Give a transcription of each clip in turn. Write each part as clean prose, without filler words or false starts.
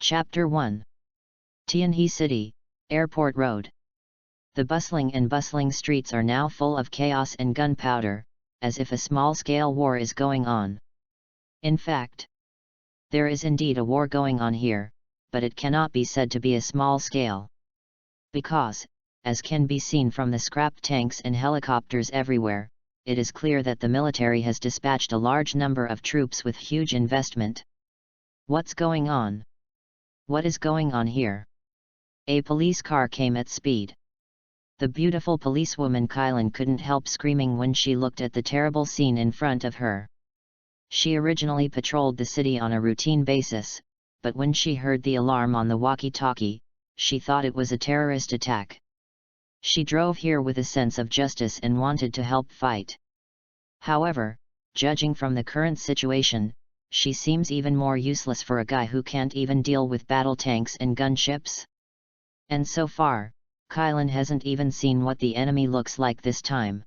Chapter 1. Tianhe City, Airport Road. The bustling streets are now full of chaos and gunpowder, as if a small-scale war is going on. In fact, there is indeed a war going on here, but it cannot be said to be a small scale. Because, as can be seen from the scrap tanks and helicopters everywhere, it is clear that the military has dispatched a large number of troops with huge investment. What's going on? What is going on here? A police car came at speed. The beautiful policewoman Kylan couldn't help screaming when she looked at the terrible scene in front of her. She originally patrolled the city on a routine basis, but when she heard the alarm on the walkie-talkie, she thought it was a terrorist attack. She drove here with a sense of justice and wanted to help fight. However, judging from the current situation, she seems even more useless for a guy who can't even deal with battle tanks and gunships. And so far, Kylan hasn't even seen what the enemy looks like this time.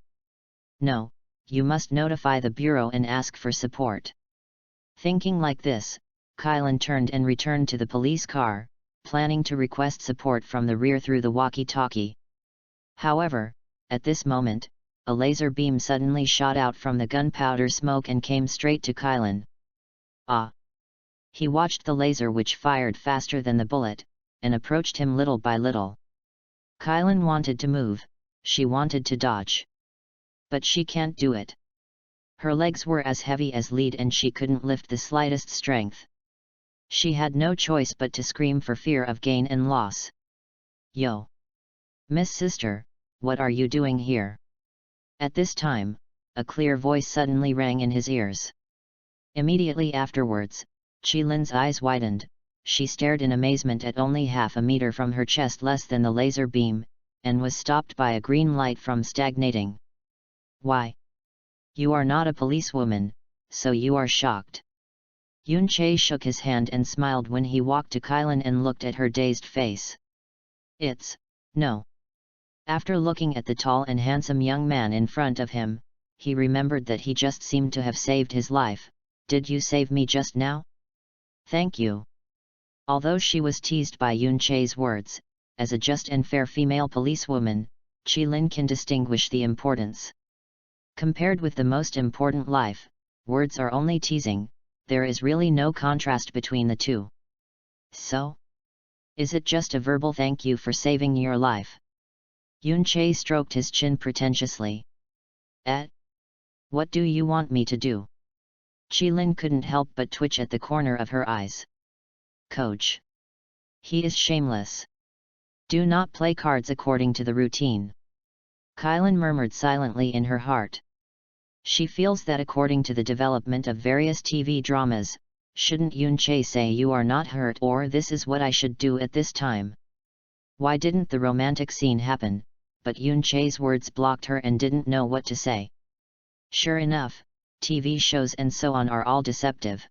No, you must notify the bureau and ask for support. Thinking like this, Kylan turned and returned to the police car, planning to request support from the rear through the walkie-talkie. However, at this moment, a laser beam suddenly shot out from the gunpowder smoke and came straight to Kylan. Ah! He watched the laser, which fired faster than the bullet, and approached him little by little. Kylan wanted to move, she wanted to dodge. But she can't do it. Her legs were as heavy as lead and she couldn't lift the slightest strength. She had no choice but to scream for fear of gain and loss. Yo! Miss Sister, what are you doing here? At this time, a clear voice suddenly rang in his ears. Immediately afterwards, Chilin's eyes widened. She stared in amazement at only half a meter from her chest less than the laser beam, and was stopped by a green light from stagnating. Why? You are not a policewoman, so you are shocked. Yun-Che shook his hand and smiled when he walked to Kylan and looked at her dazed face. No. After looking at the tall and handsome young man in front of him, he remembered that he just seemed to have saved his life. Did you save me just now? Thank you. Although she was teased by Yun-Che's words, as a just and fair female policewoman, Chilin can distinguish the importance. Compared with the most important life, words are only teasing, there is really no contrast between the two. So? Is it just a verbal thank you for saving your life? Yun-Che stroked his chin pretentiously. What do you want me to do? Chilin couldn't help but twitch at the corner of her eyes. Coach. He is shameless. Do not play cards according to the routine. Kylan murmured silently in her heart. She feels that according to the development of various TV dramas, shouldn't Yun-Che say you are not hurt or this is what I should do at this time? Why didn't the romantic scene happen? But Yun-Che's words blocked her and didn't know what to say. Sure enough, TV shows and so on are all deceptive.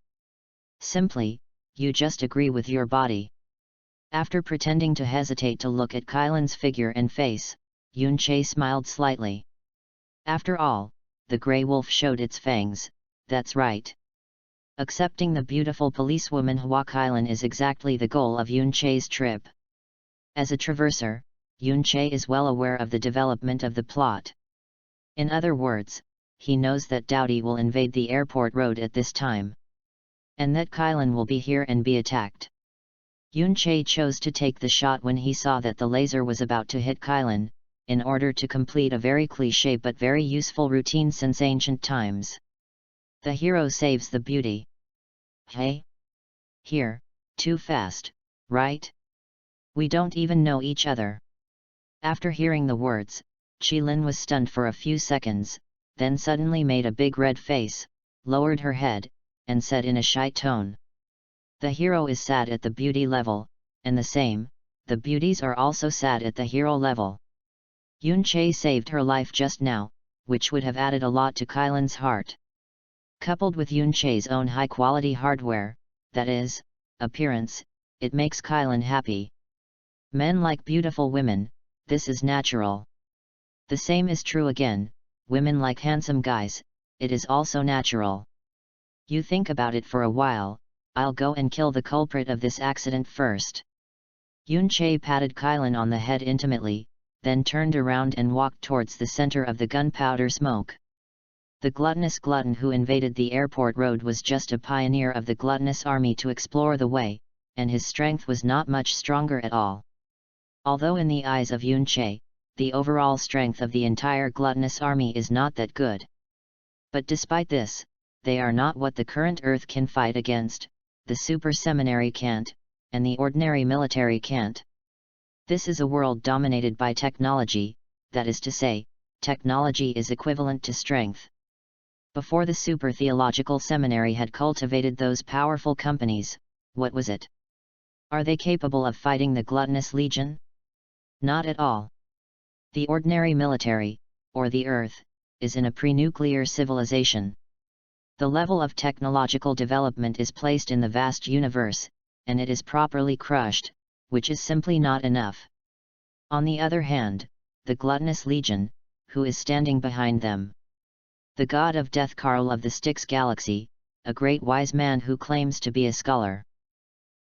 Simply, you just agree with your body. After pretending to hesitate to look at Kylan's figure and face, Yun-Che smiled slightly. After all, the grey wolf showed its fangs, that's right. Accepting the beautiful policewoman Hua Kylan is exactly the goal of Yun-Che's trip. As a traverser, Yun-Che is well aware of the development of the plot. In other words, he knows that Dowdy will invade the airport road at this time. And that Kylan will be here and be attacked. Yun-Che chose to take the shot when he saw that the laser was about to hit Kylan, in order to complete a very cliché but very useful routine since ancient times. The hero saves the beauty. Hey? Here, too fast, right? We don't even know each other. After hearing the words, Chilin was stunned for a few seconds, then suddenly made a big red face, lowered her head, and said in a shy tone. The hero is sad at the beauty level, and the beauties are also sad at the hero level. Yun-Che saved her life just now, which would have added a lot to Kylan's heart. Coupled with Yun-Che's own high-quality hardware, that is, appearance, it makes Kylan happy. Men like beautiful women, this is natural. The same is true again, women like handsome guys, it is also natural. You think about it for a while, I'll go and kill the culprit of this accident first. Yun-Che patted Kylan on the head intimately, then turned around and walked towards the center of the gunpowder smoke. The gluttonous glutton who invaded the airport road was just a pioneer of the gluttonous army to explore the way, and his strength was not much stronger at all. Although in the eyes of Yun-Che, the overall strength of the entire gluttonous army is not that good. But despite this, they are not what the current Earth can fight against, the super seminary can't, and the ordinary military can't. This is a world dominated by technology, that is to say, technology is equivalent to strength. Before the super theological seminary had cultivated those powerful companies, what was it? Are they capable of fighting the gluttonous legion? Not at all. The ordinary military, or the Earth, is in a pre-nuclear civilization. The level of technological development is placed in the vast universe, and it is properly crushed, which is simply not enough. On the other hand, the gluttonous legion, who is standing behind them? The god of death Karl of the Styx galaxy, a great wise man who claims to be a scholar.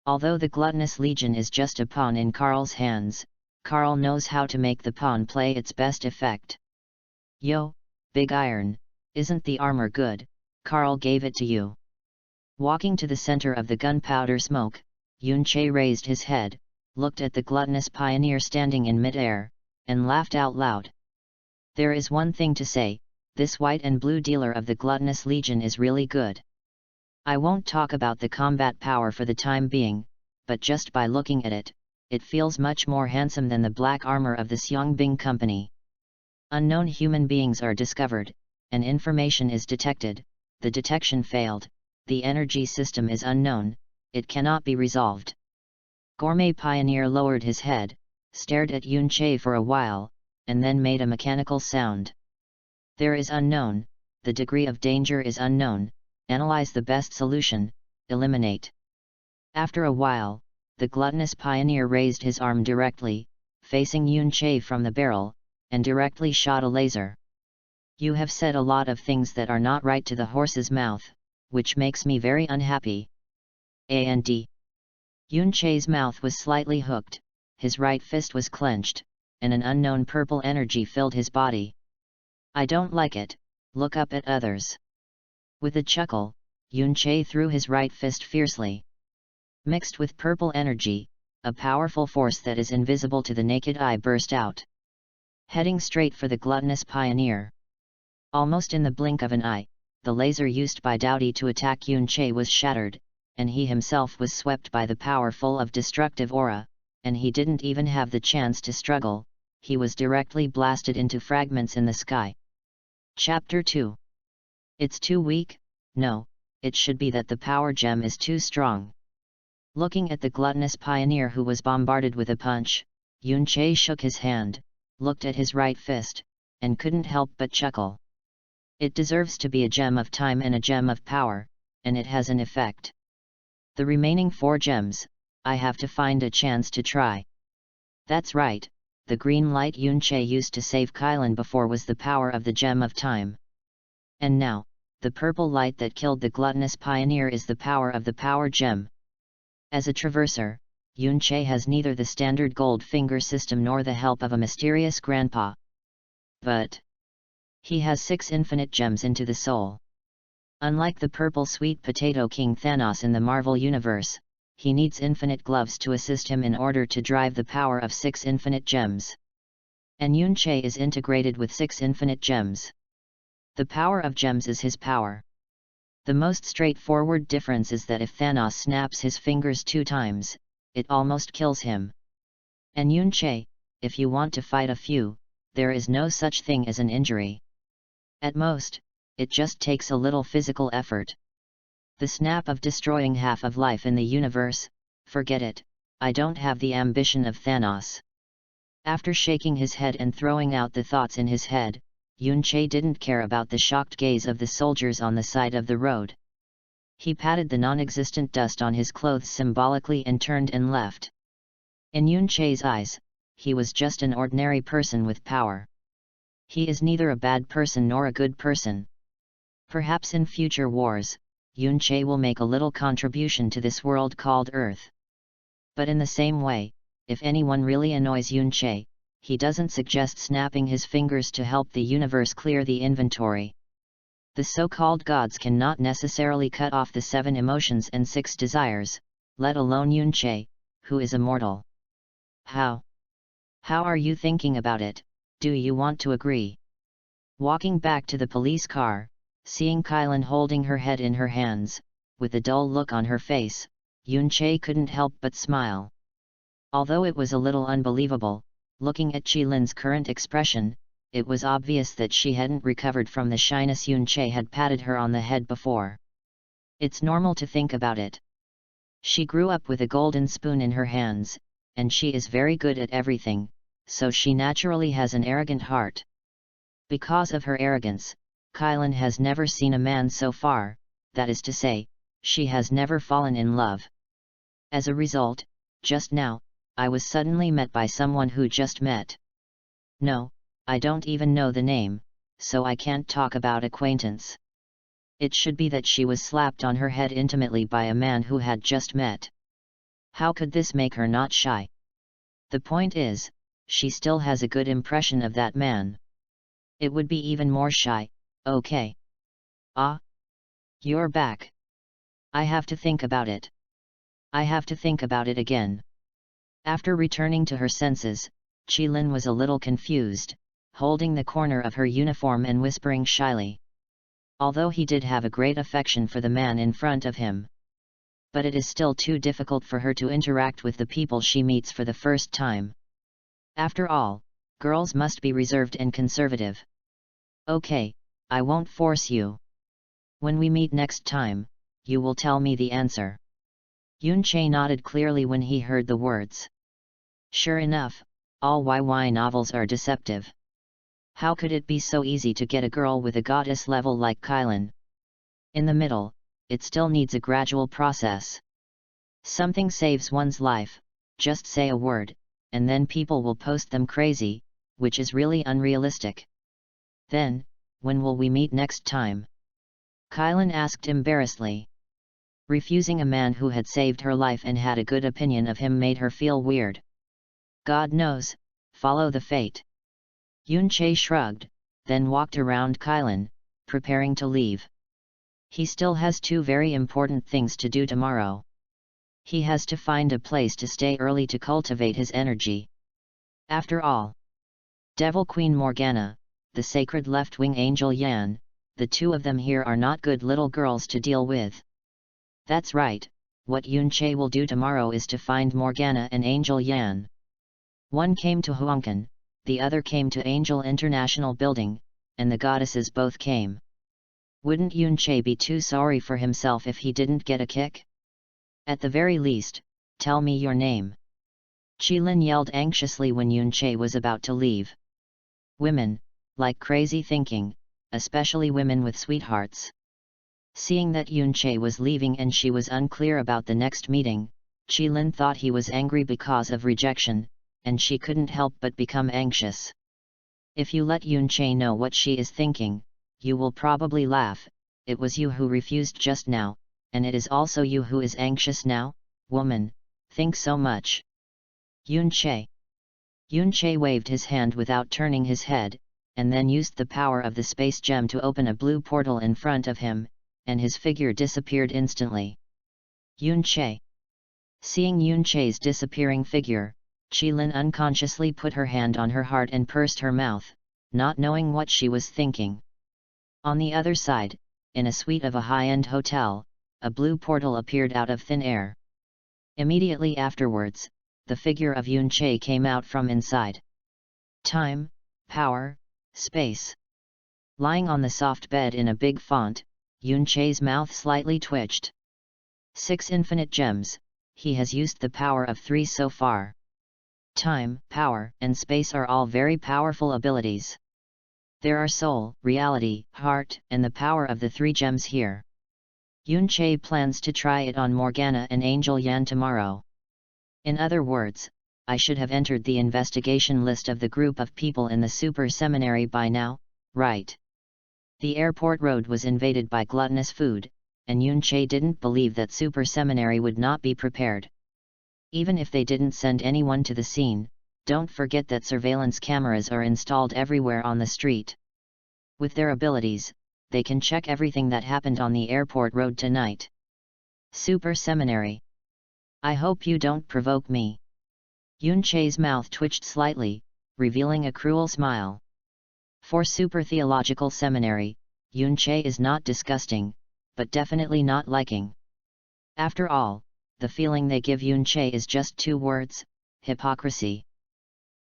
Although the gluttonous legion is just a pawn in Karl's hands, Karl knows how to make the pawn play its best effect. Yo, Big Iron, isn't the armor good? Karl gave it to you. Walking to the center of the gunpowder smoke, Yun-Che raised his head, looked at the gluttonous pioneer standing in mid-air, and laughed out loud. There is one thing to say, this white and blue dealer of the gluttonous legion is really good. I won't talk about the combat power for the time being, but just by looking at it, it feels much more handsome than the black armor of the Xiangbing company. Unknown human beings are discovered, and information is detected. The detection failed, the energy system is unknown, it cannot be resolved. Gourmet Pioneer lowered his head, stared at Yun-Che for a while, and then made a mechanical sound. There is unknown, the degree of danger is unknown, analyze the best solution, eliminate. After a while, the gluttonous pioneer raised his arm directly, facing Yun-Che from the barrel, and directly shot a laser. You have said a lot of things that are not right to the horse's mouth, which makes me very unhappy. And Yun-Che's mouth was slightly hooked, his right fist was clenched, and an unknown purple energy filled his body. I don't like it, look up at others. With a chuckle, Yun-Che threw his right fist fiercely. Mixed with purple energy, a powerful force that is invisible to the naked eye burst out. Heading straight for the gluttonous pioneer. Almost in the blink of an eye, the laser used by Dowdy to attack Yun-Che was shattered, and he himself was swept by the power full of destructive aura, and he didn't even have the chance to struggle, he was directly blasted into fragments in the sky. Chapter 2. It's too weak? No, it should be that the power gem is too strong. Looking at the gluttonous pioneer who was bombarded with a punch, Yun-Che shook his hand, looked at his right fist, and couldn't help but chuckle. It deserves to be a gem of time and a gem of power, and it has an effect. The remaining 4 gems, I have to find a chance to try. That's right, the green light Yun-Che used to save Kylan before was the power of the gem of time. And now, the purple light that killed the gluttonous pioneer is the power of the power gem. As a traverser, Yun-Che has neither the standard gold finger system nor the help of a mysterious grandpa. But he has 6 infinite gems into the soul. Unlike the purple sweet potato King Thanos in the Marvel Universe, he needs infinite gloves to assist him in order to drive the power of 6 infinite gems. And Yun-Che is integrated with 6 infinite gems. The power of gems is his power. The most straightforward difference is that if Thanos snaps his fingers 2 times, it almost kills him. And Yun-Che, if you want to fight a few, there is no such thing as an injury. At most, it just takes a little physical effort. The snap of destroying half of life in the universe, forget it, I don't have the ambition of Thanos. After shaking his head and throwing out the thoughts in his head, Yun-Che didn't care about the shocked gaze of the soldiers on the side of the road. He patted the non-existent dust on his clothes symbolically and turned and left. In Yun-Che's eyes, he was just an ordinary person with power. He is neither a bad person nor a good person. Perhaps in future wars, Yun-Che will make a little contribution to this world called Earth. But in the same way, if anyone really annoys Yun-Che, he doesn't suggest snapping his fingers to help the universe clear the inventory. The so-called gods cannot necessarily cut off the 7 emotions and 6 desires, let alone Yun-Che, who is immortal. How? How are you thinking about it? Do you want to agree? Walking back to the police car, seeing Kylan holding her head in her hands, with a dull look on her face, Yun-Che couldn't help but smile. Although it was a little unbelievable, looking at Chi-Lin's current expression, it was obvious that she hadn't recovered from the shyness Yun-Che had patted her on the head before. It's normal to think about it. She grew up with a golden spoon in her hands, and she is very good at everything, so she naturally has an arrogant heart. Because of her arrogance, Kylan has never seen a man so far, that is to say, she has never fallen in love. As a result, just now, I was suddenly met by someone who just met. No, I don't even know the name, so I can't talk about acquaintance. It should be that she was slapped on her head intimately by a man who had just met. How could this make her not shy? The point is, she still has a good impression of that man. It would be even more shy, okay. Ah? You're back. I have to think about it. I have to think about it again. After returning to her senses, Chi-Lin was a little confused, holding the corner of her uniform and whispering shyly. Although he did have a great affection for the man in front of him. But it is still too difficult for her to interact with the people she meets for the first time. After all, girls must be reserved and conservative. Okay, I won't force you. When we meet next time, you will tell me the answer. Yun-Che nodded clearly when he heard the words. Sure enough, all YY novels are deceptive. How could it be so easy to get a girl with a goddess level like Kylan? In the middle, it still needs a gradual process. Something saves one's life, just say a word, and then people will post them crazy, which is really unrealistic. Then, when will we meet next time? Kylan asked embarrassedly. Refusing a man who had saved her life and had a good opinion of him made her feel weird. God knows, follow the fate. Yun-Che shrugged, then walked around Kylan, preparing to leave. He still has 2 very important things to do tomorrow. He has to find a place to stay early to cultivate his energy. After all, Devil Queen Morgana, the sacred left-wing angel Yan, the 2 of them here are not good little girls to deal with. That's right, what Yun-Che will do tomorrow is to find Morgana and Angel Yan. One came to Huangkan, the other came to Angel International Building, and the goddesses both came. Wouldn't Yun-Che be too sorry for himself if he didn't get a kick? At the very least, tell me your name. Chi-Lin yelled anxiously when Yun-Che was about to leave. Women, like crazy thinking, especially women with sweethearts. Seeing that Yun-Che was leaving and she was unclear about the next meeting, Chi-Lin thought he was angry because of rejection, and she couldn't help but become anxious. If you let Yun-Che know what she is thinking, you will probably laugh. It was you who refused just now, and it is also you who is anxious now, woman, think so much. Yun-Che. Yun-Che waved his hand without turning his head, and then used the power of the space gem to open a blue portal in front of him, and his figure disappeared instantly. Yun-Che. Seeing Yun-Che's disappearing figure, Chi-Lin unconsciously put her hand on her heart and pursed her mouth, not knowing what she was thinking. On the other side, in a suite of a high-end hotel, a blue portal appeared out of thin air. Immediately afterwards, the figure of Yun-Che came out from inside. Time, power, space. Lying on the soft bed in a big font, Yun-Che's mouth slightly twitched. 6 infinite gems, he has used the power of 3 so far. Time, power, and space are all very powerful abilities. There are soul, reality, heart, and the power of the 3 gems here. Yun-Che plans to try it on Morgana and Angel Yan tomorrow. In other words, I should have entered the investigation list of the group of people in the super seminary by now, right? The airport road was invaded by gluttonous food, and Yunche didn't believe that Super Seminary would not be prepared. Even if they didn't send anyone to the scene, don't forget that surveillance cameras are installed everywhere on the street. With their abilities, they can check everything that happened on the airport road tonight. Super Seminary. I hope you don't provoke me. Yunche's mouth twitched slightly, revealing a cruel smile. For Super Theological Seminary, Yunche is not disgusting, but definitely not liking. After all, the feeling they give Yunche is just 2 words: hypocrisy.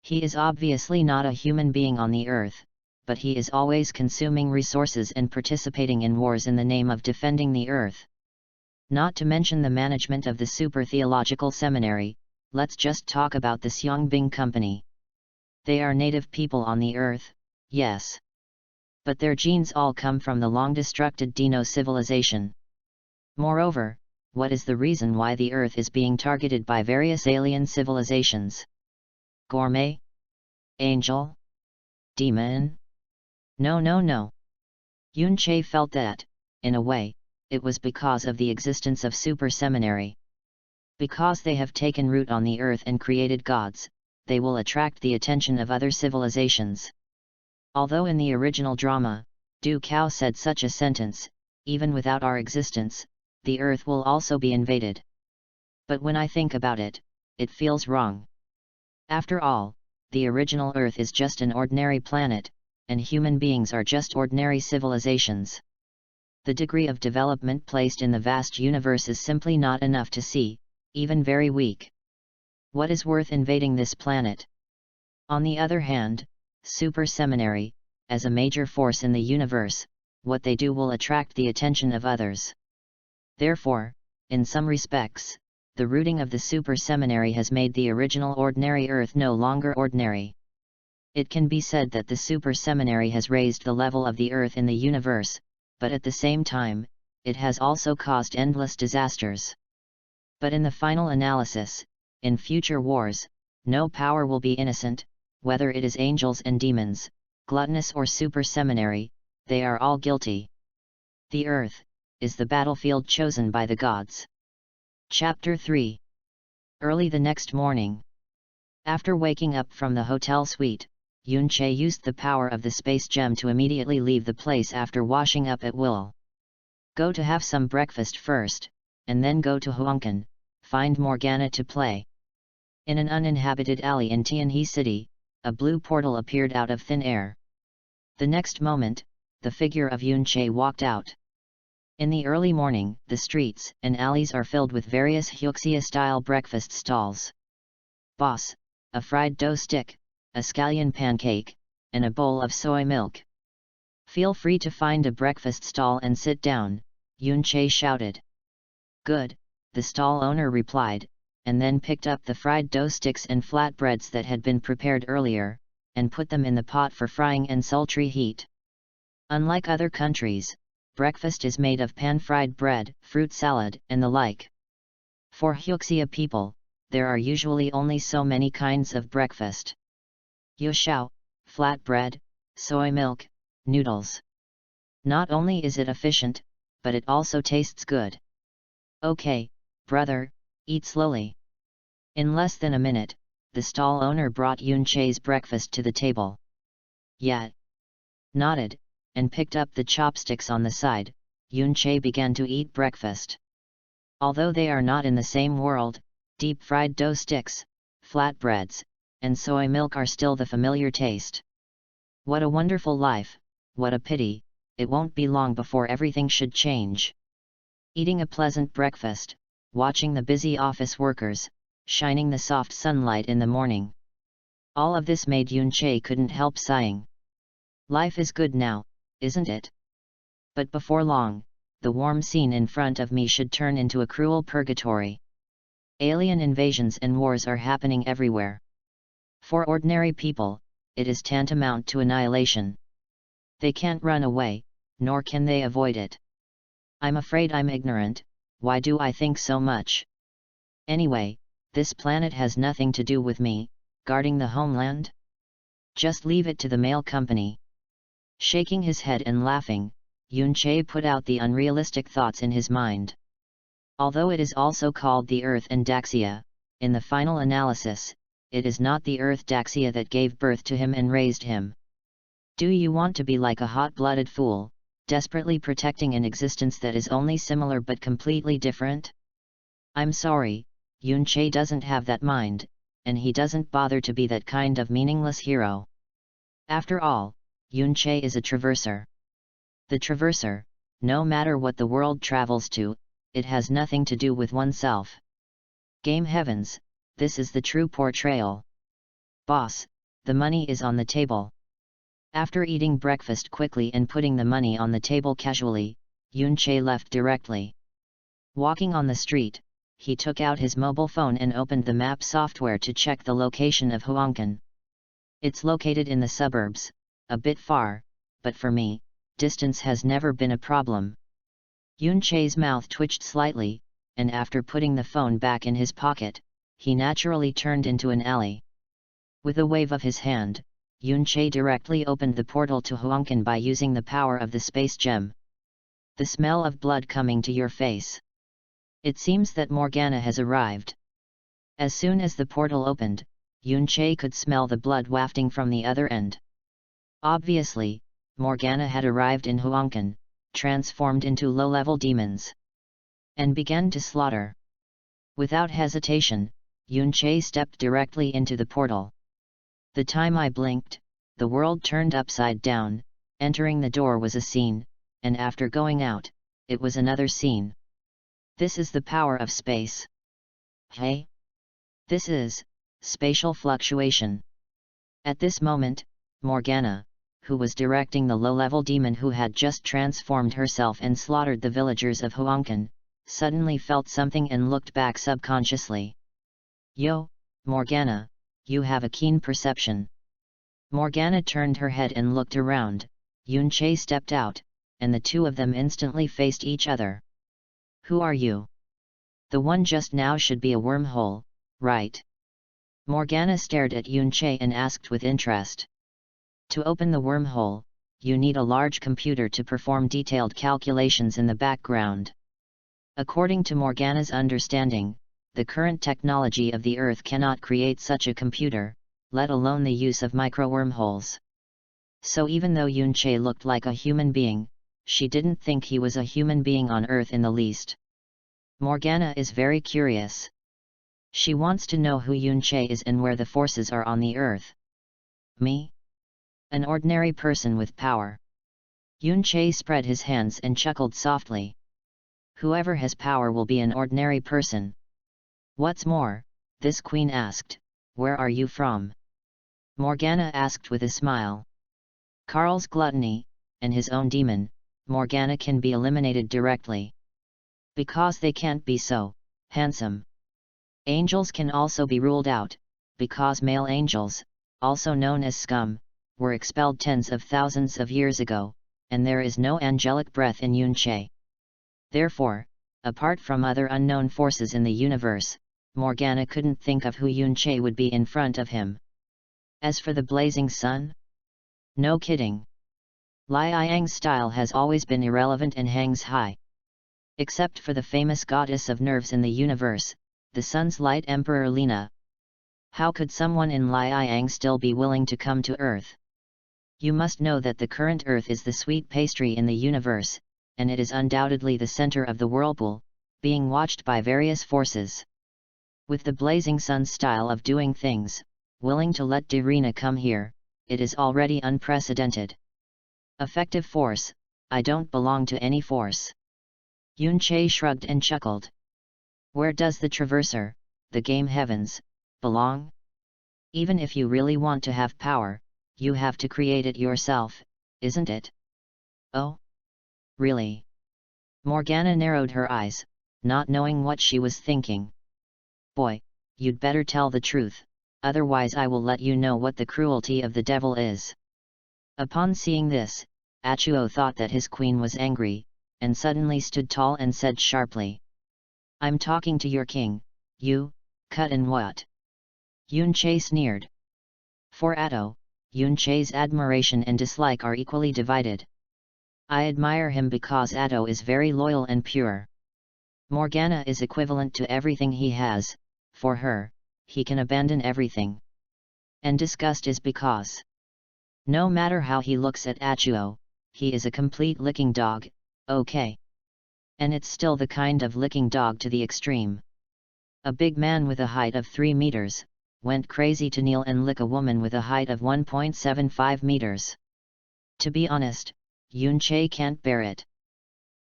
He is obviously not a human being on the earth, but he is always consuming resources and participating in wars in the name of defending the earth. Not to mention the management of the Super Theological Seminary. Let's just talk about the Xiangbing Company. They are native people on the earth, yes. But their genes all come from the long-destructed Dino civilization. Moreover, what is the reason why the earth is being targeted by various alien civilizations? Gourmet? Angel? Demon? No. Yunche felt that, in a way, it was because of the existence of Super Seminary. Because they have taken root on the earth and created gods, they will attract the attention of other civilizations. Although in the original drama, Du Cao said such a sentence, even without our existence, the earth will also be invaded. But when I think about it, it feels wrong. After all, the original earth is just an ordinary planet, and human beings are just ordinary civilizations. The degree of development placed in the vast universe is simply not enough to see, even very weak. What is worth invading this planet? On the other hand, Super Seminary, as a major force in the universe, what they do will attract the attention of others. Therefore, in some respects, the rooting of the Super Seminary has made the original ordinary Earth no longer ordinary. It can be said that the Super Seminary has raised the level of the Earth in the universe, but at the same time, it has also caused endless disasters. But in the final analysis, in future wars, no power will be innocent, whether it is angels and demons, gluttonous or Super Seminary, they are all guilty. The Earth is the battlefield chosen by the gods. Chapter 3. Early the next morning. After waking up from the hotel suite, Yunche used the power of the space gem to immediately leave the place after washing up at will. Go to have some breakfast first, and then go to Huangkan, find Morgana to play. In an uninhabited alley in Tianhe City, a blue portal appeared out of thin air. The next moment, the figure of Yunche walked out. In the early morning, the streets and alleys are filled with various Hyuxia-style breakfast stalls. Boss, a fried dough stick, a scallion pancake, and a bowl of soy milk. Feel free to find a breakfast stall and sit down, Yunche shouted. Good, the stall owner replied, and then picked up the fried dough sticks and flatbreads that had been prepared earlier, and put them in the pot for frying and sultry heat. Unlike other countries, breakfast is made of pan-fried bread, fruit salad, and the like. For Hyuxia people, there are usually only so many kinds of breakfast. Yushao, flatbread, soy milk, noodles. Not only is it efficient, but it also tastes good. Okay, brother, eat slowly. In less than a minute, the stall owner brought Yunche's breakfast to the table. Yeah. Nodded, and picked up the chopsticks on the side, Yunche began to eat breakfast. Although they are not in the same world, deep-fried dough sticks, flatbreads, and soy milk are still the familiar taste. What a wonderful life, what a pity, it won't be long before everything should change. Eating a pleasant breakfast, watching the busy office workers, shining the soft sunlight in the morning. All of this made Yunche couldn't help sighing. Life is good now, isn't it? But before long, the warm scene in front of me should turn into a cruel purgatory. Alien invasions and wars are happening everywhere. For ordinary people, it is tantamount to annihilation. They can't run away, nor can they avoid it. I'm afraid I'm ignorant, why do I think so much? Anyway, this planet has nothing to do with me, guarding the homeland? Just leave it to the mail company. Shaking his head and laughing, Yun-Che put out the unrealistic thoughts in his mind. Although it is also called the Earth and Daxia, in the final analysis, it is not the Earth Daxia that gave birth to him and raised him. Do you want to be like a hot-blooded fool, desperately protecting an existence that is only similar but completely different? I'm sorry, Yun-Che doesn't have that mind, and he doesn't bother to be that kind of meaningless hero. After all, Yun-Che is a traverser. The traverser, no matter what the world travels to, it has nothing to do with oneself. Game heavens, this is the true portrayal. Boss, the money is on the table. After eating breakfast quickly and putting the money on the table casually, Yun-Che left directly. Walking on the street, he took out his mobile phone and opened the map software to check the location of Huangcan. It's located in the suburbs, a bit far, but for me, distance has never been a problem. Yun-Che's mouth twitched slightly, and after putting the phone back in his pocket, he naturally turned into an alley. With a wave of his hand, Yun-Che directly opened the portal to Huangcan by using the power of the space gem. The smell of blood coming to your face. It seems that Morgana has arrived. As soon as the portal opened, Yun-Che could smell the blood wafting from the other end. Obviously, Morgana had arrived in Huangcan, transformed into low-level demons, and began to slaughter. Without hesitation, Yun-Che stepped directly into the portal. The time I blinked, the world turned upside down. Entering the door was a scene, and after going out, it was another scene. This is the power of space. Hey? This is spatial fluctuation. At this moment, Morgana, who was directing the low-level demon who had just transformed herself and slaughtered the villagers of Huangcan, suddenly felt something and looked back subconsciously. Yo, Morgana, you have a keen perception. Morgana turned her head and looked around. Yun-Che stepped out, and the two of them instantly faced each other. Who are you? The one just now should be a wormhole, right? Morgana stared at Yun-Che and asked with interest. To open the wormhole, you need a large computer to perform detailed calculations in the background. According to Morgana's understanding, the current technology of the Earth cannot create such a computer, let alone the use of micro-wormholes. So even though Yun-Che looked like a human being, she didn't think he was a human being on Earth in the least. Morgana is very curious. She wants to know who Yun-Che is and where the forces are on the Earth. Me? An ordinary person with power. Yun-Che spread his hands and chuckled softly. Whoever has power will be an ordinary person. What's more, this queen asked, where are you from? Morgana asked with a smile. Karl's gluttony, and his own demon, Morgana can be eliminated directly. Because they can't be so handsome. Angels can also be ruled out, because male angels, also known as scum, were expelled tens of thousands of years ago, and there is no angelic breath in Yun-Che. Therefore, apart from other unknown forces in the universe, Morgana couldn't think of who Yun-Che would be in front of him. As for the blazing sun? No kidding. Liang's style has always been irrelevant and hangs high. Except for the famous goddess of nerves in the universe, the sun's light Emperor Lena. How could someone in Liang still be willing to come to Earth? You must know that the current Earth is the sweet pastry in the universe, and it is undoubtedly the center of the whirlpool, being watched by various forces. With the blazing sun's style of doing things, willing to let Dirina come here, it is already unprecedented. Effective force, I don't belong to any force. Yun-Che shrugged and chuckled. Where does the traverser, the game heavens, belong? Even if you really want to have power, you have to create it yourself, isn't it? Oh? Really? Morgana narrowed her eyes, not knowing what she was thinking. Boy, you'd better tell the truth, otherwise I will let you know what the cruelty of the devil is. Upon seeing this, Achuo thought that his queen was angry, and suddenly stood tall and said sharply. I'm talking to your king, you, cut and what? Yun-Che sneered. For Atto, Yun-Che's admiration and dislike are equally divided. I admire him because Ado is very loyal and pure. Morgana is equivalent to everything he has, for her, he can abandon everything. And disgust is because no matter how he looks at Achuo, he is a complete licking dog, okay. And it's still the kind of licking dog to the extreme. A big man with a height of 3 meters, went crazy to kneel and lick a woman with a height of 1.75 meters. To be honest, Yunche can't bear it.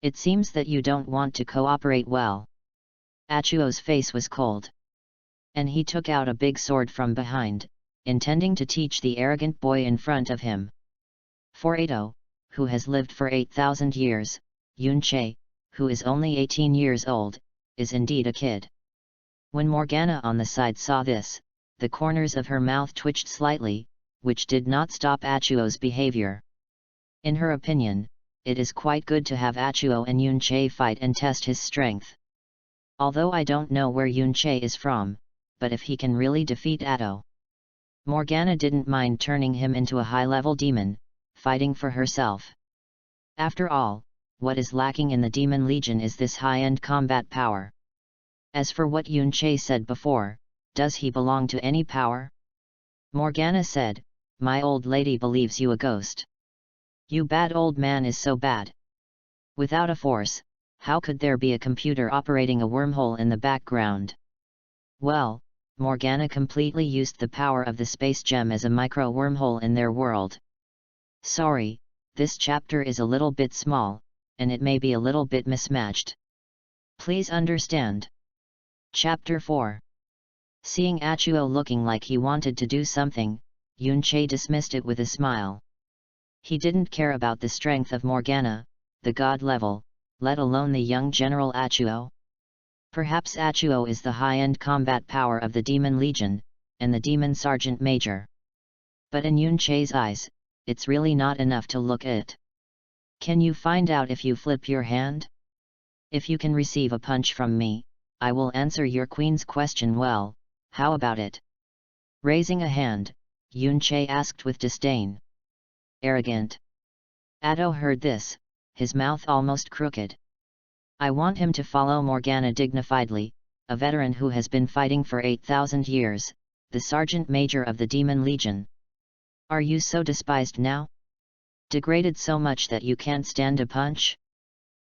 It seems that you don't want to cooperate well. Achuo's face was cold. And he took out a big sword from behind, intending to teach the arrogant boy in front of him. For Ado, who has lived for 8,000 years, Yunche, who is only 18 years old, is indeed a kid. When Morgana on the side saw this, the corners of her mouth twitched slightly, which did not stop Achuo's behavior. In her opinion, it is quite good to have Achuo and Yunche fight and test his strength. Although I don't know where Yunche is from, but if he can really defeat Ado, Morgana didn't mind turning him into a high-level demon, fighting for herself. After all, what is lacking in the Demon Legion is this high-end combat power. As for what Yunche said before, does he belong to any power? Morgana said, my old lady believes you a ghost. You bad old man is so bad. Without a force, how could there be a computer operating a wormhole in the background? Well, Morgana completely used the power of the space gem as a micro-wormhole in their world. Sorry, this chapter is a little bit small, and it may be a little bit mismatched. Please understand. Chapter 4. Seeing Achuo looking like he wanted to do something, Yunche dismissed it with a smile. He didn't care about the strength of Morgana, the god level, let alone the young General Achuo. Perhaps Achuo is the high-end combat power of the Demon Legion, and the Demon Sergeant Major. But in Yunche's eyes, it's really not enough to look at. Can you find out if you flip your hand? If you can receive a punch from me, I will answer your queen's question well, how about it? Raising a hand, Yunche asked with disdain. Arrogant. Ado heard this, his mouth almost crooked. I want him to follow Morgana dignifiedly, a veteran who has been fighting for 8,000 years, the Sergeant Major of the Demon Legion. Are you so despised now? Degraded so much that you can't stand a punch?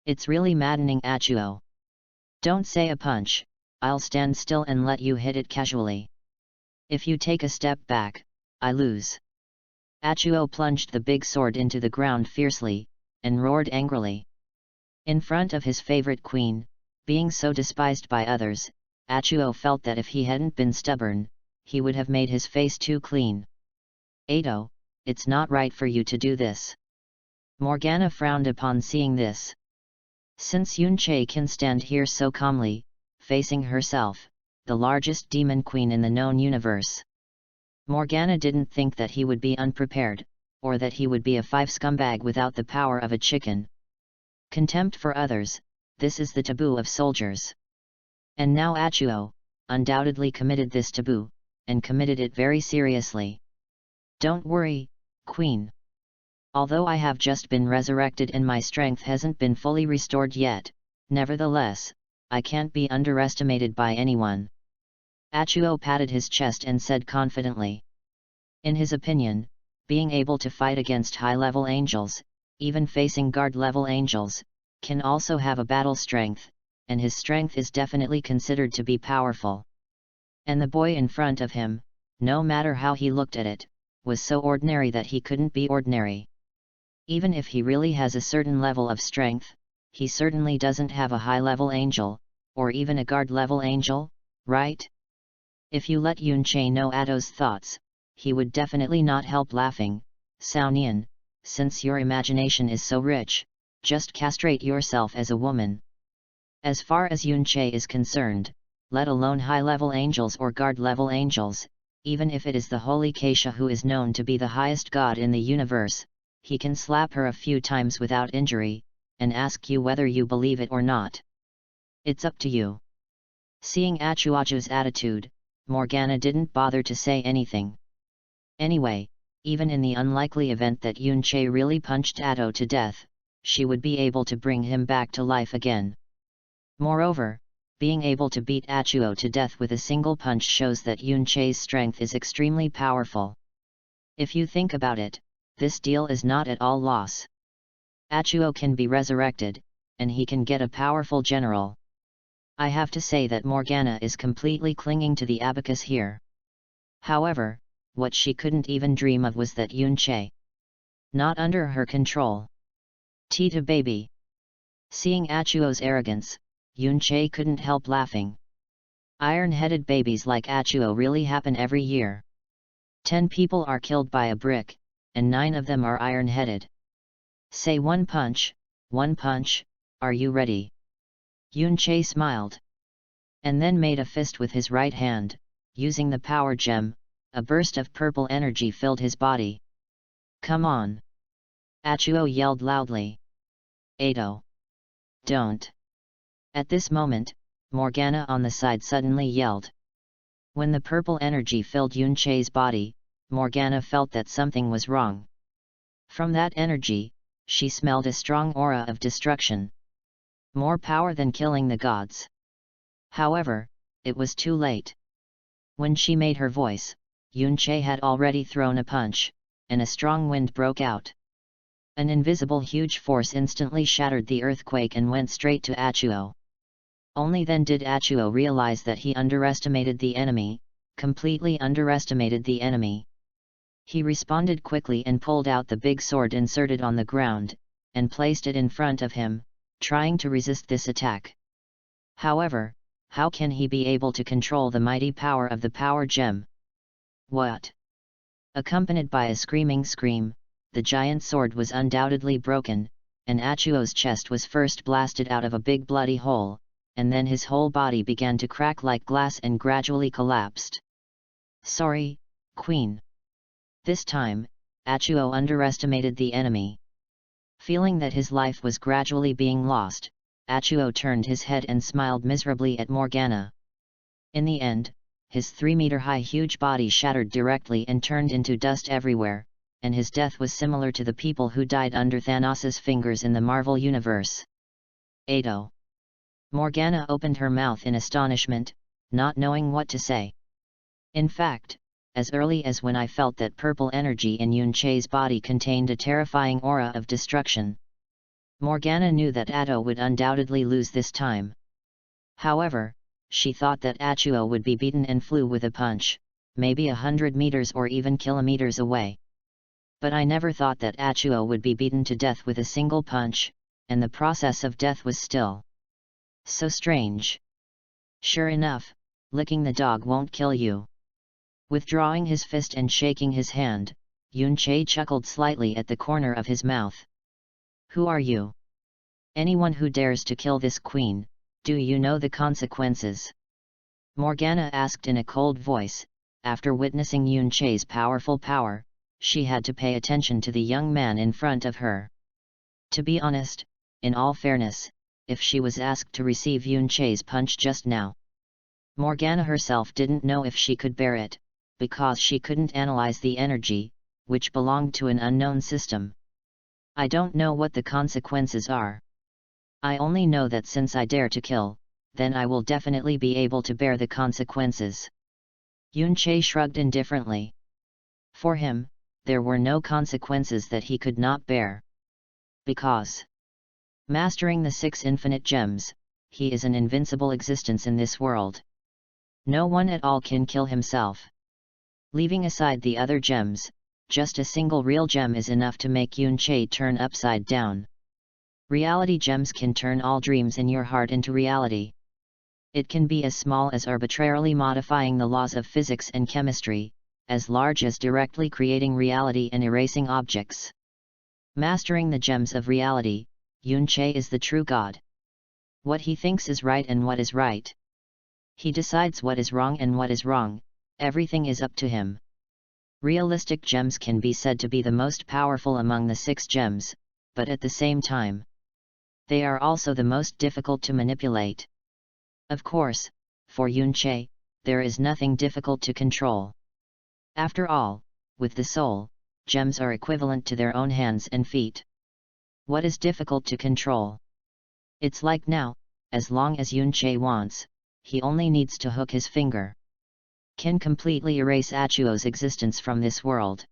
It's really maddening, Achuo. Don't say a punch, I'll stand still and let you hit it casually. If you take a step back, I lose. Achuo plunged the big sword into the ground fiercely, and roared angrily. In front of his favorite queen, being so despised by others, Achuo felt that if he hadn't been stubborn, he would have made his face too clean. Ado, it's not right for you to do this. Morgana frowned upon seeing this. Since Yunche can stand here so calmly, facing herself, the largest demon queen in the known universe, Morgana didn't think that he would be unprepared, or that he would be a scumbag without the power of a chicken. Contempt for others, this is the taboo of soldiers. And now Achuo, undoubtedly committed this taboo, and committed it very seriously. Don't worry, Queen. Although I have just been resurrected and my strength hasn't been fully restored yet, nevertheless, I can't be underestimated by anyone. Achuo patted his chest and said confidently. In his opinion, being able to fight against high-level angels, even facing guard-level angels, can also have a battle strength, and his strength is definitely considered to be powerful. And the boy in front of him, no matter how he looked at it, was so ordinary that he couldn't be ordinary. Even if he really has a certain level of strength, he certainly doesn't have a high-level angel, or even a guard-level angel, right? If you let Yunche know Ado's thoughts, he would definitely not help laughing. Sao Nian, since your imagination is so rich, just castrate yourself as a woman. As far as Yunche is concerned, let alone high-level angels or guard-level angels, even if it is the holy Keisha who is known to be the highest god in the universe, he can slap her a few times without injury, and ask you whether you believe it or not. It's up to you. Seeing Achuo's attitude, Morgana didn't bother to say anything. Anyway, even in the unlikely event that Yunche really punched Ado to death, she would be able to bring him back to life again. Moreover, being able to beat Achuo to death with a single punch shows that Yunche's strength is extremely powerful. If you think about it, this deal is not at all loss. Achuo can be resurrected, and he can get a powerful general. I have to say that Morgana is completely clinging to the abacus here. However, what she couldn't even dream of was that Yunche not under her control. Tita baby. Seeing Achuo's arrogance, Yunche couldn't help laughing. Iron-headed babies like Achuo really happen every year. 10 people are killed by a brick, and 9 of them are iron-headed. Say one punch, are you ready? Yunche smiled. And then made a fist with his right hand, using the power gem. A burst of purple energy filled his body. Come on! Achuo yelled loudly. Ado! Don't! At this moment, Morgana on the side suddenly yelled. When the purple energy filled Yunche's body, Morgana felt that something was wrong. From that energy, she smelled a strong aura of destruction. More power than killing the gods. However, it was too late. When she made her voice, Yunche had already thrown a punch, and a strong wind broke out. An invisible huge force instantly shattered the earthquake and went straight to Achuo. Only then did Achuo realize that he underestimated the enemy, completely underestimated the enemy. He responded quickly and pulled out the big sword inserted on the ground, and placed it in front of him, trying to resist this attack. However, how can he be able to control the mighty power of the power gem? What? Accompanied by a screaming scream, the giant sword was undoubtedly broken, and Achuo's chest was first blasted out of a big bloody hole, and then his whole body began to crack like glass and gradually collapsed. Sorry, Queen. This time, Achuo underestimated the enemy. Feeling that his life was gradually being lost, Achuo turned his head and smiled miserably at Morgana. In the end, his 3-meter-high huge body shattered directly and turned into dust everywhere, and his death was similar to the people who died under Thanos' fingers in the Marvel Universe. Ado. Morgana opened her mouth in astonishment, not knowing what to say. In fact, as early as when I felt that purple energy in Yunche's body contained a terrifying aura of destruction, Morgana knew that Ado would undoubtedly lose this time. However, she thought that Achuo would be beaten and flew with a punch, maybe 100 meters or even kilometers away. But I never thought that Achuo would be beaten to death with a single punch, and the process of death was still so strange. Sure enough, licking the dog won't kill you. Withdrawing his fist and shaking his hand, Yunche chuckled slightly at the corner of his mouth. Who are you? Anyone who dares to kill this queen, do you know the consequences? Morgana asked in a cold voice. After witnessing Yunche's powerful power, she had to pay attention to the young man in front of her. To be honest, in all fairness, if she was asked to receive Yunche's punch just now, Morgana herself didn't know if she could bear it, because she couldn't analyze the energy, which belonged to an unknown system. I don't know what the consequences are. I only know that since I dare to kill, then I will definitely be able to bear the consequences. Yunche shrugged indifferently. For him, there were no consequences that he could not bear. Because, mastering the 6 infinite gems, he is an invincible existence in this world. No one at all can kill himself. Leaving aside the other gems, just a single real gem is enough to make Yunche turn upside down. Reality gems can turn all dreams in your heart into reality. It can be as small as arbitrarily modifying the laws of physics and chemistry, as large as directly creating reality and erasing objects. Mastering the gems of reality, Yunche is the true god. What he thinks is right and what is right. He decides what is wrong and what is wrong, everything is up to him. Realistic gems can be said to be the most powerful among the 6 gems, but at the same time, they are also the most difficult to manipulate. Of course, for Yunche, there is nothing difficult to control. After all, with the soul, gems are equivalent to their own hands and feet. What is difficult to control? It's like now, as long as Yunche wants, he only needs to hook his finger. Can completely erase Achuo's existence from this world.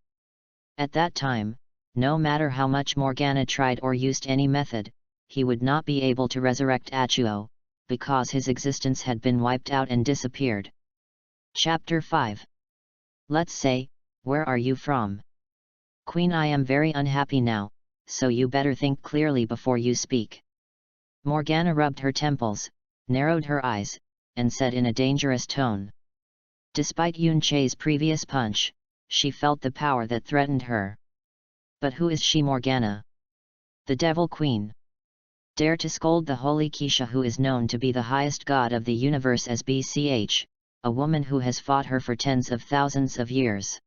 At that time, no matter how much Morgana tried or used any method, he would not be able to resurrect Achuo, because his existence had been wiped out and disappeared. Chapter 5. Let's say, where are you from? Queen, I am very unhappy now, so you better think clearly before you speak. Morgana rubbed her temples, narrowed her eyes, and said in a dangerous tone. Despite Yunche's previous punch, she felt the power that threatened her. But who is she, Morgana? The Devil Queen. Dare to scold the holy Keisha, who is known to be the highest god of the universe as BCH, a woman who has fought her for tens of thousands of years.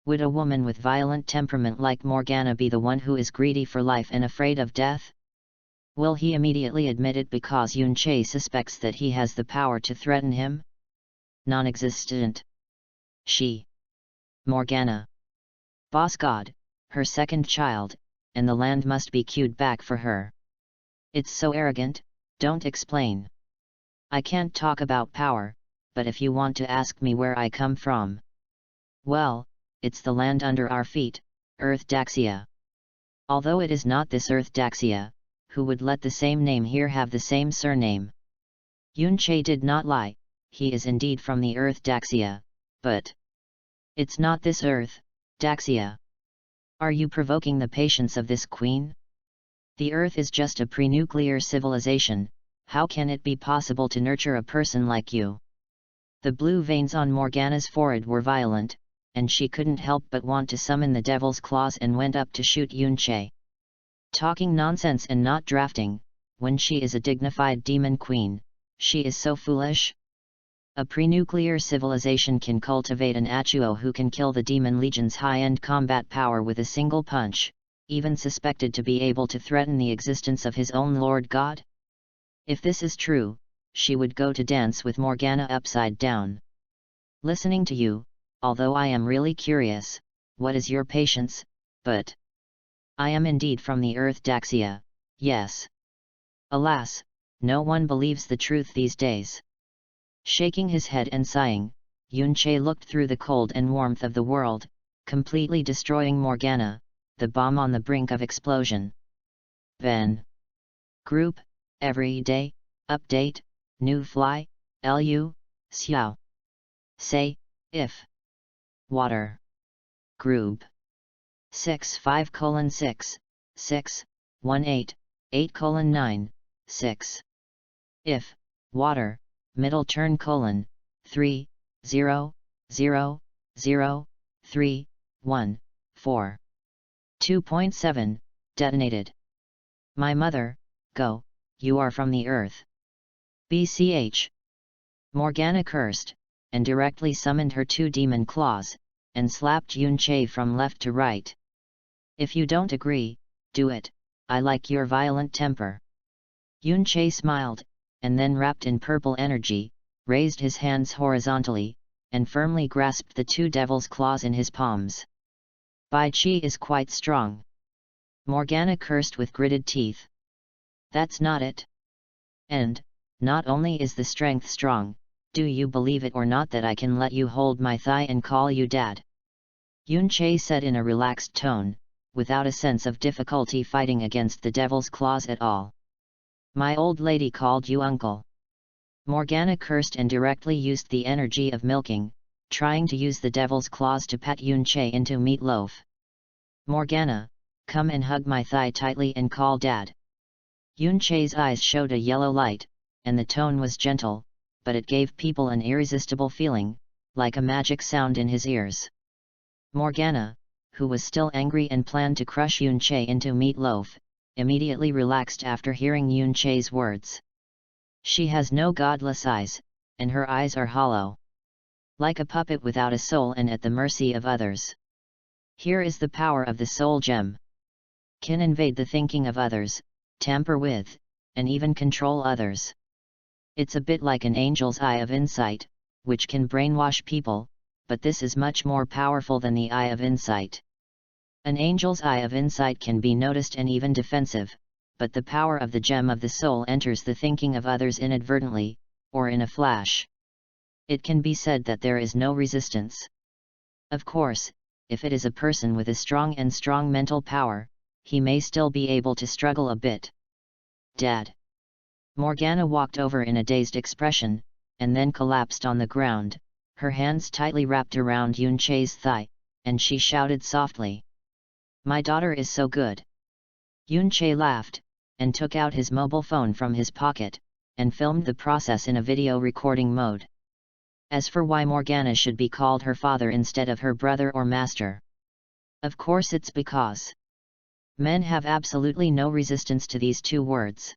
Would a woman with violent temperament like Morgana be the one who is greedy for life and afraid of death? Will he immediately admit it because Yunche suspects that he has the power to threaten him? Non-existent. She. Morgana. Boss god, her second child, and the land must be queued back for her. It's so arrogant, don't explain. I can't talk about power, but if you want to ask me where I come from. Well, it's the land under our feet, Earth Daxia. Although it is not this Earth Daxia, who would let the same name here have the same surname? Yunche did not lie, he is indeed from the Earth Daxia, but it's not this Earth, Daxia. Are you provoking the patience of this queen? The Earth is just a pre-nuclear civilization, how can it be possible to nurture a person like you? The blue veins on Morgana's forehead were violent, and she couldn't help but want to summon the devil's claws and went up to shoot Yunche. Talking nonsense and not drafting, when she is a dignified demon queen, she is so foolish? A pre-nuclear civilization can cultivate an Achuo who can kill the Demon Legion's high-end combat power with a single punch, even suspected to be able to threaten the existence of his own Lord God? If this is true, she would go to dance with Morgana upside down. Listening to you, although I am really curious, what is your patience, but I am indeed from the Earth Daxia, yes. Alas, no one believes the truth these days. Shaking his head and sighing, Yunche looked through the cold and warmth of the world, completely destroying Morgana, the bomb on the brink of explosion. Then. Group, Everyday, Update, New Fly, Lu, Xiao. Say, if. Water. Group. 65:6, 6, 18, 8:9, 6. If, water, middle turn : 3, 0, 0, 0, 3, 1, 4. 2.7, detonated. My mother, go, you are from the earth. BCH. Morgana cursed, and directly summoned her 2 demon claws, and slapped Yunche from left to right. If you don't agree, do it, I like your violent temper. Yunche smiled, and then wrapped in purple energy, raised his hands horizontally, and firmly grasped the 2 devil's claws in his palms. Bai Qi is quite strong. Morgana cursed with gritted teeth. That's not it. And, not only is the strength strong, do you believe it or not that I can let you hold my thigh and call you dad? Yunche said in a relaxed tone, without a sense of difficulty fighting against the devil's claws at all. My old lady called you uncle. Morgana cursed and directly used the energy of milking, trying to use the devil's claws to pat Yunche into meatloaf. Morgana, come and hug my thigh tightly and call dad. Yunche's eyes showed a yellow light, and the tone was gentle, but it gave people an irresistible feeling, like a magic sound in his ears. Morgana, who was still angry and planned to crush Yunche into meatloaf, immediately relaxed after hearing Yunche's words. She has no godless eyes, and her eyes are hollow. Like a puppet without a soul and at the mercy of others. Here is the power of the soul gem. Can invade the thinking of others, tamper with, and even control others. It's a bit like an angel's eye of insight, which can brainwash people, but this is much more powerful than the eye of insight. An angel's eye of insight can be noticed and even defensive, but the power of the gem of the soul enters the thinking of others inadvertently, or in a flash. It can be said that there is no resistance. Of course, if it is a person with a strong mental power, he may still be able to struggle a bit. Dad. Morgana walked over in a dazed expression, and then collapsed on the ground, her hands tightly wrapped around Yunche's thigh, and she shouted softly. My daughter is so good. Yunche laughed, and took out his mobile phone from his pocket, and filmed the process in a video recording mode. As for why Morgana should be called her father instead of her brother or master. Of course it's because men have absolutely no resistance to these two words.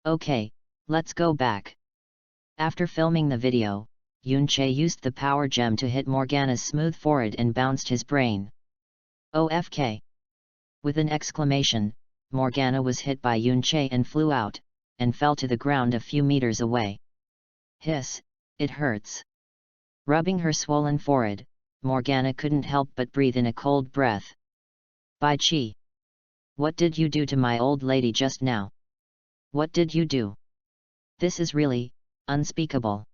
Okay, let's go back. After filming the video, Yunche used the power gem to hit Morgana's smooth forehead and bounced his brain. OFK. With an exclamation, Morgana was hit by Yunche and flew out, and fell to the ground a few meters away. Hiss, it hurts. Rubbing her swollen forehead, Morgana couldn't help but breathe in a cold breath. Bai Chi. What did you do to my old lady just now? What did you do? This is really unspeakable.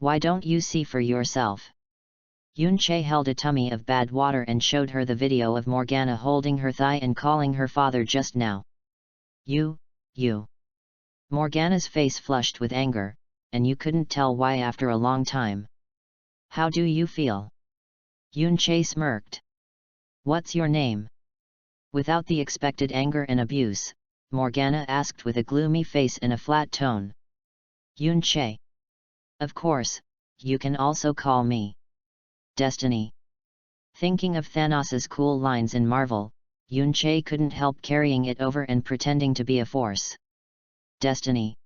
Why don't you see for yourself? Yunche held a tummy of bad water and showed her the video of Morgana holding her thigh and calling her father just now. You. Morgana's face flushed with anger, and you couldn't tell why after a long time. How do you feel? Yunche smirked. What's your name? Without the expected anger and abuse, Morgana asked with a gloomy face and a flat tone. Yunche. Of course, you can also call me Destiny. Thinking of Thanos's cool lines in Marvel, Yunche couldn't help carrying it over and pretending to be a force. Destiny.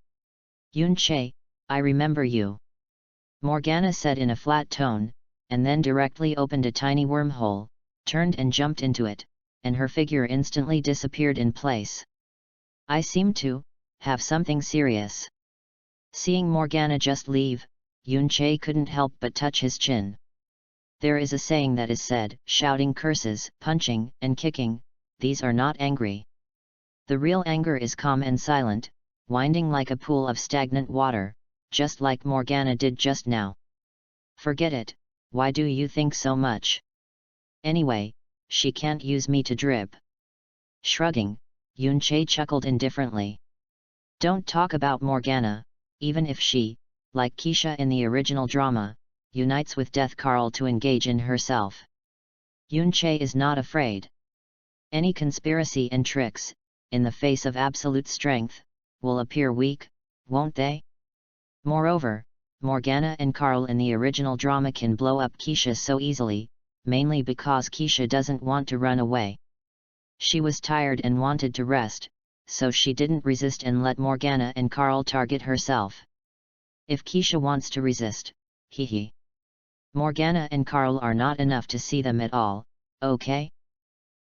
Yunche, I remember you. Morgana said in a flat tone, and then directly opened a tiny wormhole, turned and jumped into it, and her figure instantly disappeared in place. I seem to have something serious. Seeing Morgana just leave, Yunche couldn't help but touch his chin. There is a saying that is said, shouting curses, punching, and kicking, these are not angry. The real anger is calm and silent, winding like a pool of stagnant water, just like Morgana did just now. Forget it, why do you think so much? Anyway, she can't use me to drip. Shrugging, Yunche chuckled indifferently. Don't talk about Morgana, even if she, like Keisha in the original drama, unites with Death Carl to engage in herself. Yunche is not afraid. Any conspiracy and tricks, in the face of absolute strength, will appear weak, won't they? Moreover, Morgana and Carl in the original drama can blow up Keisha so easily, mainly because Keisha doesn't want to run away. She was tired and wanted to rest, so she didn't resist and let Morgana and Carl target herself. If Keisha wants to resist, hee. Morgana and Carl are not enough to see them at all, okay?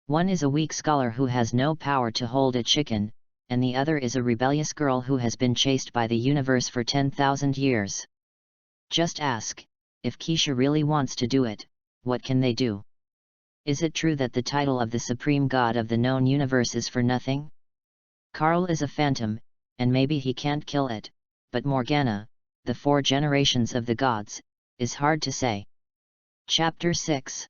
One is a weak scholar who has no power to hold a chicken, and the other is a rebellious girl who has been chased by the universe for 10,000 years. Just ask, if Keisha really wants to do it, what can they do? Is it true that the title of the supreme god of the known universe is for nothing? Carl is a phantom, and maybe he can't kill it, but Morgana, the 4 generations of the gods, is hard to say. Chapter 6.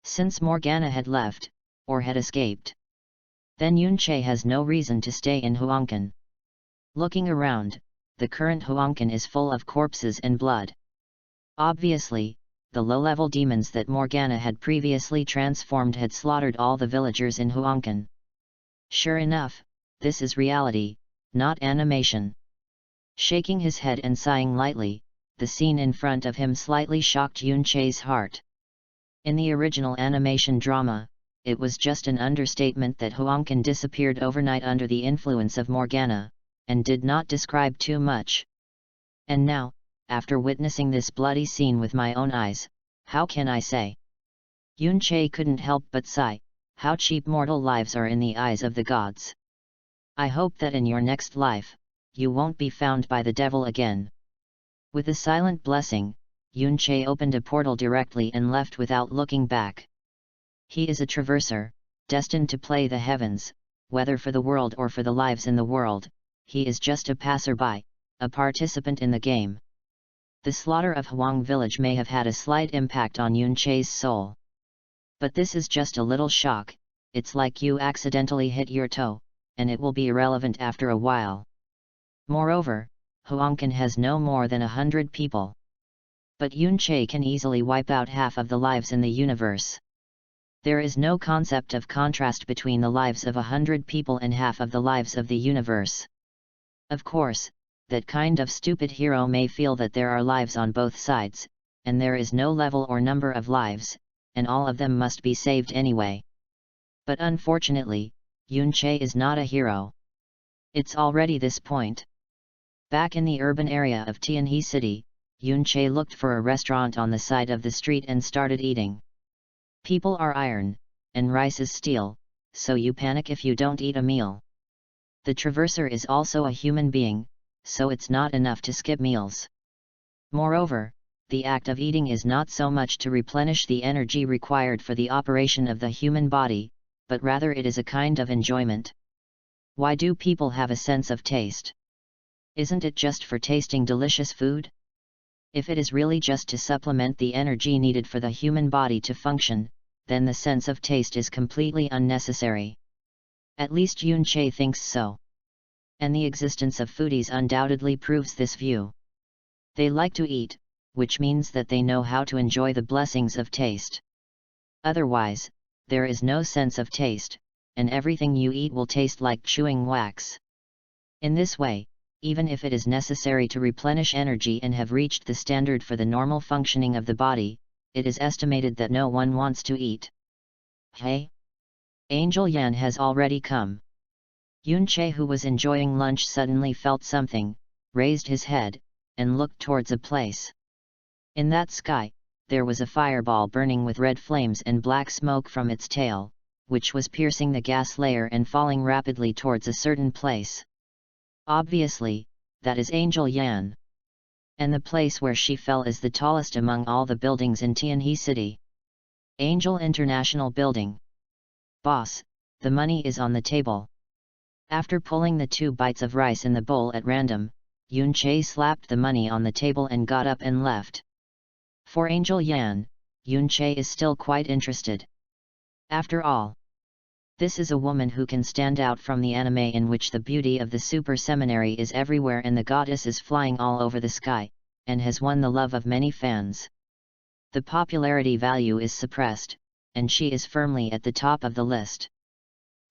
Since Morgana had left, or had escaped, then Yunche has no reason to stay in Huangkan. Looking around, the current Huangkan is full of corpses and blood. Obviously, the low-level demons that Morgana had previously transformed had slaughtered all the villagers in Huangkan. Sure enough, this is reality, not animation. Shaking his head and sighing lightly, the scene in front of him slightly shocked Yunche's heart. In the original animation drama, it was just an understatement that Huangkan disappeared overnight under the influence of Morgana, and did not describe too much. And now, after witnessing this bloody scene with my own eyes, how can I say? Yunche couldn't help but sigh, how cheap mortal lives are in the eyes of the gods. I hope that in your next life, you won't be found by the devil again. With a silent blessing, Yunche opened a portal directly and left without looking back. He is a traverser, destined to play the heavens, whether for the world or for the lives in the world. He is just a passerby, a participant in the game. The slaughter of Huang village may have had a slight impact on Yun Che's soul. But this is just a little shock. It's like you accidentally hit your toe, and it will be irrelevant after a while. Moreover, Huangcan has no more than 100 people. But Yun Che can easily wipe out half of the lives in the universe. There is no concept of contrast between the lives of 100 people and half of the lives of the universe. Of course, that kind of stupid hero may feel that there are lives on both sides, and there is no level or number of lives, and all of them must be saved anyway. But unfortunately, Yun Che is not a hero. It's already this point. Back in the urban area of Tianhe City, Yun Che looked for a restaurant on the side of the street and started eating. People are iron, and rice is steel, so you panic if you don't eat a meal. The traverser is also a human being, so it's not enough to skip meals. Moreover, the act of eating is not so much to replenish the energy required for the operation of the human body, but rather it is a kind of enjoyment. Why do people have a sense of taste? Isn't it just for tasting delicious food? If it is really just to supplement the energy needed for the human body to function, then the sense of taste is completely unnecessary. At least Yun Che thinks so. And the existence of foodies undoubtedly proves this view. They like to eat, which means that they know how to enjoy the blessings of taste. Otherwise, there is no sense of taste, and everything you eat will taste like chewing wax. In this way, even if it is necessary to replenish energy and have reached the standard for the normal functioning of the body, it is estimated that no one wants to eat. Hey! Angel Yan has already come. Yun Che, who was enjoying lunch, suddenly felt something, raised his head, and looked towards a place. In that sky, there was a fireball burning with red flames and black smoke from its tail, which was piercing the gas layer and falling rapidly towards a certain place. Obviously, that is Angel Yan. And the place where she fell is the tallest among all the buildings in Tianhe City. Angel International Building. Boss, the money is on the table. After pulling the 2 bites of rice in the bowl at random, Yun Che slapped the money on the table and got up and left. For Angel Yan, Yun Che is still quite interested. After all, this is a woman who can stand out from the anime in which the beauty of the super seminary is everywhere and the goddess is flying all over the sky, and has won the love of many fans. The popularity value is suppressed, and she is firmly at the top of the list.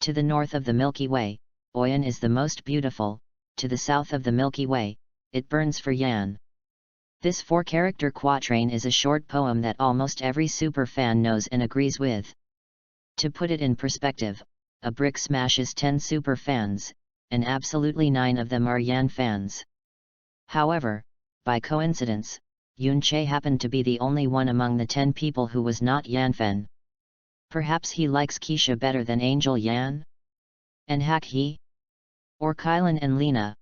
To the north of the Milky Way, Oyen is the most beautiful. To the south of the Milky Way, it burns for Yan. This 4-character quatrain is a short poem that almost every super fan knows and agrees with. To put it in perspective, a brick smashes 10 super fans, and absolutely 9 of them are Yan fans. However, by coincidence, Yun Che happened to be the only one among the 10 people who was not Yan fan. Perhaps he likes Keisha better than Angel Yan? And Hak He? Or Kylan and Lena?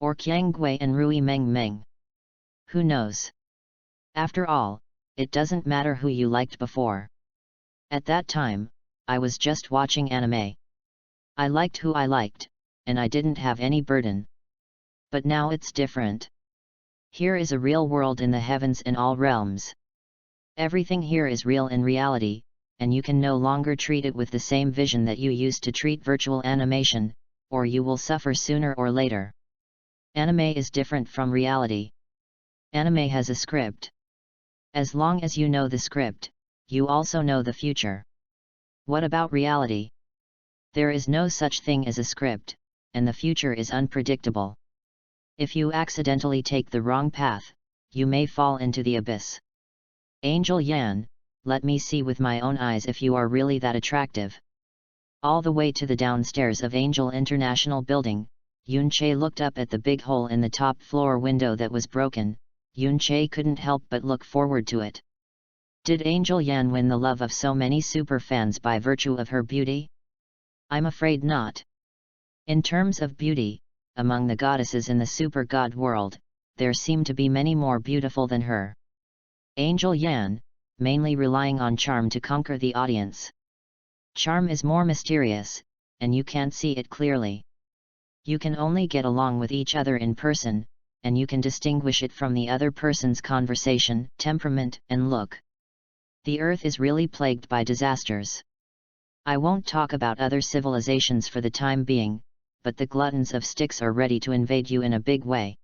Or Qiang Gui and Rui Meng Meng? Who knows? After all, it doesn't matter who you liked before. At that time, I was just watching anime. I liked who I liked, and I didn't have any burden. But now it's different. Here is a real world in the heavens in all realms. Everything here is real in reality, and you can no longer treat it with the same vision that you used to treat virtual animation, or you will suffer sooner or later. Anime is different from reality. Anime has a script. As long as you know the script, you also know the future. What about reality? There is no such thing as a script, and the future is unpredictable. If you accidentally take the wrong path, you may fall into the abyss. Angel Yan, let me see with my own eyes if you are really that attractive. All the way to the downstairs of Angel International Building, Yun Che looked up at the big hole in the top floor window that was broken. Yun Che couldn't help but look forward to it. Did Angel Yan win the love of so many super fans by virtue of her beauty? I'm afraid not. In terms of beauty, among the goddesses in the super god world, there seem to be many more beautiful than her. Angel Yan, mainly relying on charm to conquer the audience. Charm is more mysterious, and you can't see it clearly. You can only get along with each other in person, and you can distinguish it from the other person's conversation, temperament, and look. The earth is really plagued by disasters. I won't talk about other civilizations for the time being, but the gluttons of Styx are ready to invade you in a big way.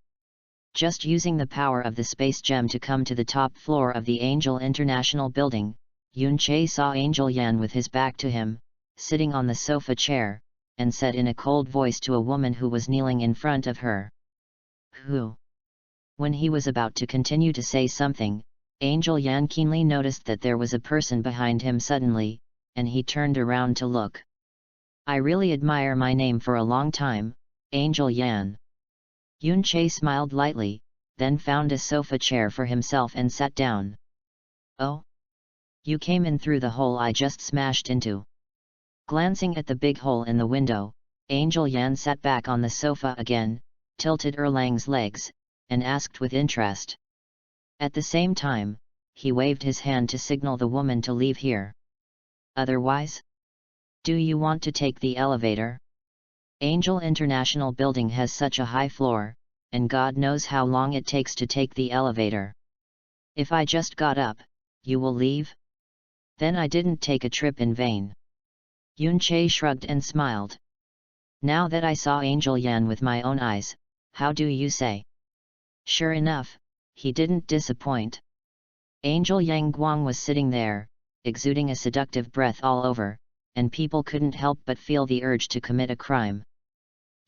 Just using the power of the space gem to come to the top floor of the Angel International building, Yun-Che saw Angel Yan with his back to him, sitting on the sofa chair, and said in a cold voice to a woman who was kneeling in front of her. Who? When he was about to continue to say something, Angel Yan keenly noticed that there was a person behind him suddenly, and he turned around to look. I really admire my name for a long time, Angel Yan. Yun-Che smiled lightly, then found a sofa chair for himself and sat down. Oh? You came in through the hole I just smashed into. Glancing at the big hole in the window, Angel Yan sat back on the sofa again, tilted Erlang's legs, and asked with interest. At the same time, he waved his hand to signal the woman to leave here. Otherwise? Do you want to take the elevator? Angel International building has such a high floor, and God knows how long it takes to take the elevator. If I just got up, you will leave? Then I didn't take a trip in vain. Yun-Che shrugged and smiled. Now that I saw Angel Yan with my own eyes, how do you say? Sure enough, he didn't disappoint. Angel Yang Guang was sitting there, exuding a seductive breath all over, and people couldn't help but feel the urge to commit a crime.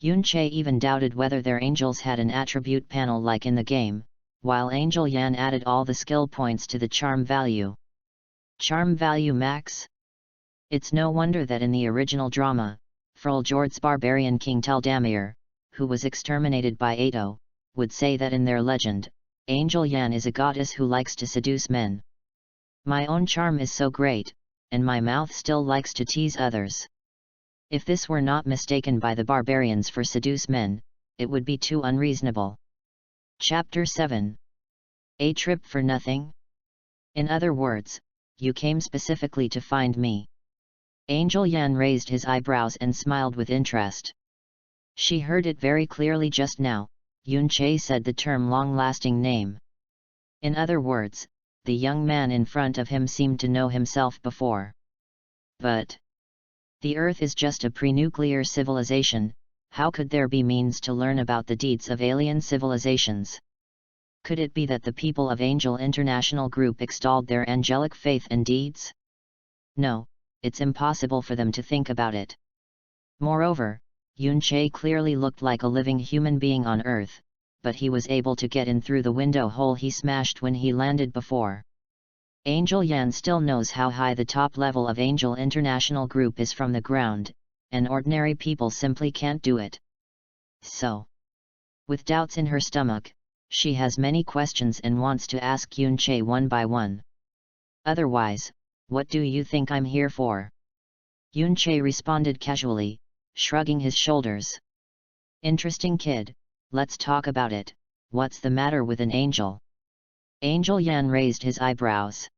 Yun-Che even doubted whether their angels had an attribute panel like in the game, while Angel Yan added all the skill points to the charm value. Charm value max? It's no wonder that in the original drama, Freljord's barbarian king Teldamir, who was exterminated by Ato, would say that in their legend, Angel Yan is a goddess who likes to seduce men. My own charm is so great, and my mouth still likes to tease others. If this were not mistaken by the barbarians for seduce men, it would be too unreasonable. Chapter 7. A trip for nothing? In other words, you came specifically to find me. Angel Yan raised his eyebrows and smiled with interest. She heard it very clearly just now. Yun-Che said the term long-lasting name. In other words, the young man in front of him seemed to know himself before. But the Earth is just a pre-nuclear civilization, how could there be means to learn about the deeds of alien civilizations? Could it be that the people of Angel International Group extolled their angelic faith and deeds? No, it's impossible for them to think about it. Moreover, Yun-Che clearly looked like a living human being on Earth, but he was able to get in through the window hole he smashed when he landed before. Angel Yan still knows how high the top level of Angel International Group is from the ground, and ordinary people simply can't do it. So, with doubts in her stomach, she has many questions and wants to ask Yun-Che one by one. Otherwise, what do you think I'm here for? Yun-Che responded casually, shrugging his shoulders. Interesting kid, let's talk about it. What's the matter with an angel? Angel Yan raised his eyebrows.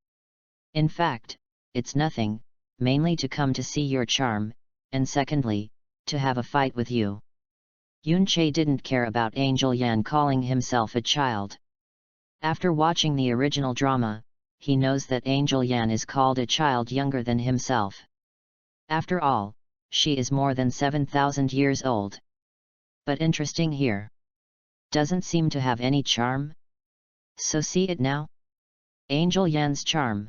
In fact, it's nothing, mainly to come to see your charm, and secondly, to have a fight with you. Yun-Che didn't care about Angel Yan calling himself a child. After watching the original drama, he knows that Angel Yan is called a child younger than himself. After all, she is more than 7,000 years old. But interesting here. Doesn't seem to have any charm? So see it now? Angel Yan's charm.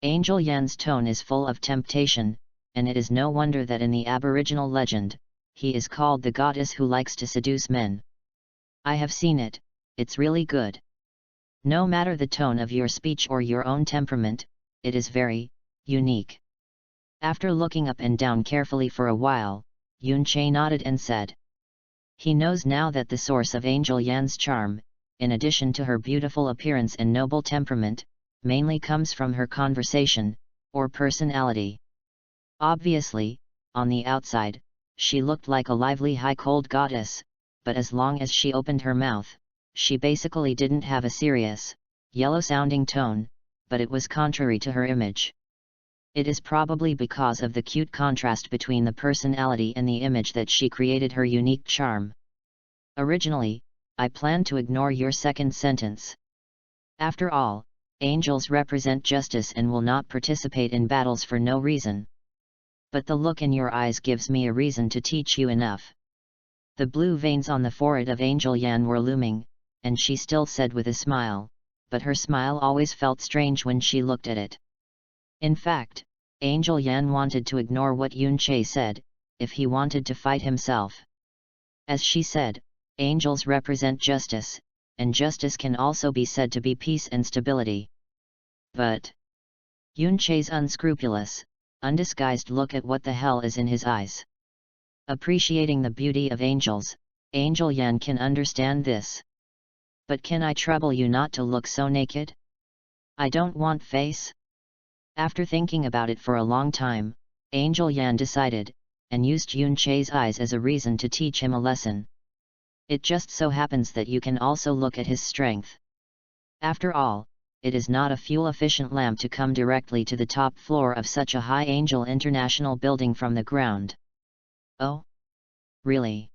Angel Yan's tone is full of temptation, and it is no wonder that in the Aboriginal legend, he is called the goddess who likes to seduce men. I have seen it, it's really good. No matter the tone of your speech or your own temperament, it is very unique. After looking up and down carefully for a while, Yun-Che nodded and said. He knows now that the source of Angel Yan's charm, in addition to her beautiful appearance and noble temperament, mainly comes from her conversation, or personality. Obviously, on the outside, she looked like a lively high-cold goddess, but as long as she opened her mouth, she basically didn't have a serious, yellow-sounding tone, but it was contrary to her image. It is probably because of the cute contrast between the personality and the image that she created her unique charm. Originally, I planned to ignore your second sentence. After all, angels represent justice and will not participate in battles for no reason. But the look in your eyes gives me a reason to teach you enough. The blue veins on the forehead of Angel Yan were looming, and she still said with a smile, but her smile always felt strange when she looked at it. In fact, Angel Yan wanted to ignore what Yun Che said, if he wanted to fight himself. As she said, angels represent justice, and justice can also be said to be peace and stability. But Yun Che's unscrupulous, undisguised look at what the hell is in his eyes. Appreciating the beauty of angels, Angel Yan can understand this. But can I trouble you not to look so naked? I don't want face. After thinking about it for a long time, Angel Yan decided, and used Yun Che's eyes as a reason to teach him a lesson. It just so happens that you can also look at his strength. After all, it is not a fuel-efficient lamp to come directly to the top floor of such a high Angel International building from the ground. Oh? Really?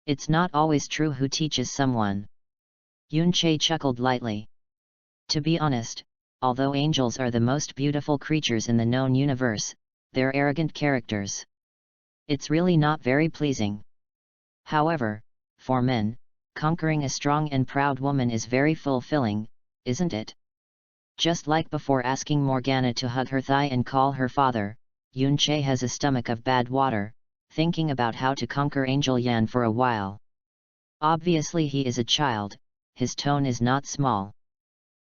It's not always true who teaches someone. Yun Che chuckled lightly. To be honest, although angels are the most beautiful creatures in the known universe, they're arrogant characters. It's really not very pleasing. However, for men, conquering a strong and proud woman is very fulfilling, isn't it? Just like before asking Morgana to hug her thigh and call her father, Yun Che has a stomach of bad water, thinking about how to conquer Angel Yan for a while. Obviously he is a child, his tone is not small.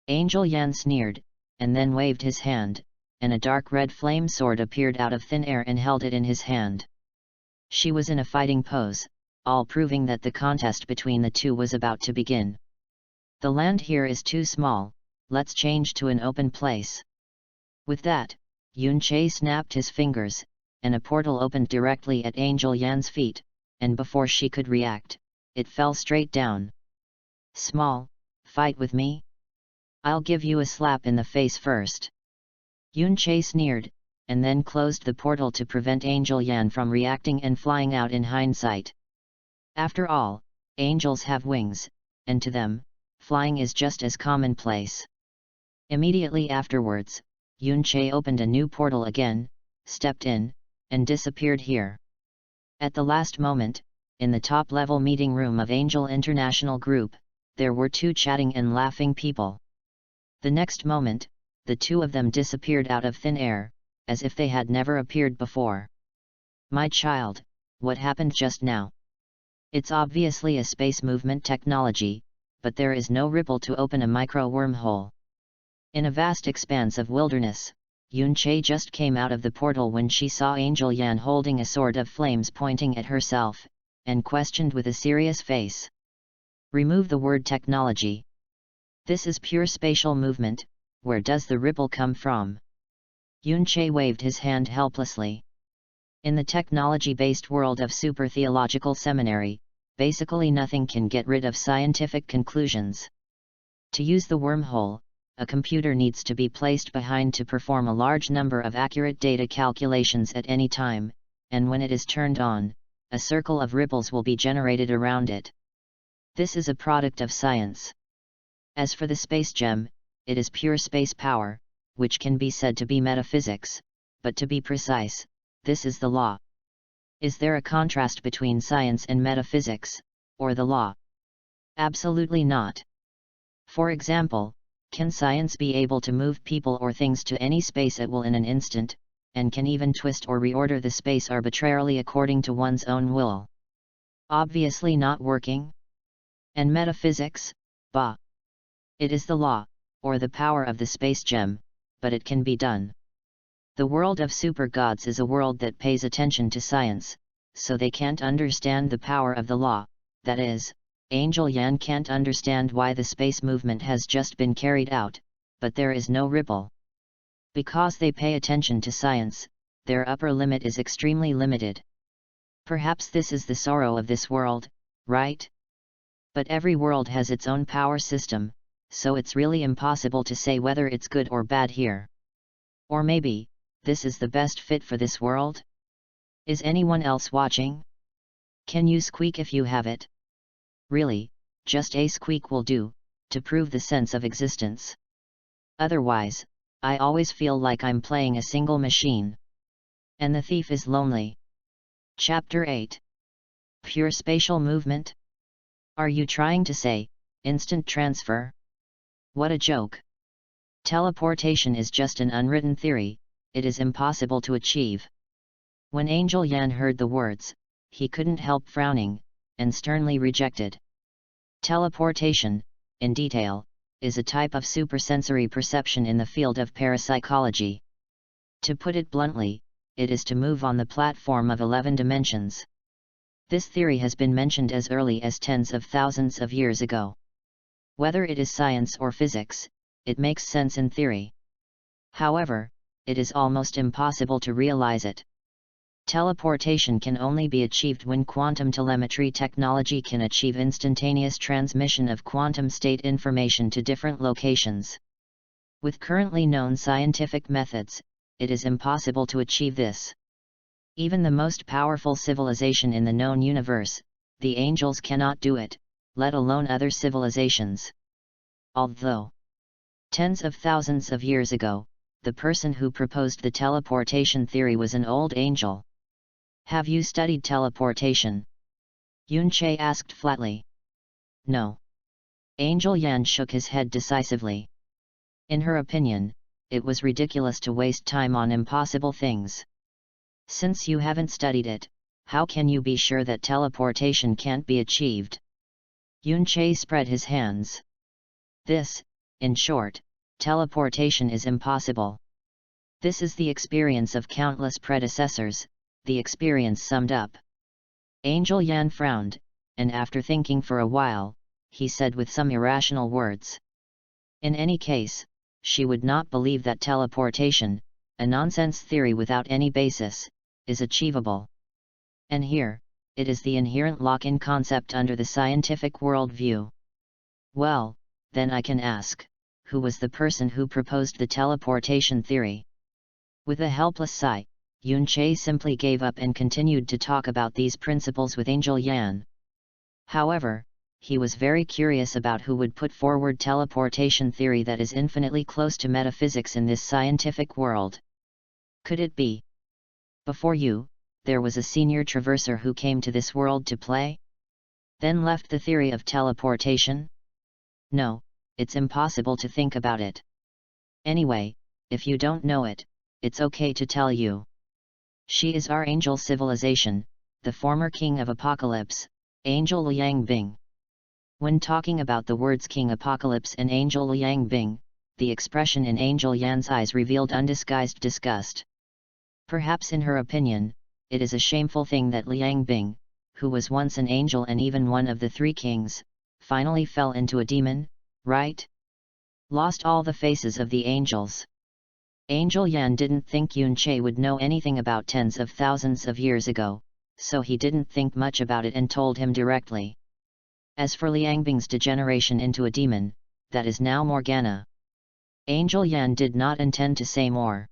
Angel Yan sneered, and then waved his hand, and a dark red flame sword appeared out of thin air and held it in his hand. She was in a fighting pose, all proving that the contest between the two was about to begin. The land here is too small, let's change to an open place. With that, Yun Che snapped his fingers, and a portal opened directly at Angel Yan's feet, and before she could react, it fell straight down. Small, fight with me? I'll give you a slap in the face first. Yun Che sneered, and then closed the portal to prevent Angel Yan from reacting and flying out in hindsight. After all, angels have wings, and to them, flying is just as commonplace. Immediately afterwards, Yun Che opened a new portal again, stepped in, and disappeared here. At the last moment, in the top-level meeting room of Angel International Group, there were two chatting and laughing people. The next moment, the two of them disappeared out of thin air, as if they had never appeared before. My child, what happened just now? It's obviously a space movement technology, but there is no ripple to open a micro-wormhole. In a vast expanse of wilderness, Yun Che just came out of the portal when she saw Angel Yan holding a sword of flames pointing at herself, and questioned with a serious face. Remove the word technology. This is pure spatial movement, where does the ripple come from? Yun Che waved his hand helplessly. In the technology-based world of Super Theological Seminary, basically nothing can get rid of scientific conclusions. To use the wormhole, a computer needs to be placed behind to perform a large number of accurate data calculations at any time, and when it is turned on, a circle of ripples will be generated around it. This is a product of science. As for the space gem, it is pure space power, which can be said to be metaphysics, but to be precise, this is the law. Is there a contrast between science and metaphysics, or the law? Absolutely not. For example, can science be able to move people or things to any space at will in an instant, and can even twist or reorder the space arbitrarily according to one's own will? Obviously not working. And metaphysics, bah! It is the law, or the power of the space gem, but it can be done. The world of super gods is a world that pays attention to science, so they can't understand the power of the law, that is, Angel Yan can't understand why the space movement has just been carried out, but there is no ripple. Because they pay attention to science, their upper limit is extremely limited. Perhaps this is the sorrow of this world, right? But every world has its own power system, so it's really impossible to say whether it's good or bad here. Or maybe, this is the best fit for this world? Is anyone else watching? Can you squeak if you have it? Really, just a squeak will do, to prove the sense of existence. Otherwise, I always feel like I'm playing a single machine. And the thief is lonely. Chapter 8. Pure spatial movement? Are you trying to say, instant transfer? What a joke. Teleportation is just an unwritten theory, it is impossible to achieve. When Angel Yan heard the words, he couldn't help frowning, and sternly rejected. Teleportation, in detail, is a type of supersensory perception in the field of parapsychology. To put it bluntly, it is to move on the platform of 11 dimensions. This theory has been mentioned as early as tens of thousands of years ago. Whether it is science or physics, it makes sense in theory. However, it is almost impossible to realize it. Teleportation can only be achieved when quantum telemetry technology can achieve instantaneous transmission of quantum state information to different locations. With currently known scientific methods, it is impossible to achieve this. Even the most powerful civilization in the known universe, the angels, cannot do it, let alone other civilizations. Although, tens of thousands of years ago, the person who proposed the teleportation theory was an old angel. Have you studied teleportation? Yun-Che asked flatly. No. Angel Yan shook his head decisively. In her opinion, it was ridiculous to waste time on impossible things. Since you haven't studied it, how can you be sure that teleportation can't be achieved? Yun-Che spread his hands. This, in short, teleportation is impossible. This is the experience of countless predecessors, the experience summed up. Angel Yan frowned, and after thinking for a while, he said with some irrational words. In any case, she would not believe that teleportation, a nonsense theory without any basis, is achievable. And here, it is the inherent lock-in concept under the scientific worldview. Well, then I can ask, who was the person who proposed the teleportation theory? With a helpless sigh, Yun-Che simply gave up and continued to talk about these principles with Angel Yan. However, he was very curious about who would put forward teleportation theory that is infinitely close to metaphysics in this scientific world. Could it be? Before you, there was a senior traverser who came to this world to play? Then left the theory of teleportation? No, it's impossible to think about it. Anyway, if you don't know it, it's okay to tell you. She is our angel civilization, the former king of Apocalypse, Angel Liang Bing. When talking about the words King Apocalypse and Angel Liang Bing, the expression in Angel Yan's eyes revealed undisguised disgust. Perhaps in her opinion, it is a shameful thing that Liang Bing, who was once an angel and even one of the three kings, finally fell into a demon, right? Lost all the faces of the angels. Angel Yan didn't think Yun-Che would know anything about tens of thousands of years ago, so he didn't think much about it and told him directly. As for Liang Bing's degeneration into a demon, that is now Morgana. Angel Yan did not intend to say more.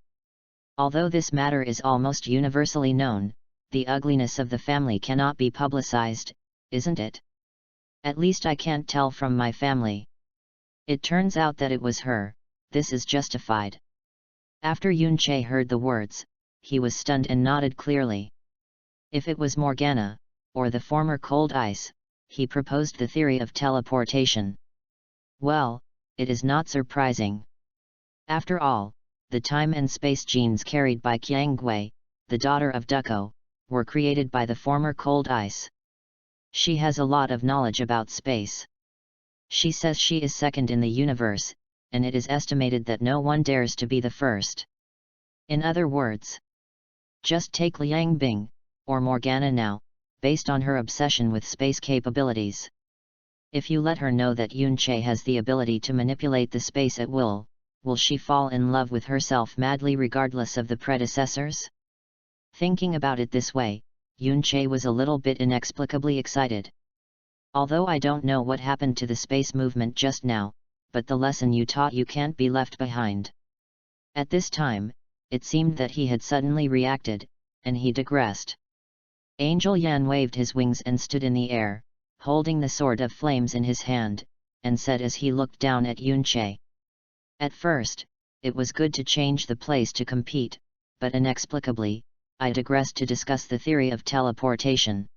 Although this matter is almost universally known, the ugliness of the family cannot be publicized, isn't it? At least I can't tell from my family. It turns out that it was her, this is justified. After Yun-Che heard the words, he was stunned and nodded clearly. If it was Morgana, or the former Cold Ice, he proposed the theory of teleportation. Well, it is not surprising. After all, the time and space genes carried by Qiang Gui, the daughter of Duko, were created by the former Cold Ice. She has a lot of knowledge about space. She says she is second in the universe, and it is estimated that no one dares to be the first. In other words, just take Liang Bing, or Morgana now, based on her obsession with space capabilities. If you let her know that Yun-Che has the ability to manipulate the space at will she fall in love with herself madly regardless of the predecessors? Thinking about it this way, Yun-Che was a little bit inexplicably excited. Although I don't know what happened to the space movement just now, but the lesson you taught you can't be left behind. At this time, it seemed that he had suddenly reacted, and he digressed. Angel Yan waved his wings and stood in the air, holding the sword of flames in his hand, and said as he looked down at Yunche. At first, it was good to change the place to compete, but inexplicably, I digressed to discuss the theory of teleportation.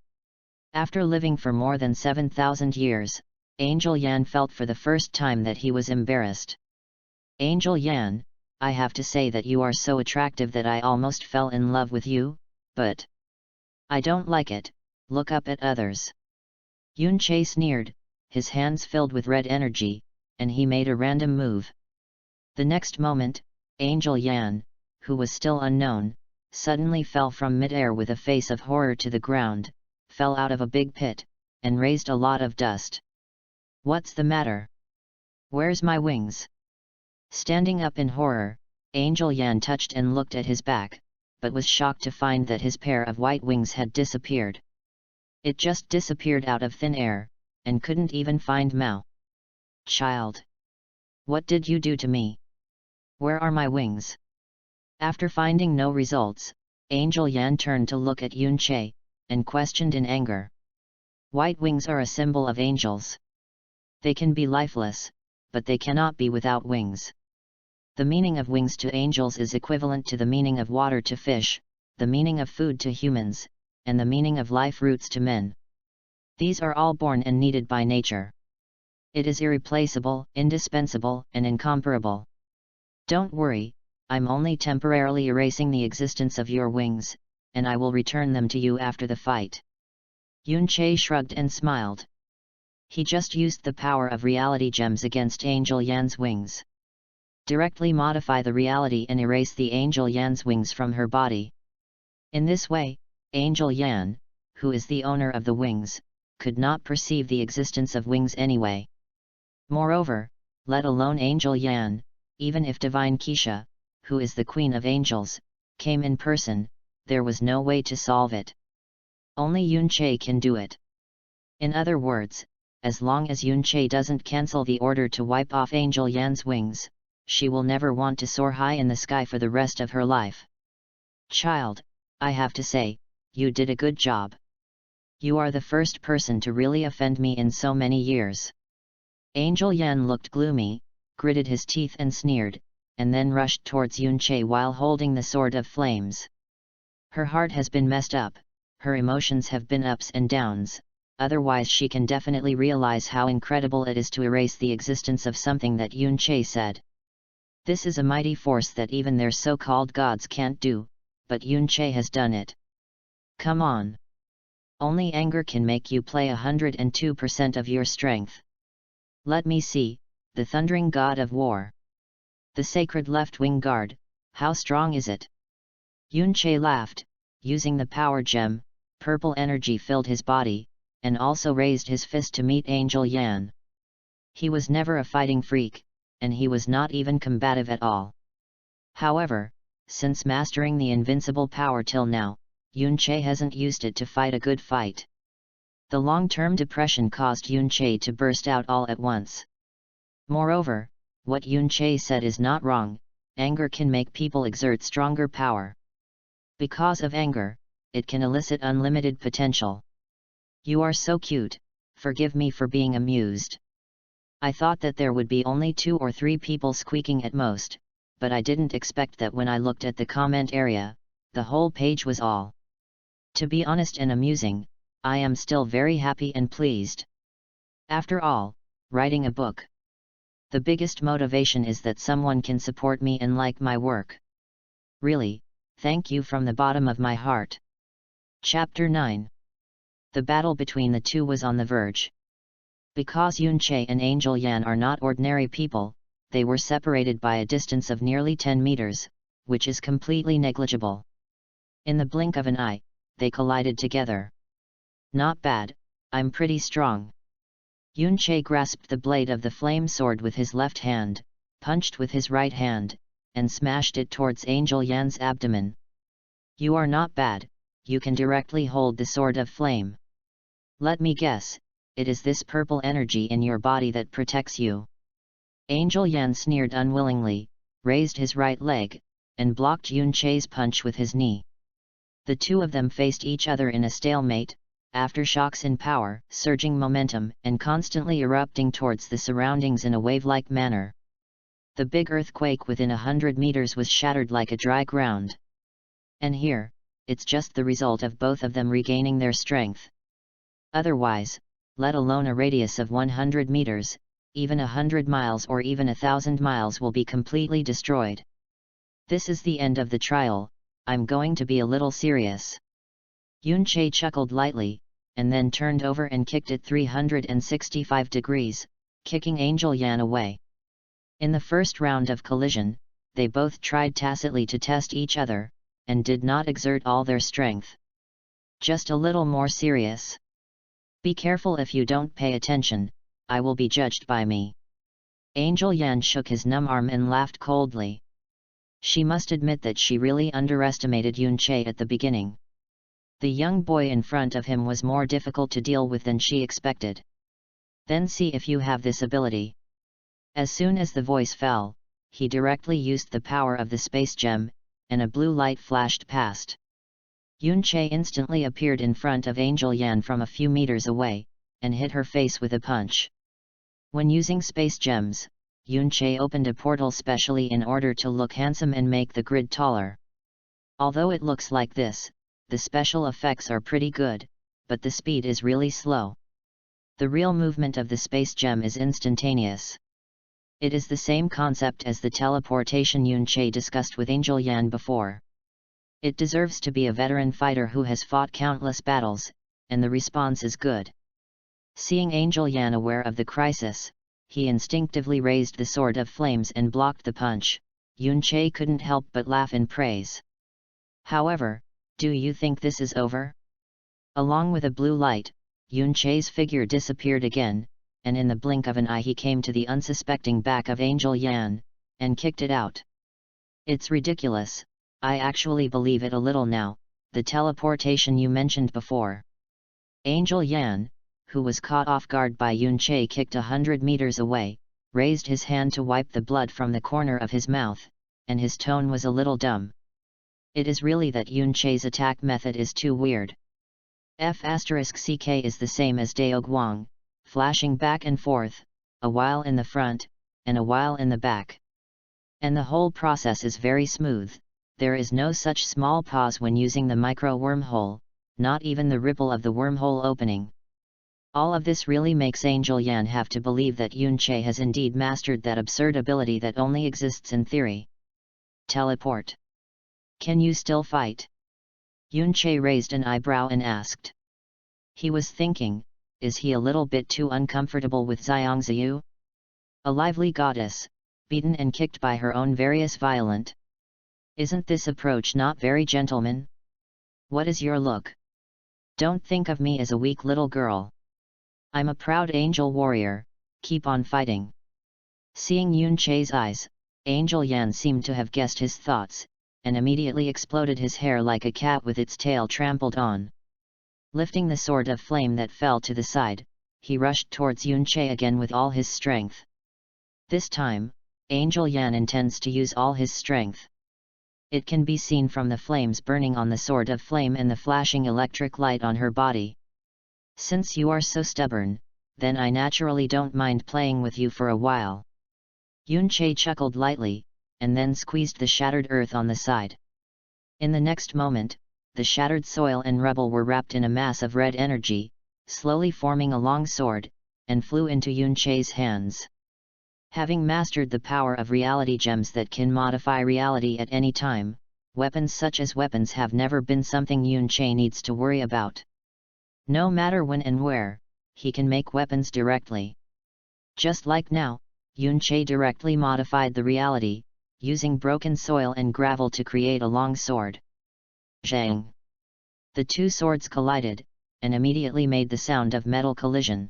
After living for more than 7,000 years, Angel Yan felt for the first time that he was embarrassed. Angel Yan, I have to say that you are so attractive that I almost fell in love with you, but I don't like it, look up at others. Yunche sneered, his hands filled with red energy, and he made a random move. The next moment, Angel Yan, who was still unknown, suddenly fell from mid-air with a face of horror to the ground, fell out of a big pit, and raised a lot of dust. What's the matter? Where's my wings? Standing up in horror, Angel Yan touched and looked at his back, but was shocked to find that his pair of white wings had disappeared. It just disappeared out of thin air, and couldn't even find Mao. Child! What did you do to me? Where are my wings? After finding no results, Angel Yan turned to look at Yunche, and questioned in anger. White wings are a symbol of angels. They can be lifeless, but they cannot be without wings. The meaning of wings to angels is equivalent to the meaning of water to fish, the meaning of food to humans, and the meaning of life roots to men. These are all born and needed by nature. It is irreplaceable, indispensable, and incomparable. Don't worry, I'm only temporarily erasing the existence of your wings, and I will return them to you after the fight. Yunche shrugged and smiled. He just used the power of reality gems against Angel Yan's wings. Directly modify the reality and erase the Angel Yan's wings from her body. In this way, Angel Yan, who is the owner of the wings, could not perceive the existence of wings anyway. Moreover, let alone Angel Yan, even if Divine Keisha, who is the Queen of Angels, came in person, there was no way to solve it. Only Yunche can do it. In other words, as long as Yunche doesn't cancel the order to wipe off Angel Yan's wings, she will never want to soar high in the sky for the rest of her life. Child, I have to say, you did a good job. You are the first person to really offend me in so many years. Angel Yan looked gloomy, gritted his teeth and sneered, and then rushed towards Yunche while holding the sword of flames. Her heart has been messed up, her emotions have been ups and downs, otherwise she can definitely realize how incredible it is to erase the existence of something that Yunche said. This is a mighty force that even their so-called gods can't do, but Yunche has done it. Come on. Only anger can make you play 102% of your strength. Let me see, the thundering god of war. The sacred left-wing guard, how strong is it? Yunche laughed, using the power gem, purple energy filled his body, and also raised his fist to meet Angel Yan. He was never a fighting freak, and he was not even combative at all. However, since mastering the invincible power till now, Yunche hasn't used it to fight a good fight. The long-term depression caused Yunche to burst out all at once. Moreover, what Yunche said is not wrong, anger can make people exert stronger power. Because of anger, it can elicit unlimited potential. You are so cute, forgive me for being amused. I thought that there would be only 2 or 3 people squeaking at most, but I didn't expect that when I looked at the comment area, the whole page was all. To be honest and amusing, I am still very happy and pleased. After all, writing a book. The biggest motivation is that someone can support me and like my work. Really, thank you from the bottom of my heart. Chapter 9. The battle between the two was on the verge. Because Yunche and Angel Yan are not ordinary people, they were separated by a distance of nearly 10 meters, which is completely negligible. In the blink of an eye, they collided together. Not bad, I'm pretty strong. Yunche grasped the blade of the flame sword with his left hand, punched with his right hand, and smashed it towards Angel Yan's abdomen. You are not bad, you can directly hold the sword of flame. Let me guess, it is this purple energy in your body that protects you. Angel Yan sneered unwillingly, raised his right leg, and blocked Yun Che's punch with his knee. The two of them faced each other in a stalemate, aftershocks in power, surging momentum, and constantly erupting towards the surroundings in a wave-like manner. The big earthquake within 100 meters was shattered like a dry ground. And here, it's just the result of both of them regaining their strength. Otherwise, let alone a radius of 100 meters, even 100 miles or even 1,000 miles will be completely destroyed. This is the end of the trial. I'm going to be a little serious. Yun Che chuckled lightly, and then turned over and kicked it 365 degrees, kicking Angel Yan away. In the first round of collision, they both tried tacitly to test each other, and did not exert all their strength. Just a little more serious. Be careful if you don't pay attention, I will be judged by me. Angel Yan shook his numb arm and laughed coldly. She must admit that she really underestimated Yun Che at the beginning. The young boy in front of him was more difficult to deal with than she expected. Then see if you have this ability. As soon as the voice fell, he directly used the power of the space gem, and a blue light flashed past. Yun Che instantly appeared in front of Angel Yan from a few meters away, and hit her face with a punch. When using space gems, Yun Che opened a portal specially in order to look handsome and make the grid taller. Although it looks like this, the special effects are pretty good, but the speed is really slow. The real movement of the space gem is instantaneous. It is the same concept as the teleportation Yun Che discussed with Angel Yan before. It deserves to be a veteran fighter who has fought countless battles, and the response is good. Seeing Angel Yan aware of the crisis, he instinctively raised the sword of flames and blocked the punch. Yun Che couldn't help but laugh in praise. However, do you think this is over? Along with a blue light, Yun Che's figure disappeared again, and in the blink of an eye he came to the unsuspecting back of Angel Yan, and kicked it out. It's ridiculous, I actually believe it a little now, the teleportation you mentioned before. Angel Yan, who was caught off guard by Yun Che kicked 100 meters away, raised his hand to wipe the blood from the corner of his mouth, and his tone was a little dumb. It is really that Yun Che's attack method is too weird. F***ck is the same as Dao Guang, flashing back and forth, a while in the front, and a while in the back. And the whole process is very smooth, there is no such small pause when using the micro wormhole, not even the ripple of the wormhole opening. All of this really makes Angel Yan have to believe that Yun Che has indeed mastered that absurd ability that only exists in theory. Teleport. Can you still fight? Yun Che raised an eyebrow and asked. He was thinking, is he a little bit too uncomfortable with Xiangziyu? A lively goddess, beaten and kicked by her own various violent. Isn't this approach not very gentleman? What is your look? Don't think of me as a weak little girl. I'm a proud angel warrior, keep on fighting. Seeing Yun Che's eyes, Angel Yan seemed to have guessed his thoughts, and immediately exploded his hair like a cat with its tail trampled on. Lifting the sword of flame that fell to the side, he rushed towards Yun Che again with all his strength. This time, Angel Yan intends to use all his strength. It can be seen from the flames burning on the sword of flame and the flashing electric light on her body. Since you are so stubborn, then I naturally don't mind playing with you for a while. Yun Che chuckled lightly, and then squeezed the shattered earth on the side. In the next moment, the shattered soil and rubble were wrapped in a mass of red energy, slowly forming a long sword, and flew into Yun Che's hands. Having mastered the power of reality gems that can modify reality at any time, weapons such as weapons have never been something Yun Che needs to worry about. No matter when and where, he can make weapons directly. Just like now, Yun Che directly modified the reality, using broken soil and gravel to create a long sword. Zhang! The two swords collided, and immediately made the sound of metal collision.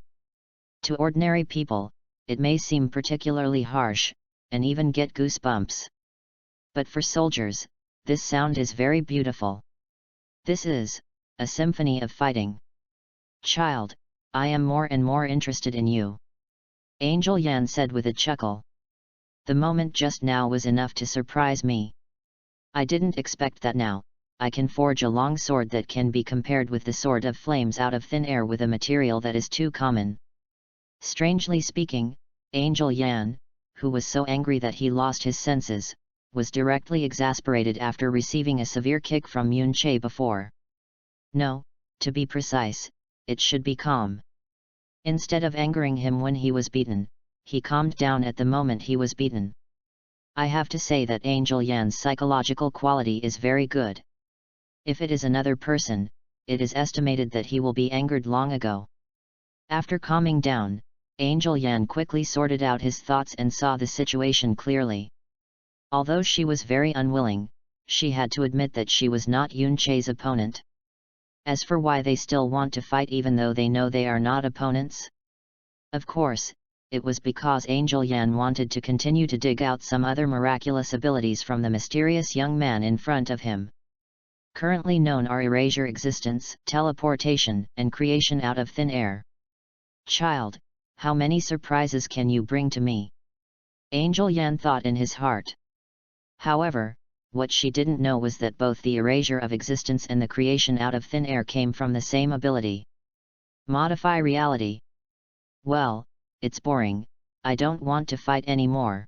To ordinary people, it may seem particularly harsh, and even get goosebumps. But for soldiers, this sound is very beautiful. This is a symphony of fighting. Child, I am more and more interested in you. Angel Yan said with a chuckle. The moment just now was enough to surprise me. I didn't expect that now. I can forge a long sword that can be compared with the sword of flames out of thin air with a material that is too common. Strangely speaking, Angel Yan, who was so angry that he lost his senses, was directly exasperated after receiving a severe kick from Yun Che before. No, to be precise, it should be calm. Instead of angering him when he was beaten, he calmed down at the moment he was beaten. I have to say that Angel Yan's psychological quality is very good. If it is another person, it is estimated that he will be angered long ago. After calming down, Angel Yan quickly sorted out his thoughts and saw the situation clearly. Although she was very unwilling, she had to admit that she was not Yun Che's opponent. As for why they still want to fight even though they know they are not opponents? Of course, it was because Angel Yan wanted to continue to dig out some other miraculous abilities from the mysterious young man in front of him. Currently known are erasure, existence, teleportation, and creation out of thin air. Child, how many surprises can you bring to me? Angel Yan thought in his heart. However, what she didn't know was that both the erasure of existence and the creation out of thin air came from the same ability. Modify reality. Well, it's boring, I don't want to fight anymore.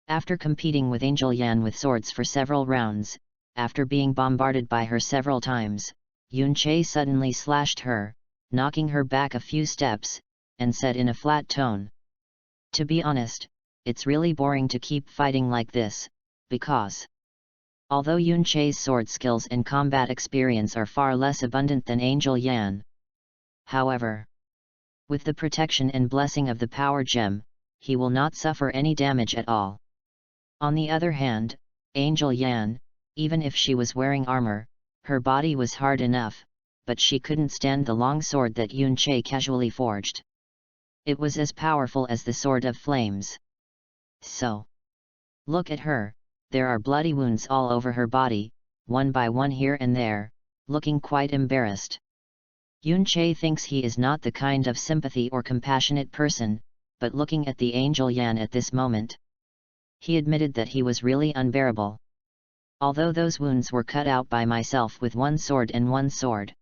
After competing with Angel Yan with swords for several rounds, after being bombarded by her several times, Yun Che suddenly slashed her, knocking her back a few steps, and said in a flat tone. To be honest, it's really boring to keep fighting like this, because although Yun Che's sword skills and combat experience are far less abundant than Angel Yan, however, with the protection and blessing of the power gem, he will not suffer any damage at all. On the other hand, Angel Yan, even if she was wearing armor, her body was hard enough, but she couldn't stand the long sword that Yun Che casually forged. It was as powerful as the sword of flames. So, look at her, there are bloody wounds all over her body, one by one here and there, looking quite embarrassed. Yun Che thinks he is not the kind of sympathy or compassionate person, but looking at the Angel Yan at this moment, he admitted that he was really unbearable. Although those wounds were cut out by myself with one sword and one sword.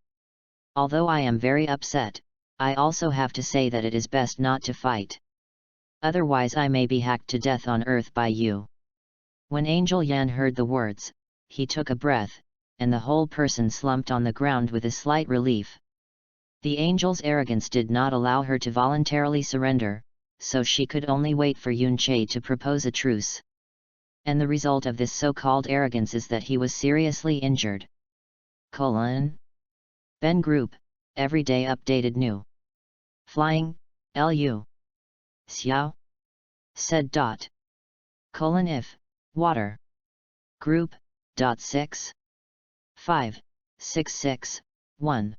Although I am very upset, I also have to say that it is best not to fight. Otherwise I may be hacked to death on earth by you. When Angel Yan heard the words, he took a breath, and the whole person slumped on the ground with a slight relief. The angel's arrogance did not allow her to voluntarily surrender, so she could only wait for Yun Che to propose a truce. And the result of this so-called arrogance is that he was seriously injured. Ben Group, Everyday Updated New. Flying, Lu. Xiao. Said. If, water. Group, 6. 5, 6, 6, 1.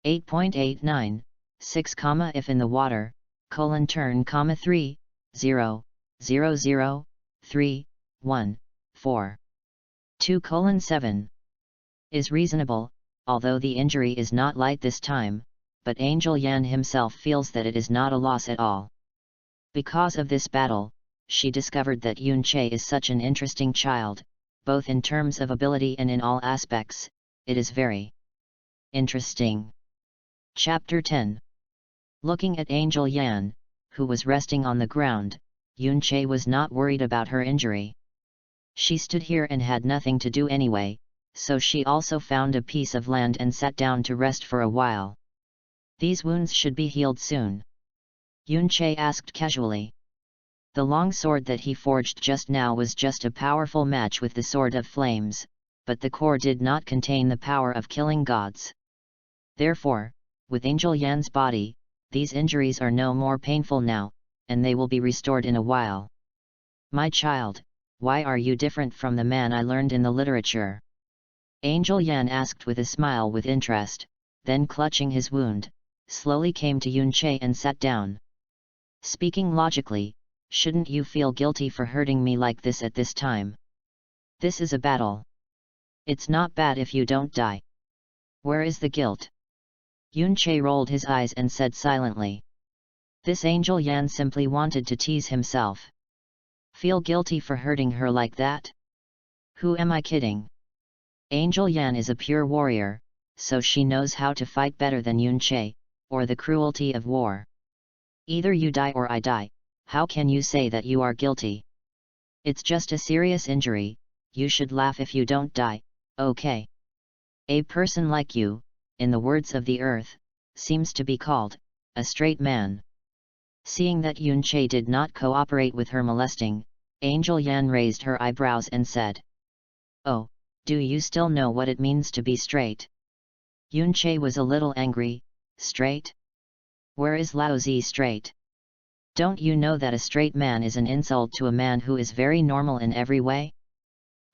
8.89, 6, if in the water, turn, 3, 0, 0, 0, 3, 1, 4. 2:7. Is reasonable, although the injury is not light this time, but Angel Yan himself feels that it is not a loss at all. Because of this battle, she discovered that Yun Che is such an interesting child, both in terms of ability and in all aspects. It is very interesting. Chapter 10. Looking at Angel Yan, who was resting on the ground, Yun Che was not worried about her injury. She stood here and had nothing to do anyway, so she also found a piece of land and sat down to rest for a while. These wounds should be healed soon. Yun Che asked casually. The long sword that he forged just now was just a powerful match with the sword of flames, but the core did not contain the power of killing gods. Therefore, with Angel Yan's body, these injuries are no more painful now, and they will be restored in a while. My child, why are you different from the man I learned in the literature? Angel Yan asked with a smile with interest, then clutching his wound, slowly came to Yun Che and sat down. Speaking logically, shouldn't you feel guilty for hurting me like this at this time? This is a battle. It's not bad if you don't die. Where is the guilt? Yun Che rolled his eyes and said silently. This Angel Yan simply wanted to tease himself. Feel guilty for hurting her like that? Who am I kidding? Angel Yan is a pure warrior, so she knows how to fight better than Yunche, or the cruelty of war. Either you die or I die, how can you say that you are guilty? It's just a serious injury, you should laugh if you don't die, okay? A person like you, in the words of the earth, seems to be called a straight man. Seeing that Yunche did not cooperate with her molesting, Angel Yan raised her eyebrows and said, "Oh, do you still know what it means to be straight?" Yunche was a little angry. Straight? Where is lousy straight? Don't you know that a straight man is an insult to a man who is very normal in every way?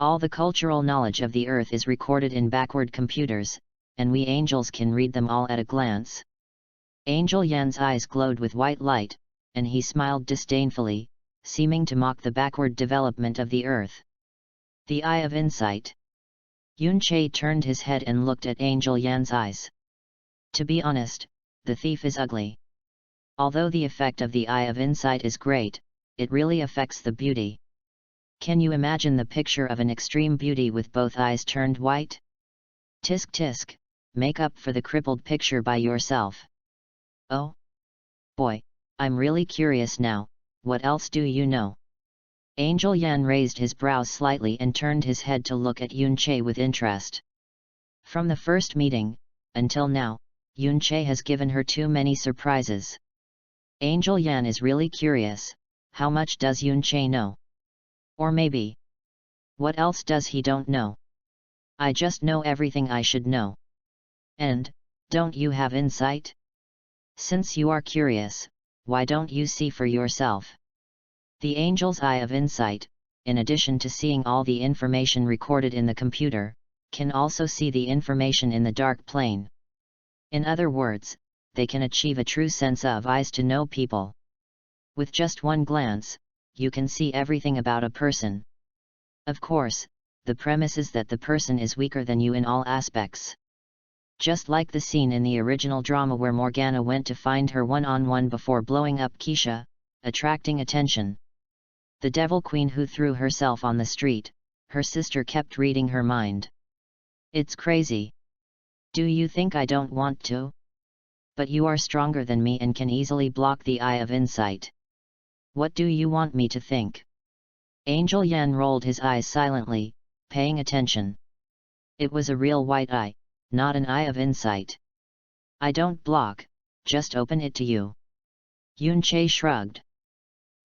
All the cultural knowledge of the earth is recorded in backward computers, and we angels can read them all at a glance. Angel Yan's eyes glowed with white light, and he smiled disdainfully, seeming to mock the backward development of the earth. The eye of insight. Yunche turned his head and looked at Angel Yan's eyes. To be honest, the thief is ugly. Although the effect of the eye of insight is great, it really affects the beauty. Can you imagine the picture of an extreme beauty with both eyes turned white? Tisk tisk, make up for the crippled picture by yourself. Oh? Boy, I'm really curious now, what else do you know? Angel Yan raised his brows slightly and turned his head to look at Yunche with interest. From the first meeting, until now, Yunche has given her too many surprises. Angel Yan is really curious, how much does Yunche know? Or maybe, what else does he don't know? I just know everything I should know. And, don't you have insight? Since you are curious, why don't you see for yourself? The angel's eye of insight, in addition to seeing all the information recorded in the computer, can also see the information in the dark plane. In other words, they can achieve a true sense of eyes to know people. With just one glance, you can see everything about a person. Of course, the premise is that the person is weaker than you in all aspects. Just like the scene in the original drama where Morgana went to find her one-on-one before blowing up Keisha, attracting attention. The Devil Queen who threw herself on the street, her sister kept reading her mind. It's crazy. Do you think I don't want to? But you are stronger than me and can easily block the eye of insight. What do you want me to think? Angel Yan rolled his eyes silently, paying attention. It was a real white eye, not an eye of insight. I don't block, just open it to you. Yunche shrugged.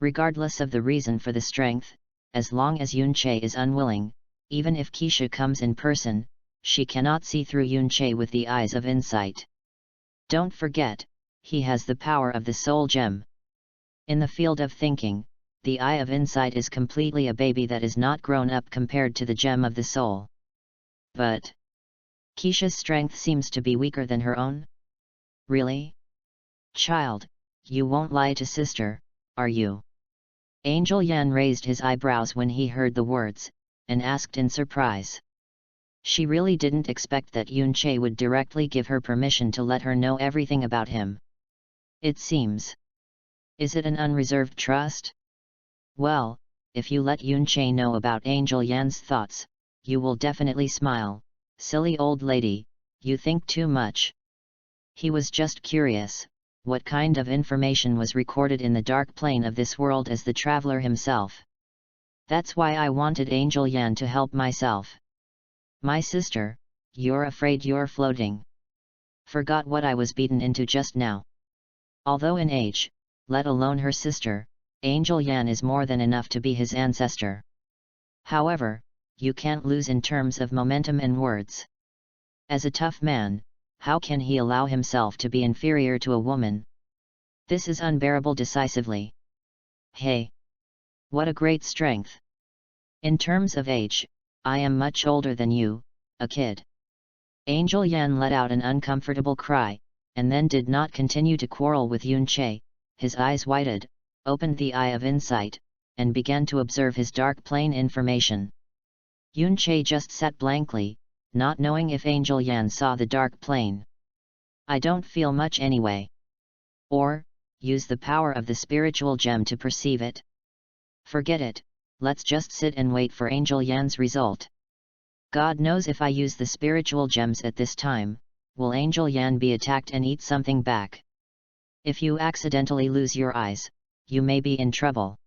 Regardless of the reason for the strength, as long as Yunche is unwilling, even if Keisha comes in person, she cannot see through Yunche with the eyes of insight. Don't forget, he has the power of the soul gem. In the field of thinking, the eye of insight is completely a baby that is not grown up compared to the gem of the soul. But Keisha's strength seems to be weaker than her own? Really? Child, you won't lie to sister, are you? Angel Yan raised his eyebrows when he heard the words, and asked in surprise. She really didn't expect that Yunche would directly give her permission to let her know everything about him. It seems. Is it an unreserved trust? Well, if you let Yunche know about Angel Yan's thoughts, you will definitely smile. Silly old lady, you think too much. He was just curious, what kind of information was recorded in the dark plane of this world as the traveler himself. That's why I wanted Angel Yan to help myself. My sister, you're afraid you're floating. Forgot what I was beaten into just now. Although in age, let alone her sister, Angel Yan is more than enough to be his ancestor. However, you can't lose in terms of momentum and words. As a tough man, how can he allow himself to be inferior to a woman? This is unbearable decisively. Hey! What a great strength! In terms of age, I am much older than you, a kid. Angel Yan let out an uncomfortable cry, and then did not continue to quarrel with Yunche. His eyes widened, opened the eye of insight, and began to observe his dark plane information. Yunche just sat blankly, not knowing if Angel Yan saw the dark plane. I don't feel much anyway. Or, use the power of the spiritual gem to perceive it. Forget it, let's just sit and wait for Angel Yan's result. God knows if I use the spiritual gems at this time, will Angel Yan be attacked and eat something back? If you accidentally lose your eyes, you may be in trouble.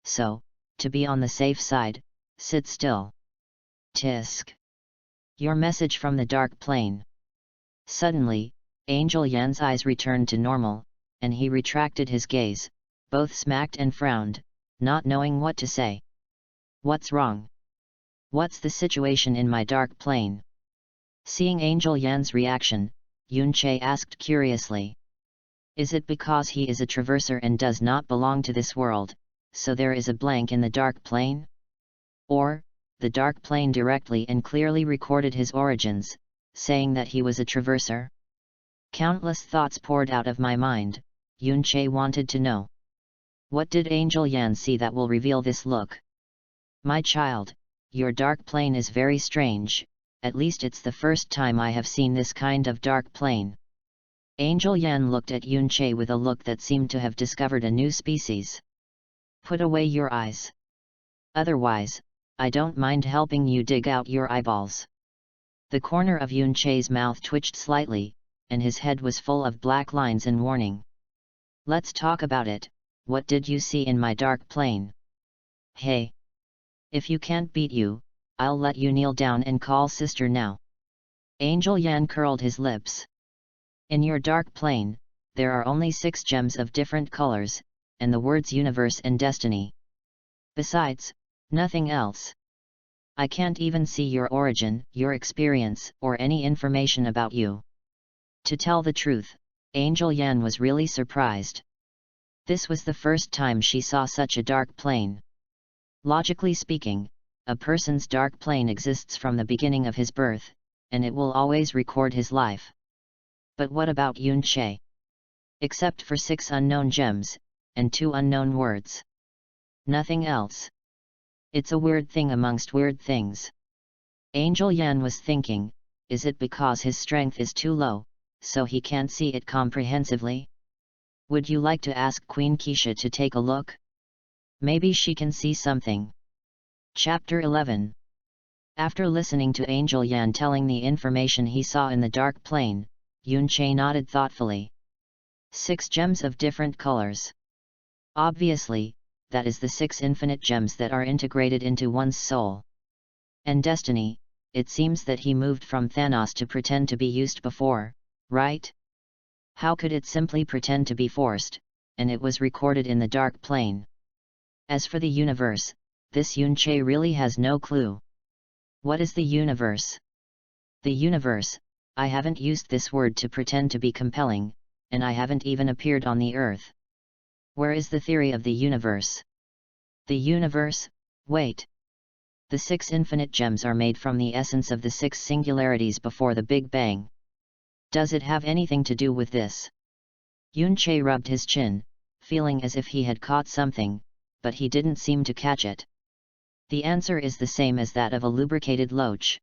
So, to be on the safe side, sit still. Tisk. Your message from the dark plane. Suddenly, Angel Yan's eyes returned to normal, and he retracted his gaze, both smacked and frowned, not knowing what to say. What's wrong? What's the situation in my dark plane? Seeing Angel Yan's reaction, Yunche asked curiously. Is it because he is a traverser and does not belong to this world, so there is a blank in the dark plane? Or, the dark plane directly and clearly recorded his origins, saying that he was a traverser? Countless thoughts poured out of my mind. Yunche wanted to know. What did Angel Yan see that will reveal this look? My child, your dark plane is very strange, at least it's the first time I have seen this kind of dark plane. Angel Yan looked at Yunche with a look that seemed to have discovered a new species. Put away your eyes. Otherwise, I don't mind helping you dig out your eyeballs. The corner of Yunche's mouth twitched slightly, and his head was full of black lines and warning. Let's talk about it. What did you see in my dark plane? Hey! If you can't beat you, I'll let you kneel down and call sister now. Angel Yan curled his lips. In your dark plane, there are only 6 gems of different colors, and the words universe and destiny. Besides, nothing else. I can't even see your origin, your experience, or any information about you. To tell the truth, Angel Yan was really surprised. This was the first time she saw such a dark plane. Logically speaking, a person's dark plane exists from the beginning of his birth, and it will always record his life. But what about Yunche? Except for 6 unknown gems, and 2 unknown words. Nothing else. It's a weird thing amongst weird things. Angel Yan was thinking, is it because his strength is too low, so he can't see it comprehensively? Would you like to ask Queen Keisha to take a look? Maybe she can see something. Chapter 11. After listening to Angel Yan telling the information he saw in the dark plane, Yunche nodded thoughtfully. 6 gems of different colors. Obviously, that is the 6 infinite gems that are integrated into one's soul. And destiny, it seems that he moved from Thanos to pretend to be used before, right? How could it simply pretend to be forced, and it was recorded in the dark plane? As for the universe, this Yunche really has no clue. What is the universe? The universe, I haven't used this word to pretend to be compelling, and I haven't even appeared on the earth. Where is the theory of the universe? The universe, wait. The 6 infinite gems are made from the essence of the 6 singularities before the Big Bang. Does it have anything to do with this? Yunche rubbed his chin, feeling as if he had caught something, but he didn't seem to catch it. The answer is the same as that of a lubricated loach.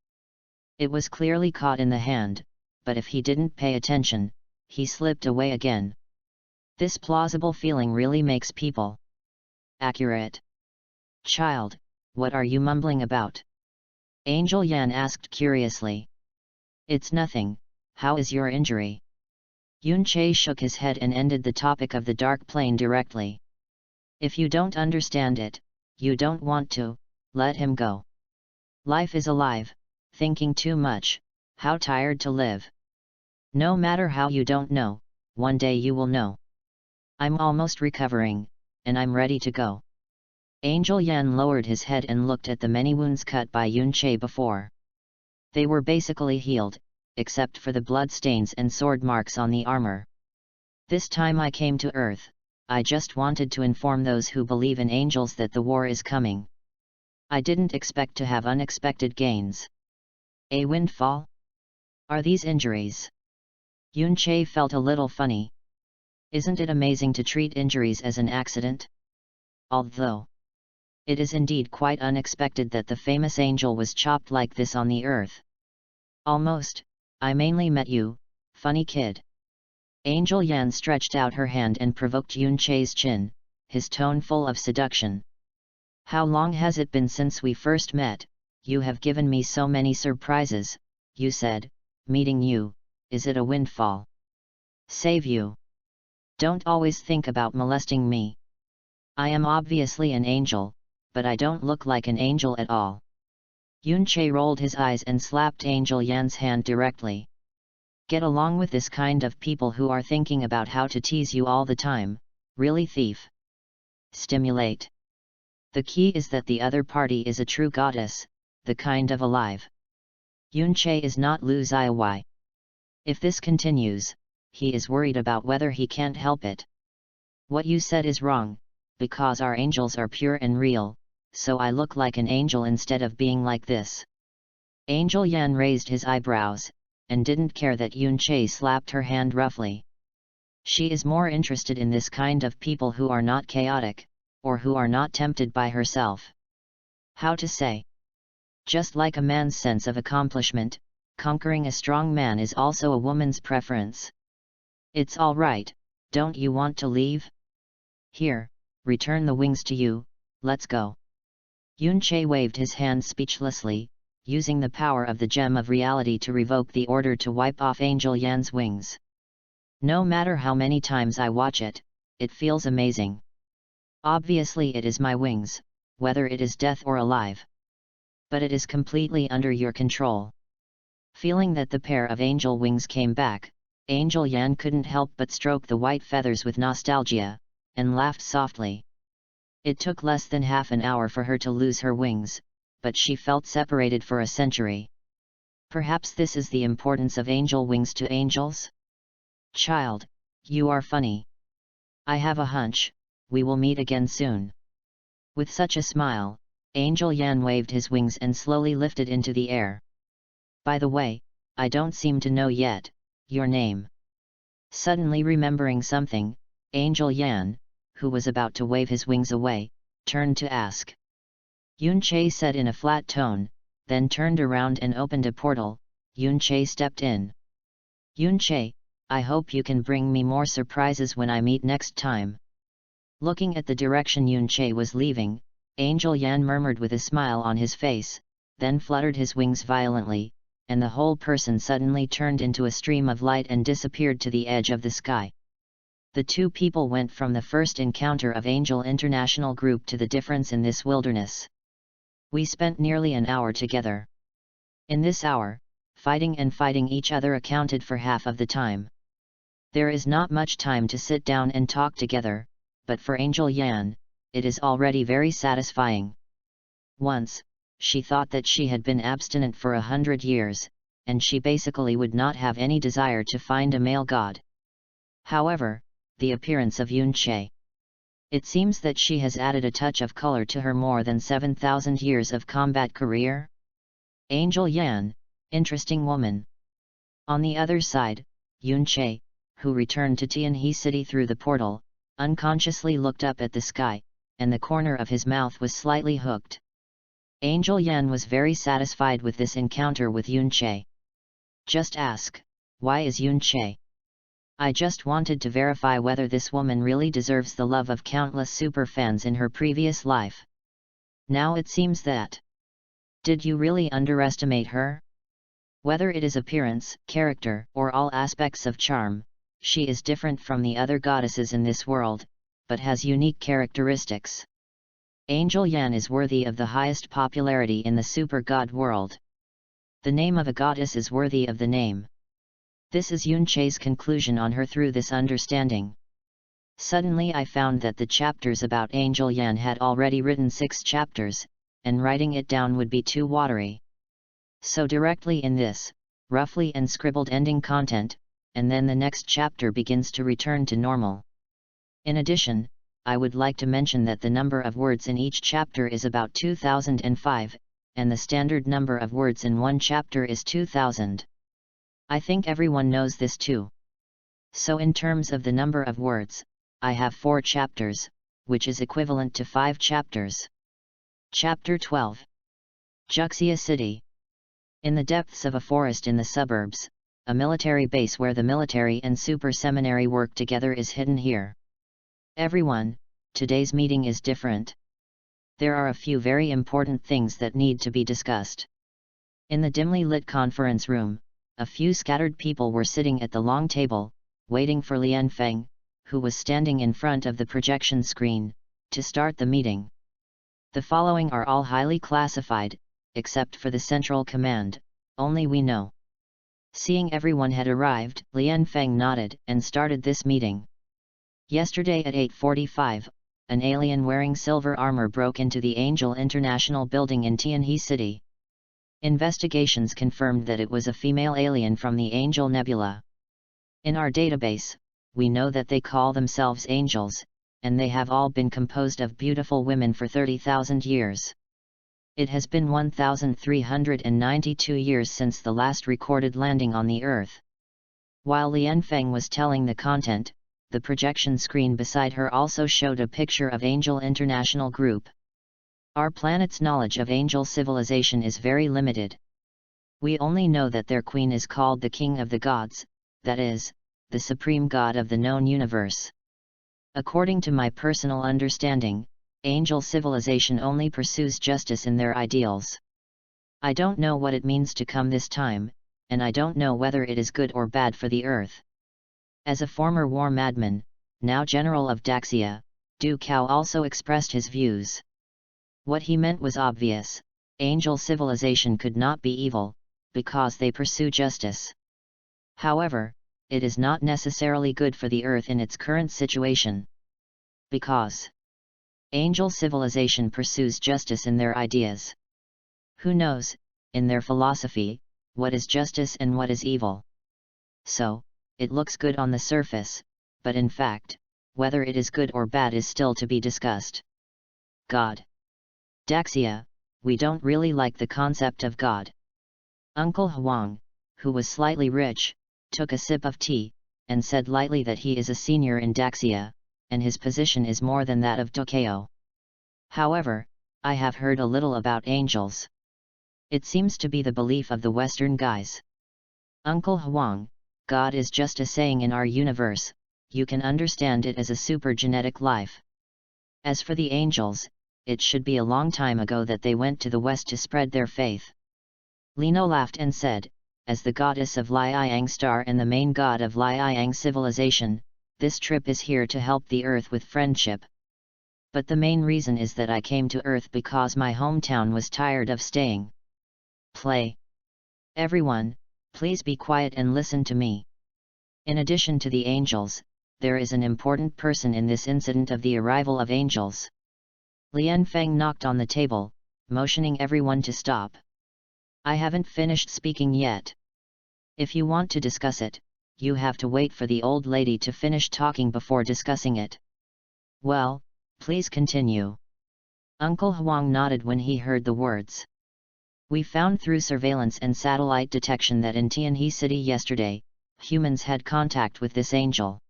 It was clearly caught in the hand, but if he didn't pay attention, he slipped away again. This plausible feeling really makes people accurate. Child, what are you mumbling about? Angel Yan asked curiously. It's nothing. How is your injury? Yunche shook his head and ended the topic of the dark plane directly. If you don't understand it, you don't want to, let him go. Life is alive, thinking too much, how tired to live. No matter how you don't know, one day you will know. I'm almost recovering, and I'm ready to go. Angel Yan lowered his head and looked at the many wounds cut by Yunche before. They were basically healed, except for the blood stains and sword marks on the armor. This time I came to Earth, I just wanted to inform those who believe in angels that the war is coming. I didn't expect to have unexpected gains. A windfall? Are these injuries? Yunche felt a little funny. Isn't it amazing to treat injuries as an accident? Although it is indeed quite unexpected that the famous angel was chopped like this on the earth. Almost, I mainly met you, funny kid. Angel Yan stretched out her hand and provoked Yunche's chin, his tone full of seduction. How long has it been since we first met? You have given me so many surprises, you said. Meeting you, is it a windfall? Save you. Don't always think about molesting me. I am obviously an angel, but I don't look like an angel at all. Yunche rolled his eyes and slapped Angel Yan's hand directly. Get along with this kind of people who are thinking about how to tease you all the time, really thief. Stimulate. The key is that the other party is a true goddess, the kind of alive. Yunche is not Lu Ziawai. If this continues, he is worried about whether he can't help it. What you said is wrong, because our angels are pure and real, so I look like an angel instead of being like this. Angel Yan raised his eyebrows, and didn't care that Yunche slapped her hand roughly. She is more interested in this kind of people who are not chaotic, or who are not tempted by herself. How to say? Just like a man's sense of accomplishment, conquering a strong man is also a woman's preference. It's all right, don't you want to leave? Here, return the wings to you, let's go. Yunche waved his hand speechlessly, using the power of the gem of reality to revoke the order to wipe off Angel Yan's wings. No matter how many times I watch it, it feels amazing. Obviously it is my wings, whether it is death or alive. But it is completely under your control. Feeling that the pair of angel wings came back, Angel Yan couldn't help but stroke the white feathers with nostalgia, and laughed softly. It took less than half an hour for her to lose her wings, but she felt separated for a century. Perhaps this is the importance of angel wings to angels? Child, you are funny. I have a hunch, we will meet again soon. With such a smile, Angel Yan waved his wings and slowly lifted into the air. By the way, I don't seem to know yet, your name. Suddenly remembering something, Angel Yan, who was about to wave his wings away, turned to ask. Yunche said in a flat tone, then turned around and opened a portal. Yunche stepped in. Yunche, I hope you can bring me more surprises when I meet next time. Looking at the direction Yunche was leaving, Angel Yan murmured with a smile on his face, then fluttered his wings violently, and the whole person suddenly turned into a stream of light and disappeared to the edge of the sky. The two people went from the first encounter of Angel International Group to the difference in this wilderness. We spent nearly an hour together. In this hour, fighting each other accounted for half of the time. There is not much time to sit down and talk together, but for Angel Yan, it is already very satisfying. Once, she thought that she had been abstinent for 100 years, and she basically would not have any desire to find a male god. However, the appearance of Yunche. It seems that she has added a touch of color to her more than 7,000 years of combat career. Angel Yan, interesting woman. On the other side, Yunche, who returned to Tianhe City through the portal, unconsciously looked up at the sky, and the corner of his mouth was slightly hooked. Angel Yan was very satisfied with this encounter with Yunche. Just ask, why is Yunche? I just wanted to verify whether this woman really deserves the love of countless superfans in her previous life. Now it seems that. Did you really underestimate her? Whether it is appearance, character, or all aspects of charm, she is different from the other goddesses in this world, but has unique characteristics. Angel Yan is worthy of the highest popularity in the super god world. The name of a goddess is worthy of the name. This is Yunche's conclusion on her through this understanding. Suddenly I found that the chapters about Angel Yan had already written 6 chapters, and writing it down would be too watery. So directly in this, roughly and scribbled ending content, and then the next chapter begins to return to normal. In addition, I would like to mention that the number of words in each chapter is about 2005, and the standard number of words in one chapter is 2000. I think everyone knows this too. So in terms of the number of words, I have 4 chapters, which is equivalent to 5 chapters. Chapter 12. Juxia City. In the depths of a forest in the suburbs, a military base where the military and super seminary work together is hidden here. Everyone, today's meeting is different. there are a few very important things that need to be discussed. In the dimly lit conference room, a few scattered people were sitting at the long table, waiting for Lian Feng, who was standing in front of the projection screen, to start the meeting. The following are all highly classified, except for the central command, only we know. Seeing everyone had arrived, Lian Feng nodded and started this meeting. Yesterday at 8:45, an alien wearing silver armor broke into the Angel International building in Tianhe City. Investigations confirmed that it was a female alien from the Angel Nebula. In our database, we know that they call themselves angels, and they have all been composed of beautiful women for 30,000 years. It has been 1,392 years since the last recorded landing on the Earth. While Lian Feng was telling the content, the projection screen beside her also showed a picture of Angel International Group. Our planet's knowledge of angel civilization is very limited. We only know that their queen is called the King of the Gods, that is, the supreme god of the known universe. According to my personal understanding, angel civilization only pursues justice in their ideals. I don't know what it means to come this time, and I don't know whether it is good or bad for the Earth. As a former war madman, now General of Daxia, Du Cao also expressed his views. What he meant was obvious: angel civilization could not be evil, because they pursue justice. However, it is not necessarily good for the Earth in its current situation. Because angel civilization pursues justice in their ideas. Who knows, in their philosophy, what is justice and what is evil? So, it looks good on the surface, but in fact, whether it is good or bad is still to be discussed. God. Daxia, we don't really like the concept of God. Uncle Huang, who was slightly rich, took a sip of tea, and said lightly that he is a senior in Daxia, and his position is more than that of Du Cao. However, I have heard a little about angels. It seems to be the belief of the Western guys. Uncle Huang, God is just a saying in our universe, you can understand it as a super-genetic life. As for the angels, it should be a long time ago that they went to the West to spread their faith. Lino laughed and said, as the goddess of Liang Star and the main god of Liang civilization, this trip is here to help the Earth with friendship. But the main reason is that I came to Earth because my hometown was tired of staying. Play. Everyone, please be quiet and listen to me. In addition to the angels, there is an important person in this incident of the arrival of angels. Lian Feng knocked on the table, motioning everyone to stop. I haven't finished speaking yet. If you want to discuss it, you have to wait for the old lady to finish talking before discussing it. Well, please continue. Uncle Huang nodded when he heard the words. We found through surveillance and satellite detection that in Tianhe City yesterday, humans had contact with this angel.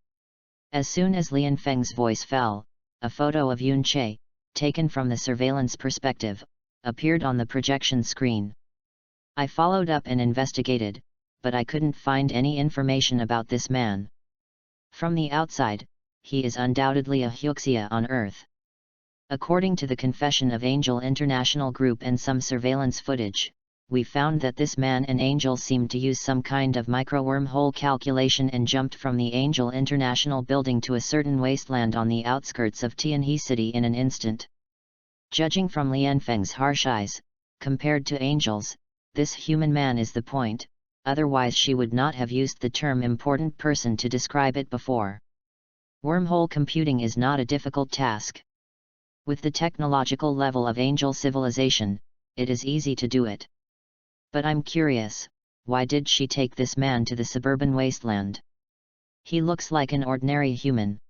As soon as Lian Feng's voice fell, a photo of Yun Che, taken from the surveillance perspective, appeared on the projection screen. I followed up and investigated, but I couldn't find any information about this man. From the outside, he is undoubtedly a Huxia on Earth. According to the confession of Angel International Group and some surveillance footage, we found that this man and Angel seemed to use some kind of micro-wormhole calculation and jumped from the Angel International building to a certain wasteland on the outskirts of Tianhe City in an instant. Judging from Lian Feng's harsh eyes, compared to angels, this human man is the point, otherwise she would not have used the term important person to describe it before. Wormhole computing is not a difficult task. With the technological level of angel civilization, it is easy to do it. But I'm curious, why did she take this man to the suburban wasteland? He looks like an ordinary human.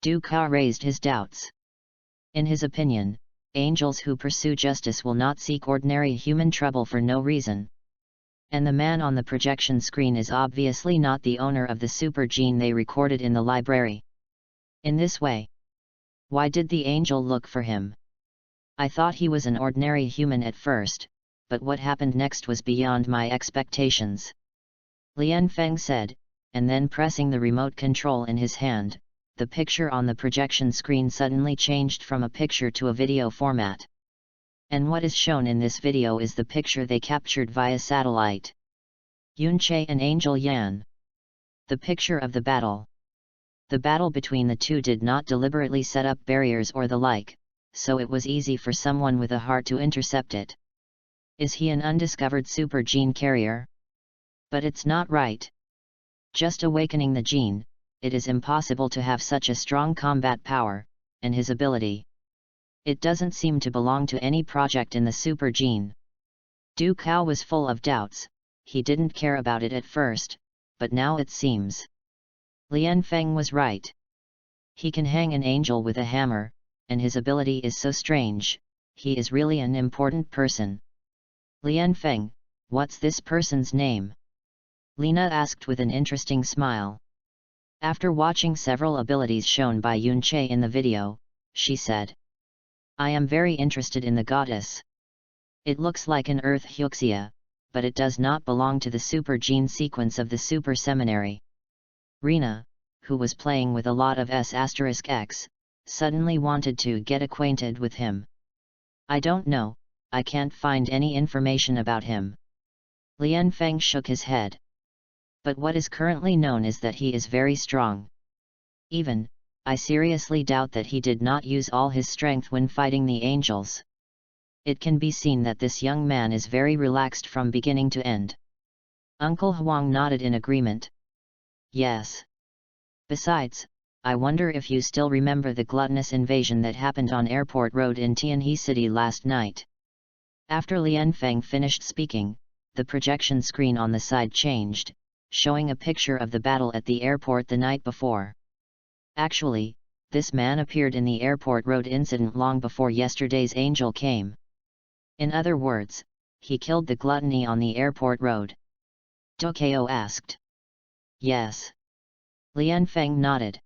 Du Cao raised his doubts. In his opinion, angels who pursue justice will not seek ordinary human trouble for no reason. And the man on the projection screen is obviously not the owner of the super gene they recorded in the library. In this way, why did the angel look for him? I thought he was an ordinary human at first, but what happened next was beyond my expectations. Lian Feng said, and then pressing the remote control in his hand, the picture on the projection screen suddenly changed from a picture to a video format. And what is shown in this video is the picture they captured via satellite. Yunche and Angel Yan. The picture of the battle. The battle between the two did not deliberately set up barriers or the like, so it was easy for someone with a heart to intercept it. Is he an undiscovered super gene carrier? But it's not right. Just awakening the gene, it is impossible to have such a strong combat power, and his ability. It doesn't seem to belong to any project in the super gene. Du Cao was full of doubts. He didn't care about it at first, but now it seems. Lian Feng was right. He can hang an angel with a hammer, and his ability is so strange. He is really an important person. Lian Feng, what's this person's name? Lina asked with an interesting smile. After watching several abilities shown by Yunche in the video, she said, I am very interested in the goddess. It looks like an Earth Huxia, but it does not belong to the super gene sequence of the super seminary. Rina, who was playing with a lot of S*X, suddenly wanted to get acquainted with him. I don't know, I can't find any information about him. Lian Feng shook his head. But what is currently known is that he is very strong. Even, I seriously doubt that he did not use all his strength when fighting the angels. It can be seen that this young man is very relaxed from beginning to end. Uncle Huang nodded in agreement. Yes. Besides, I wonder if you still remember the gluttonous invasion that happened on Airport Road in Tianhe City last night. After Lian Feng finished speaking, the projection screen on the side changed, showing a picture of the battle at the airport the night before. Actually, this man appeared in the Airport Road incident long before yesterday's angel came. In other words, he killed the gluttony on the Airport Road. Dokeo asked. Yes. Lian Feng nodded.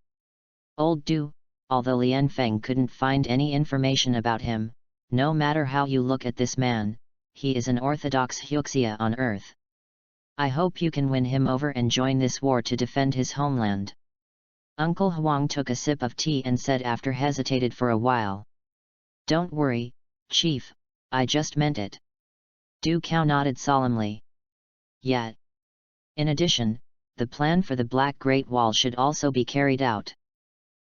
Old Du, although Lian Feng couldn't find any information about him, no matter how you look at this man, he is an orthodox Huxia on Earth. I hope you can win him over and join this war to defend his homeland. Uncle Huang took a sip of tea and said after hesitated for a while. Don't worry, Chief, I just meant it. Du Cao nodded solemnly. Yet. In addition, the plan for the Black Great Wall should also be carried out.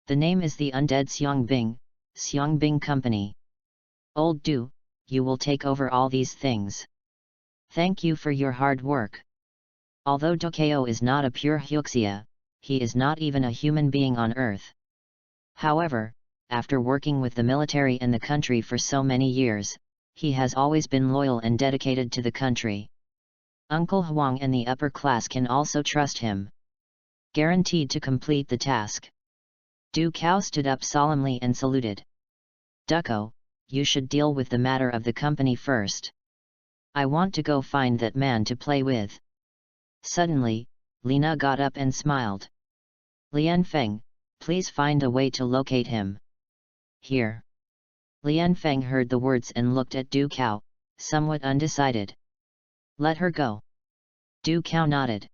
The name is the Undead Xiangbing Company. Old Du, you will take over all these things. Thank you for your hard work. Although Dokeo is not a pure Huxia, he is not even a human being on Earth. However, after working with the military and the country for so many years, he has always been loyal and dedicated to the country. Uncle Huang and the upper class can also trust him. Guaranteed to complete the task. Du Cao stood up solemnly and saluted. Ducko, you should deal with the matter of the company first. I want to go find that man to play with. Suddenly, Lina got up and smiled. Lian Feng, please find a way to locate him. Here. Lian Feng heard the words and looked at Du Cao, somewhat undecided. Let her go. Du Cao nodded.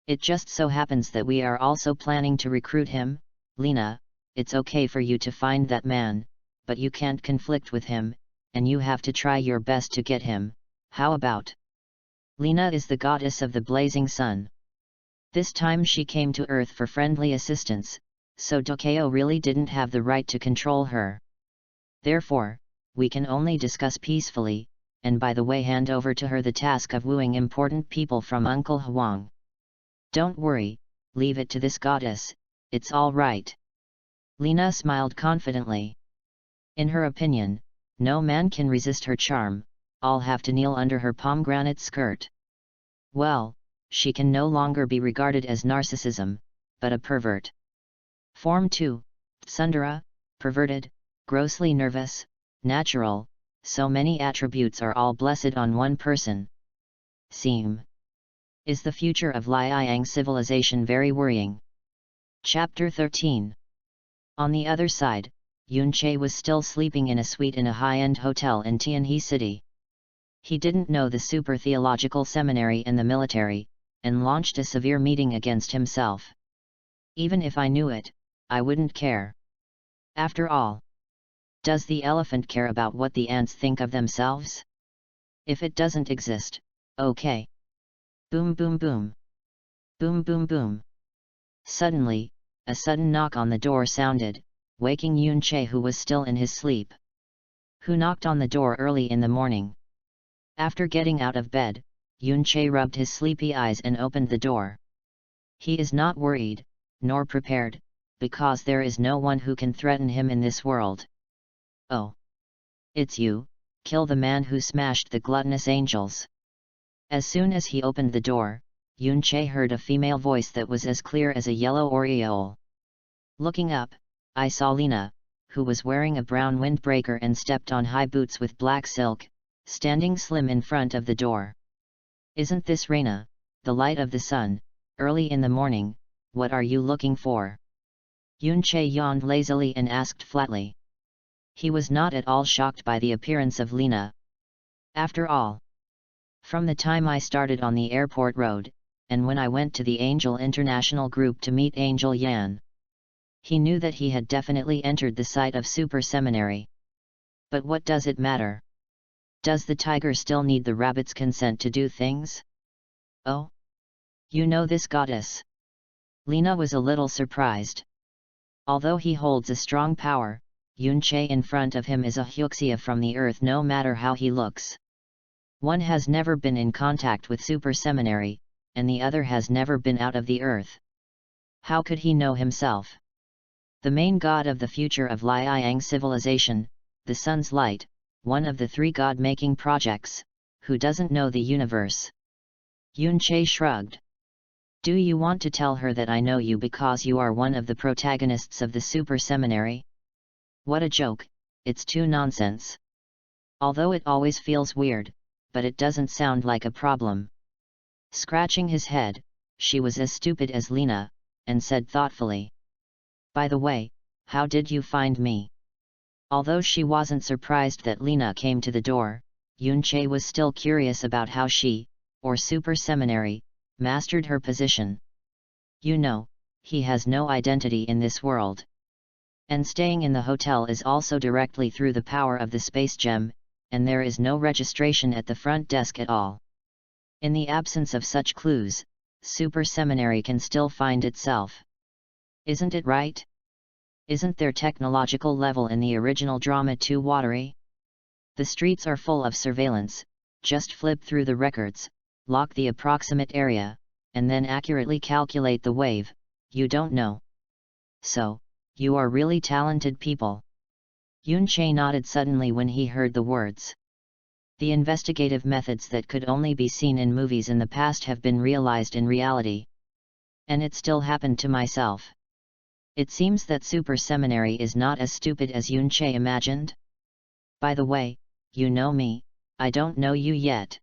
It just so happens that we are also planning to recruit him, Lina. It's okay for you to find that man, but you can't conflict with him, and you have to try your best to get him. How about? Lina is the goddess of the blazing sun. This time she came to Earth for friendly assistance, so Dokeo really didn't have the right to control her. Therefore, we can only discuss peacefully, and by the way hand over to her the task of wooing important people from Uncle Huang. Don't worry, leave it to this goddess, it's all right. Lina smiled confidently. In her opinion, no man can resist her charm, all have to kneel under her pomegranate skirt. Well, she can no longer be regarded as narcissism, but a pervert. Form 2, Tsundere, perverted, grossly nervous, natural, so many attributes are all blessed on one person. Seem. Is the future of Liang civilization very worrying? Chapter 13. On the other side, Yunche was still sleeping in a suite in a high-end hotel in Tianhe City. He didn't know the super theological seminary and the military, and launched a severe meeting against himself. Even if I knew it, I wouldn't care. After all, does the elephant care about what the ants think of themselves? If it doesn't exist, okay. Boom boom boom. Boom boom boom. Suddenly, a sudden knock on the door sounded, waking Yun-che, who was still in his sleep. Who knocked on the door early in the morning? After getting out of bed, Yun-che rubbed his sleepy eyes and opened the door. He is not worried, nor prepared, because there is no one who can threaten him in this world. Oh! It's you, kill the man who smashed the gluttonous angels. As soon as he opened the door, Yun-che heard a female voice that was as clear as a yellow aureole. Looking up, I saw Lena, who was wearing a brown windbreaker and stepped on high boots with black silk, standing slim in front of the door. Isn't this Reina, the light of the sun, early in the morning? What are you looking for? Yun-che yawned lazily and asked flatly. He was not at all shocked by the appearance of Lena. After all, from the time I started on the airport road, and when I went to the Angel International Group to meet Angel Yan, he knew that he had definitely entered the site of Super Seminary. But what does it matter? Does the tiger still need the rabbit's consent to do things? Oh? You know this goddess? Lena was a little surprised. Although he holds a strong power, Yun-che in front of him is a Hyuxia from the earth no matter how he looks. One has never been in contact with Super Seminary, and the other has never been out of the earth. How could he know himself? The main god of the future of Liang civilization, the sun's light, one of the 3 god-making projects, who doesn't know the universe? Yun-che shrugged. Do you want to tell her that I know you because you are one of the protagonists of the Super Seminary? What a joke, it's too nonsense. Although it always feels weird, but it doesn't sound like a problem. Scratching his head, she was as stupid as Lena, and said thoughtfully. By the way, how did you find me? Although she wasn't surprised that Lena came to the door, Yun-che was still curious about how she, or Super Seminary, mastered her position. You know, he has no identity in this world. And staying in the hotel is also directly through the power of the space gem, and there is no registration at the front desk at all. In the absence of such clues, Super Seminary can still find itself. Isn't it right? Isn't their technological level in the original drama too watery? The streets are full of surveillance, just flip through the records, lock the approximate area, and then accurately calculate the wave, you don't know. So, you are really talented people. Yun-che nodded suddenly when he heard the words. The investigative methods that could only be seen in movies in the past have been realized in reality. And it still happened to myself. It seems that Super Seminary is not as stupid as Yun-che imagined. By the way, you know me, I don't know you yet.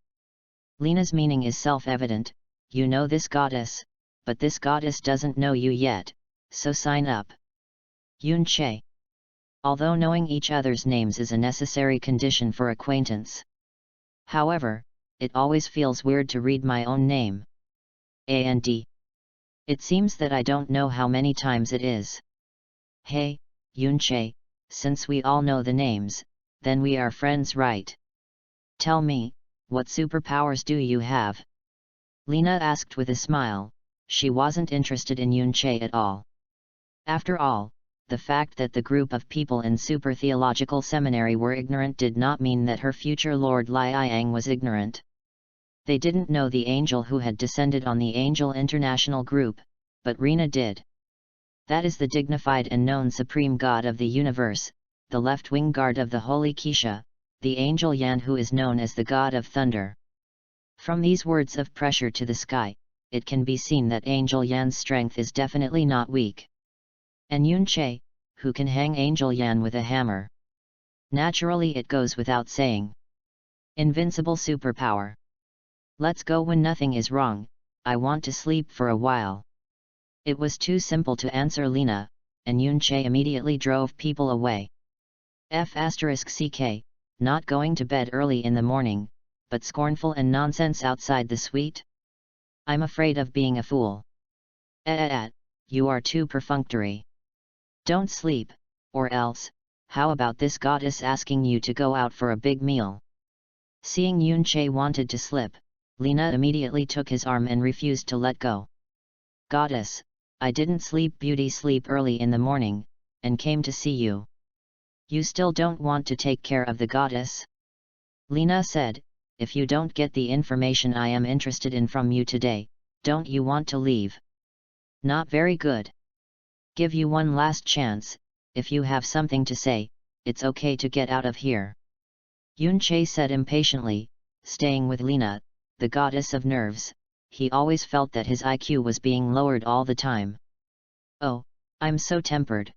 Lena's meaning is self-evident, you know this goddess, but this goddess doesn't know you yet, so sign up. Yun-che. Although knowing each other's names is a necessary condition for acquaintance. However, it always feels weird to read my own name. And it seems that I don't know how many times it is. Hey, Yun-che, since we all know the names, then we are friends, right? Tell me, what superpowers do you have? Lena asked with a smile. She wasn't interested in Yun-che at all. After all, the fact that the group of people in Super Theological Seminary were ignorant did not mean that her future Lord Liang was ignorant. They didn't know the angel who had descended on the Angel International Group, but Rena did. That is the dignified and known supreme god of the universe, the left-wing guard of the Holy Keisha, the angel Yan, who is known as the god of thunder. From these words of pressure to the sky, it can be seen that Angel Yan's strength is definitely not weak. And Yun-che, who can hang Angel Yan with a hammer. Naturally, it goes without saying. Invincible superpower. Let's go when nothing is wrong, I want to sleep for a while. It was too simple to answer Lena, and Yun-che immediately drove people away. F***ck, not going to bed early in the morning, but scornful and nonsense outside the suite? I'm afraid of being a fool. You are too perfunctory. Don't sleep, or else, how about this goddess asking you to go out for a big meal? Seeing Yunche wanted to slip, Lena immediately took his arm and refused to let go. Goddess, I didn't sleep beauty sleep early in the morning, and came to see you. You still don't want to take care of the goddess? Lena said, if you don't get the information I am interested in from you today, don't you want to leave? Not very good. Give you one last chance, if you have something to say, it's okay to get out of here. Yunche said impatiently, staying with Lena, the goddess of nerves. He always felt that his IQ was being lowered all the time. Oh, I'm so tempered.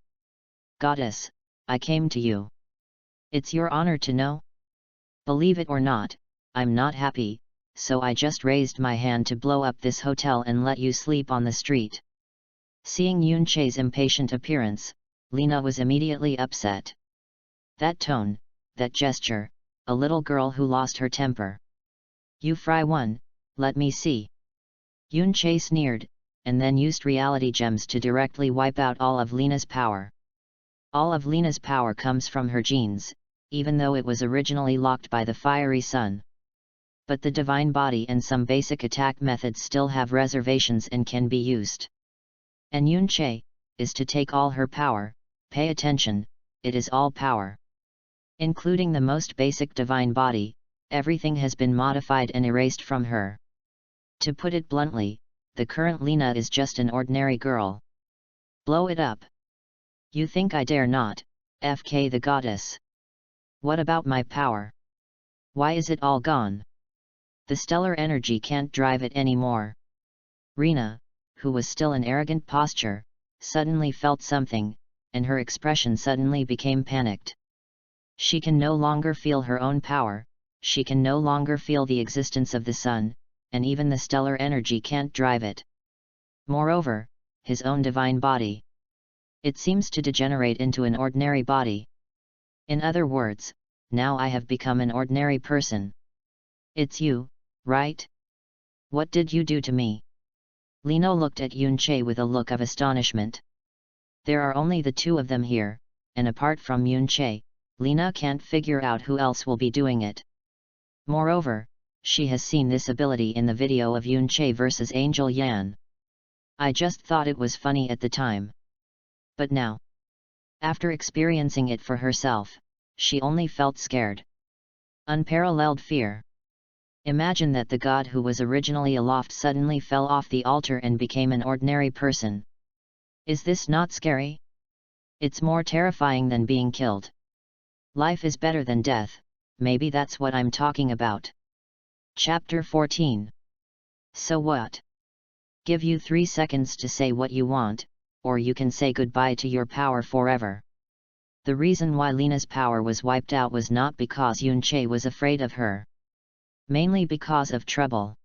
Goddess, I came to you. It's your honor to know? Believe it or not, I'm not happy, so I just raised my hand to blow up this hotel and let you sleep on the street. Seeing Yunche's impatient appearance, Lena was immediately upset. That tone, that gesture, a little girl who lost her temper. You fry one, let me see. Yunche sneered, and then used reality gems to directly wipe out all of Lena's power. All of Lena's power comes from her genes, even though it was originally locked by the fiery sun. But the divine body and some basic attack methods still have reservations and can be used. And Yunche is to take all her power. Pay attention, it is all power. Including the most basic divine body, everything has been modified and erased from her. To put it bluntly, the current Lena is just an ordinary girl. Blow it up. You think I dare not, FK the goddess? What about my power? Why is it all gone? The stellar energy can't drive it anymore. Rena, who was still in arrogant posture, suddenly felt something, and her expression suddenly became panicked. She can no longer feel her own power, she can no longer feel the existence of the sun, and even the stellar energy can't drive it. Moreover, his own divine body. It seems to degenerate into an ordinary body. In other words, now I have become an ordinary person. It's you, right? What did you do to me? Lena looked at Yunche with a look of astonishment. There are only the two of them here, and apart from Yunche, Lena can't figure out who else will be doing it. Moreover, she has seen this ability in the video of Yunche versus Angel Yan. I just thought it was funny at the time. But now, after experiencing it for herself, she only felt scared. Unparalleled fear. Imagine that the god who was originally aloft suddenly fell off the altar and became an ordinary person. Is this not scary? It's more terrifying than being killed. Life is better than death, maybe that's what I'm talking about. Chapter 14. So what? Give you 3 seconds to say what you want, or you can say goodbye to your power forever. The reason why Lena's power was wiped out was not because Yunche was afraid of her. Mainly because of trouble.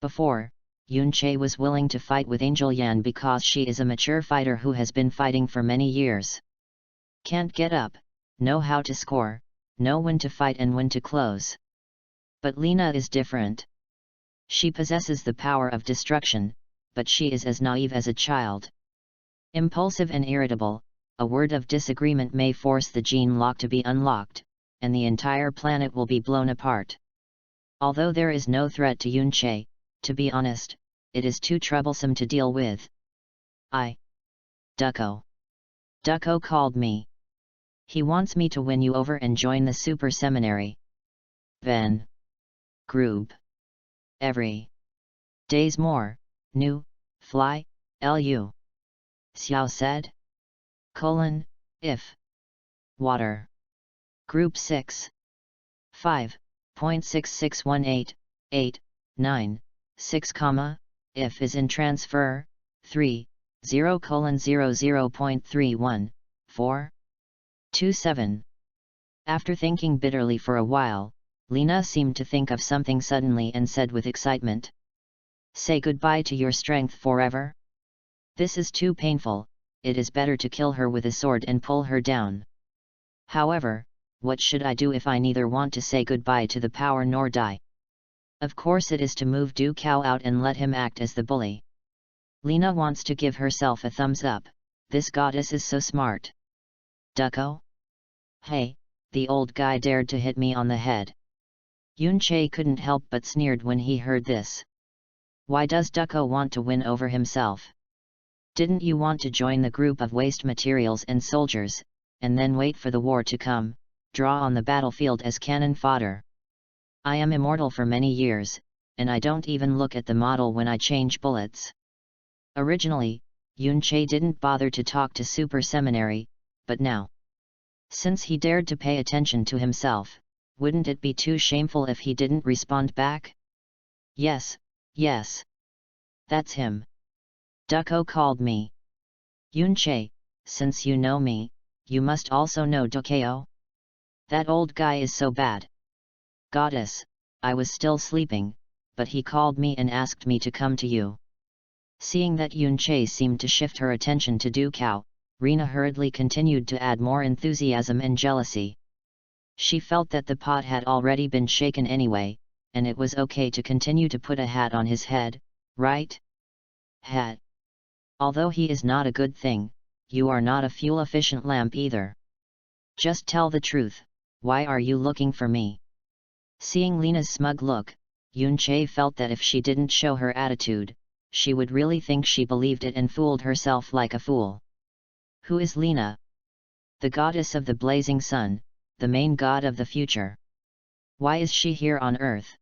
Before, Yunche was willing to fight with Angel Yan because she is a mature fighter who has been fighting for many years. Can't get up, know how to score, know when to fight and when to close. But Lena is different. She possesses the power of destruction, but she is as naive as a child. Impulsive and irritable, a word of disagreement may force the gene lock to be unlocked, and the entire planet will be blown apart. Although there is no threat to Yunche, to be honest, it is too troublesome to deal with. Ducko called me. He wants me to win you over and join the super seminary. Then. Groob. Every. Days more, new, fly, lu. Xiao said. If. Water. Group 6. 5.6618, 6, if is in transfer, 3, 0:00.31, 4. 27. After thinking bitterly for a while, Lena seemed to think of something suddenly and said with excitement. Say goodbye to your strength forever? This is too painful, it is better to kill her with a sword and pull her down. However, what should I do if I neither want to say goodbye to the power nor die? Of course it is to move Du Cao out and let him act as the bully. Lena wants to give herself a thumbs up, this goddess is so smart. Ducko? Hey, the old guy dared to hit me on the head. Yunche couldn't help but sneered when he heard this. Why does Ducko want to win over himself? Didn't you want to join the group of waste materials and soldiers, and then wait for the war to come, draw on the battlefield as cannon fodder? I am immortal for many years, and I don't even look at the model when I change bullets. Originally, Yunche didn't bother to talk to Super Seminary, but now, since he dared to pay attention to himself, wouldn't it be too shameful if he didn't respond back? Yes, yes. That's him. Ducko called me. Yunche, since you know me, you must also know Ducko. That old guy is so bad. Goddess, I was still sleeping, but he called me and asked me to come to you. Seeing that Yunche seemed to shift her attention to Ducko, Rena hurriedly continued to add more enthusiasm and jealousy. She felt that the pot had already been shaken anyway, and it was okay to continue to put a hat on his head, right? Hat. Although he is not a good thing, you are not a fuel-efficient lamp either. Just tell the truth, why are you looking for me? Seeing Lena's smug look, Yunche felt that if she didn't show her attitude, she would really think she believed it and fooled herself like a fool. Who is Lena? The goddess of the blazing sun, the main god of the future. Why is she here on Earth?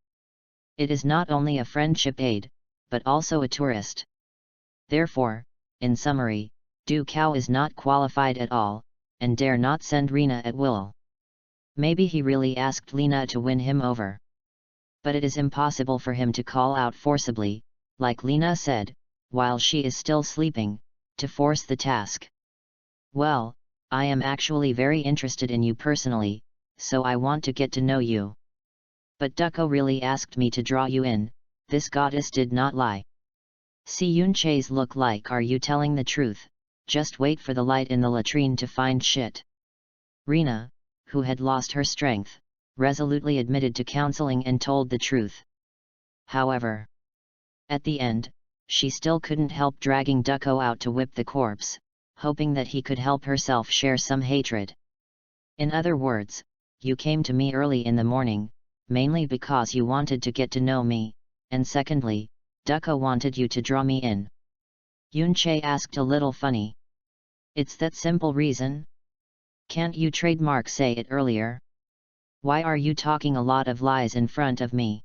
It is not only a friendship aid, but also a tourist. Therefore, in summary, Ducko is not qualified at all, and dare not send Rena at will. Maybe he really asked Lena to win him over. But it is impossible for him to call out forcibly, like Lena said, while she is still sleeping, to force the task. Well, I am actually very interested in you personally, so I want to get to know you. But Ducko really asked me to draw you in, this goddess did not lie. See Yunche's look like, are you telling the truth? Just wait for the light in the latrine to find shit. Rena, who had lost her strength, resolutely admitted to counseling and told the truth. However, at the end, she still couldn't help dragging Ducko out to whip the corpse, hoping that he could help herself share some hatred. In other words, you came to me early in the morning, mainly because you wanted to get to know me, and secondly, Ducko wanted you to draw me in. Yunche asked a little funny. It's that simple reason? Can't you trademark say it earlier? Why are you talking a lot of lies in front of me?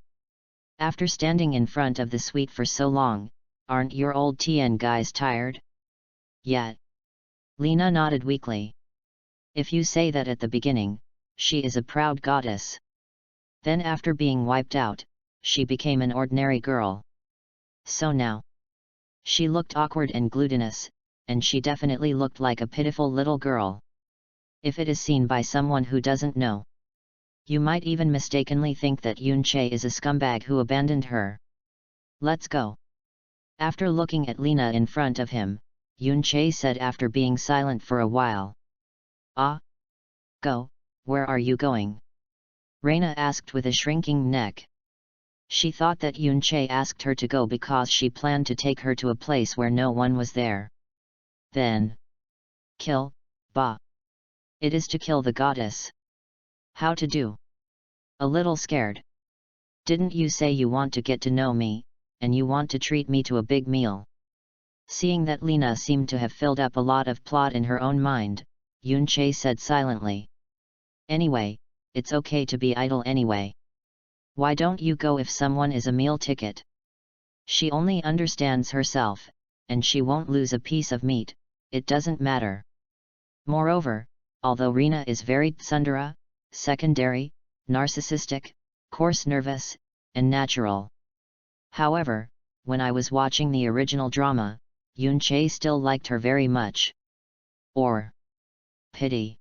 After standing in front of the suite for so long, aren't your old TN guys tired? Yet. Lena nodded weakly. If you say that at the beginning, she is a proud goddess. Then after being wiped out, she became an ordinary girl. So now. She looked awkward and glutinous, and she definitely looked like a pitiful little girl. If it is seen by someone who doesn't know, you might even mistakenly think that Yunche is a scumbag who abandoned her. Let's go. After looking at Lena in front of him, Yunche said after being silent for a while. Ah? Go, where are you going? Rena asked with a shrinking neck. She thought that Yunche asked her to go because she planned to take her to a place where no one was there. Then. Kill, bah. It is to kill the goddess. How to do? A little scared. Didn't you say you want to get to know me, and you want to treat me to a big meal? Seeing that Lena seemed to have filled up a lot of plot in her own mind, Yunche said silently. Anyway, it's okay to be idle anyway. Why don't you go if someone is a meal ticket? She only understands herself, and she won't lose a piece of meat, it doesn't matter. Moreover, although Rena is very tsundere, secondary, narcissistic, coarse nervous, and natural. However, when I was watching the original drama, Yunche still liked her very much. Or pity.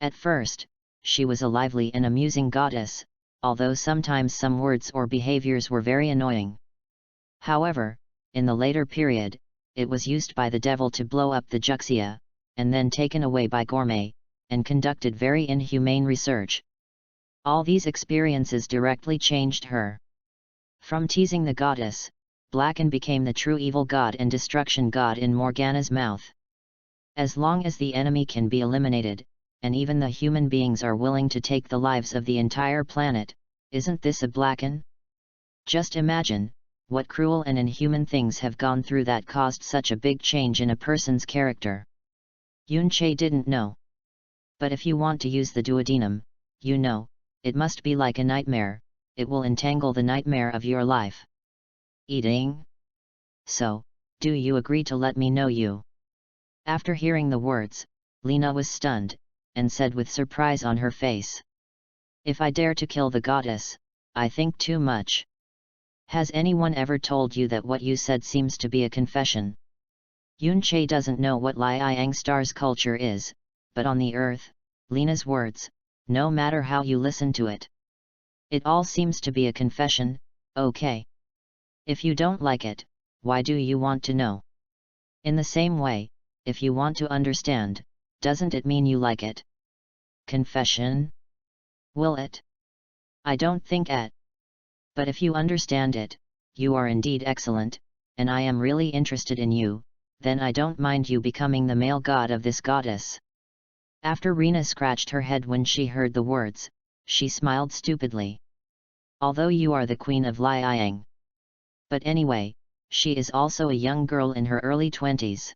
At first, she was a lively and amusing goddess, although sometimes some words or behaviors were very annoying. However, in the later period, it was used by the devil to blow up the Juxia, and then taken away by Gourmet, and conducted very inhumane research. All these experiences directly changed her. From teasing the goddess, Blacken became the true evil god and destruction god in Morgana's mouth. As long as the enemy can be eliminated, and even the human beings are willing to take the lives of the entire planet, isn't this a blacken? Just imagine, what cruel and inhuman things have gone through that caused such a big change in a person's character. Yunche didn't know. But if you want to use the duodenum, you know, it must be like a nightmare, it will entangle the nightmare of your life. Eating? So, do you agree to let me know you? After hearing the words, Lena was stunned, and said with surprise on her face. If I dare to kill the goddess, I think too much. Has anyone ever told you that what you said seems to be a confession? Yunche doesn't know what Liang Star's culture is, but on the earth, Lena's words, no matter how you listen to it, it all seems to be a confession. Okay. If you don't like it, why do you want to know? In the same way, if you want to understand, doesn't it mean you like it? Confession? Will it? I don't think it. But if you understand it, you are indeed excellent, and I am really interested in you, then I don't mind you becoming the male god of this goddess. After Rena scratched her head when she heard the words, she smiled stupidly. Although you are the queen of Liang. But anyway, she is also a young girl in her early 20s.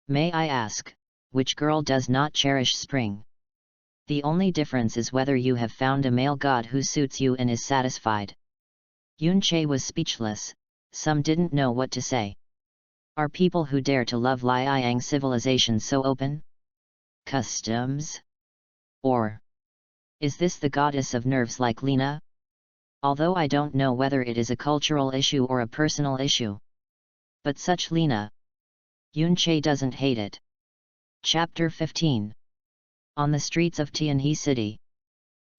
May I ask, which girl does not cherish spring? The only difference is whether you have found a male god who suits you and is satisfied. Yunche was speechless, some didn't know what to say. Are people who dare to love Liang civilization so open? Customs? Or is this the goddess of nerves like Lena? Although I don't know whether it is a cultural issue or a personal issue. But such Lena. Yunche doesn't hate it. Chapter 15. On the streets of Tianhe City.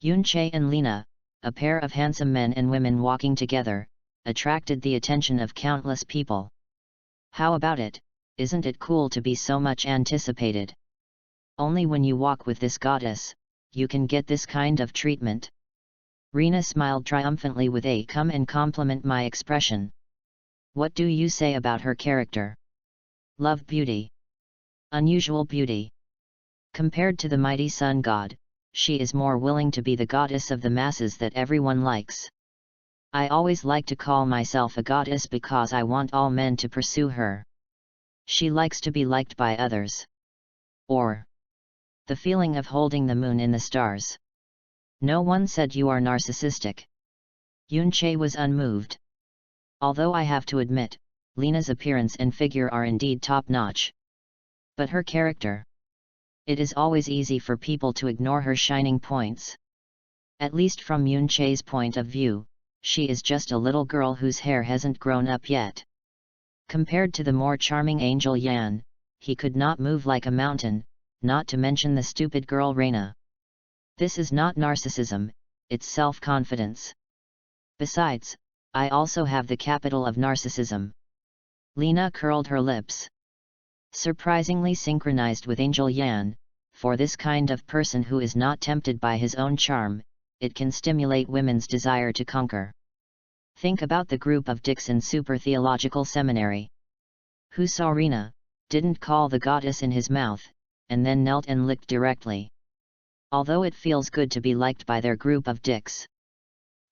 Yunche and Lena, a pair of handsome men and women walking together, attracted the attention of countless people. How about it, isn't it cool to be so much anticipated? Only when you walk with this goddess, you can get this kind of treatment. Rena smiled triumphantly with a come and compliment my expression. What do you say about her character? Love beauty. Unusual beauty. Compared to the mighty sun god, she is more willing to be the goddess of the masses that everyone likes. I always like to call myself a goddess because I want all men to pursue her. She likes to be liked by others. Or the feeling of holding the moon in the stars. No one said you are narcissistic. Yunche was unmoved. Although I have to admit, Lena's appearance and figure are indeed top-notch. But her character? It is always easy for people to ignore her shining points. At least from Yunche's point of view, she is just a little girl whose hair hasn't grown up yet. Compared to the more charming Angel Yan, he could not move like a mountain, not to mention the stupid girl Reina. This is not narcissism, it's self-confidence. Besides, I also have the capital of narcissism. Lena curled her lips. Surprisingly synchronized with Angel Yan, for this kind of person who is not tempted by his own charm, it can stimulate women's desire to conquer. Think about the group of dicks in Super Theological Seminary. Who saw Rena, didn't call the goddess in his mouth, and then knelt and licked directly. Although it feels good to be liked by their group of dicks.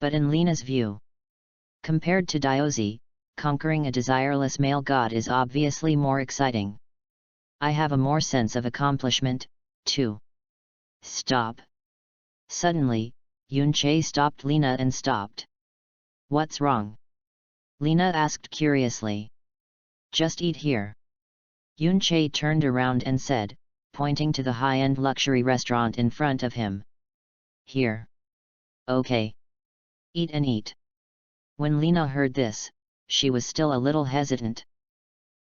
But in Lena's view, compared to Diosy, conquering a desireless male god is obviously more exciting. I have a more sense of accomplishment, too. Stop. Suddenly, Yunche stopped Lena and stopped. What's wrong? Lena asked curiously. Just eat here. Yunche turned around and said, pointing to the high-end luxury restaurant in front of him. Here. Okay. Eat and eat. When Lena heard this, she was still a little hesitant.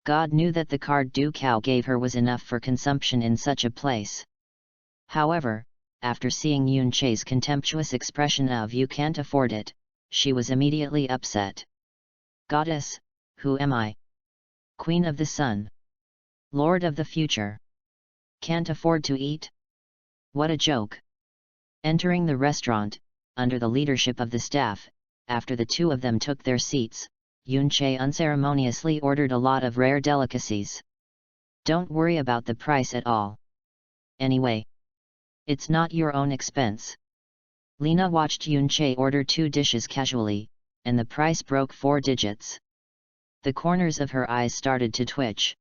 God knew that the card Ducao gave her was enough for consumption in such a place. However, after seeing Yunche's contemptuous expression of "you can't afford it," she was immediately upset. Goddess, who am I? Queen of the sun. Lord of the future. Can't afford to eat? What a joke. Entering the restaurant, under the leadership of the staff, after the two of them took their seats, Yunche unceremoniously ordered a lot of rare delicacies. Don't worry about the price at all. Anyway, it's not your own expense. Lena watched Yunche order 2 dishes casually, and the price broke 4 digits. The corners of her eyes started to twitch.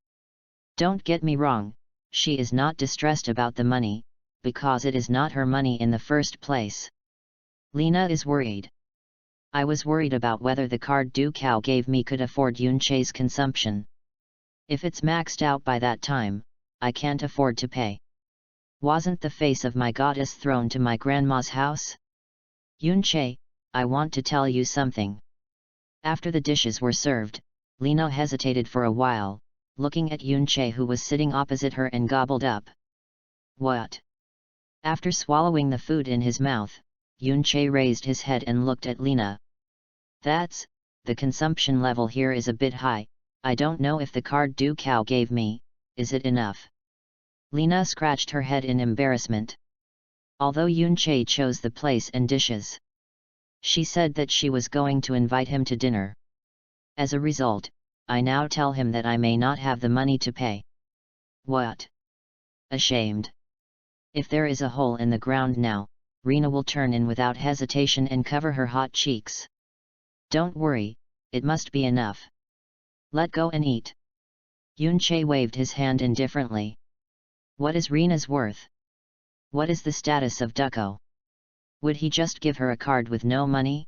Don't get me wrong, she is not distressed about the money, because it is not her money in the first place. Lena is worried. I was worried about whether the card Du Cao gave me could afford Yunche's consumption. If it's maxed out by that time, I can't afford to pay. Wasn't the face of my goddess thrown to my grandma's house? Yunche, I want to tell you something. After the dishes were served, Lena hesitated for a while, looking at Yunche who was sitting opposite her and gobbled up. What? After swallowing the food in his mouth, Yunche raised his head and looked at Lena. The consumption level here is a bit high. I don't know if the card Du Cao gave me, is it enough? Lena scratched her head in embarrassment. Although Yunche chose the place and dishes, she said that she was going to invite him to dinner. As a result, I now tell him that I may not have the money to pay. What? Ashamed. If there is a hole in the ground now, Rena will turn in without hesitation and cover her hot cheeks. Don't worry, it must be enough. Let go and eat. Yunche waved his hand indifferently. What is Rena's worth? What is the status of Ducko? Would he just give her a card with no money?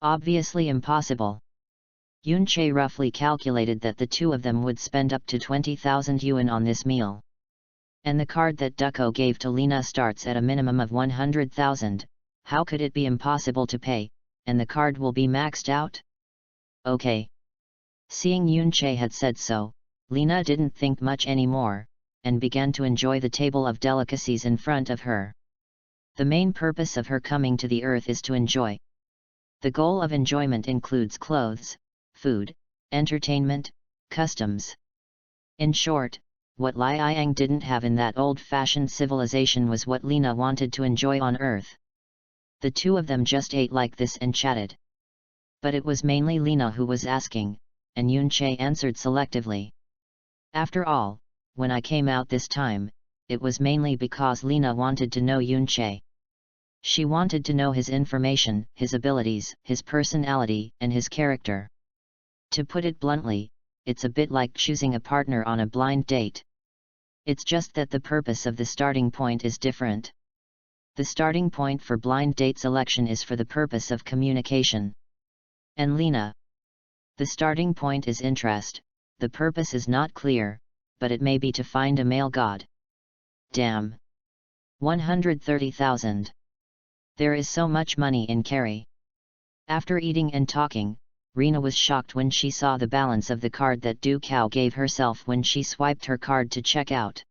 Obviously impossible. Yunche roughly calculated that the two of them would spend up to 20,000 yuan on this meal. And the card that Ducko gave to Lena starts at a minimum of 100,000, how could it be impossible to pay, and the card will be maxed out? Okay. Seeing Yunche had said so, Lena didn't think much anymore, and began to enjoy the table of delicacies in front of her. The main purpose of her coming to the earth is to enjoy. The goal of enjoyment includes clothes, food, entertainment, customs. In short, what Liang didn't have in that old-fashioned civilization was what Lena wanted to enjoy on Earth. The two of them just ate like this and chatted. But it was mainly Lena who was asking, and Yunche answered selectively. After all, when I came out this time, it was mainly because Lena wanted to know Yunche. She wanted to know his information, his abilities, his personality, and his character. To put it bluntly, it's a bit like choosing a partner on a blind date. It's just that the purpose of the starting point is different. The starting point for blind date selection is for the purpose of communication. And Lena? The starting point is interest, the purpose is not clear, but it may be to find a male god. Damn! 130,000. There is so much money in carry. After eating and talking, Rena was shocked when she saw the balance of the card that Du Cao gave herself when she swiped her card to check out.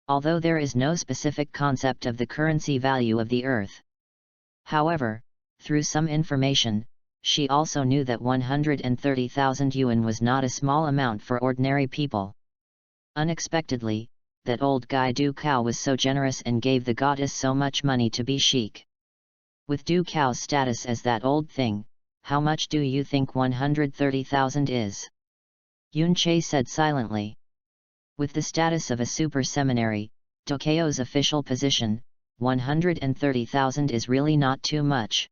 Although there is no specific concept of the currency value of the earth. However, through some information, she also knew that 130,000 yuan was not a small amount for ordinary people. Unexpectedly, that old guy Du Cao was so generous and gave the goddess so much money to be chic. With Du Cao's status as that old thing, how much do you think 130,000 is? Yunche said silently. With the status of a super seminary, Du Cao's official position, 130,000 is really not too much.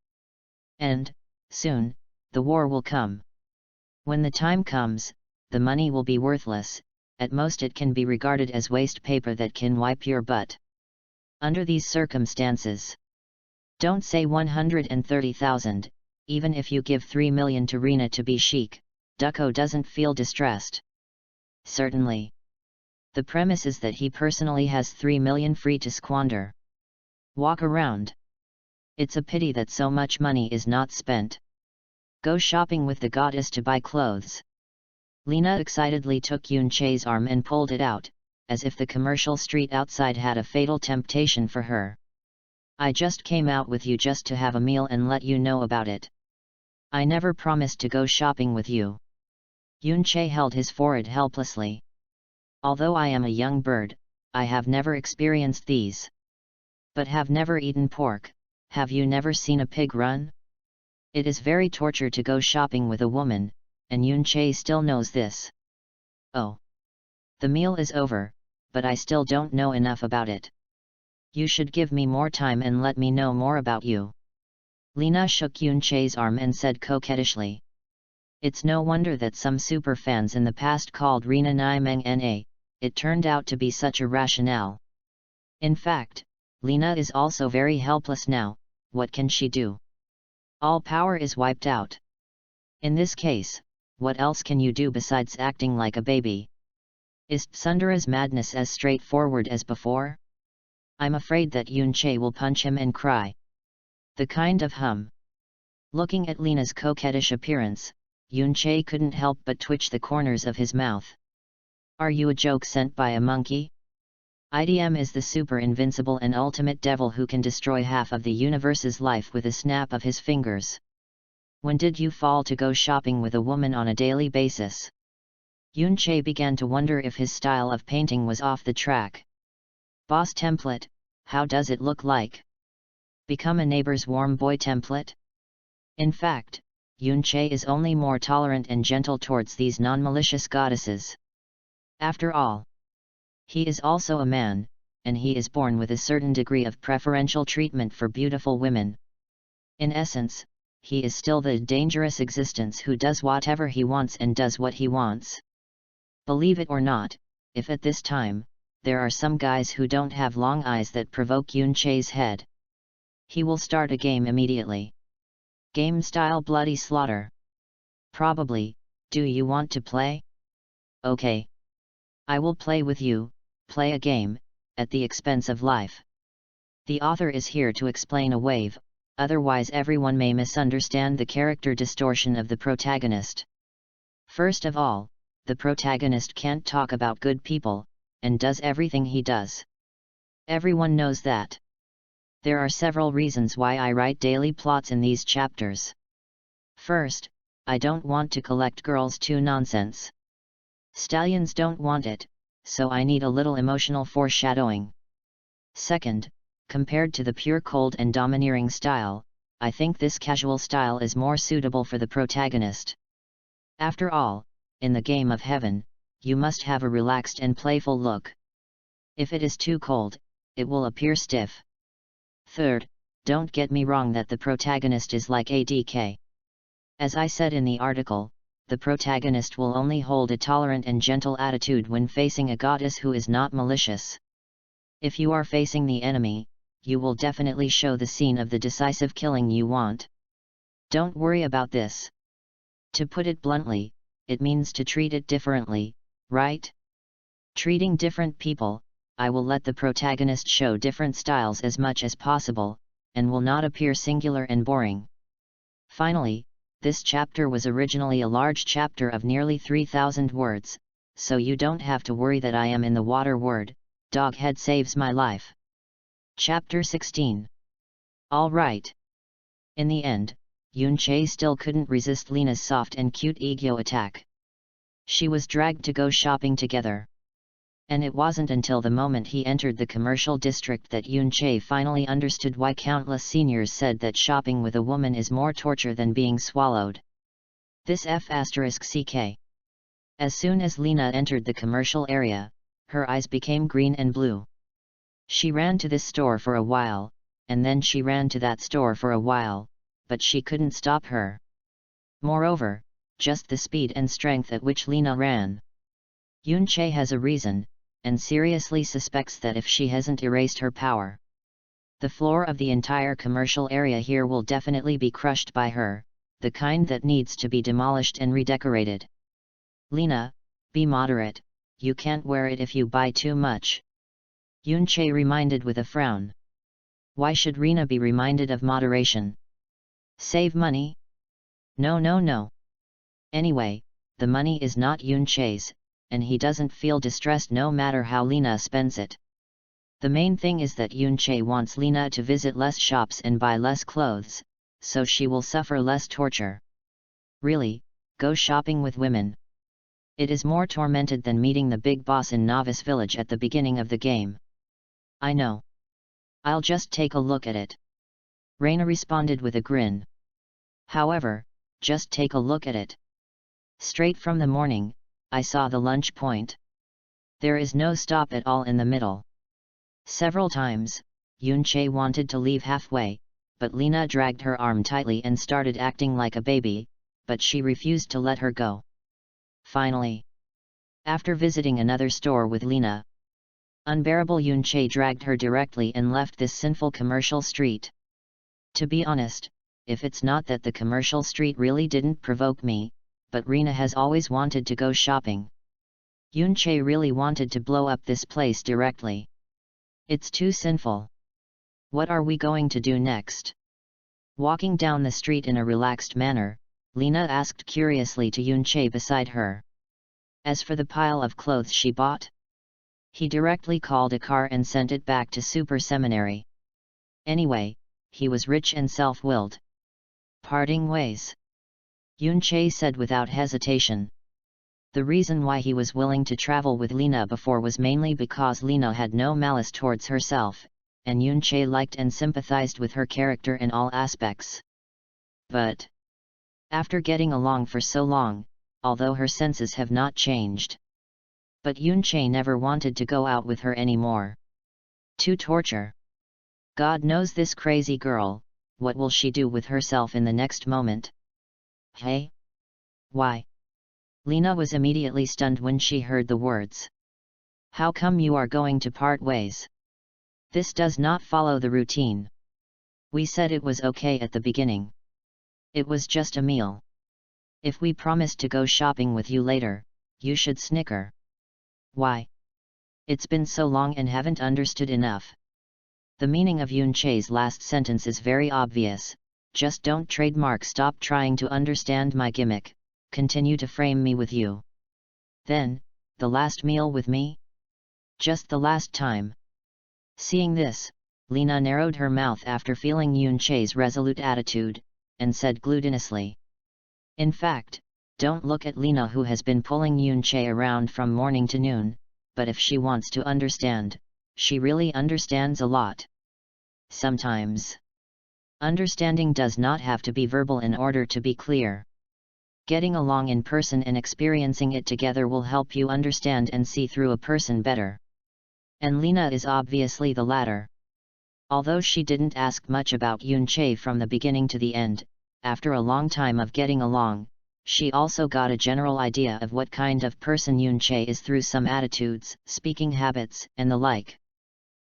And, soon, the war will come. When the time comes, the money will be worthless, at most it can be regarded as waste paper that can wipe your butt. Under these circumstances, don't say 130,000, even if you give 3 million to Rena to be chic, Ducko doesn't feel distressed. Certainly. The premise is that he personally has 3 million free to squander. Walk around. It's a pity that so much money is not spent. Go shopping with the goddess to buy clothes. Lena excitedly took Yunche's arm and pulled it out, as if the commercial street outside had a fatal temptation for her. I just came out with you just to have a meal and let you know about it. I never promised to go shopping with you. Yunche held his forehead helplessly. Although I am a young bird, I have never experienced these. But have never eaten pork, have you never seen a pig run? It is very torture to go shopping with a woman, and Yunche still knows this. Oh. The meal is over, but I still don't know enough about it. You should give me more time and let me know more about you. Lena shook Yoon Chae's arm and said coquettishly. It's no wonder that some superfans in the past called Rina Nai Meng Na, it turned out to be such a rationale. In fact, Lena is also very helpless now. What can she do? All power is wiped out. In this case, what else can you do besides acting like a baby? Is Sundara's madness as straightforward as before? I'm afraid that Yoon Chae will punch him and cry. The kind of hum. Looking at Lena's coquettish appearance, Yoon Chae couldn't help but twitch the corners of his mouth. Are you a joke sent by a monkey? IDM is the super invincible and ultimate devil who can destroy half of the universe's life with a snap of his fingers. When did you fall to go shopping with a woman on a daily basis? Yoon Chae began to wonder if his style of painting was off the track. Boss template, how does it look like? Become a neighbor's warm boy template? In fact, Yoon Chae is only more tolerant and gentle towards these non-malicious goddesses. After all, he is also a man, and he is born with a certain degree of preferential treatment for beautiful women. In essence, he is still the dangerous existence who does whatever he wants and does what he wants. Believe it or not, if at this time, there are some guys who don't have long eyes that provoke Yoon Chae's head, he will start a game immediately. Game style bloody slaughter. Probably. Do you want to play? Okay. I will play with you, play a game, at the expense of life. The author is here to explain a wave, otherwise everyone may misunderstand the character distortion of the protagonist. First of all, the protagonist can't talk about good people, and does everything he does. Everyone knows that. There are several reasons why I write daily plots in these chapters. First, I don't want to collect girls too nonsense. Stallions don't want it, so I need a little emotional foreshadowing. Second, compared to the pure cold and domineering style, I think this casual style is more suitable for the protagonist. After all, in the game of heaven, you must have a relaxed and playful look. If it is too cold, it will appear stiff. Third, don't get me wrong that the protagonist is like ADK. As I said in the article, the protagonist will only hold a tolerant and gentle attitude when facing a goddess who is not malicious. If you are facing the enemy, you will definitely show the scene of the decisive killing you want. Don't worry about this. To put it bluntly, it means to treat it differently, right? Treating different people, I will let the protagonist show different styles as much as possible, and will not appear singular and boring. Finally, this chapter was originally a large chapter of nearly 3,000 words, so you don't have to worry that I am in the water word, doghead saves my life. Chapter 16. All right. In the end, Yoon Chae still couldn't resist Lena's soft and cute ego attack. She was dragged to go shopping together. And it wasn't until the moment he entered the commercial district that Yoon Chae finally understood why countless seniors said that shopping with a woman is more torture than being swallowed. This F***ck. As soon as Lena entered the commercial area, her eyes became green and blue. She ran to this store for a while, and then she ran to that store for a while, but she couldn't stop her. Moreover, just the speed and strength at which Lena ran. Yoon Chae has a reason, and seriously suspects that if she hasn't erased her power, the floor of the entire commercial area here will definitely be crushed by her, the kind that needs to be demolished and redecorated. Lena, be moderate, you can't wear it if you buy too much. Yoon Chae reminded with a frown. Why should Rina be reminded of moderation? Save money? No. Anyway, the money is not Yoon Chae's, and he doesn't feel distressed no matter how Lena spends it. The main thing is that Yoon Chae wants Lena to visit less shops and buy less clothes, so she will suffer less torture. Really, go shopping with women. It is more tormented than meeting the big boss in Novice Village at the beginning of the game. I know. I'll just take a look at it. Reina responded with a grin. However, just take a look at it. Straight from the morning, I saw the lunch point. There is no stop at all in the middle. Several times, Yunche wanted to leave halfway, but Lena dragged her arm tightly and started acting like a baby, but she refused to let her go. Finally, after visiting another store with Lena, unbearable Yunche dragged her directly and left this sinful commercial street. To be honest, if it's not that the commercial street really didn't provoke me, but Rena has always wanted to go shopping. Yunche really wanted to blow up this place directly. It's too sinful. What are we going to do next? Walking down the street in a relaxed manner, Lena asked curiously to Yunche beside her. As for the pile of clothes she bought, he directly called a car and sent it back to Super Seminary. Anyway, he was rich and self-willed. Parting ways, Yunche said without hesitation. The reason why he was willing to travel with Lena before was mainly because Lena had no malice towards herself, and Yunche liked and sympathized with her character in all aspects. But after getting along for so long, although her senses have not changed, but Yunche never wanted to go out with her anymore. To torture. God knows this crazy girl, what will she do with herself in the next moment? Hey? Why? Lena was immediately stunned when she heard the words. How come you are going to part ways? This does not follow the routine. We said it was okay at the beginning. It was just a meal. If we promised to go shopping with you later, you should snicker. Why? It's been so long and haven't understood enough. The meaning of Yunche's last sentence is very obvious. Just don't trademark. Stop trying to understand my gimmick. Continue to frame me with you. Then, the last meal with me? Just the last time. Seeing this, Lena narrowed her mouth after feeling Yunche's resolute attitude, and said glutinously. In fact, don't look at Lena, who has been pulling Yunche around from morning to noon, but if she wants to understand, she really understands a lot. Sometimes, understanding does not have to be verbal in order to be clear. Getting along in person and experiencing it together will help you understand and see through a person better. And Lena is obviously the latter. Although she didn't ask much about Yunche from the beginning to the end, after a long time of getting along, she also got a general idea of what kind of person Yunche is through some attitudes, speaking habits, and the like.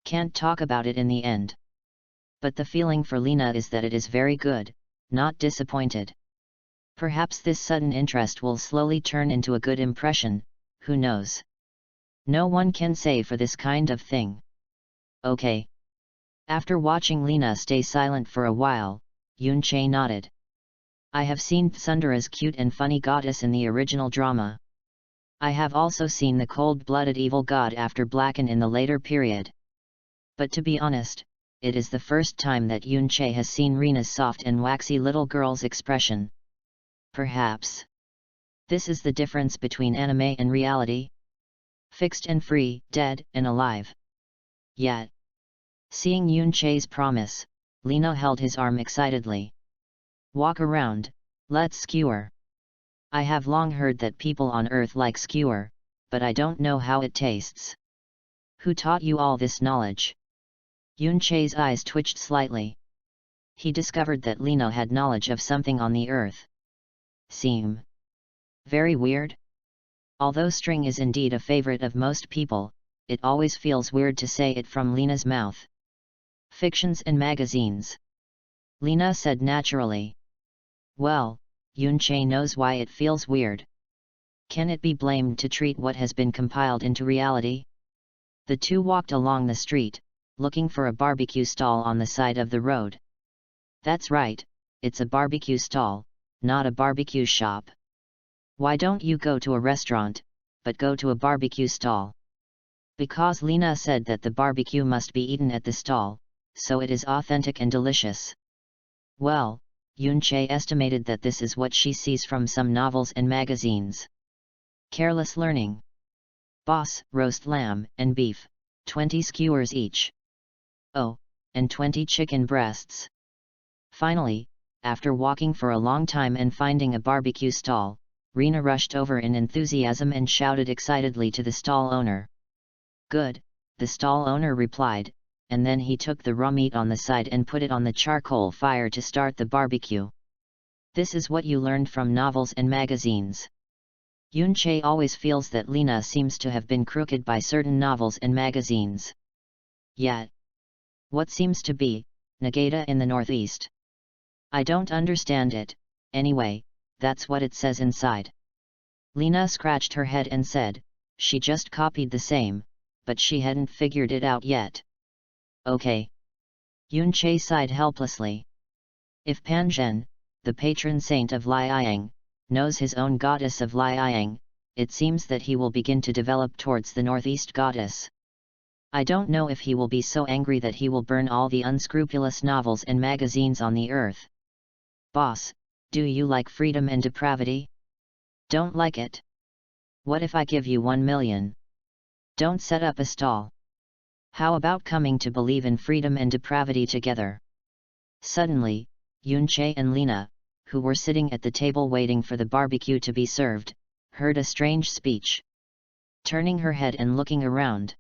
Can't talk about it in the end. But the feeling for Lena is that it is very good, not disappointed. Perhaps this sudden interest will slowly turn into a good impression, who knows? No one can say for this kind of thing. Okay. After watching Lena stay silent for a while, Yunche nodded. I have seen Tsundera's cute and funny goddess in the original drama. I have also seen the cold-blooded evil god after Blacken in the later period. But to be honest, it is the first time that Yunche has seen Rena's soft and waxy little girl's expression. Perhaps this is the difference between anime and reality. Fixed and free, dead and alive. Yet, seeing Yunche's promise, Lena held his arm excitedly. Walk around, let's skewer. I have long heard that people on Earth like skewer, but I don't know how it tastes. Who taught you all this knowledge? Yunche's eyes twitched slightly. He discovered that Lena had knowledge of something on the Earth. Seem very weird? Although string is indeed a favorite of most people, it always feels weird to say it from Lena's mouth. Fictions and magazines. Lena said naturally. Well, Yunche knows why it feels weird. Can it be blamed to treat what has been compiled into reality? The two walked along the street, looking for a barbecue stall on the side of the road. That's right, it's a barbecue stall, not a barbecue shop. Why don't you go to a restaurant, but go to a barbecue stall? Because Lena said that the barbecue must be eaten at the stall, so it is authentic and delicious. Well, Yunche estimated that this is what she sees from some novels and magazines. Careless learning. Boss, roast lamb and beef, 20 skewers each. Oh, and 20 chicken breasts. Finally, after walking for a long time and finding a barbecue stall, Rena rushed over in enthusiasm and shouted excitedly to the stall owner. Good, the stall owner replied, and then he took the raw meat on the side and put it on the charcoal fire to start the barbecue. This is what you learned from novels and magazines. Yun-Che always feels that Lena seems to have been crooked by certain novels and magazines. Yet, what seems to be Nagata in the Northeast? I don't understand it. Anyway, that's what it says inside. Lena scratched her head and said, she just copied the same, but she hadn't figured it out yet. Okay. Yun-Che sighed helplessly. If Panzhen, the patron saint of Liang, knows his own goddess of Liang, it seems that he will begin to develop towards the Northeast goddess. I don't know if he will be so angry that he will burn all the unscrupulous novels and magazines on the earth. Boss, do you like freedom and depravity? Don't like it? What if I give you 1 million? Don't set up a stall. How about coming to believe in freedom and depravity together? Suddenly, Yun-Che and Lena, who were sitting at the table waiting for the barbecue to be served, heard a strange speech. Turning her head and looking around,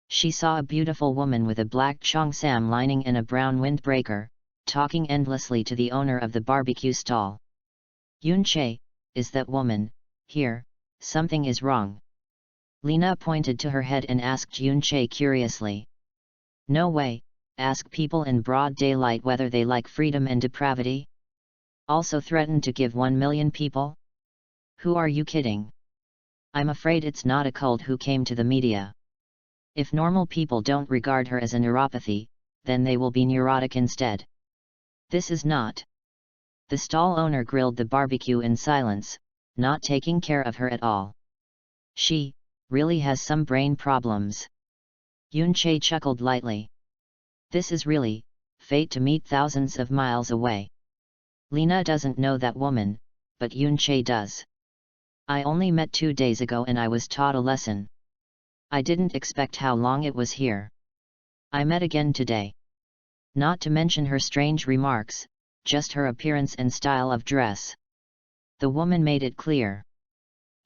she saw a beautiful woman with a black cheongsam lining and a brown windbreaker, talking endlessly to the owner of the barbecue stall. Yun-Che, is that woman here? Something is wrong. Lena pointed to her head and asked Yun-Che curiously. No way, ask people in broad daylight whether they like freedom and depravity? Also threatened to give 1 million people? Who are you kidding? I'm afraid it's not a cult who came to the media. If normal people don't regard her as a neuropathy, then they will be neurotic instead. This is not. The stall owner grilled the barbecue in silence, not taking care of her at all. She really has some brain problems. Yun-Che chuckled lightly. This is really fate to meet thousands of miles away. Lena doesn't know that woman, but Yun-Che does. I only met 2 days ago and I was taught a lesson. I didn't expect how long it was here. I met again today. Not to mention her strange remarks, just her appearance and style of dress. The woman made it clear.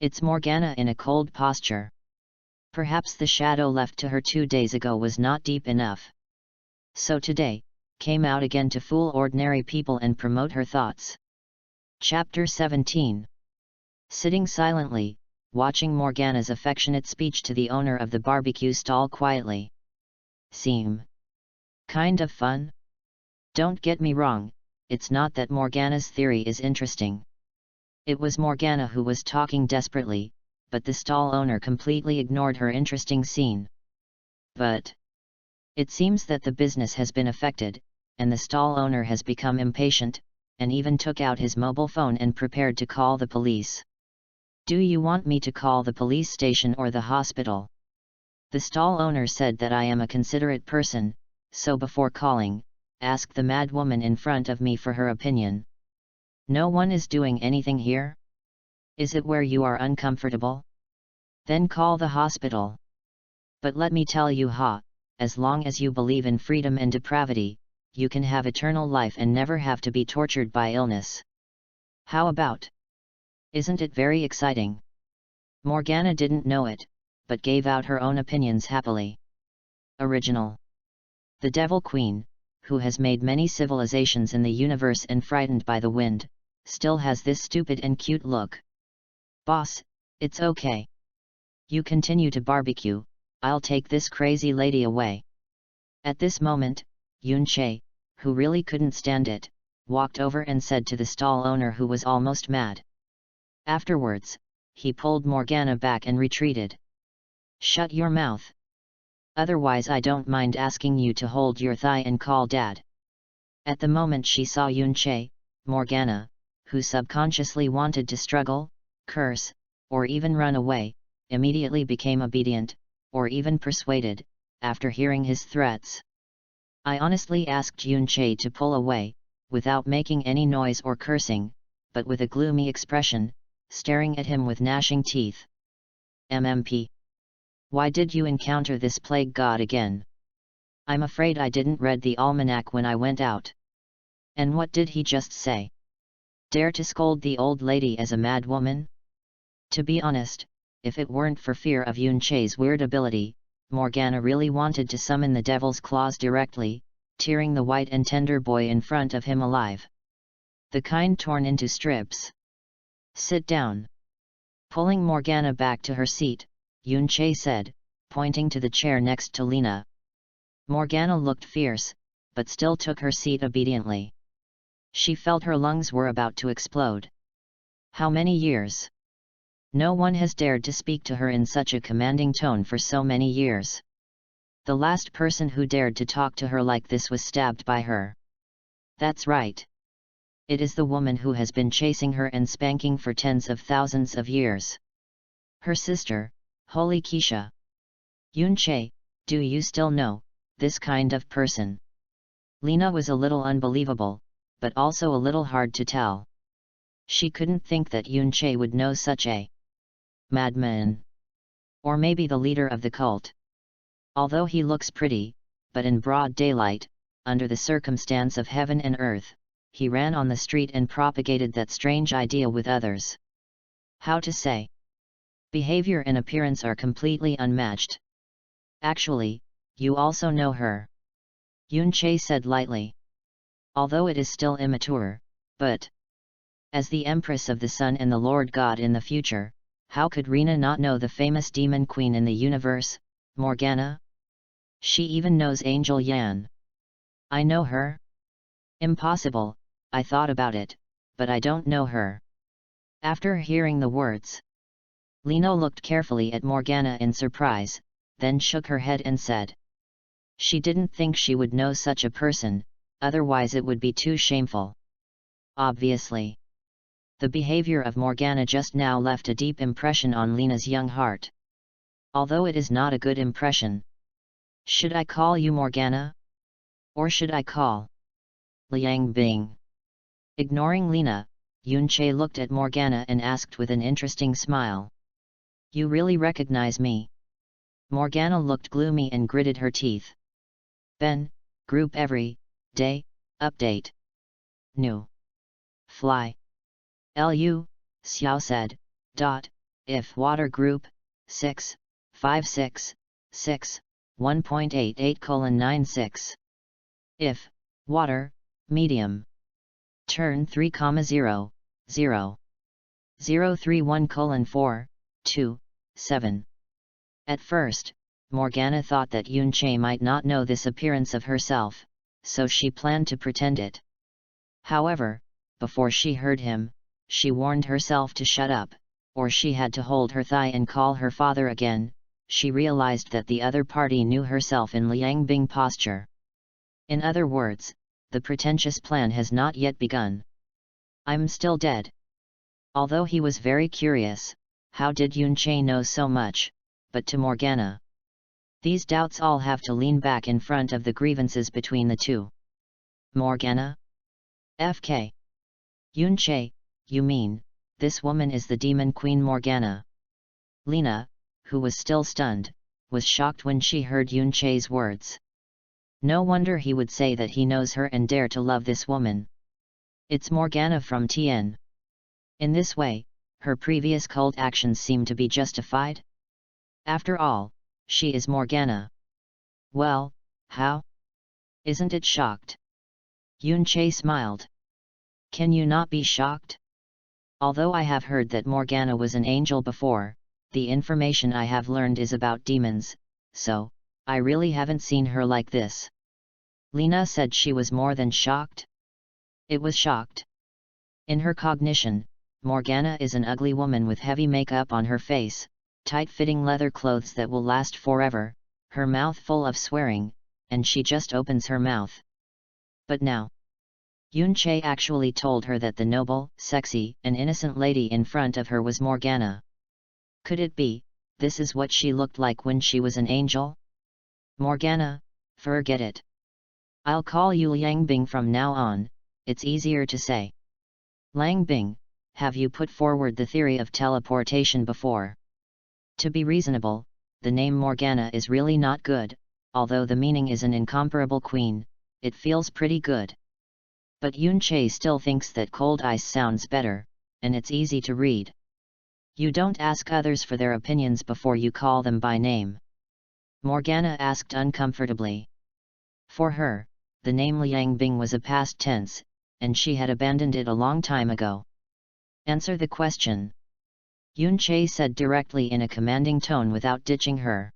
It's Morgana in a cold posture. Perhaps the shadow left to her 2 days ago was not deep enough. So today, came out again to fool ordinary people and promote her thoughts. Chapter 17. Sitting silently, watching Morgana's affectionate speech to the owner of the barbecue stall quietly. Seem kind of fun? Don't get me wrong, it's not that Morgana's theory is interesting. It was Morgana who was talking desperately, but the stall owner completely ignored her interesting scene. But it seems that the business has been affected, and the stall owner has become impatient, and even took out his mobile phone and prepared to call the police. Do you want me to call the police station or the hospital? The stall owner said that I am a considerate person, so before calling, ask the mad woman in front of me for her opinion. No one is doing anything here? Is it where you are uncomfortable? Then call the hospital. But let me tell you as long as you believe in freedom and depravity, you can have eternal life and never have to be tortured by illness. How about? Isn't it very exciting? Morgana didn't know it, but gave out her own opinions happily. Original. The Devil Queen, who has made many civilizations in the universe and frightened by the wind, still has this stupid and cute look. Boss, it's okay. You continue to barbecue, I'll take this crazy lady away. At this moment, Yun-Che, who really couldn't stand it, walked over and said to the stall owner who was almost mad. Afterwards, he pulled Morgana back and retreated. Shut your mouth. Otherwise I don't mind asking you to hold your thigh and call Dad. At the moment she saw Yun-Che, Morgana, who subconsciously wanted to struggle, curse, or even run away, immediately became obedient, or even persuaded, after hearing his threats. I honestly asked Yun-Che to pull away, without making any noise or cursing, but with a gloomy expression, staring at him with gnashing teeth. MMP. Why did you encounter this plague god again? I'm afraid I didn't read the almanac when I went out. And what did he just say? Dare to scold the old lady as a mad woman? To be honest, if it weren't for fear of Yun-Che's weird ability, Morgana really wanted to summon the devil's claws directly, tearing the white and tender boy in front of him alive. The kind torn into strips. "Sit down." Pulling Morgana back to her seat, Yunche said, pointing to the chair next to Lena. Morgana looked fierce, but still took her seat obediently. She felt her lungs were about to explode. How many years? No one has dared to speak to her in such a commanding tone for so many years. The last person who dared to talk to her like this was stabbed by her. That's right. It is the woman who has been chasing her and spanking for tens of thousands of years. Her sister, Holy Keisha. Yunche, do you still know this kind of person? Lena was a little unbelievable, but also a little hard to tell. She couldn't think that Yunche would know such a madman. Or maybe the leader of the cult. Although he looks pretty, but in broad daylight, under the circumstance of heaven and earth, he ran on the street and propagated that strange idea with others. How to say? Behavior and appearance are completely unmatched. Actually, you also know her. Yunche said lightly. Although it is still immature, but as the Empress of the Sun and the Lord God in the future, how could Rena not know the famous demon queen in the universe, Morgana? She even knows Angel Yan. I know her? Impossible, I thought about it, but I don't know her. After hearing the words, Lena looked carefully at Morgana in surprise, then shook her head and said. She didn't think she would know such a person, otherwise it would be too shameful. Obviously. The behavior of Morgana just now left a deep impression on Lena's young heart. Although it is not a good impression. Should I call you Morgana? Or should I call Liang Bing? Ignoring Lena, Yunche looked at Morgana and asked with an interesting smile. You really recognize me? Morgana looked gloomy and gritted her teeth. Ben, group every day, update. New. Fly. Lu, Xiao said, if water group, 6, 5 6, 6, 1.88:96. If, water, medium. Turn 3,0, 0. 031:4, 2, 7. At first, Morgana thought that Yunche might not know this appearance of herself, so she planned to pretend it. However, before she heard him, she warned herself to shut up, or she had to hold her thigh and call her father again. She realized that the other party knew herself in Liang Bing posture. In other words, the pretentious plan has not yet begun. I'm still dead. Although he was very curious, how did Yunche know so much, but to Morgana? These doubts all have to lean back in front of the grievances between the two. Morgana? FK. Yunche, you mean, this woman is the demon queen Morgana? Lena, who was still stunned, was shocked when she heard Yunche's words. No wonder he would say that he knows her and dare to love this woman. It's Morgana from Tien. In this way, her previous cult actions seem to be justified? After all, she is Morgana. Well, how? Isn't it shocked? Yunche smiled. Can you not be shocked? Although I have heard that Morgana was an angel before, the information I have learned is about demons, so, I really haven't seen her like this. Lena said she was more than shocked. It was shocked. In her cognition, Morgana is an ugly woman with heavy makeup on her face, tight-fitting leather clothes that will last forever, her mouth full of swearing, and she just opens her mouth. But now, Yunche actually told her that the noble, sexy, and innocent lady in front of her was Morgana. Could it be, this is what she looked like when she was an angel? Morgana, forget it. I'll call you Liang Bing from now on, it's easier to say. Liang Bing, have you put forward the theory of teleportation before? To be reasonable, the name Morgana is really not good, although the meaning is an incomparable queen, it feels pretty good. But Yunche still thinks that cold ice sounds better, and it's easy to read. You don't ask others for their opinions before you call them by name. Morgana asked uncomfortably. For her, the name Liang Bing was a past tense, and she had abandoned it a long time ago. Answer the question. Yun Che said directly in a commanding tone without ditching her.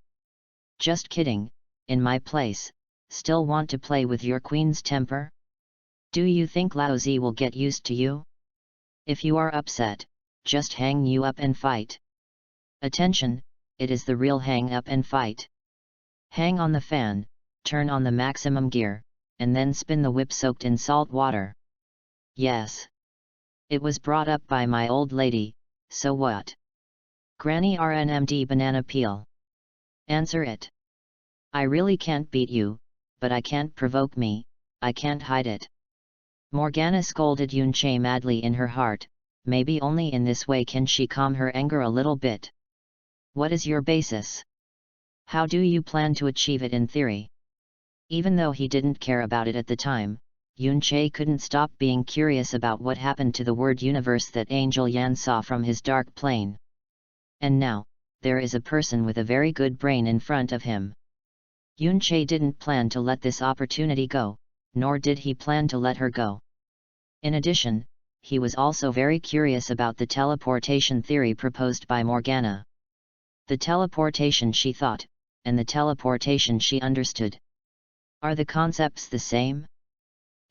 Just kidding, in my place, still want to play with your queen's temper? Do you think Lao Zi will get used to you? If you are upset, just hang you up and fight. Attention, it is the real hang up and fight. Hang on the fan, turn on the maximum gear, and then spin the whip soaked in salt water. Yes. It was brought up by my old lady, so what? Granny RNMD banana peel. Answer it. I really can't beat you, but I can't provoke me, I can't hide it. Morgana scolded Yun Che madly in her heart, maybe only in this way can she calm her anger a little bit. What is your basis? How do you plan to achieve it in theory? Even though he didn't care about it at the time, Yun Che couldn't stop being curious about what happened to the word universe that Angel Yan saw from his dark plane. And now, there is a person with a very good brain in front of him. Yun Che didn't plan to let this opportunity go, nor did he plan to let her go. In addition, he was also very curious about the teleportation theory proposed by Morgana. The teleportation she thought, and the teleportation she understood. Are the concepts the same?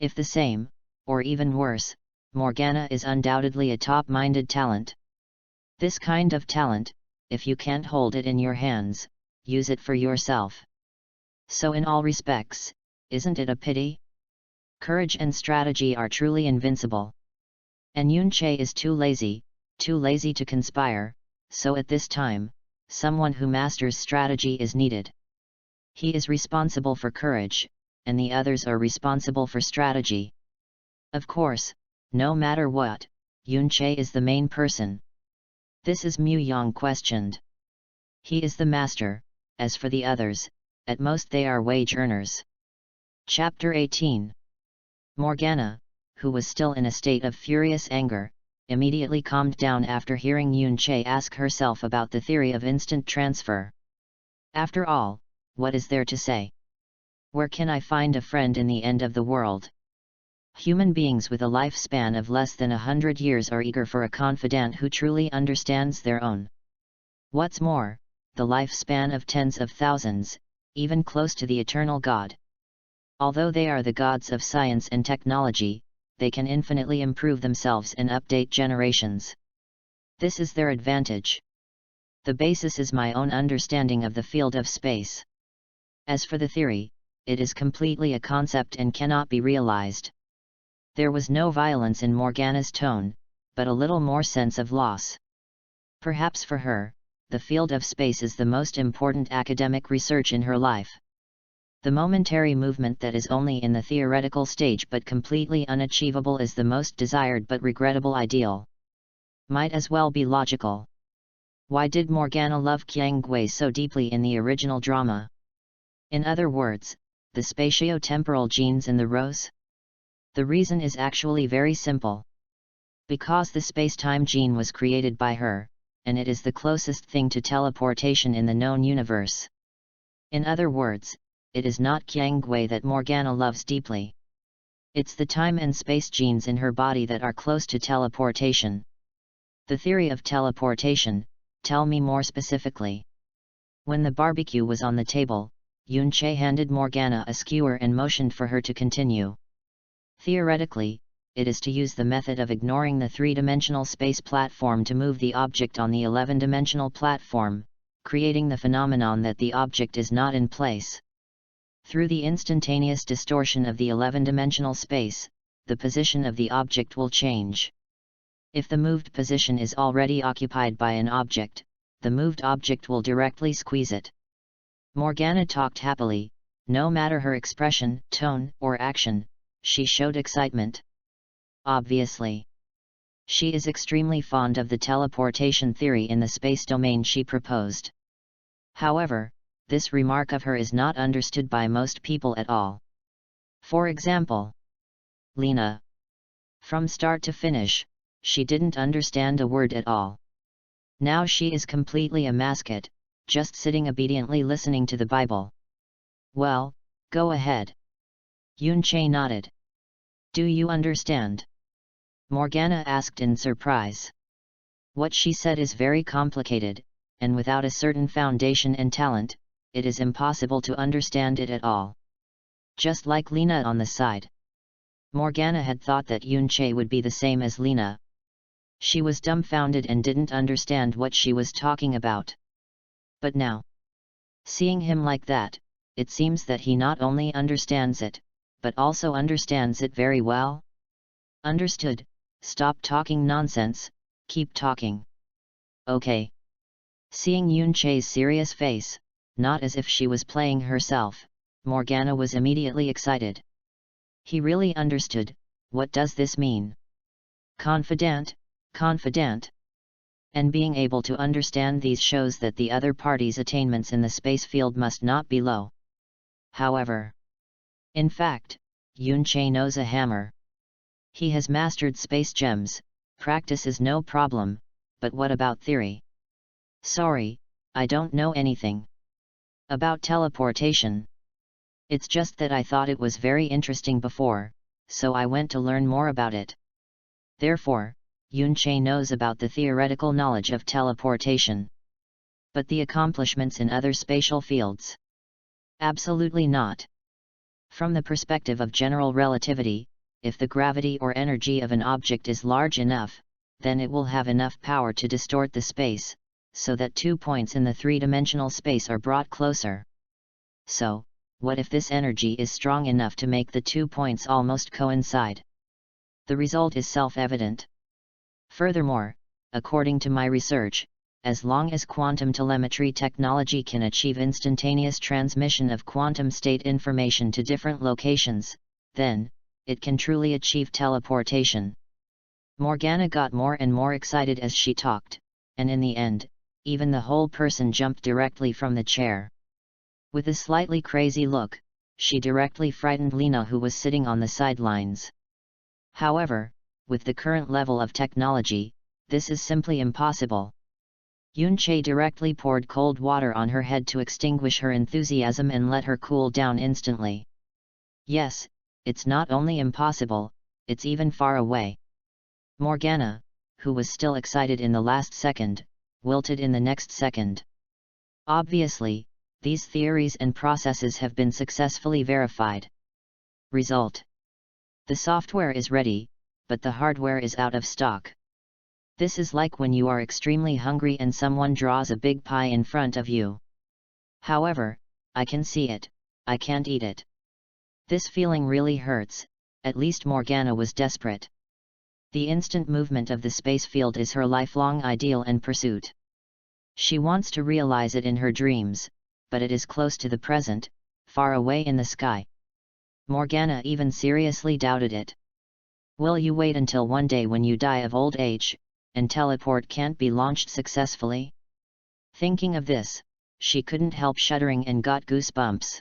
If the same, or even worse, Morgana is undoubtedly a top-minded talent. This kind of talent, if you can't hold it in your hands, use it for yourself. So in all respects, isn't it a pity? Courage and strategy are truly invincible. And Yun Che is too lazy to conspire, so at this time, someone who masters strategy is needed. He is responsible for courage, and the others are responsible for strategy. Of course, no matter what, Yun Che is the main person. This is Mu Yang questioned. He is the master, as for the others, at most they are wage earners. Chapter 18. Morgana, who was still in a state of furious anger, immediately calmed down after hearing Yun Che ask herself about the theory of instant transfer. After all, what is there to say? Where can I find a friend in the end of the world? Human beings with a lifespan of less than 100 years are eager for a confidant who truly understands their own. What's more, the lifespan of tens of thousands, even close to the eternal God. Although they are the gods of science and technology, they can infinitely improve themselves and update generations. This is their advantage. The basis is my own understanding of the field of space. As for the theory, it is completely a concept and cannot be realized. There was no violence in Morgana's tone, but a little more sense of loss. Perhaps for her, the field of space is the most important academic research in her life. The momentary movement that is only in the theoretical stage but completely unachievable is the most desired but regrettable ideal. Might as well be logical. Why did Morgana love Qiang Gui so deeply in the original drama? In other words, the spatio-temporal genes in the rose? The reason is actually very simple. Because the space-time gene was created by her, and it is the closest thing to teleportation in the known universe. In other words, it is not Qiang Gui that Morgana loves deeply. It's the time and space genes in her body that are close to teleportation. The theory of teleportation, tell me more specifically. When the barbecue was on the table, Yun Che handed Morgana a skewer and motioned for her to continue. Theoretically, it is to use the method of ignoring the three-dimensional space platform to move the object on the 11-dimensional platform, creating the phenomenon that the object is not in place. Through the instantaneous distortion of the 11-dimensional space, the position of the object will change. If the moved position is already occupied by an object, the moved object will directly squeeze it. Morgana talked happily, no matter her expression, tone, or action, she showed excitement. Obviously. She is extremely fond of the teleportation theory in the space domain she proposed. However, this remark of her is not understood by most people at all. For example, Lena. From start to finish, she didn't understand a word at all. Now she is completely a mascot, just sitting obediently listening to the Bible. Well, go ahead. Yun-Che nodded. Do you understand? Morgana asked in surprise. What she said is very complicated, and without a certain foundation and talent, it is impossible to understand it at all. Just like Lena on the side. Morgana had thought that Yun-Che would be the same as Lena. She was dumbfounded and didn't understand what she was talking about. But now, seeing him like that, it seems that he not only understands it, but also understands it very well. Understood. Stop talking nonsense, keep talking. Okay. Seeing Yun-Che's serious face, not as if she was playing herself, Morgana was immediately excited. He really understood. What does this mean? Confidant. And being able to understand these shows that the other party's attainments in the space field must not be low. However, in fact, Yun-Che knows a hammer. He has mastered space gems. Practice is no problem, but what about theory? Sorry, I don't know anything about teleportation. It's just that I thought it was very interesting before, so I went to learn more about it. Therefore, Yun-Che knows about the theoretical knowledge of teleportation. But the accomplishments in other spatial fields? Absolutely not. From the perspective of general relativity, if the gravity or energy of an object is large enough, then it will have enough power to distort the space, so that 2 points in the three-dimensional space are brought closer. So, what if this energy is strong enough to make the 2 points almost coincide? The result is self-evident. Furthermore, according to my research, as long as quantum telemetry technology can achieve instantaneous transmission of quantum state information to different locations, then, it can truly achieve teleportation. Morgana got more and more excited as she talked, and in the end, even the whole person jumped directly from the chair. With a slightly crazy look, she directly frightened Lena, who was sitting on the sidelines. However, with the current level of technology, this is simply impossible. Yun-Che directly poured cold water on her head to extinguish her enthusiasm and let her cool down instantly. Yes, it's not only impossible, it's even far away. Morgana, who was still excited in the last second, wilted in the next second. Obviously, these theories and processes have been successfully verified. Result: the software is ready, but the hardware is out of stock. This is like when you are extremely hungry and someone draws a big pie in front of you. However, I can see it, I can't eat it. This feeling really hurts. At least Morgana was desperate. The instant movement of the space field is her lifelong ideal and pursuit. She wants to realize it in her dreams, but it is close to the present, far away in the sky. Morgana even seriously doubted it. Will you wait until one day when you die of old age, and teleport can't be launched successfully? Thinking of this, she couldn't help shuddering and got goosebumps.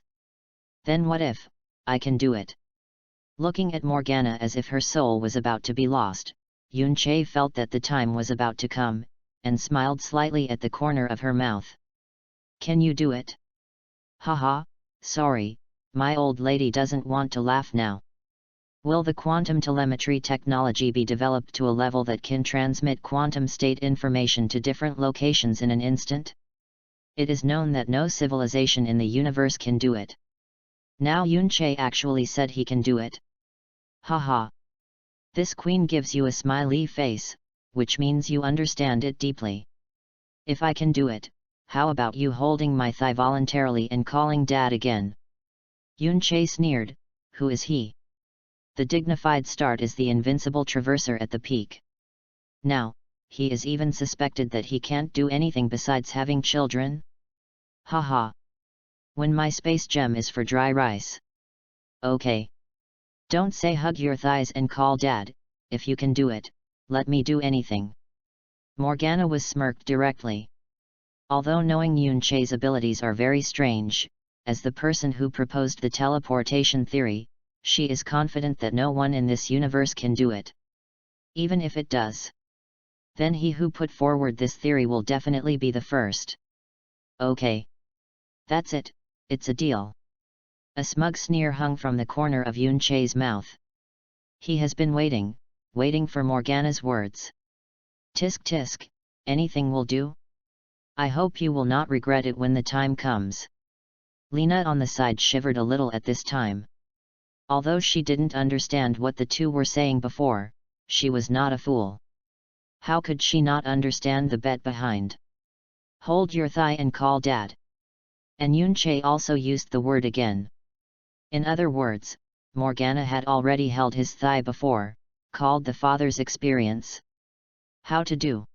Then what if I can do it? Looking at Morgana as if her soul was about to be lost, Yun-Che felt that the time was about to come, and smiled slightly at the corner of her mouth. Can you do it? Haha, sorry, my old lady doesn't want to laugh now. Will the quantum telemetry technology be developed to a level that can transmit quantum state information to different locations in an instant? It is known that no civilization in the universe can do it. Now Yun-Che actually said he can do it. Haha. This queen gives you a smiley face, which means you understand it deeply. If I can do it, how about you holding my thigh voluntarily and calling Dad again? Yun-Che sneered. Who is he? The dignified start is the invincible traverser at the peak. Now, he is even suspected that he can't do anything besides having children? Haha. When my space gem is for dry rice. Okay. Don't say hug your thighs and call Dad. If you can do it, let me do anything. Morgana was smirked directly. Although knowing Yun-Che's abilities are very strange, as the person who proposed the teleportation theory, she is confident that no one in this universe can do it. Even if it does, then he who put forward this theory will definitely be the first. Okay. That's it, it's a deal. A smug sneer hung from the corner of Yun Che's mouth. He has been waiting for Morgana's words. Tisk tisk, anything will do? I hope you will not regret it when the time comes. Lena on the side shivered a little at this time. Although she didn't understand what the two were saying before, she was not a fool. How could she not understand the bet behind? Hold your thigh and call dad. And Yun Che also used the word again. In other words, Morgana had already held his thigh before, called the father's experience. How to do?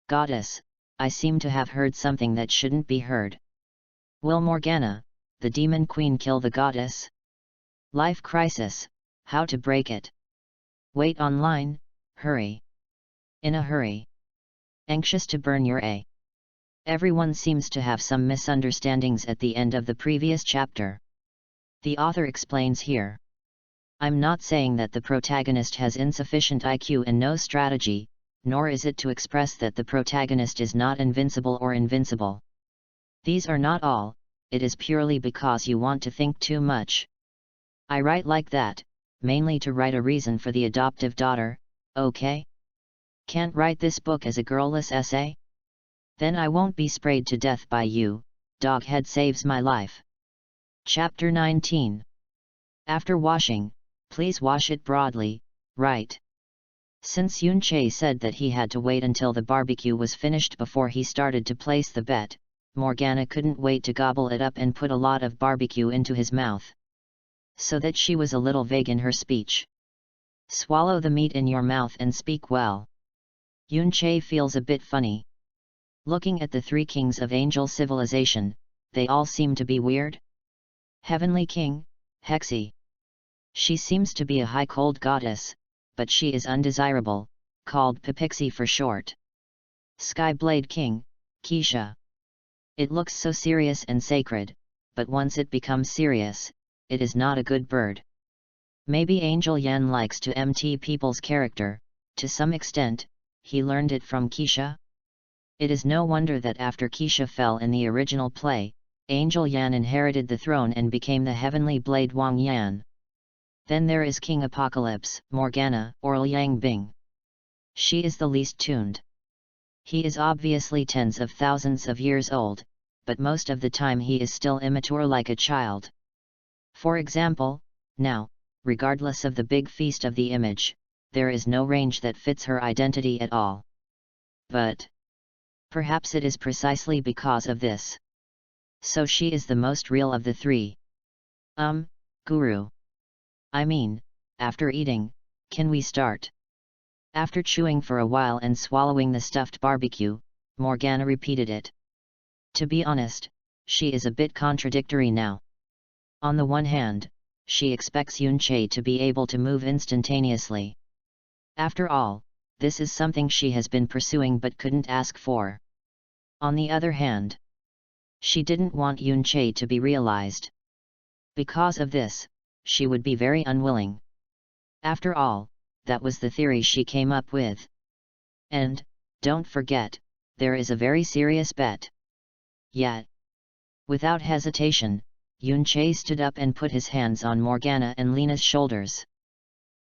Goddess, I seem to have heard something that shouldn't be heard. Will Morgana, the demon queen, kill the goddess? Life crisis, how to break it? Wait online, hurry. In a hurry. Anxious to burn your A. Everyone seems to have some misunderstandings at the end of the previous chapter. The author explains here. I'm not saying that the protagonist has insufficient IQ and no strategy, nor is it to express that the protagonist is not invincible or invincible. These are not all, it is purely because you want to think too much. I write like that, mainly to write a reason for the adoptive daughter, okay? Can't write this book as a girlless essay? Then I won't be sprayed to death by you, Doghead saves my life. Chapter 19. After washing, please wash it broadly, right? Since Yun Che said that he had to wait until the barbecue was finished before he started to place the bet, Morgana couldn't wait to gobble it up and put a lot of barbecue into his mouth. So that she was a little vague in her speech. Swallow the meat in your mouth and speak well. Yun Che feels a bit funny. Looking at the three kings of angel civilization, they all seem to be weird. Heavenly King, Hexi. She seems to be a high cold goddess, but she is undesirable, called Pipixie for short. Skyblade King, Keisha. It looks so serious and sacred, but once it becomes serious, it is not a good bird. Maybe Angel Yan likes to MT people's character, to some extent, he learned it from Keisha. It is no wonder that after Keisha fell in the original play, Angel Yan inherited the throne and became the heavenly blade Wang Yan. Then there is King Apocalypse, Morgana, or Liang Bing. She is the least tuned. He is obviously tens of thousands of years old, but most of the time he is still immature like a child. For example, now, regardless of the big feast of the image, there is no range that fits her identity at all. But perhaps it is precisely because of this. So she is the most real of the three. Guru. I mean, after eating, can we start? After chewing for a while and swallowing the stuffed barbecue, Morgana repeated it. To be honest, she is a bit contradictory now. On the one hand, she expects Yun Che to be able to move instantaneously. After all, this is something she has been pursuing but couldn't ask for. On the other hand, she didn't want Yun Che to be realized. Because of this, she would be very unwilling. After all, that was the theory she came up with. And, don't forget, there is a very serious bet. Yet, without hesitation, Yun Che stood up and put his hands on Morgana and Lena's shoulders.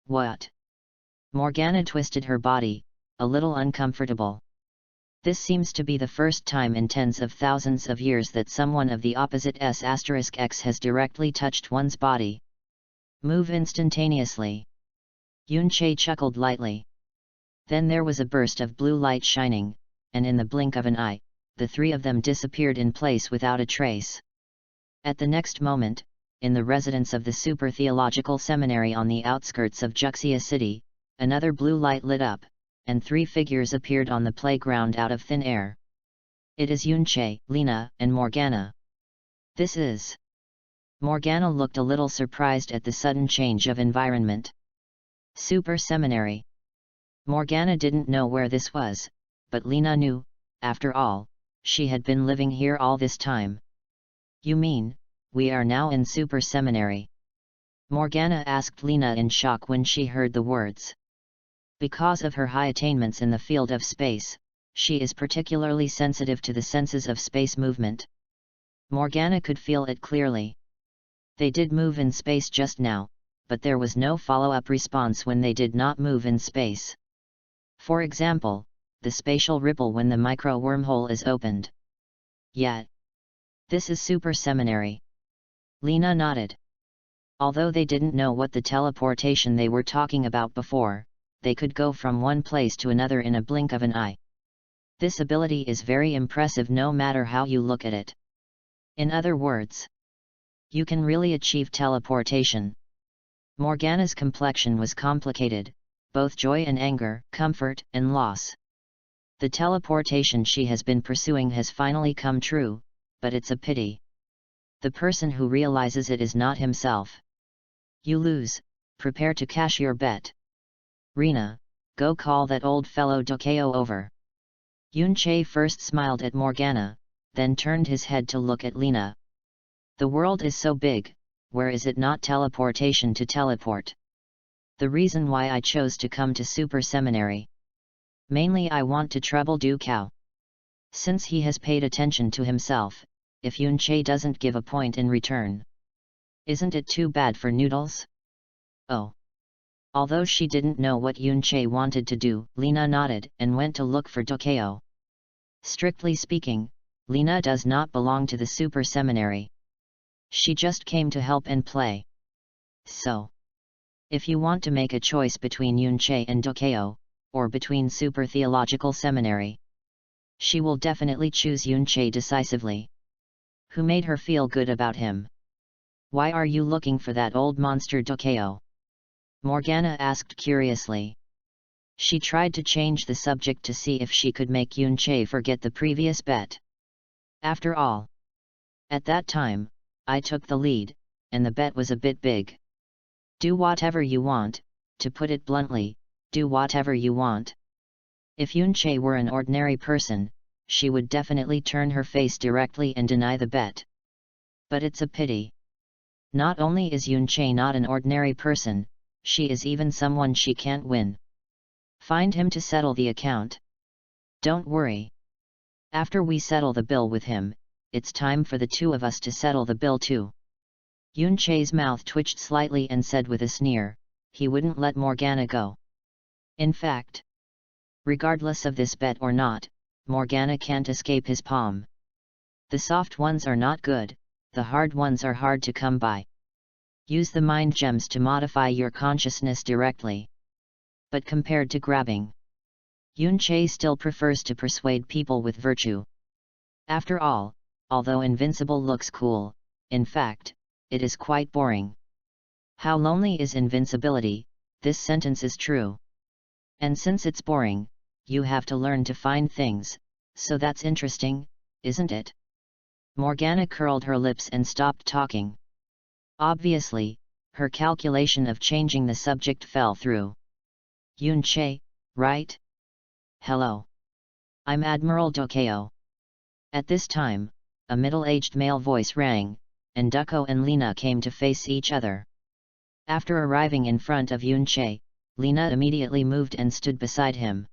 What? Morgana twisted her body, a little uncomfortable. This seems to be the first time in tens of thousands of years that someone of the opposite S*X has directly touched one's body. Move instantaneously. Yun Che chuckled lightly. Then there was a burst of blue light shining, and in the blink of an eye, the three of them disappeared in place without a trace. At the next moment, in the residence of the Super Theological Seminary on the outskirts of Juxia City, another blue light lit up, and three figures appeared on the playground out of thin air. It is Yun Che, Lena, and Morgana. This is... Morgana looked a little surprised at the sudden change of environment. Super Seminary. Morgana didn't know where this was, but Lena knew, after all, she had been living here all this time. You mean, we are now in Super Seminary? Morgana asked Lena in shock when she heard the words. Because of her high attainments in the field of space, she is particularly sensitive to the senses of space movement. Morgana could feel it clearly. They did move in space just now, but there was no follow-up response when they did not move in space. For example, the spatial ripple when the micro wormhole is opened. Yet. This is super seminary. Lena nodded. Although they didn't know what the teleportation they were talking about before, they could go from one place to another in a blink of an eye. This ability is very impressive no matter how you look at it. In other words, you can really achieve teleportation. Morgana's complexion was complicated, both joy and anger, comfort and loss. The teleportation she has been pursuing has finally come true, but it's a pity. The person who realizes it is not himself. You lose, prepare to cash your bet. Rena, go call that old fellow Dokeo over. Yun-Che first smiled at Morgana, then turned his head to look at Lena. The world is so big, where is it not teleportation to teleport? The reason why I chose to come to Super Seminary. Mainly I want to trouble Du Kao. Since he has paid attention to himself, if Yun-Che doesn't give a point in return. Isn't it too bad for Noodles? Oh. Although she didn't know what Yun-Che wanted to do, Lena nodded and went to look for Dokeo. Strictly speaking, Lena does not belong to the Super Seminary. She just came to help and play. So, if you want to make a choice between Yun-Che and Dokeo, or between Super Theological Seminary, she will definitely choose Yun-Che decisively. Who made her feel good about him? Why are you looking for that old monster Dokeo? Morgana asked curiously. She tried to change the subject to see if she could make Yun-Che forget the previous bet. After all, at that time, I took the lead, and the bet was a bit big. Do whatever you want, to put it bluntly, do whatever you want. If Yun-Che were an ordinary person, she would definitely turn her face directly and deny the bet. But it's a pity. Not only is Yun-Che not an ordinary person, she is even someone she can't win. Find him to settle the account. Don't worry. After we settle the bill with him, it's time for the two of us to settle the bill too. Yun-Che's mouth twitched slightly and said with a sneer, he wouldn't let Morgana go. In fact, regardless of this bet or not, Morgana can't escape his palm. The soft ones are not good, the hard ones are hard to come by. Use the mind gems to modify your consciousness directly. But compared to grabbing, Yun-Che still prefers to persuade people with virtue. After all, although invincible looks cool, in fact, it is quite boring. How lonely is invincibility? This sentence is true. And since it's boring, you have to learn to find things, so that's interesting, isn't it? Morgana curled her lips and stopped talking. Obviously, her calculation of changing the subject fell through. Yun-Che, right? Hello. I'm Admiral Dokeo. At this time, a middle-aged male voice rang, and Duko and Lena came to face each other. After arriving in front of Yun-Che, Lena immediately moved and stood beside him.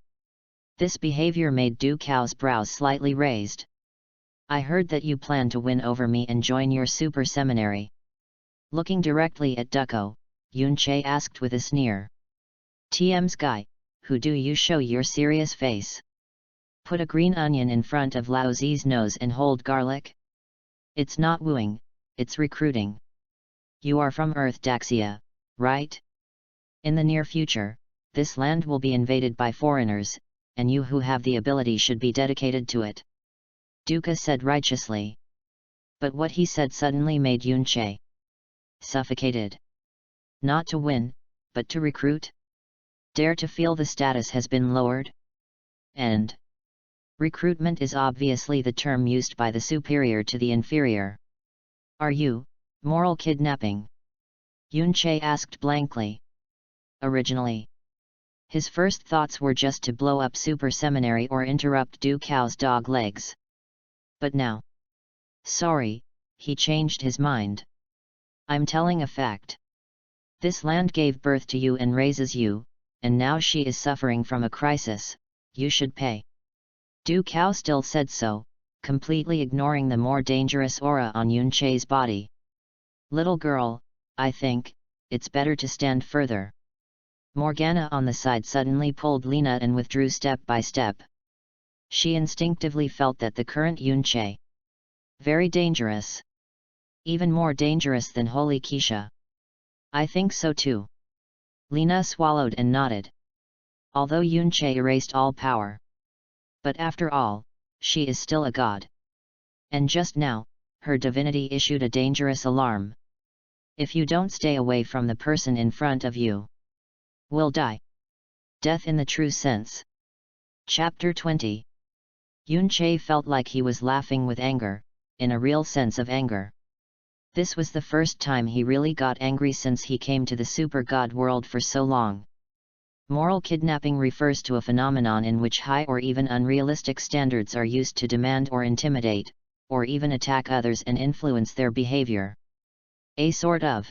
This behavior made Du Kao's brows slightly raised. I heard that you plan to win over me and join your super seminary. Looking directly at Duko, Yun-Che asked with a sneer. TM's guy, who do you show your serious face? Put a green onion in front of Lao Zi's nose and hold garlic? It's not wooing, it's recruiting. You are from Earth Daxia, right? In the near future, this land will be invaded by foreigners, and you who have the ability should be dedicated to it. Duka said righteously. But what he said suddenly made Yun-Che suffocated. Not to win, but to recruit? Dare to feel the status has been lowered? And recruitment is obviously the term used by the superior to the inferior. Are you moral kidnapping? Yun-Che asked blankly. Originally, his first thoughts were just to blow up Super Seminary or interrupt Du Kao's dog legs. But now, sorry, he changed his mind. I'm telling a fact. This land gave birth to you and raises you, and now she is suffering from a crisis, you should pay. Du Kao still said so, completely ignoring the more dangerous aura on Yun Che's body. Little girl, I think it's better to stand further. Morgana on the side suddenly pulled Lena and withdrew step by step. She instinctively felt that the current Yun Che. Very dangerous. Even more dangerous than Holy Keisha. I think so too. Lena swallowed and nodded. Although Yun Che erased all power. But after all, she is still a god. And just now, her divinity issued a dangerous alarm. If you don't stay away from the person in front of you, will die. Death in the true sense. Chapter 20. Yun Che felt like he was laughing with anger, in a real sense of anger. This was the first time he really got angry since he came to the super god world for so long. Moral kidnapping refers to a phenomenon in which high or even unrealistic standards are used to demand or intimidate, or even attack others and influence their behavior. A sort of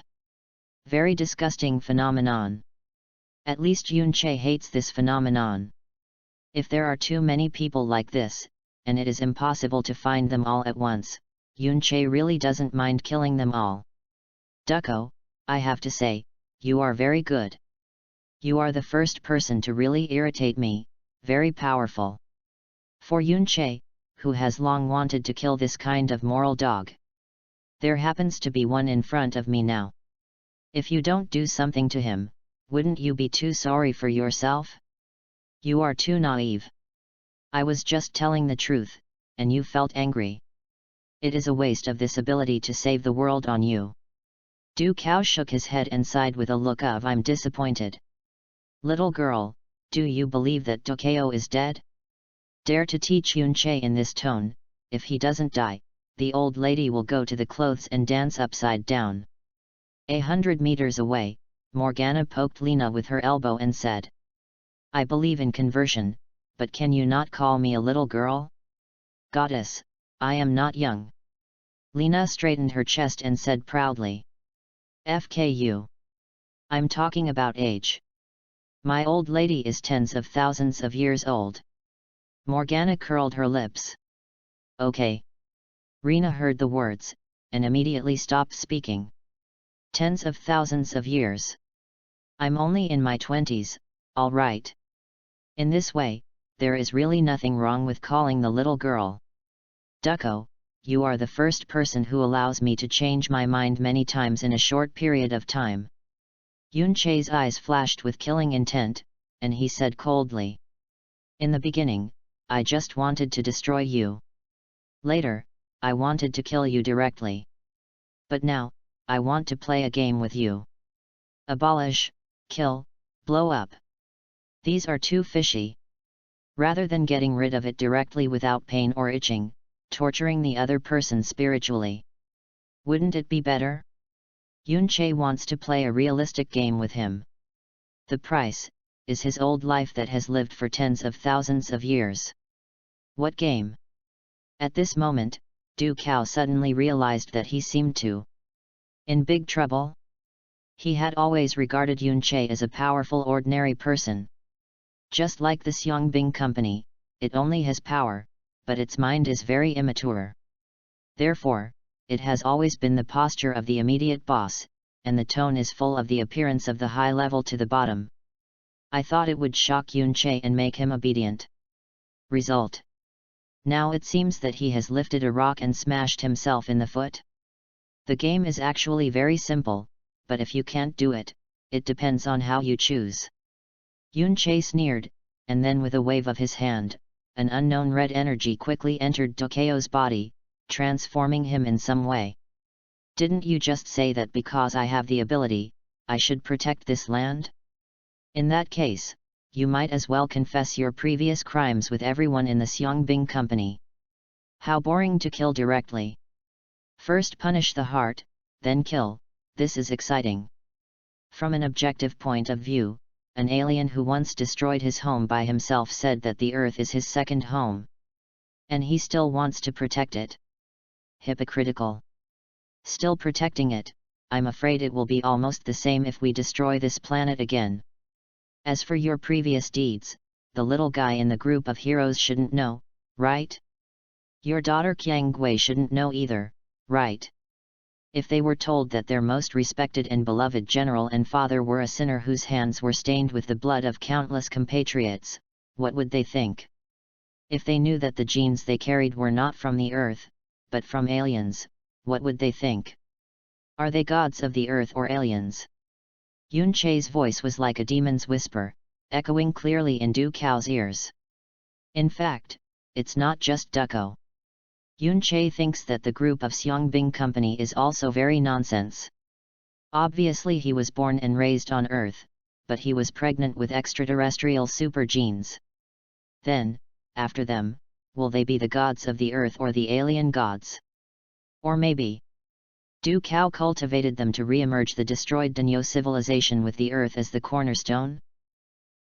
very disgusting phenomenon. At least Yun Che hates this phenomenon. If there are too many people like this, and it is impossible to find them all at once, Yun Che really doesn't mind killing them all. Ducko, I have to say, you are very good. You are the first person to really irritate me, very powerful. For Yun Che, who has long wanted to kill this kind of moral dog. There happens to be one in front of me now. If you don't do something to him, wouldn't you be too sorry for yourself? You are too naive. I was just telling the truth, and you felt angry. It is a waste of this ability to save the world on you. Du Kao shook his head and sighed with a look of I'm disappointed. Little girl, do you believe that Dokeo is dead? Dare to teach Yun Che in this tone, if he doesn't die, the old lady will go to the clothes and dance upside down. 100 meters away, Morgana poked Lena with her elbow and said. I believe in conversion, but can you not call me a little girl? Goddess, I am not young. Lena straightened her chest and said proudly. FKU. I'm talking about age. My old lady is tens of thousands of years old. Morgana curled her lips. Okay. Rena heard the words, and immediately stopped speaking. Tens of thousands of years. I'm only in my 20s, all right. In this way, there is really nothing wrong with calling the little girl. Ducko, you are the first person who allows me to change my mind many times in a short period of time. Yun Che's eyes flashed with killing intent, and he said coldly. In the beginning, I just wanted to destroy you. Later, I wanted to kill you directly. But now, I want to play a game with you. Abolish, kill, blow up. These are too fishy. Rather than getting rid of it directly without pain or itching, torturing the other person spiritually. Wouldn't it be better? Yun Che wants to play a realistic game with him. The price is his old life that has lived for tens of thousands of years. What game? At this moment, Du Kao suddenly realized that he seemed to in big trouble. He had always regarded Yun Che as a powerful ordinary person. Just like the Xiangbing company, it only has power, but its mind is very immature. Therefore, it has always been the posture of the immediate boss, and the tone is full of the appearance of the high level to the bottom. I thought it would shock Yun Che and make him obedient. Result. Now it seems that he has lifted a rock and smashed himself in the foot. The game is actually very simple, but if you can't do it, it depends on how you choose. Yun Che sneered, and then with a wave of his hand, an unknown red energy quickly entered Dokeo's body, transforming him in some way. Didn't you just say that because I have the ability, I should protect this land? In that case, you might as well confess your previous crimes with everyone in the Xiangbing company. How boring to kill directly. First punish the heart, then kill, this is exciting. From an objective point of view, an alien who once destroyed his home by himself said that the earth is his second home. And he still wants to protect it. Hypocritical. Still protecting it, I'm afraid it will be almost the same if we destroy this planet again. As for your previous deeds, the little guy in the group of heroes shouldn't know, right? Your daughter Qiang Gui shouldn't know either, right? If they were told that their most respected and beloved general and father were a sinner whose hands were stained with the blood of countless compatriots, what would they think? If they knew that the genes they carried were not from the earth, but from aliens, what would they think? Are they gods of the earth or aliens? Yun Che's voice was like a demon's whisper, echoing clearly in Du Cao's ears. In fact, it's not just Duco. Yun Che thinks that the group of Xiangbing Company is also very nonsense. Obviously he was born and raised on Earth, but he was pregnant with extraterrestrial super genes. Then, after them, will they be the gods of the Earth or the alien gods? Or maybe Du Cao cultivated them to re-emerge the destroyed Danyo civilization with the Earth as the cornerstone?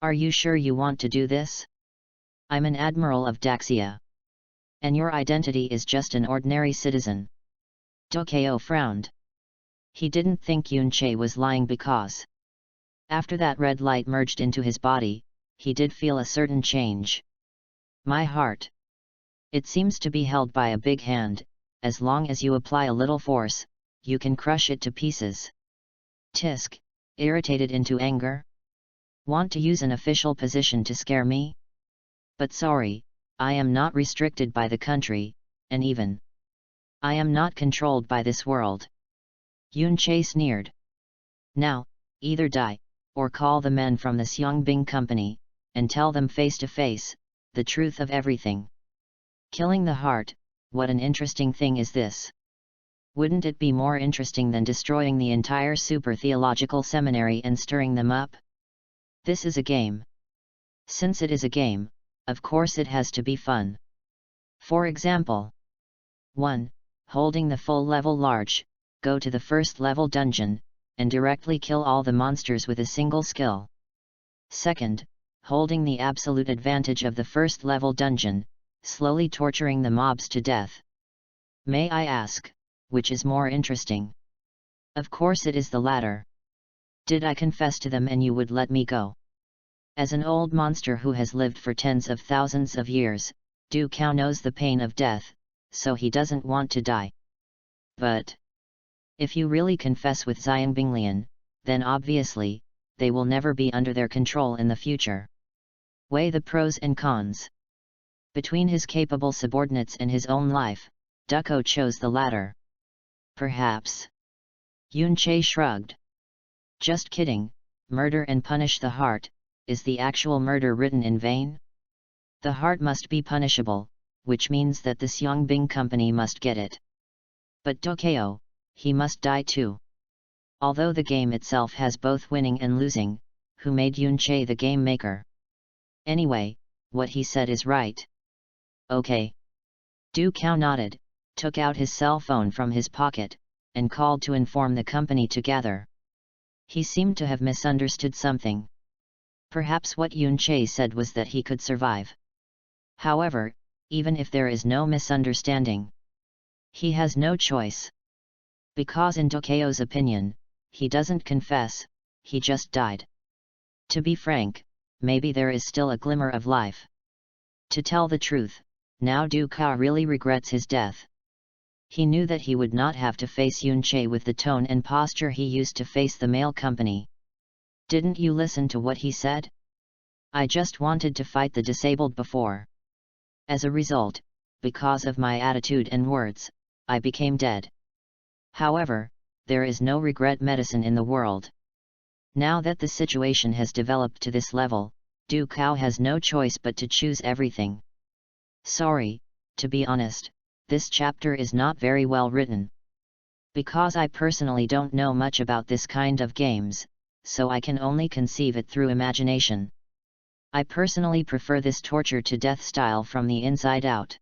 Are you sure you want to do this? I'm an admiral of Daxia. And your identity is just an ordinary citizen. Tokyo frowned. He didn't think Yun Che was lying because after that red light merged into his body, he did feel a certain change. My heart. It seems to be held by a big hand, as long as you apply a little force, you can crush it to pieces. Tisk, irritated into anger. Want to use an official position to scare me? But sorry, I am not restricted by the country, and even I am not controlled by this world. Yun Che sneered. Now, either die, or call the men from the Xiangbing Company, and tell them face to face, the truth of everything. Killing the heart, what an interesting thing is this. Wouldn't it be more interesting than destroying the entire super theological seminary and stirring them up? This is a game. Since it is a game, of course it has to be fun. For example, 1. Holding the full level large, go to the first level dungeon, and directly kill all the monsters with a single skill. 2. Holding the absolute advantage of the first level dungeon, slowly torturing the mobs to death. May I ask, which is more interesting? Of course it is the latter. Did I confess to them and you would let me go? As an old monster who has lived for tens of thousands of years, Du Cao knows the pain of death, so he doesn't want to die. But if you really confess with Xiangbinglian, then obviously, they will never be under their control in the future. Weigh the pros and cons. Between his capable subordinates and his own life, Duco chose the latter. Perhaps. Yun Che shrugged. Just kidding, murder and punish the heart. Is the actual murder written in vain? The heart must be punishable, which means that the Xiangbing Company must get it. But Tokyo, he must die too. Although the game itself has both winning and losing, who made Yun Che the game maker? Anyway, what he said is right. Okay. Du Cao nodded, took out his cell phone from his pocket, and called to inform the company to gather. He seemed to have misunderstood something. Perhaps what Yun Che said was that he could survive. However, even if there is no misunderstanding, he has no choice. Because in Tokyo's opinion, he doesn't confess, he just died. To be frank, maybe there is still a glimmer of life. To tell the truth, now Du Cao really regrets his death. He knew that he would not have to face Yun Che with the tone and posture he used to face the mail company. Didn't you listen to what he said? I just wanted to fight the disabled before. As a result, because of my attitude and words, I became dead. However, there is no regret medicine in the world. Now that the situation has developed to this level, Du Cao has no choice but to choose everything. Sorry, to be honest, this chapter is not very well written. Because I personally don't know much about this kind of games, so I can only conceive it through imagination. I personally prefer this torture to death style from the inside out.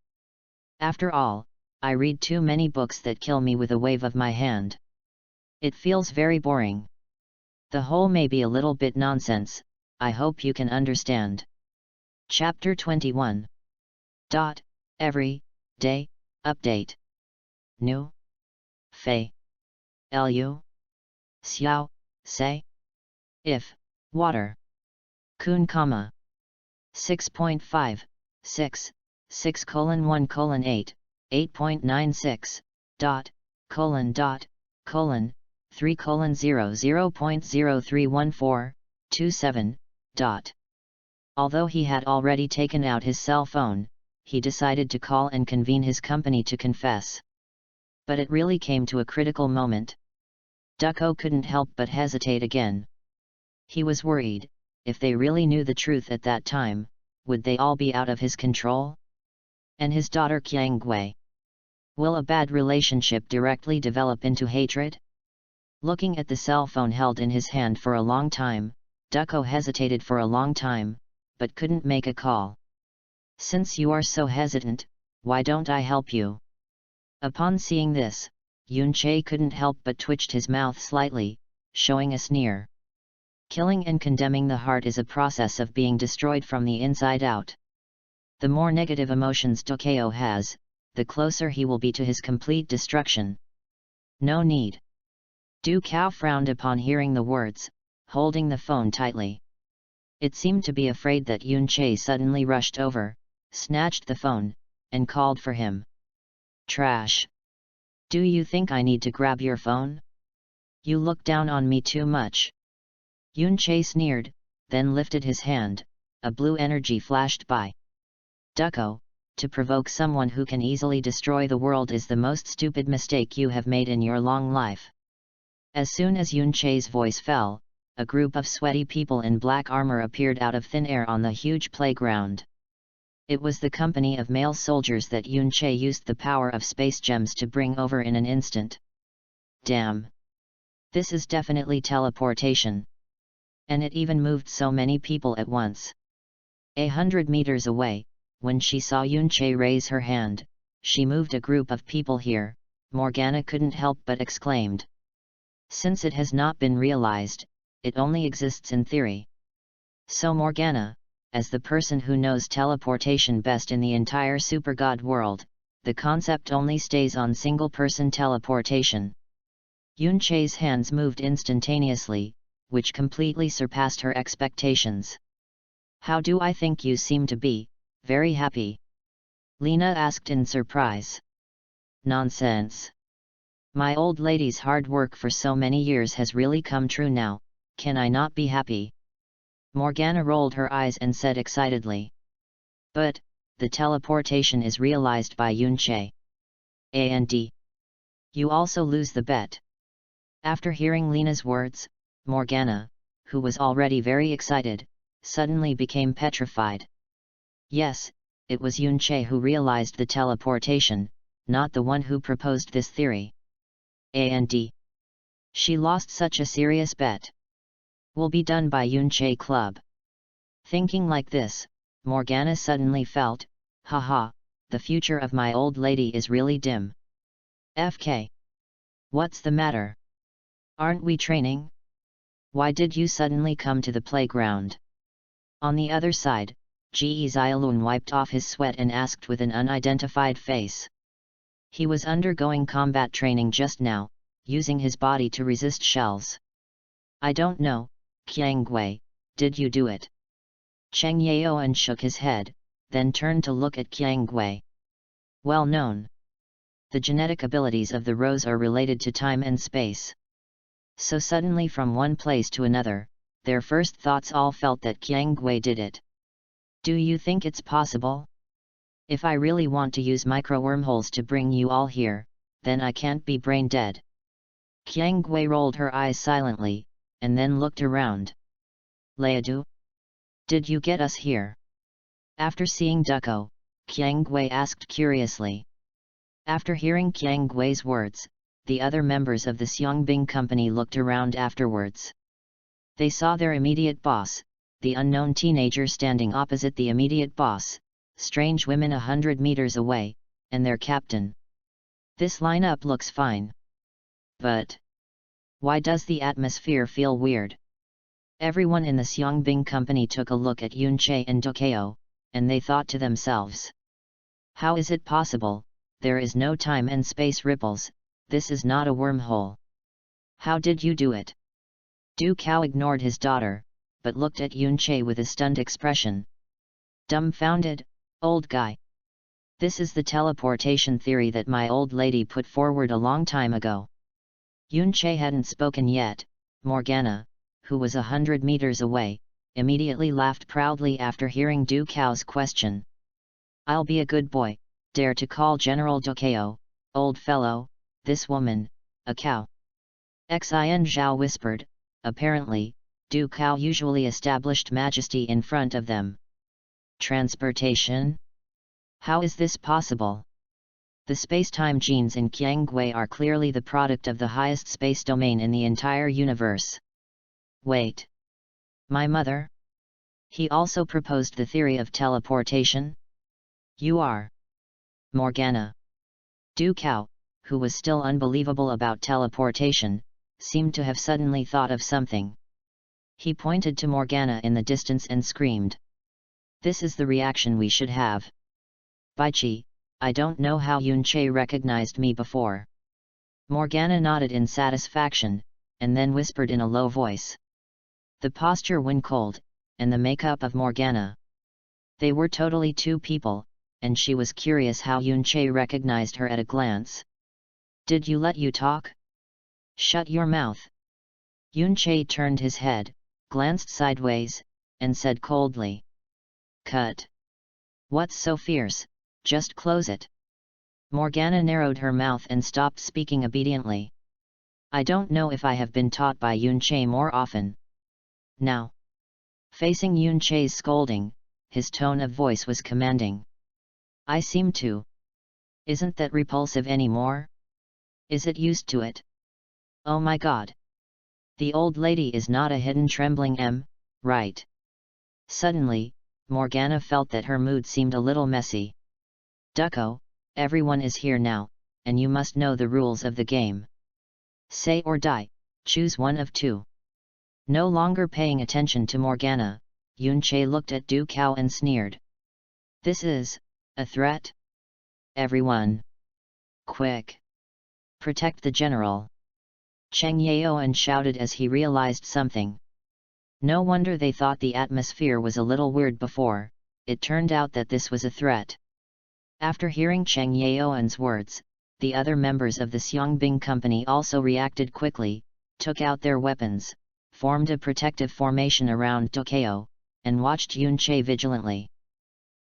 After all, I read too many books that kill me with a wave of my hand. It feels very boring. The whole may be a little bit nonsense, I hope you can understand. Chapter 21. Every day update. New Fei Lu Xiao Say If Water Kun, 6.5, 6, 6:1:8, 8.96, dot, colon, 3:00.0314, 27, dot. Although he had already taken out his cell phone, he decided to call and convene his company to confess. But it really came to a critical moment. Ducko couldn't help but hesitate again. He was worried, if they really knew the truth at that time, would they all be out of his control? And his daughter Qiangwei? Will a bad relationship directly develop into hatred? Looking at the cell phone held in his hand for a long time, Ducko hesitated for a long time, but couldn't make a call. Since you are so hesitant, why don't I help you? Upon seeing this, Yunche couldn't help but twitched his mouth slightly, showing a sneer. Killing and condemning the heart is a process of being destroyed from the inside out. The more negative emotions Ducko has, the closer he will be to his complete destruction. No need. Ducko frowned upon hearing the words, holding the phone tightly. It seemed to be afraid that Yunche suddenly rushed over, snatched the phone, and called for him. Trash! Do you think I need to grab your phone? You look down on me too much. Yunche sneered, then lifted his hand, a blue energy flashed by. Ducko, to provoke someone who can easily destroy the world is the most stupid mistake you have made in your long life. As soon as Yunche's voice fell, a group of sweaty people in black armor appeared out of thin air on the huge playground. It was the company of male soldiers that Yunche used the power of space gems to bring over in an instant. Damn! This is definitely teleportation. And it even moved so many people at once. 100 meters away, when she saw Yunche raise her hand, she moved a group of people here, Morgana couldn't help but exclaimed. Since it has not been realized, it only exists in theory. So Morgana, as the person who knows teleportation best in the entire super god world, the concept only stays on single-person teleportation. Yunche's hands moved instantaneously, which completely surpassed her expectations. How do I think you seem to be, very happy? Lena asked in surprise. Nonsense. My old lady's hard work for so many years has really come true now, can I not be happy? Morgana rolled her eyes and said excitedly. But, the teleportation is realized by Yunche. And you also lose the bet. After hearing Lena's words, Morgana, who was already very excited, suddenly became petrified. Yes, it was Yunche who realized the teleportation, not the one who proposed this theory. And she lost such a serious bet. Will be done by Yunche Club. Thinking like this, Morgana suddenly felt, haha, the future of my old lady is really dim. FK. What's the matter? Aren't we training? Why did you suddenly come to the playground? On the other side, Ge Xiaolun wiped off his sweat and asked with an unidentified face. He was undergoing combat training just now, using his body to resist shells. I don't know, Qiangwei, did you do it? Cheng Yaoan shook his head, then turned to look at Qiangwei. Well known. The genetic abilities of the rose are related to time and space. So suddenly from one place to another, their first thoughts all felt that Qiangwei did it. Do you think it's possible? If I really want to use micro-wormholes to bring you all here, then I can't be brain dead. Qiangwei rolled her eyes silently, and then looked around. Leadu? Did you get us here? After seeing Ducko, Qiangwei asked curiously. After hearing Qiangwei's words, the other members of the Xiangbing company looked around afterwards. They saw their immediate boss, the unknown teenager standing opposite the immediate boss, strange women 100 meters away, and their captain. This lineup looks fine. But why does the atmosphere feel weird? Everyone in the Xiangbing company took a look at Yunche and Ducko, and they thought to themselves. How is it possible? There is no time and space ripples, this is not a wormhole. How did you do it? Ducko ignored his daughter, but looked at Yunche with a stunned expression. Dumbfounded, old guy. This is the teleportation theory that my old lady put forward a long time ago. Yunche hadn't spoken yet. Morgana, who was 100 meters away, immediately laughed proudly after hearing Du Cao's question. I'll be a good boy, dare to call General Dokeo, old fellow, this woman, a cow. Xin Zhao whispered. Apparently, Du Cao usually established majesty in front of them. Transportation? How is this possible? The space-time genes in Qiangui are clearly the product of the highest space domain in the entire universe. Wait. My mother? He also proposed the theory of teleportation? You are Morgana. Du Cao, who was still unbelievable about teleportation, seemed to have suddenly thought of something. He pointed to Morgana in the distance and screamed. This is the reaction we should have. Baichi, I don't know how Yunche recognized me before. Morgana nodded in satisfaction, and then whispered in a low voice. The posture went cold, and the makeup of Morgana. They were totally two people, and she was curious how Yunche recognized her at a glance. Did you let you talk? Shut your mouth. Yunche turned his head, glanced sideways, and said coldly. Cut. What's so fierce, just close it. Morgana narrowed her mouth and stopped speaking obediently. I don't know if I have been taught by Yunche more often. Now. Facing Yunche's scolding, his tone of voice was commanding. I seem to. Isn't that repulsive anymore? Is it used to it? Oh my god. The old lady is not a hidden trembling right? Suddenly, Morgana felt that her mood seemed a little messy. Ducko, everyone is here now, and you must know the rules of the game. Say or die, choose one of two. No longer paying attention to Morgana, Yunche looked at Du Cao and sneered. This is a threat? Everyone! Quick! Protect the general! Cheng Yaoan shouted as he realized something. No wonder they thought the atmosphere was a little weird before, it turned out that this was a threat. After hearing Cheng Yaoan's words, the other members of the Xiangbing company also reacted quickly, took out their weapons, formed a protective formation around Dokeo, and watched Yunche vigilantly.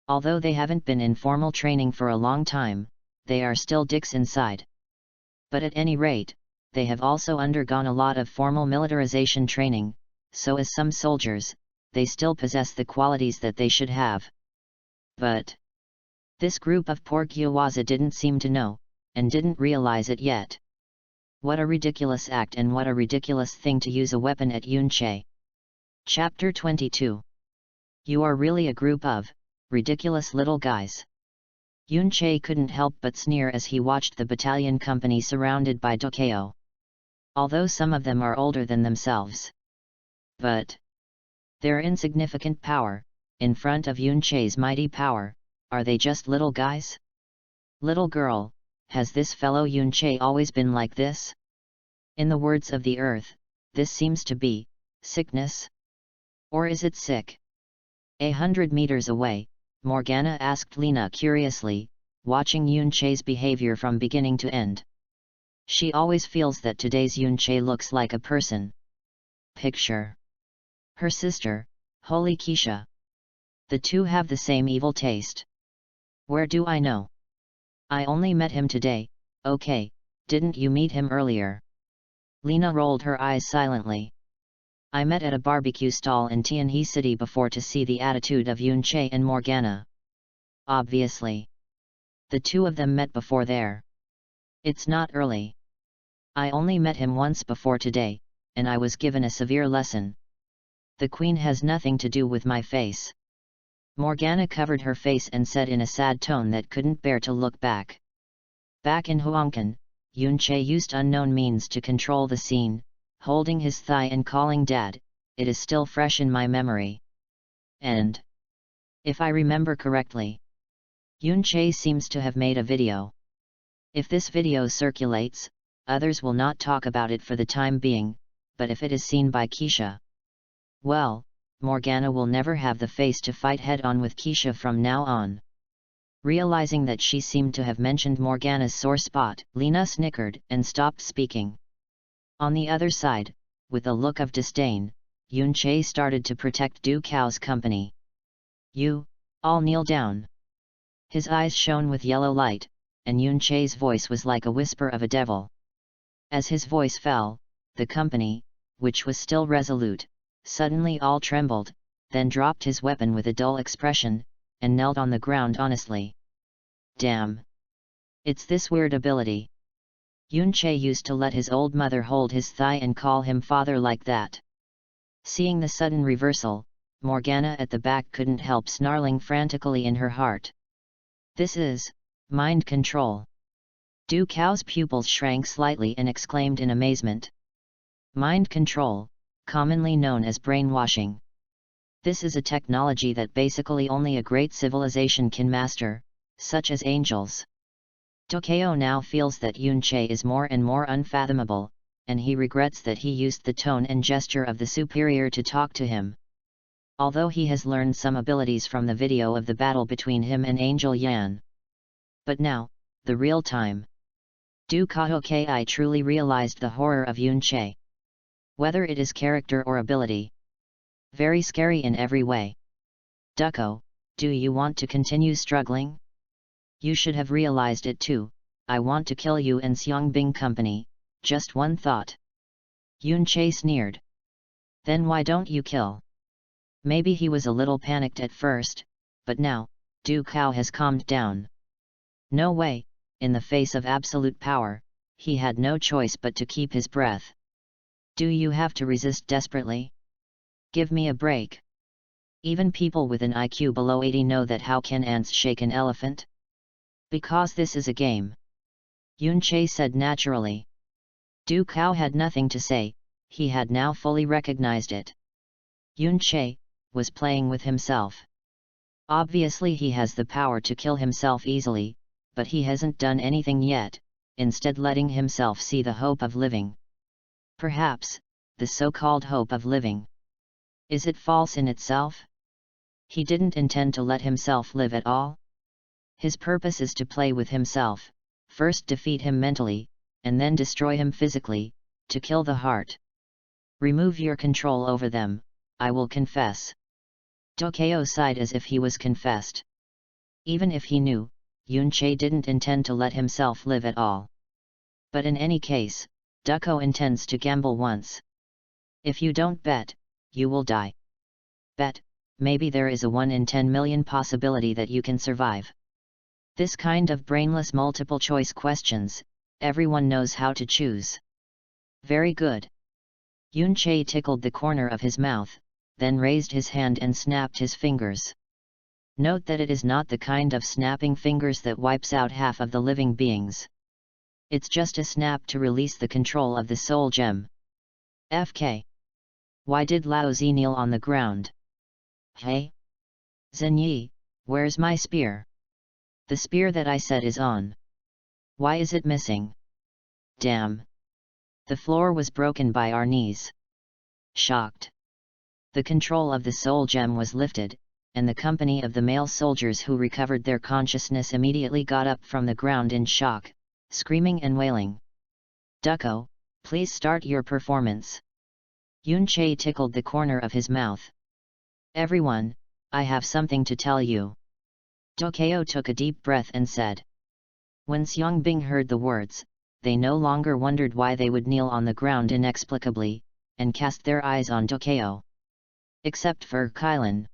Although they haven't been in formal training for a long time, they are still dicks inside. But at any rate, they have also undergone a lot of formal militarization training, so as some soldiers, they still possess the qualities that they should have. But this group of poor Gyowaza didn't seem to know, and didn't realize it yet. What a ridiculous act and what a ridiculous thing to use a weapon at Yunche. Chapter 22. You are really a group of ridiculous little guys. Yunche couldn't help but sneer as he watched the battalion company surrounded by Dokeo. Although some of them are older than themselves. But their insignificant power, in front of Yunche's mighty power, are they just little guys? Little girl, has this fellow Yunche always been like this? In the words of the earth, this seems to be sickness? Or is it sick? 100 meters away, Morgana asked Lena curiously, watching Yunche's behavior from beginning to end. She always feels that today's Yunche looks like a person. Picture her sister, Holy Keisha. The two have the same evil taste. Where do I know? I only met him today. Okay, didn't you meet him earlier? Lena rolled her eyes silently. I met at a barbecue stall in Tianhe City before to see the attitude of Yunche and Morgana. Obviously. The two of them met before there. It's not early. I only met him once before today, and I was given a severe lesson. The queen has nothing to do with my face. Morgana covered her face and said in a sad tone that couldn't bear to look back. Back in Huangkan, Yunche used unknown means to control the scene, holding his thigh and calling Dad. It is still fresh in my memory. And if I remember correctly, Yunche seems to have made a video. If this video circulates, others will not talk about it for the time being, but if it is seen by Keisha, well, Morgana will never have the face to fight head-on with Keisha from now on. Realizing that she seemed to have mentioned Morgana's sore spot, Lena snickered and stopped speaking. On the other side, with a look of disdain, Yun-Che started to protect Du Cao's company. "You, all kneel down." His eyes shone with yellow light, and Yun-Che's voice was like a whisper of a devil. As his voice fell, the company, which was still resolute, suddenly all trembled, then dropped his weapon with a dull expression, and knelt on the ground honestly. "Damn! It's this weird ability. Yun-Che used to let his old mother hold his thigh and call him father like that." Seeing the sudden reversal, Morgana at the back couldn't help snarling frantically in her heart. "This is mind control." Du Cao's pupils shrank slightly and exclaimed in amazement. Mind control, commonly known as brainwashing. This is a technology that basically only a great civilization can master, such as angels. Du Cao now feels that Yun-Che is more and more unfathomable, and he regrets that he used the tone and gesture of the superior to talk to him. Although he has learned some abilities from the video of the battle between him and Angel Yan. But now, the real time. Du Cao truly realized the horror of Yun-Che. Whether it is character or ability. Very scary in every way. "Du Cao, do you want to continue struggling? You should have realized it too. I want to kill you and Xiangbing Company, just one thought." Yun-Che sneered. "Then why don't you kill?" Maybe he was a little panicked at first, but now, Du Cao has calmed down. No way, in the face of absolute power, he had no choice but to keep his breath. "Do you have to resist desperately? Give me a break. Even people with an IQ below 80 know that how can ants shake an elephant? Because this is a game." Yun-Che said naturally. Du Cao had nothing to say, he had now fully recognized it. Yun-Che was playing with himself. Obviously he has the power to kill himself easily, but he hasn't done anything yet, instead letting himself see the hope of living. Perhaps, the so-called hope of living. Is it false in itself? He didn't intend to let himself live at all. His purpose is to play with himself, first defeat him mentally, and then destroy him physically, to kill the heart. "Remove your control over them, I will confess." Du Cao sighed as if he was confessed. Even if he knew, Yun-Che didn't intend to let himself live at all. But in any case, Du Cao intends to gamble once. "If you don't bet, you will die." "Bet, maybe there is a 1 in 10 million possibility that you can survive." This kind of brainless multiple choice questions, everyone knows how to choose. Very good. Yun-Che tickled the corner of his mouth, then raised his hand and snapped his fingers. Note that it is not the kind of snapping fingers that wipes out half of the living beings. It's just a snap to release the control of the soul gem. FK. Why did Lao Zi kneel on the ground? Hey? Zenyi, where's my spear? The spear that I said is on. Why is it missing? Damn. The floor was broken by our knees. Shocked. The control of the soul gem was lifted, and the company of the male soldiers who recovered their consciousness immediately got up from the ground in shock, screaming and wailing. Du Cao, please start your performance. Yun-Che tickled the corner of his mouth. Everyone, I have something to tell you. Du Cao took a deep breath and said. When Xiangbing heard the words, they no longer wondered why they would kneel on the ground inexplicably, and cast their eyes on Du Cao. Except for Kylan.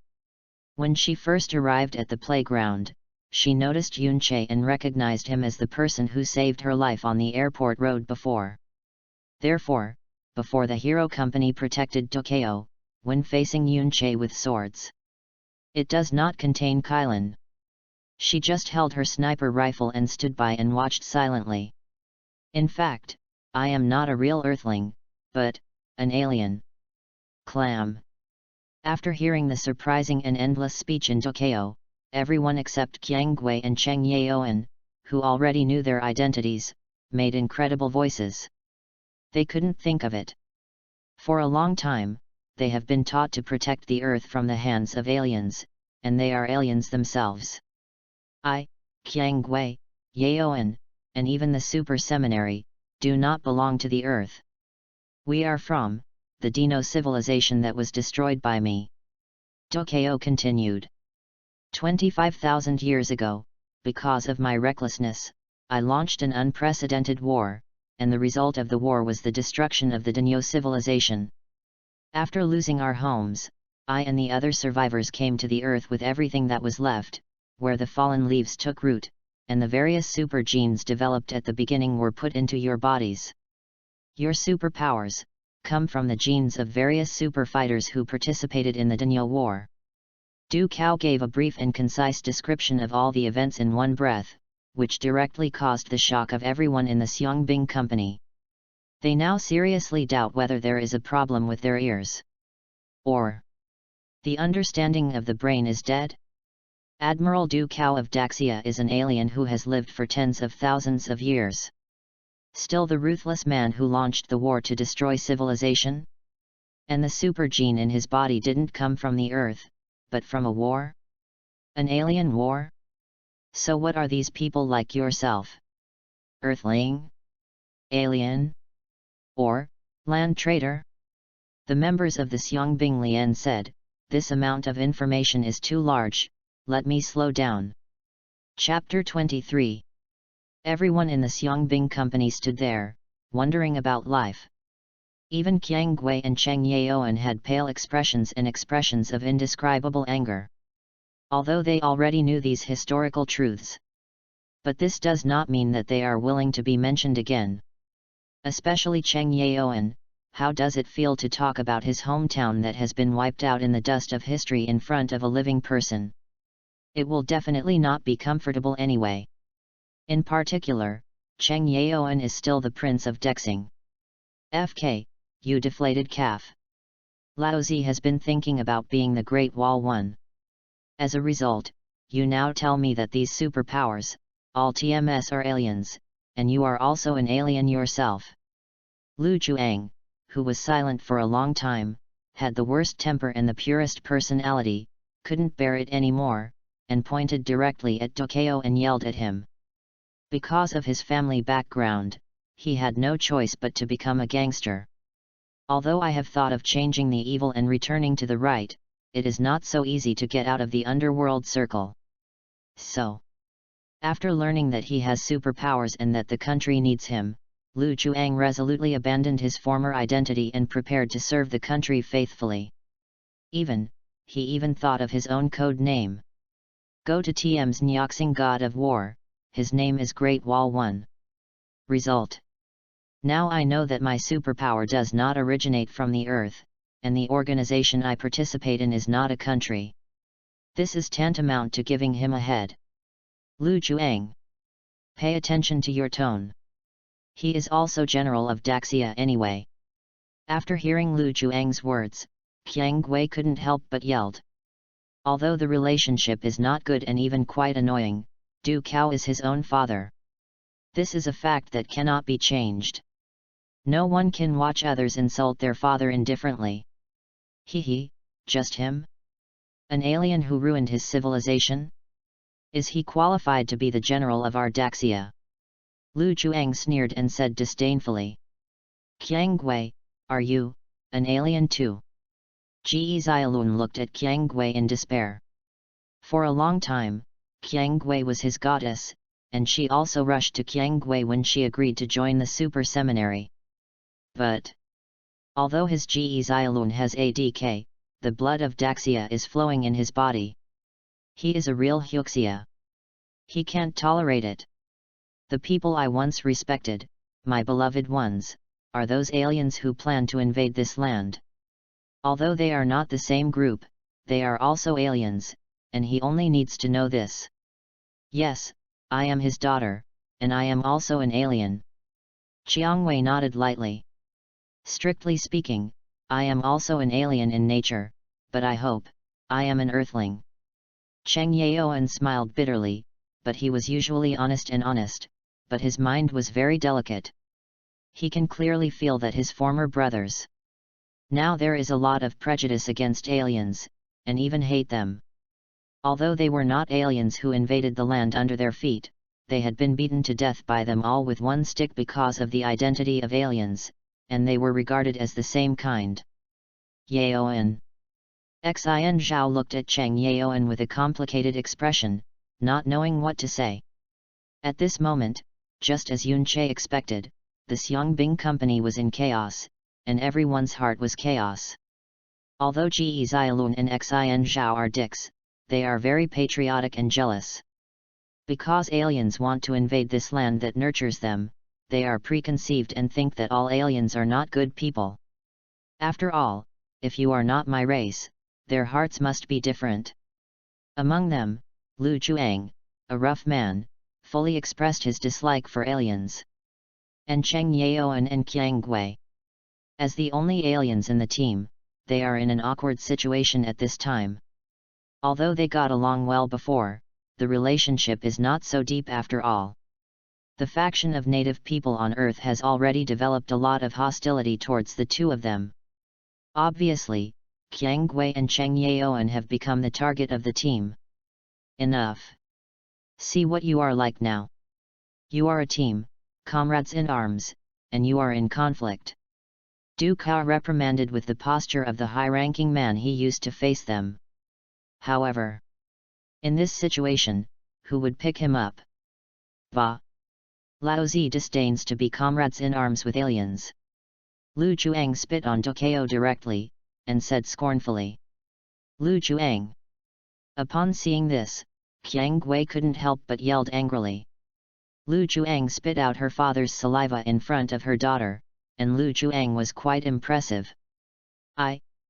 When she first arrived at the playground, she noticed Yun-Che and recognized him as the person who saved her life on the airport road before. Therefore, before the hero company protected Du Cao, when facing Yun-Che with swords, it does not contain Kylan. She just held her sniper rifle and stood by and watched silently. In fact, I am not a real Earthling, but an alien. Clam. After hearing the surprising and endless speech in Du Cao, everyone except Qiang Gui and Cheng Yaoan, who already knew their identities, made incredible voices. They couldn't think of it. For a long time, they have been taught to protect the Earth from the hands of aliens, and they are aliens themselves. Qiangwei, Yaoan, and even the Super Seminary, do not belong to the earth. We are from the Dino civilization that was destroyed by me. Dokeo continued. 25,000 years ago, because of my recklessness, I launched an unprecedented war, and the result of the war was the destruction of the Dino civilization. After losing our homes, I and the other survivors came to the earth with everything that was left, where the fallen leaves took root, and the various super genes developed at the beginning were put into your bodies. Your superpowers come from the genes of various super fighters who participated in the Dino War. Du Cao gave a brief and concise description of all the events in one breath, which directly caused the shock of everyone in the Xiangbing company. They now seriously doubt whether there is a problem with their ears. Or the understanding of the brain is dead? Admiral Du Cao of Daxia is an alien who has lived for tens of thousands of years. Still the ruthless man who launched the war to destroy civilization? And the super gene in his body didn't come from the earth, but from a war? An alien war? So what are these people like yourself? Earthling? Alien? Or land trader? The members of the Xiangbing Lian said, "This amount of information is too large, let me slow down." Chapter 23. Everyone in the Xiangbing company stood there, wondering about life. Even Qiangwei and Cheng Yaoan had pale expressions and expressions of indescribable anger. Although they already knew these historical truths. But this does not mean that they are willing to be mentioned again. Especially Cheng Yaoan, how does it feel to talk about his hometown that has been wiped out in the dust of history in front of a living person? It will definitely not be comfortable anyway. In particular, Cheng Yaoan is still the prince of Dexing. FK, you deflated calf. Laozi has been thinking about being the Great Wall One. As a result, you now tell me that these superpowers, all TMS are aliens, and you are also an alien yourself. Lu Juang, who was silent for a long time, had the worst temper and the purest personality, couldn't bear it anymore, and pointed directly at Dokeo and yelled at him. Because of his family background, he had no choice but to become a gangster. Although I have thought of changing the evil and returning to the right, it is not so easy to get out of the underworld circle. So, after learning that he has superpowers and that the country needs him, Lu Juang resolutely abandoned his former identity and prepared to serve the country faithfully. He even thought of his own code name. Go to TM's Nyoxing God of War, his name is Great Wall One. Result. Now I know that my superpower does not originate from the earth, and the organization I participate in is not a country. This is tantamount to giving him a head. Lu Juang. Pay attention to your tone. He is also general of Daxia anyway. After hearing Lu Juang's words, Qiangwei couldn't help but yelled. Although the relationship is not good and even quite annoying, Du Cao is his own father. This is a fact that cannot be changed. No one can watch others insult their father indifferently. Just him? An alien who ruined his civilization? Is he qualified to be the general of our Daxia? Lu Juang sneered and said disdainfully. Qiangwei, are you an alien too? Ji Xiaolun looked at Qiangwei in despair. For a long time, Qiangwei was his goddess, and she also rushed to Qiangwei when she agreed to join the super seminary. But although his Ji Xiaolun has ADK, the blood of Daxia is flowing in his body. He is a real Huxia. He can't tolerate it. The people I once respected, my beloved ones, are those aliens who plan to invade this land. Although they are not the same group, they are also aliens, and he only needs to know this. Yes, I am his daughter, and I am also an alien. Qiangwei nodded lightly. Strictly speaking, I am also an alien in nature, but I hope I am an earthling. Cheng Yaoan smiled bitterly, but he was usually honest, but his mind was very delicate. He can clearly feel that his former brothers. Now there is a lot of prejudice against aliens, and even hate them. Although they were not aliens who invaded the land under their feet, they had been beaten to death by them all with one stick because of the identity of aliens, and they were regarded as the same kind. Yaoan. Xin Zhao looked at Cheng Yaoan with a complicated expression, not knowing what to say. At this moment, just as Yun Che expected, the Xiangbing company was in chaos, and everyone's heart was chaos. Although Ji Xiaolun and Xin Zhao are dicks, they are very patriotic and jealous. Because aliens want to invade this land that nurtures them, they are preconceived and think that all aliens are not good people. After all, if you are not my race, their hearts must be different. Among them, Lu Juang, a rough man, fully expressed his dislike for aliens. And Cheng Yaoan and Qiang Gui. As the only aliens in the team, they are in an awkward situation at this time. Although they got along well before, the relationship is not so deep after all. The faction of native people on Earth has already developed a lot of hostility towards the two of them. Obviously, Qiang Gui and Cheng Yaoan have become the target of the team. Enough. See what you are like now. You are a team, comrades in arms, and you are in conflict. Du Ka reprimanded with the posture of the high-ranking man he used to face them. However, in this situation, who would pick him up? Bah! Lao Zi disdains to be comrades in arms with aliens. Lu Juang spit on Dokeo directly, and said scornfully. Lu Juang. Upon seeing this, Qiang Gui couldn't help but yelled angrily. Lu Juang spit out her father's saliva in front of her daughter, and Lu Juang was quite impressive.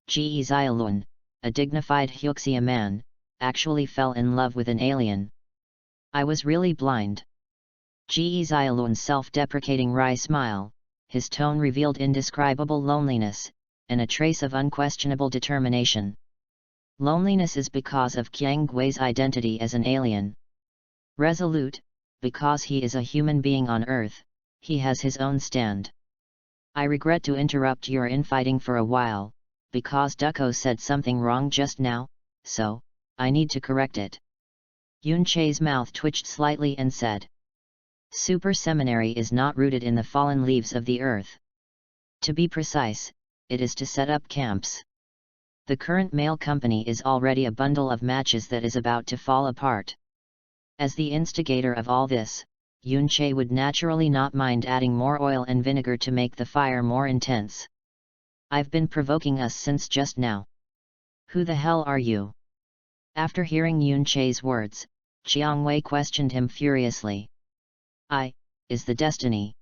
Ji Xiaolun, a dignified Huxia man, actually fell in love with an alien. I was really blind. Ji Xiaolun's self-deprecating wry smile, his tone revealed indescribable loneliness, and a trace of unquestionable determination. Loneliness is because of Qiang Gui's identity as an alien. Resolute, because he is a human being on Earth, he has his own stand. I regret to interrupt your infighting for a while, because Ducko said something wrong just now, so, I need to correct it. Yun Che's mouth twitched slightly and said. Super Seminary is not rooted in the fallen leaves of the earth. To be precise, it is to set up camps. The current mail company is already a bundle of matches that is about to fall apart. As the instigator of all this, Yun Che would naturally not mind adding more oil and vinegar to make the fire more intense. I've been provoking us since just now. Who the hell are you? After hearing Yun Che's words, Jiang Wei questioned him furiously. Is the destiny.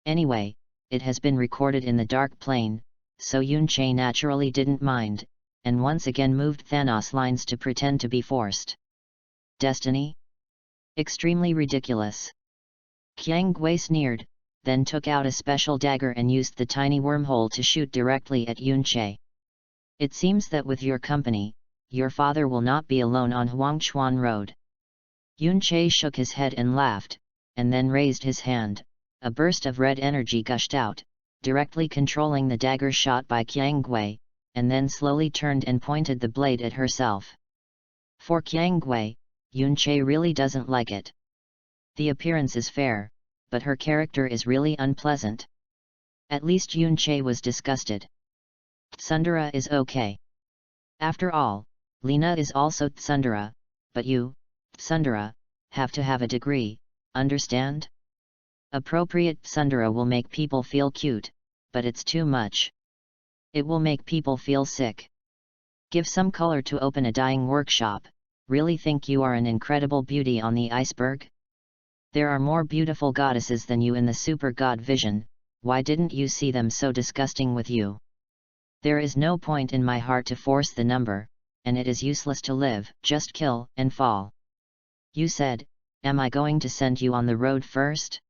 Anyway, it has been recorded in the Dark Plane, so Yun Che naturally didn't mind, and once again moved Thanos lines to pretend to be forced. Destiny? Extremely ridiculous. Qiang Gui sneered, then took out a special dagger and used the tiny wormhole to shoot directly at Yun Che. It seems that with your company, your father will not be alone on Huangchuan Road. Yun Che shook his head and laughed, and then raised his hand. A burst of red energy gushed out, directly controlling the dagger shot by Qiang Gui, and then slowly turned and pointed the blade at herself. For Qiang Gui, Yun Che really doesn't like it. The appearance is fair, but her character is really unpleasant. At least Yun Che was disgusted. Tsundere is okay. After all, Lena is also Tsundere, but you, Tsundere, have to have a degree, understand? Appropriate tsundere will make people feel cute, but it's too much. It will make people feel sick. Give some color to open a dyeing workshop. Really think you are an incredible beauty on the iceberg? There are more beautiful goddesses than you in the super god vision, why didn't you see them so disgusting with you? There is no point in my heart to force the number, and it is useless to live, just kill and fall. You said, am I going to send you on the road first?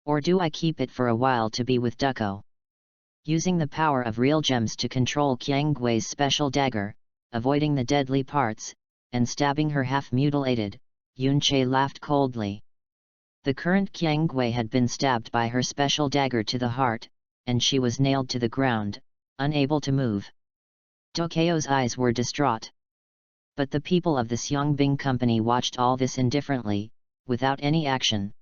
Or do I keep it for a while to be with Ducko? Using the power of real gems to control Qiang Gui's special dagger, avoiding the deadly parts, and stabbing her half-mutilated, Yun Che laughed coldly. The current Qiang Gui had been stabbed by her special dagger to the heart, and she was nailed to the ground, unable to move. Dokeo's eyes were distraught. But the people of the Xiangbing company watched all this indifferently, without any action.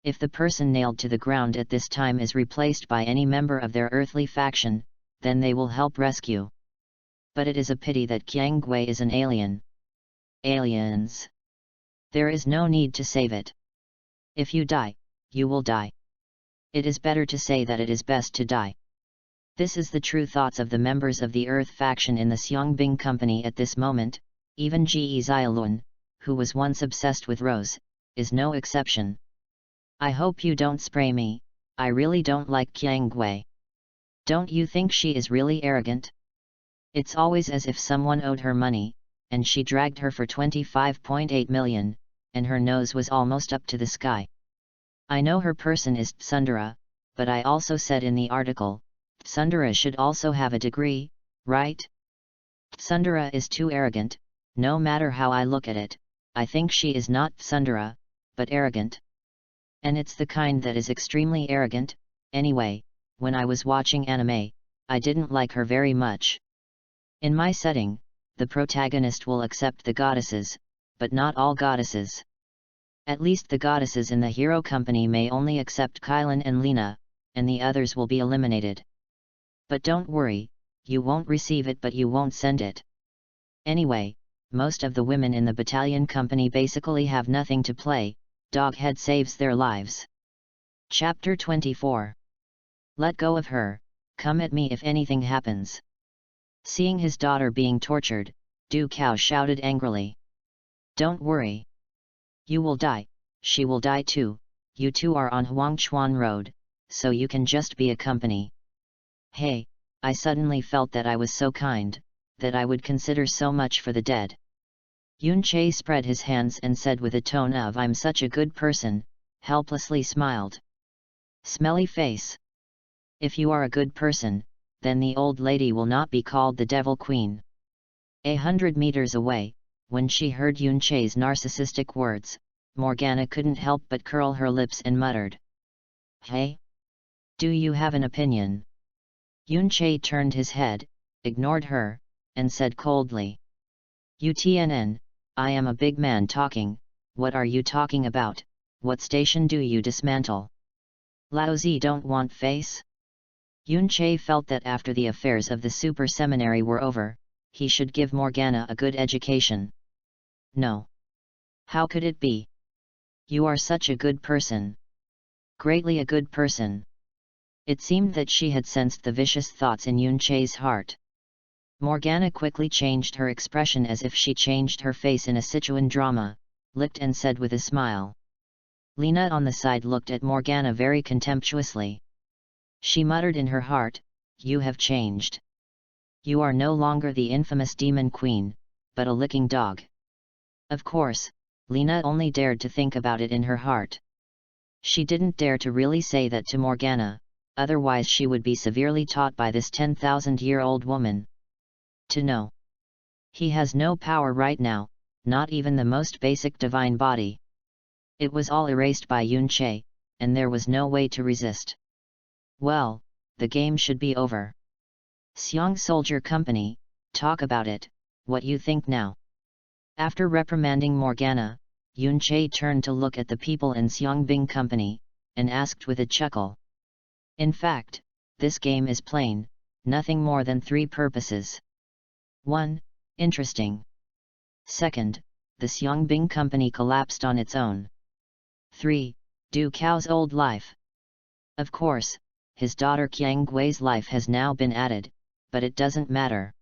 If the person nailed to the ground at this time is replaced by any member of their earthly faction, then they will help rescue. But it is a pity that Qiang Gui is an alien. Aliens. There is no need to save it. If you die, you will die. It is better to say that it is best to die. This is the true thoughts of the members of the Earth faction in the Xiangbing company at this moment. Even Ge Xiaolun, who was once obsessed with Rose, is no exception. I hope you don't spray me, I really don't like Qiang Gui. Don't you think she is really arrogant? It's always as if someone owed her money, and she dragged her for 25.8 million, and her nose was almost up to the sky. I know her person is Tsundere, but I also said in the article, Tsundere should also have a degree, right? Tsundere is too arrogant, no matter how I look at it. I think she is not Tsundere, but arrogant. And it's the kind that is extremely arrogant. Anyway, when I was watching anime, I didn't like her very much. In my setting, the protagonist will accept the goddesses, but not all goddesses. At least the goddesses in the hero company may only accept Kylan and Lena, and the others will be eliminated. But don't worry, you won't receive it but you won't send it. Anyway, most of the women in the battalion company basically have nothing to play. Doghead saves their lives. Chapter 24. Let go of her, come at me if anything happens. Seeing his daughter being tortured, Du Cao shouted angrily. Don't worry. You will die, she will die too, you two are on Huangchuan Road, so you can just be a company. Hey, I suddenly felt that I was so kind, that I would consider so much for the dead. Yun Che spread his hands and said with a tone of I'm such a good person, helplessly smiled. Smelly face. If you are a good person, then the old lady will not be called the Devil Queen. 100 meters away, when she heard Yun Che's narcissistic words, Morgana couldn't help but curl her lips and muttered. Hey? Do you have an opinion? Yun Che turned his head, ignored her, and said coldly. UTNN, I am a big man talking, what are you talking about, what station do you dismantle? Laozi don't want face? Yun Che felt that after the affairs of the super seminary were over, he should give Morgana a good education. No. How could it be? You are such a good person. Greatly a good person. It seemed that she had sensed the vicious thoughts in Yun Che's heart. Morgana quickly changed her expression as if she changed her face in a Sichuan drama, licked and said with a smile. Lena on the side looked at Morgana very contemptuously. She muttered in her heart, you have changed. You are no longer the infamous demon queen, but a licking dog. Of course, Lena only dared to think about it in her heart. She didn't dare to really say that to Morgana, otherwise she would be severely taught by this 10,000-year-old woman. To know. He has no power right now, not even the most basic divine body. It was all erased by Yun Che, and there was no way to resist. Well, the game should be over. Xiang Soldier Company, talk about it, what you think now? After reprimanding Morgana, Yun Che turned to look at the people in Xiangbing Company, and asked with a chuckle. In fact, this game is plain, nothing more than 3 purposes. 1. Interesting. 2. The Xiangbing Company collapsed on its own. 3. Du Cao's old life. Of course, his daughter Qiang Gui's life has now been added, but it doesn't matter.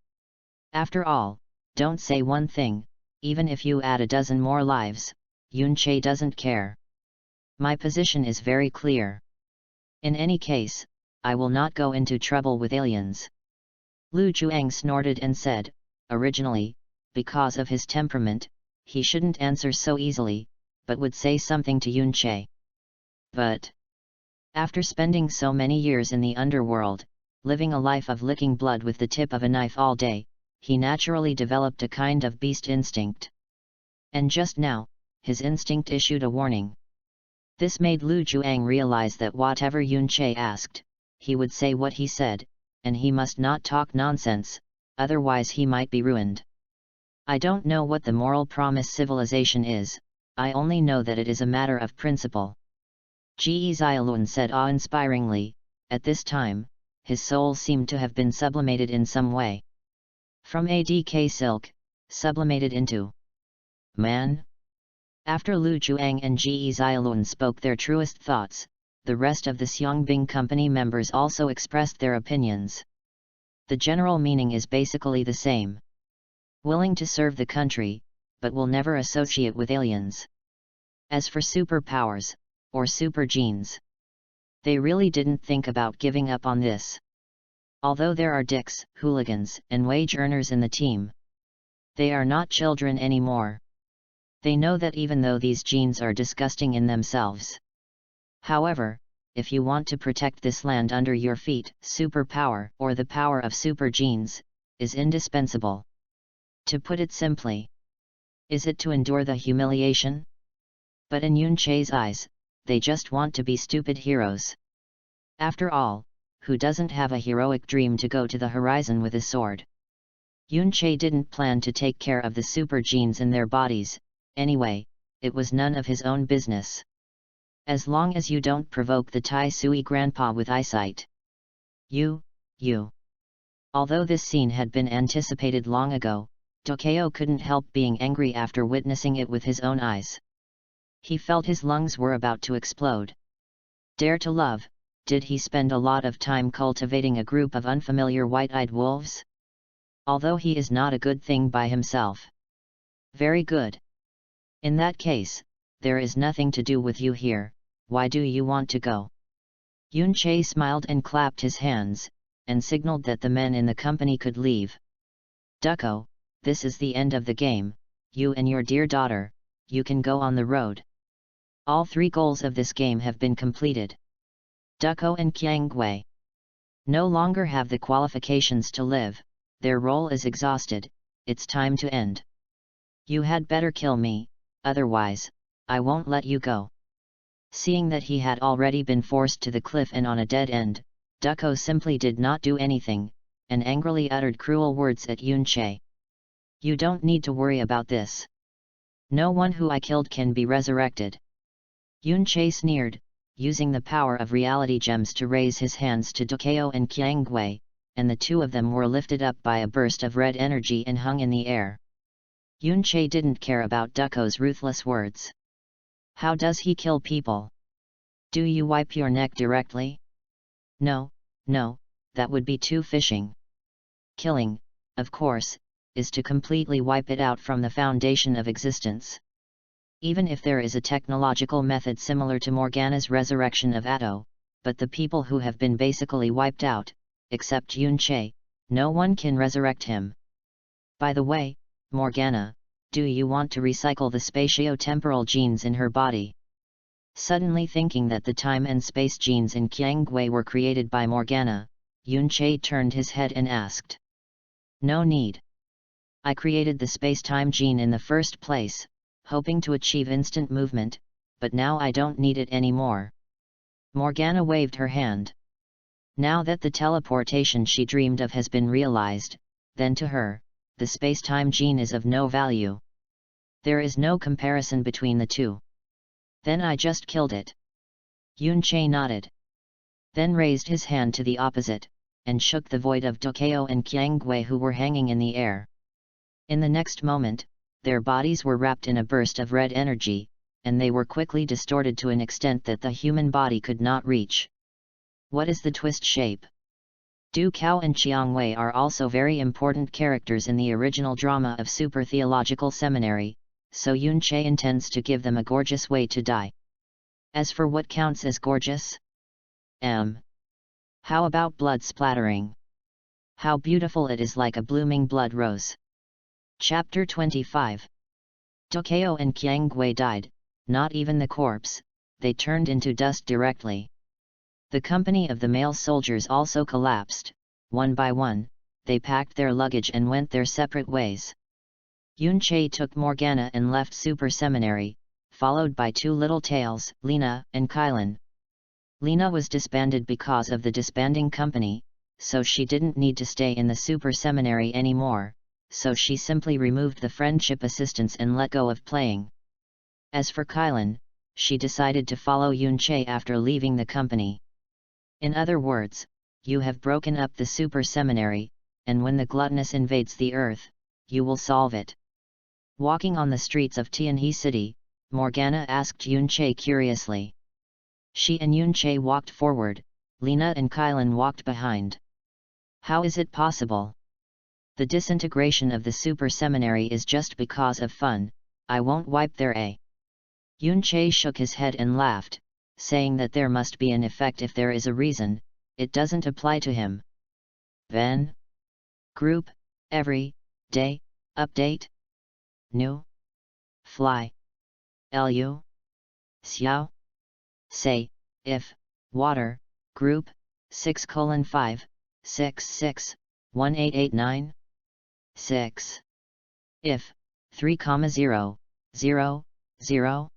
After all, don't say one thing, even if you add a dozen more lives, Yun Che doesn't care. My position is very clear. In any case, I will not go into trouble with aliens. Lu Juang snorted and said, originally, because of his temperament, he shouldn't answer so easily, but would say something to Yun Che. But after spending so many years in the underworld, living a life of licking blood with the tip of a knife all day, he naturally developed a kind of beast instinct. And just now, his instinct issued a warning. This made Lu Juang realize that whatever Yun Che asked, he would say what he said, and he must not talk nonsense, otherwise he might be ruined. I don't know what the moral promise civilization is, I only know that it is a matter of principle. Ge Xiaolun said awe-inspiringly. At this time, his soul seemed to have been sublimated in some way. From ADK silk, sublimated into man? After Lu Juang and Ge Xiaolun spoke their truest thoughts, the rest of the Xiangbing company members also expressed their opinions. The general meaning is basically the same. Willing to serve the country, but will never associate with aliens. As for superpowers, or super genes, they really didn't think about giving up on this. Although there are dicks, hooligans, and wage earners in the team, they are not children anymore. They know that even though these genes are disgusting in themselves. However, if you want to protect this land under your feet, superpower, or the power of super genes, is indispensable. To put it simply, is it to endure the humiliation? But in Yun Che's eyes, they just want to be stupid heroes. After all, who doesn't have a heroic dream to go to the horizon with a sword? Yun Che didn't plan to take care of the super genes in their bodies, anyway, it was none of his own business. As long as you don't provoke the Tai Sui grandpa with eyesight. You. Although this scene had been anticipated long ago, Tokyo couldn't help being angry after witnessing it with his own eyes. He felt his lungs were about to explode. Dare to love, did he spend a lot of time cultivating a group of unfamiliar white-eyed wolves? Although he is not a good thing by himself. Very good. In that case, there is nothing to do with you here, why do you want to go? Yun Che smiled and clapped his hands, and signaled that the men in the company could leave. Ducko, this is the end of the game, you and your dear daughter, you can go on the road. All 3 goals of this game have been completed. Ducko and Qiangwei no longer have the qualifications to live, their role is exhausted, it's time to end. You had better kill me, otherwise, I won't let you go. Seeing that he had already been forced to the cliff and on a dead end, Ducko simply did not do anything, and angrily uttered cruel words at Yun Che. You don't need to worry about this. No one who I killed can be resurrected. Yun Che sneered, using the power of reality gems to raise his hands to Tokyo and Qiangwei, and the 2 of them were lifted up by a burst of red energy and hung in the air. Yun Che didn't care about Ducko's ruthless words. How does he kill people? Do you wipe your neck directly? No, that would be too fishing. Killing, of course, is to completely wipe it out from the foundation of existence. Even if there is a technological method similar to Morgana's resurrection of Atto, but the people who have been basically wiped out, except Yun Che, no one can resurrect him. By the way, Morgana, do you want to recycle the spatio-temporal genes in her body? Suddenly thinking that the time and space genes in Qiangwei were created by Morgana, Yun Che turned his head and asked. No need. I created the space-time gene in the first place, hoping to achieve instant movement, but now I don't need it anymore. Morgana waved her hand. Now that the teleportation she dreamed of has been realized, then to her, the space-time gene is of no value. There is no comparison between the 2. Then I just killed it. Yun Che nodded. Then raised his hand to the opposite, and shook the void of Tokyo and Qiangwei who were hanging in the air. In the next moment, their bodies were wrapped in a burst of red energy, and they were quickly distorted to an extent that the human body could not reach. What is the twist shape? Du Cao and Qiangwei are also very important characters in the original drama of Super Theological Seminary, so Yun Che intends to give them a gorgeous way to die. As for what counts as gorgeous? How about blood splattering? How beautiful it is, like a blooming blood rose. Chapter 25. Tokyo and Qiangwei died, not even the corpse, they turned into dust directly. The company of the male soldiers also collapsed, one by one, they packed their luggage and went their separate ways. Yun Che took Morgana and left Super Seminary, followed by 2 little tails, Lena and Kylan. Lena was disbanded because of the disbanding company, so she didn't need to stay in the Super Seminary anymore, so she simply removed the friendship assistance and let go of playing. As for Kylan, she decided to follow Yunche after leaving the company. In other words, you have broken up the super seminary, and when the gluttonous invades the earth, you will solve it. Walking on the streets of Tianhe City, Morgana asked Yunche curiously. She and Yunche walked forward, Lena and Kylan walked behind. How is it possible? The disintegration of the super seminary is just because of fun, I won't wipe their A. Yunche shook his head and laughed, saying that there must be an effect if there is a reason, it doesn't apply to him. Then? Group, every, day, update? New? Fly? Lu? Xiao? Say, if, water, group, 6:5, 66, 1889? 6. If, 3,0, 0, 0?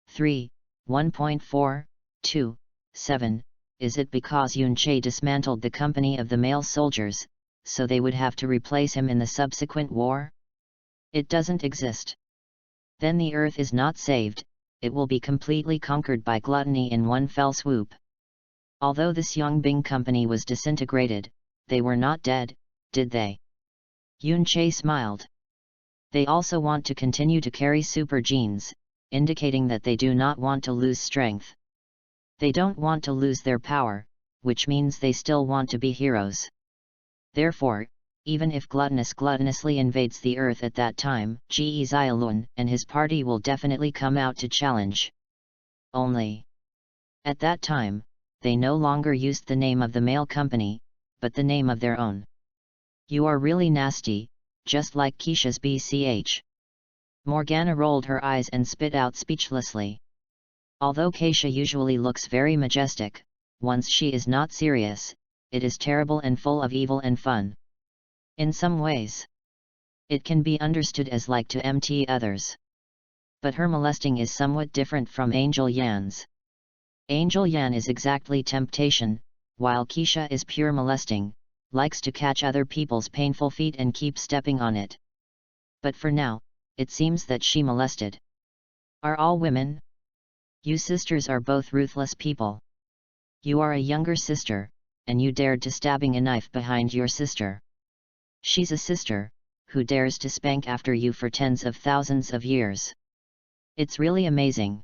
3, 1.4, 2, 7, is it because Yunche dismantled the company of the male soldiers, so they would have to replace him in the subsequent war? It doesn't exist. Then the earth is not saved, it will be completely conquered by gluttony in one fell swoop. Although this Yongbing company was disintegrated, they were not dead, did they? Yunche smiled. They also want to continue to carry super genes, indicating that they do not want to lose strength. They don't want to lose their power, which means they still want to be heroes. Therefore, even if gluttonously invades the earth at that time, Ge Xiaolun and his party will definitely come out to challenge. Only, at that time, they no longer used the name of the male company, but the name of their own. You are really nasty, just like Keisha's BCH. Morgana rolled her eyes and spit out speechlessly. Although Keisha usually looks very majestic, once she is not serious, it is terrible and full of evil and fun. In some ways, it can be understood as like to MT others. But her molesting is somewhat different from Angel Yan's. Angel Yan is exactly temptation, while Keisha is pure molesting, likes to catch other people's painful feet and keep stepping on it. But for now, it seems that she molested. Are all women? You sisters are both ruthless people. You are a younger sister, and you dared to stabbing a knife behind your sister. She's a sister, who dares to spank after you for tens of thousands of years. It's really amazing.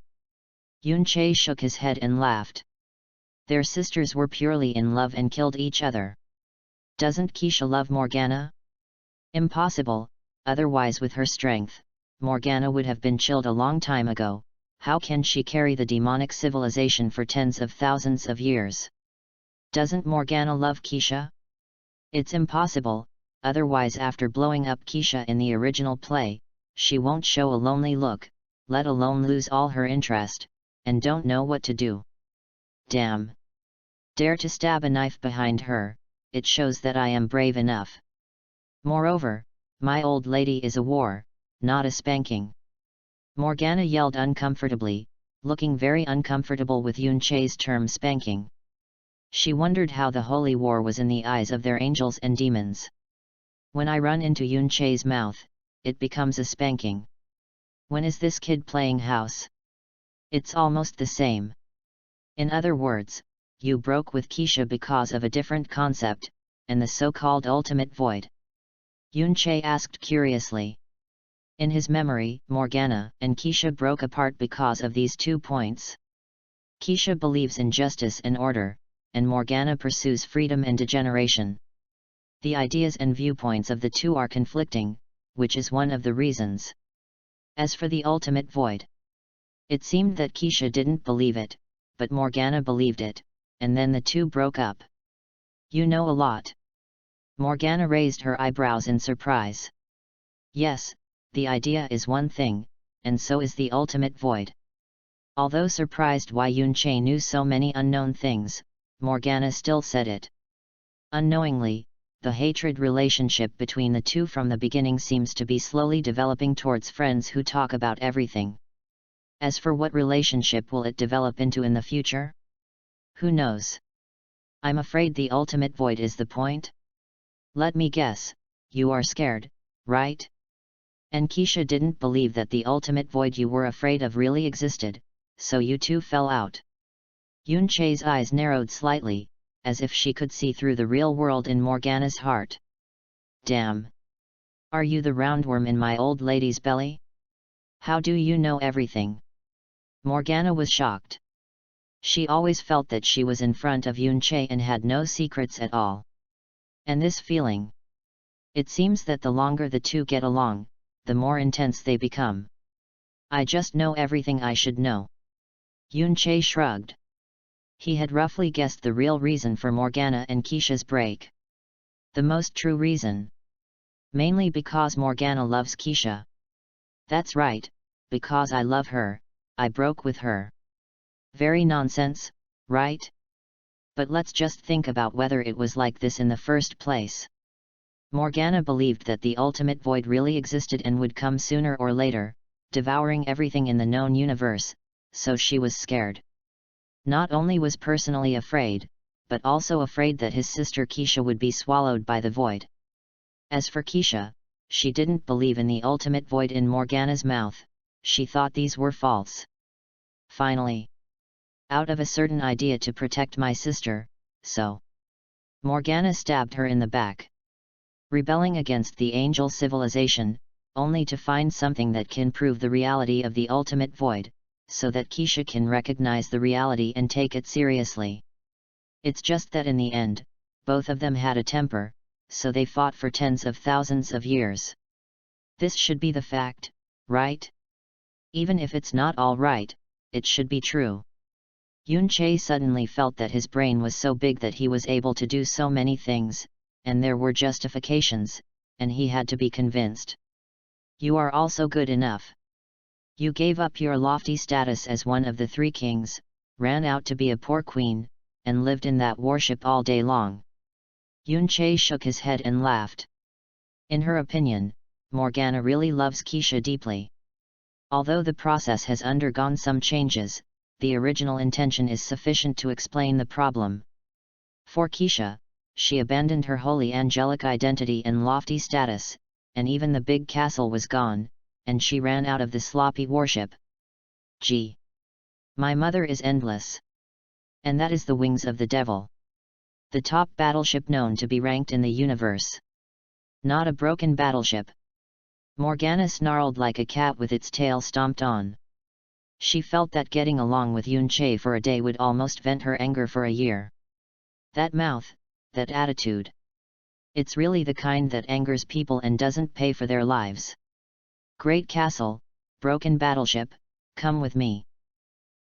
Yunche shook his head and laughed. Their sisters were purely in love and killed each other. Doesn't Keisha love Morgana? Impossible, otherwise with her strength, Morgana would have been chilled a long time ago. How can she carry the demonic civilization for tens of thousands of years? Doesn't Morgana love Keisha? It's impossible, otherwise after blowing up Keisha in the original play, she won't show a lonely look, let alone lose all her interest, and don't know what to do. Damn! Dare to stab a knife behind her, it shows that I am brave enough. Moreover, my old lady is a war, not a spanking. Morgana yelled uncomfortably, looking very uncomfortable with Yunche's term spanking. She wondered how the holy war was in the eyes of their angels and demons. When I run into Yunche's mouth, it becomes a spanking. When is this kid playing house? It's almost the same. In other words, you broke with Keisha because of a different concept, and the so-called ultimate void. Yunche asked curiously. In his memory, Morgana and Keisha broke apart because of these 2 points. Keisha believes in justice and order, and Morgana pursues freedom and degeneration. The ideas and viewpoints of the two are conflicting, which is one of the reasons. As for the ultimate void, it seemed that Keisha didn't believe it, but Morgana believed it, and then the two broke up. You know a lot. Morgana raised her eyebrows in surprise. Yes, the idea is one thing, and so is the ultimate void. Although surprised why Yunche knew so many unknown things, Morgana still said it. Unknowingly, the hatred relationship between the two from the beginning seems to be slowly developing towards friends who talk about everything. As for what relationship will it develop into in the future? Who knows? I'm afraid the ultimate void is the point. Let me guess, you are scared, right? And Keisha didn't believe that the ultimate void you were afraid of really existed, so you two fell out. Yunche's eyes narrowed slightly, as if she could see through the real world in Morgana's heart. Damn! Are you the roundworm in my old lady's belly? How do you know everything? Morgana was shocked. She always felt that she was in front of Yunche and had no secrets at all. And this feeling? It seems that the longer the two get along, the more intense they become. I just know everything I should know. Yunche shrugged. He had roughly guessed the real reason for Morgana and Keisha's break. The most true reason. Mainly because Morgana loves Keisha. That's right, because I love her, I broke with her. Very nonsense, right? But let's just think about whether it was like this in the first place. Morgana believed that the ultimate void really existed and would come sooner or later, devouring everything in the known universe, so she was scared. Not only was personally afraid, but also afraid that his sister Keisha would be swallowed by the void. As for Keisha, she didn't believe in the ultimate void in Morgana's mouth, she thought these were false. Finally, out of a certain idea to protect my sister, so Morgana stabbed her in the back. Rebelling against the angel civilization, only to find something that can prove the reality of the ultimate void, so that Keisha can recognize the reality and take it seriously. It's just that in the end, both of them had a temper, so they fought for tens of thousands of years. This should be the fact, right? Even if it's not all right, it should be true. Yunche suddenly felt that his brain was so big that he was able to do so many things, and there were justifications, and he had to be convinced. You are also good enough. You gave up your lofty status as one of the three kings, ran out to be a poor queen, and lived in that worship all day long. Yunche shook his head and laughed. In her opinion, Morgana really loves Keisha deeply. Although the process has undergone some changes, the original intention is sufficient to explain the problem. For Keisha, she abandoned her holy angelic identity and lofty status, and even the big castle was gone, and she ran out of the sloppy worship. Gee! My mother is endless. And that is the wings of the devil. The top battleship known to be ranked in the universe. Not a broken battleship. Morgana snarled like a cat with its tail stomped on. She felt that getting along with Yunche for a day would almost vent her anger for a year. That mouth, that attitude. It's really the kind that angers people and doesn't pay for their lives. Great castle, broken battleship, come with me.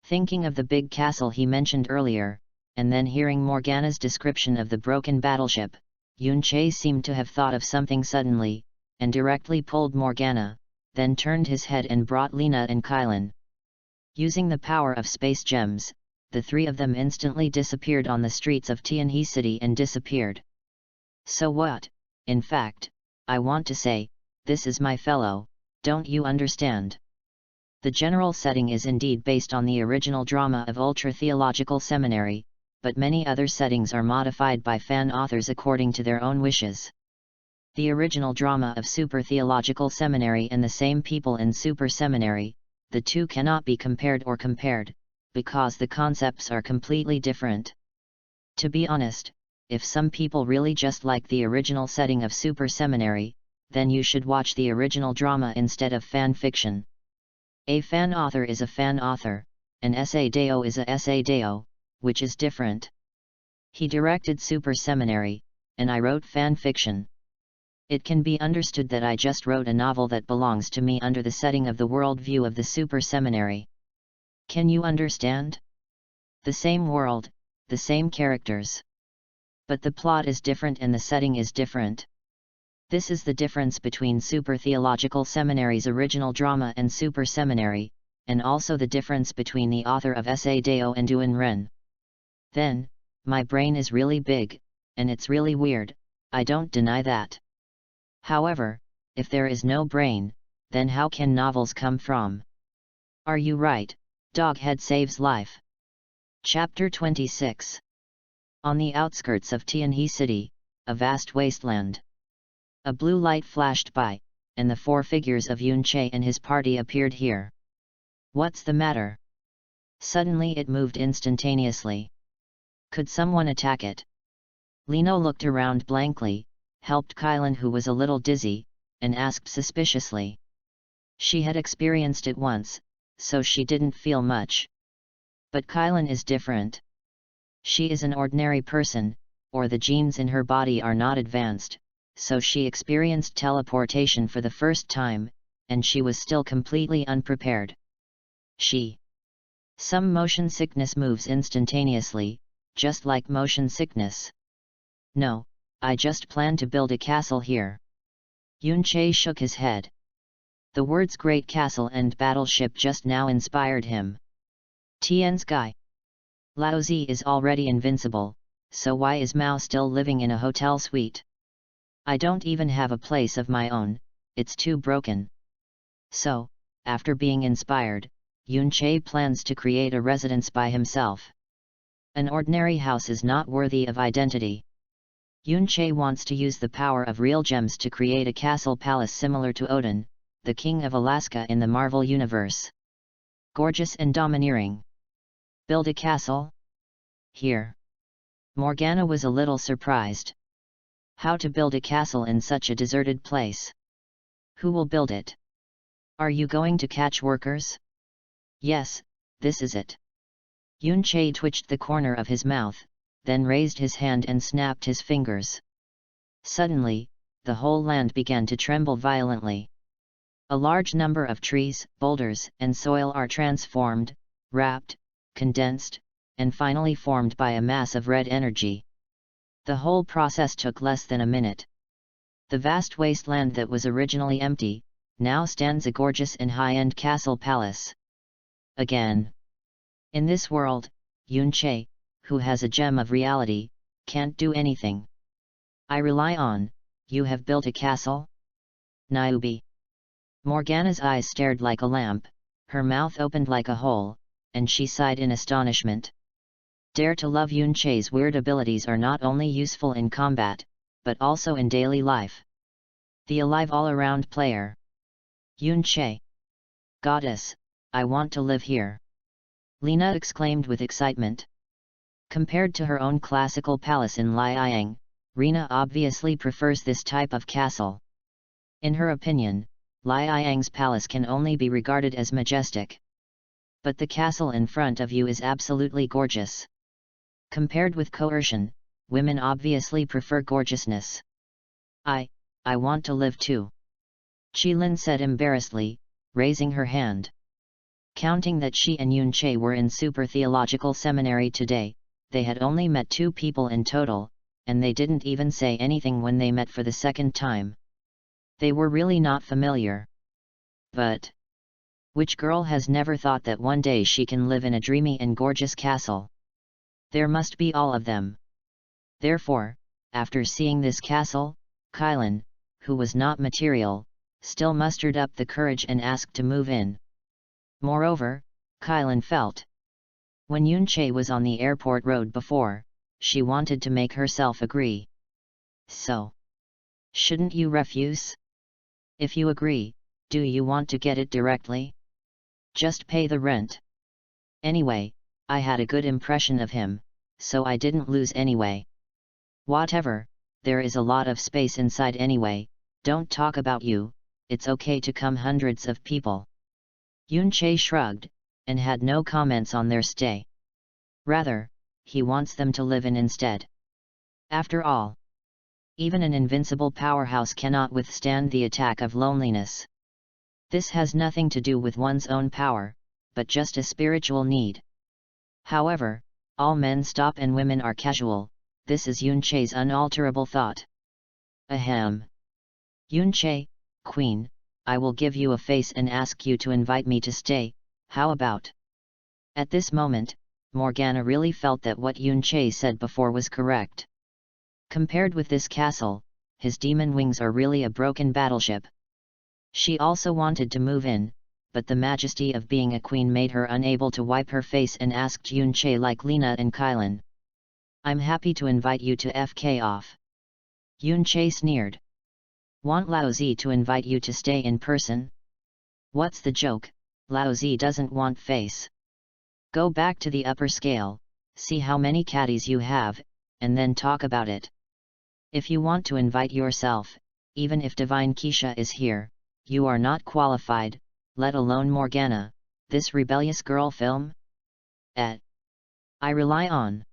Thinking of the big castle he mentioned earlier, and then hearing Morgana's description of the broken battleship, Yunche seemed to have thought of something suddenly, and directly pulled Morgana, then turned his head and brought Lena and Kylan. Using the power of space gems, the three of them instantly disappeared on the streets of Tianhe City and disappeared. So what, in fact, I want to say, this is my fellow, don't you understand? The general setting is indeed based on the original drama of Ultra Theological Seminary, but many other settings are modified by fan authors according to their own wishes. The original drama of Super Theological Seminary and the same people in Super Seminary, the two cannot be compared, because the concepts are completely different. To be honest, if some people really just like the original setting of Super Seminary, then you should watch the original drama instead of fan fiction. A fan author is a fan author, an essay deo is a essay deo, which is different. He directed Super Seminary, and I wrote fan fiction. It can be understood that I just wrote a novel that belongs to me under the setting of the world view of the Super Seminary. Can you understand? The same world, the same characters. But the plot is different and the setting is different. This is the difference between Super Theological Seminary's original drama and Super Seminary, and also the difference between the author of Essay Deo and Duan Ren. Then, my brain is really big, and it's really weird, I don't deny that. However, if there is no brain, then how can novels come from? Are you right? Doghead saves life. Chapter 26. On the outskirts of Tianhe City, a vast wasteland. A blue light flashed by, and the 4 figures of Yun Che and his party appeared here. What's the matter? Suddenly it moved instantaneously. Could someone attack it? Lino looked around blankly, helped Kylan, who was a little dizzy, and asked suspiciously. She had experienced it once, so she didn't feel much. But Kylan is different. She is an ordinary person, or the genes in her body are not advanced, so she experienced teleportation for the first time, and she was still completely unprepared. Some motion sickness moves instantaneously, just like motion sickness. No, I just plan to build a castle here. Yun Che shook his head. The words great castle and battleship just now inspired him. Tian's guy. Lao Zi is already invincible, so why is Mao still living in a hotel suite? I don't even have a place of my own, it's too broken. So, after being inspired, Yun Che plans to create a residence by himself. An ordinary house is not worthy of identity. Yun Che wants to use the power of real gems to create a castle palace similar to Odin, the king of Alaska in the Marvel universe. Gorgeous and domineering. Build a castle? Here. Morgana was a little surprised. How to build a castle in such a deserted place? Who will build it? Are you going to catch workers? Yes, this is it. Yun Che twitched the corner of his mouth, then raised his hand and snapped his fingers. Suddenly, the whole land began to tremble violently. A large number of trees, boulders, and soil are transformed, wrapped, condensed, and finally formed by a mass of red energy. The whole process took less than a minute. The vast wasteland that was originally empty, now stands a gorgeous and high-end castle palace. Again. In this world, Yun Che, who has a gem of reality, can't do anything. I rely on, you have built a castle? Niobe. Morgana's eyes stared like a lamp, her mouth opened like a hole, and she sighed in astonishment. Dare to love. Yun Che's weird abilities are not only useful in combat, but also in daily life. The alive all-around player. Yun Che. Goddess, I want to live here. Lena exclaimed with excitement. Compared to her own classical palace in Liang, Rena obviously prefers this type of castle. In her opinion, Liang's palace can only be regarded as majestic. But the castle in front of you is absolutely gorgeous. Compared with coercion, women obviously prefer gorgeousness. I want to live too. Qilin said embarrassedly, raising her hand. Counting that she and Yun Che were in super theological seminary today, they had only met 2 people in total, and they didn't even say anything when they met for the second time. They were really not familiar. But which girl has never thought that one day she can live in a dreamy and gorgeous castle? There must be all of them. Therefore, after seeing this castle, Kylan, who was not material, still mustered up the courage and asked to move in. Moreover, Kylan felt. When Yun Che was on the airport road before, she wanted to make herself agree. So, shouldn't you refuse? If you agree, do you want to get it directly? Just pay the rent. Anyway, I had a good impression of him, so I didn't lose anyway. Whatever, there is a lot of space inside anyway, don't talk about you, it's okay to come hundreds of people. Yun Che shrugged, and had no comments on their stay. Rather, he wants them to live in instead. After all, even an invincible powerhouse cannot withstand the attack of loneliness. This has nothing to do with one's own power, but just a spiritual need. However, all men stop and women are casual, this is Yun Che's unalterable thought. Ahem. Yun Che, Queen, I will give you a face and ask you to invite me to stay, how about? At this moment, Morgana really felt that what Yun Che said before was correct. Compared with this castle, his demon wings are really a broken battleship. She also wanted to move in, but the majesty of being a queen made her unable to wipe her face and asked Yun Che like Lena and Kylan. I'm happy to invite you to FK off. Yun Che sneered. Want Laozi to invite you to stay in person? What's the joke? Laozi doesn't want face. Go back to the upper scale, see how many caddies you have, and then talk about it. If you want to invite yourself, even if Divine Keisha is here, you are not qualified, let alone Morgana, this rebellious girl film? I rely on.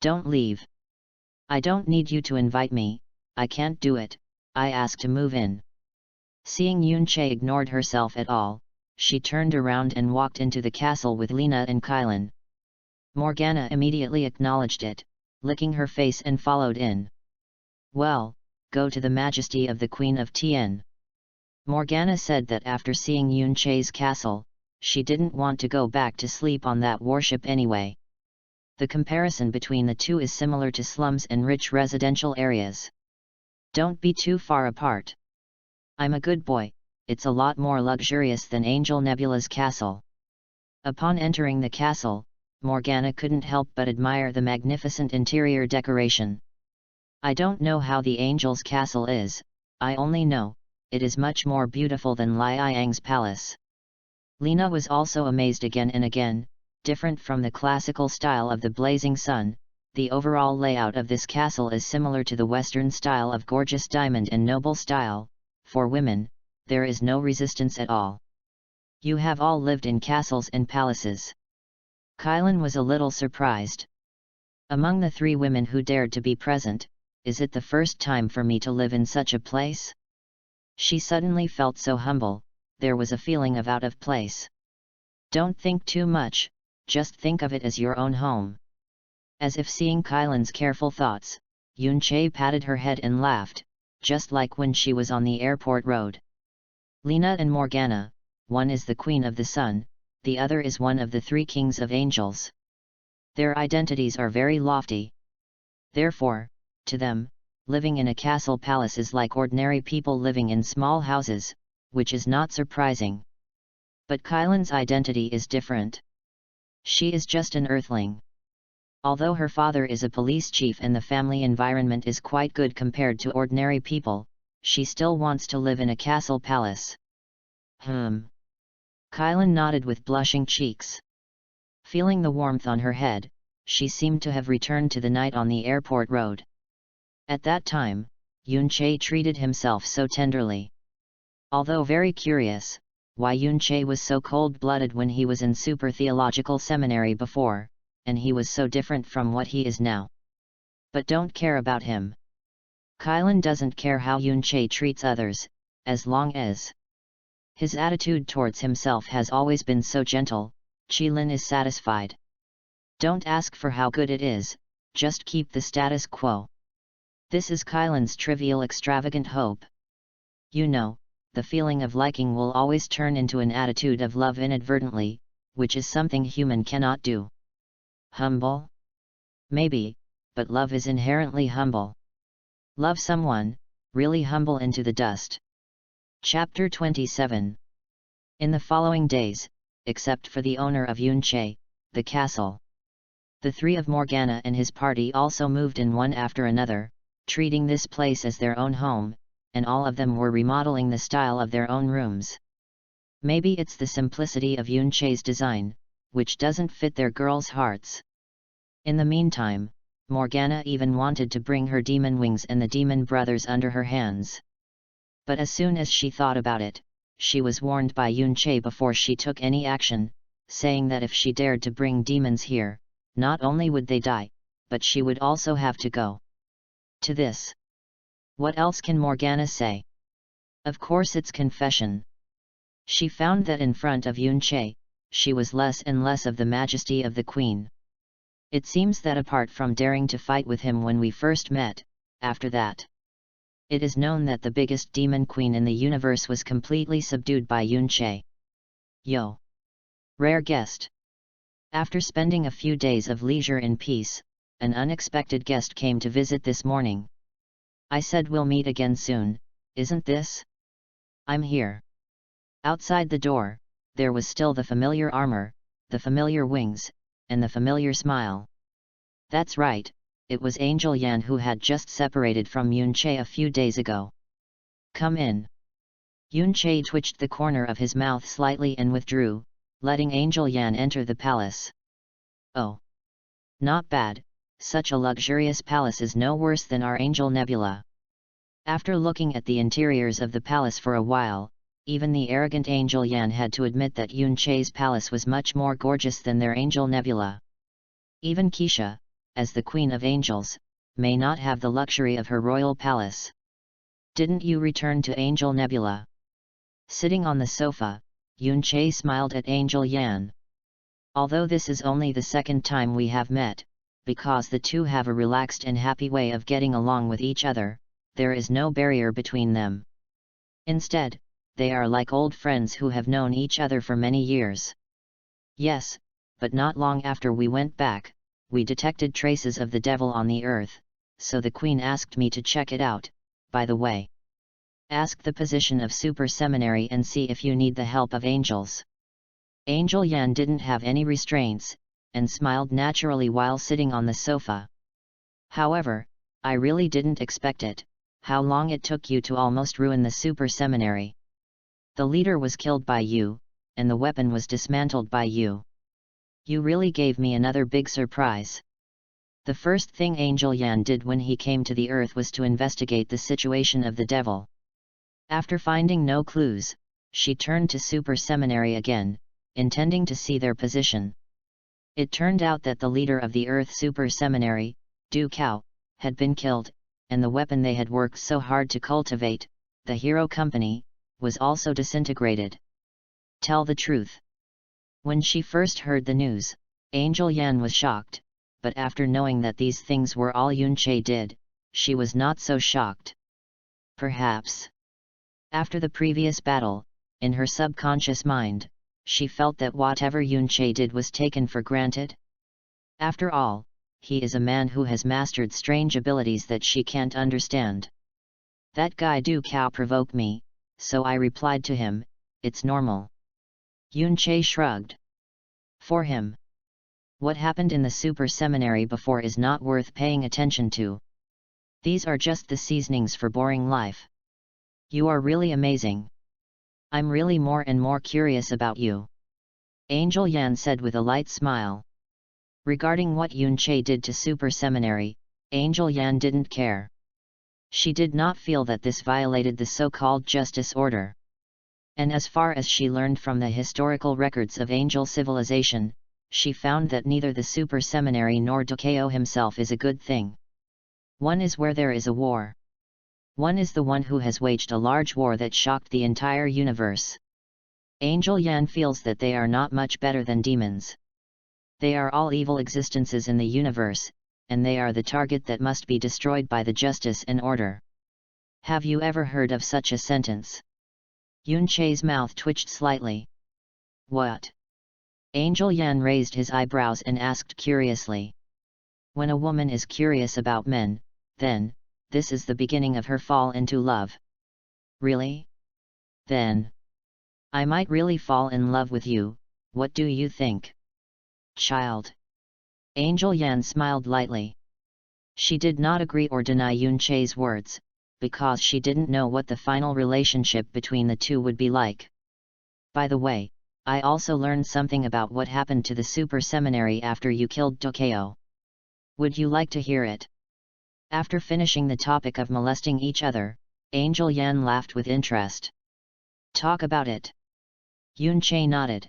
Don't leave. I don't need you to invite me, I can't do it, I ask to move in. Seeing Yunche ignored herself at all, she turned around and walked into the castle with Lena and Kylan. Morgana immediately acknowledged it, licking her face and followed in. Well, go to the majesty of the Queen of Tien. Morgana said that after seeing Yunche's castle, she didn't want to go back to sleep on that warship anyway. The comparison between the two is similar to slums and rich residential areas. Don't be too far apart. I'm a good boy, it's a lot more luxurious than Angel Nebula's castle. Upon entering the castle, Morgana couldn't help but admire the magnificent interior decoration. I don't know how the Angel's castle is, I only know, it is much more beautiful than Lai Yang's palace. Lena was also amazed again and again. Different from the classical style of the Blazing Sun, the overall layout of this castle is similar to the Western style of gorgeous diamond and noble style. For women, there is no resistance at all. You have all lived in castles and palaces. Kylan was a little surprised. Among the 3 women who dared to be present, is it the first time for me to live in such a place? She suddenly felt so humble, there was a feeling of out of place. Don't think too much. Just think of it as your own home. As if seeing Kylan's careful thoughts, Yunche patted her head and laughed, just like when she was on the airport road. Lena and Morgana, one is the Queen of the Sun, the other is one of the 3 kings of angels. Their identities are very lofty. Therefore, to them, living in a castle palace is like ordinary people living in small houses, which is not surprising. But Kylan's identity is different. She is just an earthling. Although her father is a police chief and the family environment is quite good compared to ordinary people, she still wants to live in a castle palace. Kylan nodded with blushing cheeks. Feeling the warmth on her head, she seemed to have returned to the night on the airport road. At that time, Yunche treated himself so tenderly. Although very curious, why Yunche was so cold-blooded when he was in super theological seminary before, and he was so different from what he is now. But don't care about him. Kylan doesn't care how Yunche treats others, as long as his attitude towards himself has always been so gentle, Qilin is satisfied. Don't ask for how good it is, just keep the status quo. This is Kylan's trivial extravagant hope. You know, the feeling of liking will always turn into an attitude of love inadvertently, which is something human cannot do. Humble? Maybe, but love is inherently humble. Love someone, really humble into the dust. Chapter 27. In the following days, except for the owner of Yunche, the castle, the 3 of Morgana and his party also moved in one after another, treating this place as their own home, and all of them were remodeling the style of their own rooms. Maybe it's the simplicity of Yunche's design, which doesn't fit their girls' hearts. In the meantime, Morgana even wanted to bring her demon wings and the demon brothers under her hands. But as soon as she thought about it, she was warned by Yunche before she took any action, saying that if she dared to bring demons here, not only would they die, but she would also have to go. To this, what else can Morgana say? Of course it's confession. She found that in front of Yunche, she was less and less of the majesty of the queen. It seems that apart from daring to fight with him when we first met, after that, it is known that the biggest demon queen in the universe was completely subdued by Yunche. Yo! Rare guest! After spending a few days of leisure in peace, an unexpected guest came to visit this morning. I said we'll meet again soon, isn't this? I'm here. Outside the door, there was still the familiar armor, the familiar wings, and the familiar smile. That's right, it was Angel Yan who had just separated from Yunche a few days ago. Come in. Yun-Che twitched the corner of his mouth slightly and withdrew, letting Angel Yan enter the palace. Oh. Not bad, such a luxurious palace is no worse than our Angel Nebula. After looking at the interiors of the palace for a while, even the arrogant Angel Yan had to admit that Yun-Che's palace was much more gorgeous than their Angel Nebula. Even Keisha, as the Queen of Angels, may not have the luxury of her royal palace. Didn't you return to Angel Nebula? Sitting on the sofa, Yun-Che smiled at Angel Yan. Although this is only the second time we have met, because the two have a relaxed and happy way of getting along with each other, there is no barrier between them. Instead, they are like old friends who have known each other for many years. Yes, but not long after we went back, we detected traces of the devil on the earth, so the Queen asked me to check it out. By the way, ask the position of Super Seminary and see if you need the help of angels. Angel Yan didn't have any restraints, and smiled naturally while sitting on the sofa. However, I really didn't expect it. How long it took you to almost ruin the Super Seminary. The leader was killed by you, and the weapon was dismantled by you. You really gave me another big surprise. The first thing Angel Yan did when he came to the earth was to investigate the situation of the devil. After finding no clues, she turned to Super Seminary again, intending to see their position. It turned out that the leader of the Earth Super Seminary, Du Cao, had been killed, and the weapon they had worked so hard to cultivate, the Hero Company, was also disintegrated. Tell the truth. When she first heard the news, Angel Yan was shocked, but after knowing that these things were all Yun-Che did, she was not so shocked. Perhaps. After the previous battle, in her subconscious mind, she felt that whatever Yun-Che did was taken for granted. After all, he is a man who has mastered strange abilities that she can't understand. That guy Du Cao provoked me, so I replied to him, it's normal. Yun-Che shrugged. For him, what happened in the Super Seminary before is not worth paying attention to. These are just the seasonings for boring life. You are really amazing. I'm really more and more curious about you. Angel Yan said with a light smile. Regarding what Yun-Che did to Super Seminary, Angel Yan didn't care. She did not feel that this violated the so-called justice order. And as far as she learned from the historical records of Angel civilization, she found that neither the Super Seminary nor Du Cao himself is a good thing. One is where there is a war. One is the one who has waged a large war that shocked the entire universe. Angel Yan feels that they are not much better than demons. They are all evil existences in the universe, and they are the target that must be destroyed by the justice and order. Have you ever heard of such a sentence? Yun-Che's mouth twitched slightly. What? Angel Yan raised his eyebrows and asked curiously. When a woman is curious about men, then, this is the beginning of her fall into love. Really? Then, I might really fall in love with you, what do you think? Child. Angel Yan smiled lightly. She did not agree or deny Yun-Che's words, because she didn't know what the final relationship between the two would be like. By the way, I also learned something about what happened to the Super Seminary after you killed Du Cao. Would you like to hear it? After finishing the topic of molesting each other, Angel Yan laughed with interest. Talk about it. Yun-Che nodded.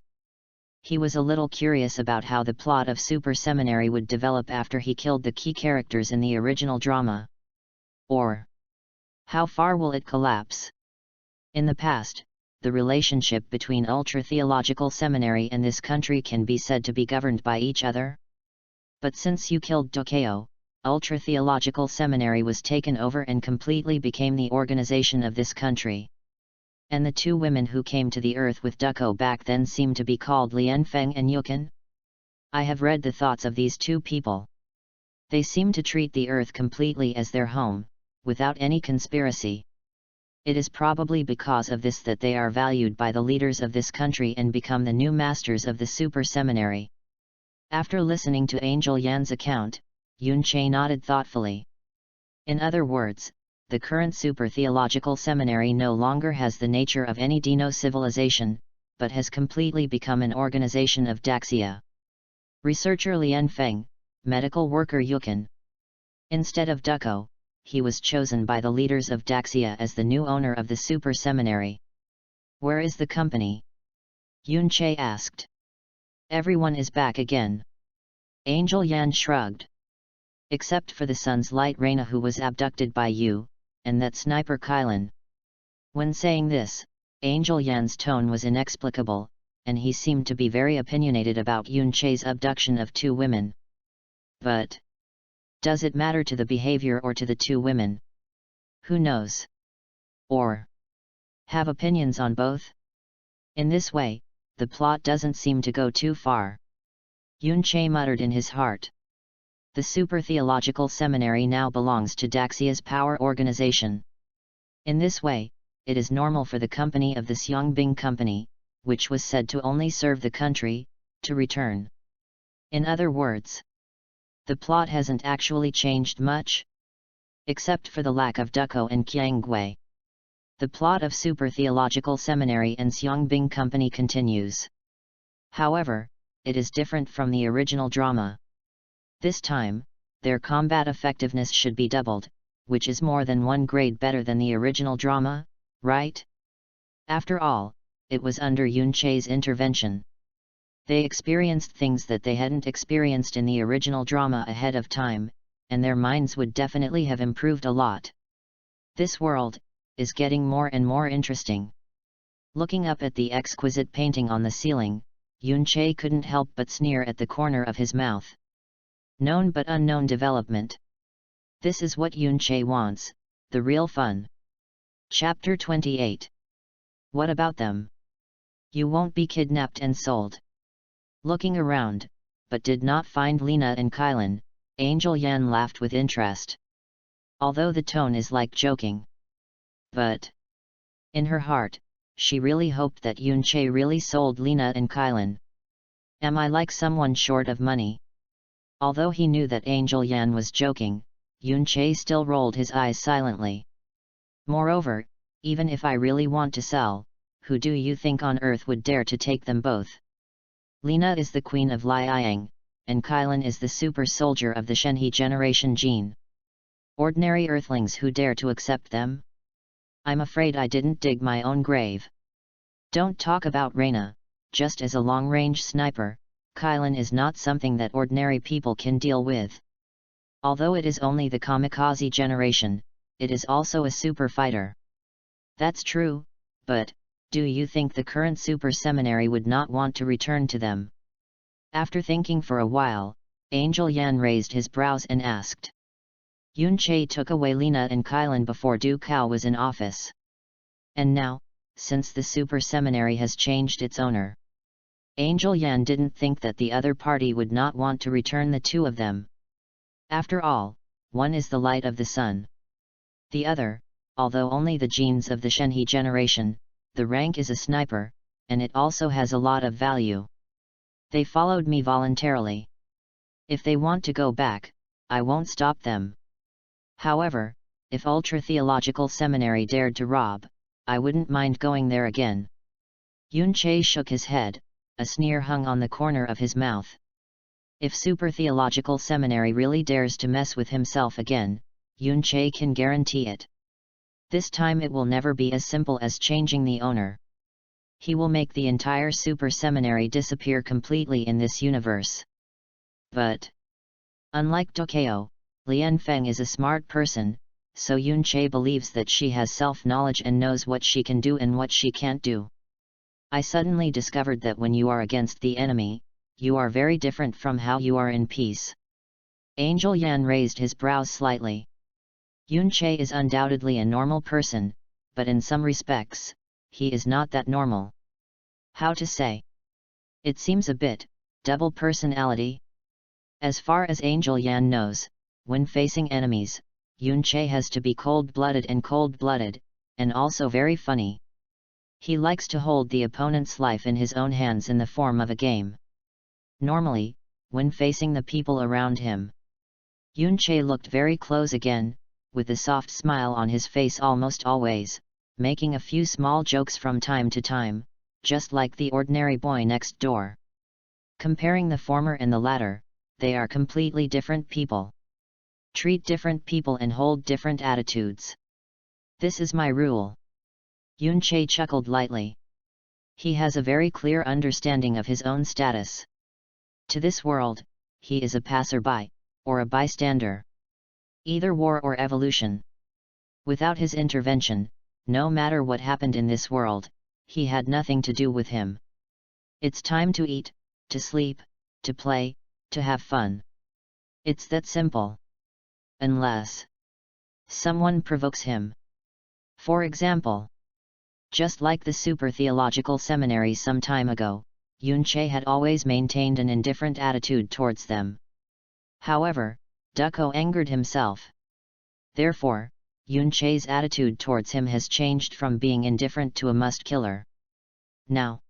He was a little curious about how the plot of Super Seminary would develop after he killed the key characters in the original drama. Or, how far will it collapse? In the past, the relationship between Ultra-Theological Seminary and this country can be said to be governed by each other. But since you killed Du Cao, Ultra-Theological Seminary was taken over and completely became the organization of this country. And the two women who came to the earth with Du Cao back then seem to be called Lian Feng and Yukin. I have read the thoughts of these two people. They seem to treat the earth completely as their home, without any conspiracy. It is probably because of this that they are valued by the leaders of this country and become the new masters of the Super Seminary. After listening to Angel Yan's account, Yun-Che nodded thoughtfully. In other words, the current super-theological seminary no longer has the nature of any Dino-civilization, but has completely become an organization of Daxia. Researcher Lian Feng, medical worker Yukin. Instead of Duko, he was chosen by the leaders of Daxia as the new owner of the super seminary. Where is the company? Yun Che asked. Everyone is back again. Angel Yan shrugged. Except for the sun's light Reina who was abducted by you, and that sniper Kylan. When saying this, Angel Yan's tone was inexplicable, and he seemed to be very opinionated about Yun Che's abduction of 2 women. But does it matter to the behavior or to the 2 women? Who knows? Or have opinions on both? In this way, the plot doesn't seem to go too far. Yun Che muttered in his heart. The super-theological seminary now belongs to Daxia's power organization. In this way, it is normal for the company of the Xiangbing Company, which was said to only serve the country, to return. In other words, the plot hasn't actually changed much, except for the lack of Duko and Qianggui. The plot of super-theological seminary and Xiangbing Company continues. However, it is different from the original drama. This time, their combat effectiveness should be doubled, which is more than 1 grade better than the original drama, right? After all, it was under Yun Che's intervention. They experienced things that they hadn't experienced in the original drama ahead of time, and their minds would definitely have improved a lot. This world is getting more and more interesting. Looking up at the exquisite painting on the ceiling, Yun Che couldn't help but sneer at the corner of his mouth. Known but unknown development. This is what Yun Che wants, the real fun. Chapter 28. What about them? You won't be kidnapped and sold. Looking around, but did not find Lena and Kylan, Angel Yan laughed with interest. Although the tone is like joking. But in her heart, she really hoped that Yun Che really sold Lena and Kylan. Am I like someone short of money? Although he knew that Angel Yan was joking, Yun Che still rolled his eyes silently. Moreover, even if I really want to sell, who do you think on earth would dare to take them both? Lena is the queen of Liang, and Kylan is the super soldier of the Shenhe generation gene. Ordinary earthlings who dare to accept them? I'm afraid I didn't dig my own grave. Don't talk about Reina, just as a long-range sniper, Kylan is not something that ordinary people can deal with. Although it is only the kamikaze generation, it is also a super fighter. That's true, but do you think the current super seminary would not want to return to them? After thinking for a while, Angel Yan raised his brows and asked. Yun Che took away Lena and Kylan before Du Kao was in office. And now, since the super seminary has changed its owner, Angel Yan didn't think that the other party would not want to return the 2 of them. After all, one is the light of the sun. The other, although only the genes of the Shenhe generation, the rank is a sniper, and it also has a lot of value. They followed me voluntarily. If they want to go back, I won't stop them. However, if Ultra Theological Seminary dared to rob, I wouldn't mind going there again. Yun Che shook his head, a sneer hung on the corner of his mouth. If Super Theological Seminary really dares to mess with himself again, Yun Che can guarantee it. This time it will never be as simple as changing the owner. He will make the entire super seminary disappear completely in this universe. But unlike Dokeo, Lian Feng is a smart person, so Yun Che believes that she has self-knowledge and knows what she can do and what she can't do. I suddenly discovered that when you are against the enemy, you are very different from how you are in peace. Angel Yan raised his brows slightly. Yun Che is undoubtedly a normal person, but in some respects, he is not that normal. How to say? It seems a bit double personality. As far as Angel Yan knows, when facing enemies, Yun Che has to be cold-blooded and also very funny. He likes to hold the opponent's life in his own hands in the form of a game. Normally, when facing the people around him, Yun Che looked very close again, with a soft smile on his face almost always, making a few small jokes from time to time, just like the ordinary boy next door. Comparing the former and the latter, they are completely different people. Treat different people and hold different attitudes. This is my rule. Yun-che chuckled lightly. He has a very clear understanding of his own status. To this world, he is a passerby, or a bystander. Either war or evolution. Without his intervention, no matter what happened in this world, he had nothing to do with him. It's time to eat, to sleep, to play, to have fun. It's that simple. Unless someone provokes him. For example, just like the super theological seminary some time ago, Yun-che had always maintained an indifferent attitude towards them. However, Ducko angered himself. Therefore, Yun-che's attitude towards him has changed from being indifferent to a must-killer. Now,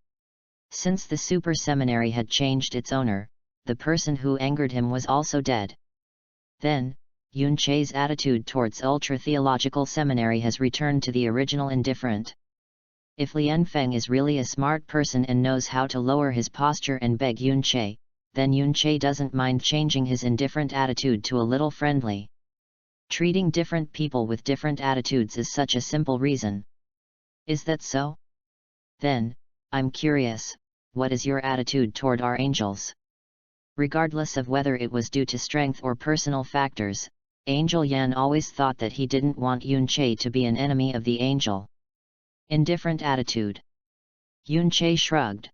since the super seminary had changed its owner, the person who angered him was also dead. Then, Yun-che's attitude towards ultra-theological seminary has returned to the original indifferent. If Lian Feng is really a smart person and knows how to lower his posture and beg Yun-che, then Yun-che doesn't mind changing his indifferent attitude to a little friendly. Treating different people with different attitudes is such a simple reason. Is that so? Then, I'm curious, what is your attitude toward our angels? Regardless of whether it was due to strength or personal factors, Angel Yan always thought that he didn't want Yun-che to be an enemy of the angel. Indifferent attitude. Yun-che shrugged.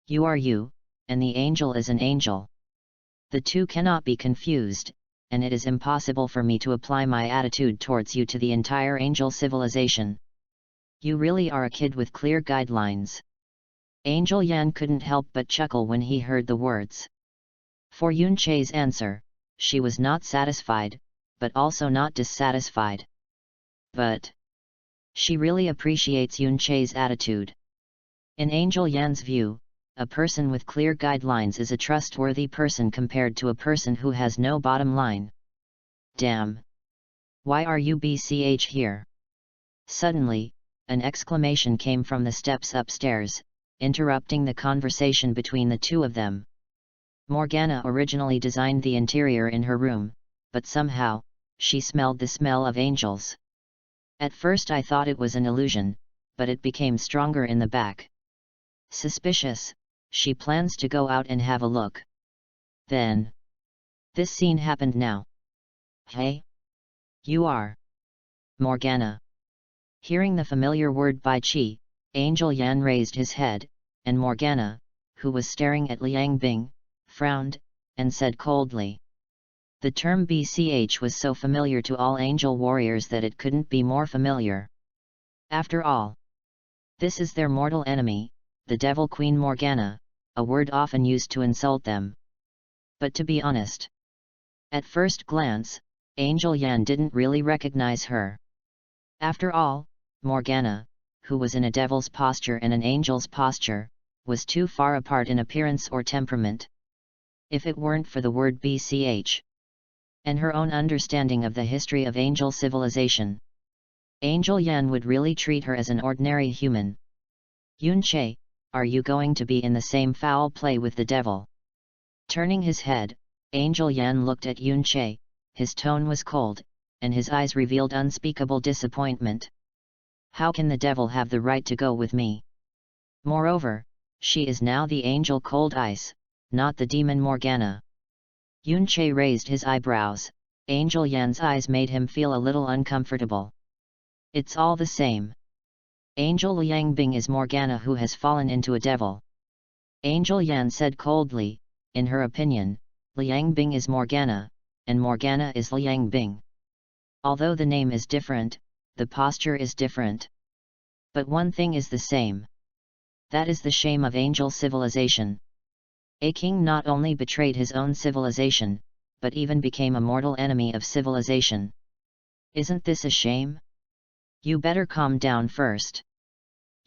You are you, and the angel is an angel. The two cannot be confused, and it is impossible for me to apply my attitude towards you to the entire angel civilization. You really are a kid with clear guidelines. Angel Yan couldn't help but chuckle when he heard the words. For Yun-che's answer, she was not satisfied, but also not dissatisfied. But she really appreciates Yun-che's attitude. In Angel Yan's view, a person with clear guidelines is a trustworthy person compared to a person who has no bottom line. Damn! Why are you BCH here? Suddenly, an exclamation came from the steps upstairs, interrupting the conversation between the two of them. Morgana originally designed the interior in her room, but somehow, she smelled the smell of angels. At first I thought it was an illusion, but it became stronger in the back. Suspicious, she plans to go out and have a look. Then, this scene happened now. Hey? You are Morgana. Hearing the familiar word by Qi, Angel Yan raised his head, and Morgana, who was staring at Liang Bing, frowned, and said coldly. The term BCH was so familiar to all angel warriors that it couldn't be more familiar. After all, this is their mortal enemy, the Devil Queen Morgana, a word often used to insult them. But to be honest, at first glance, Angel Yan didn't really recognize her. After all, Morgana, who was in a devil's posture and an angel's posture, was too far apart in appearance or temperament. If it weren't for the word BCH, and her own understanding of the history of angel civilization, Angel Yan would really treat her as an ordinary human. Yun-che, are you going to be in the same foul play with the devil? Turning his head, Angel Yan looked at Yun-che, his tone was cold, and his eyes revealed unspeakable disappointment. How can the devil have the right to go with me? Moreover, she is now the angel Cold Ice, not the demon Morgana. Yun-che raised his eyebrows. Angel Yan's eyes made him feel a little uncomfortable. It's all the same. Angel Liang Bing is Morgana who has fallen into a devil. Angel Yan said coldly, in her opinion, Liang Bing is Morgana, and Morgana is Liang Bing. Although the name is different, the posture is different. But one thing is the same. That is the shame of angel civilization. A king not only betrayed his own civilization, but even became a mortal enemy of civilization. Isn't this a shame? You better calm down first.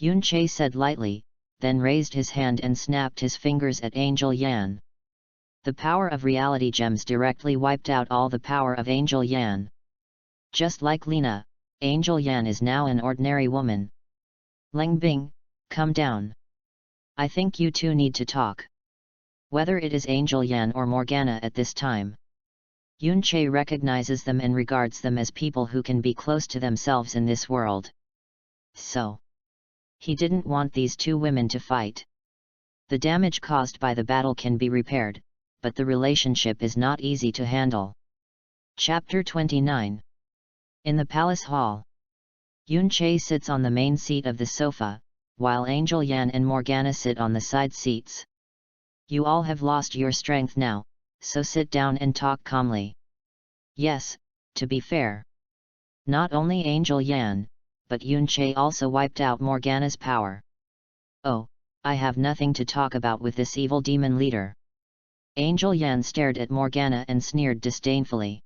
Yun-che said lightly, then raised his hand and snapped his fingers at Angel Yan. The power of reality gems directly wiped out all the power of Angel Yan. Just like Lena, Angel Yan is now an ordinary woman. Leng Bing, come down. I think you two need to talk. Whether it is Angel Yan or Morgana at this time, Yun Che recognizes them and regards them as people who can be close to themselves in this world. So, he didn't want these two women to fight. The damage caused by the battle can be repaired, but the relationship is not easy to handle. Chapter 29. In the palace hall, Yun Che sits on the main seat of the sofa, while Angel Yan and Morgana sit on the side seats. You all have lost your strength now, so sit down and talk calmly. Yes, to be fair. Not only Angel Yan, but Yun Che also wiped out Morgana's power. Oh, I have nothing to talk about with this evil demon leader. Angel Yan stared at Morgana and sneered disdainfully.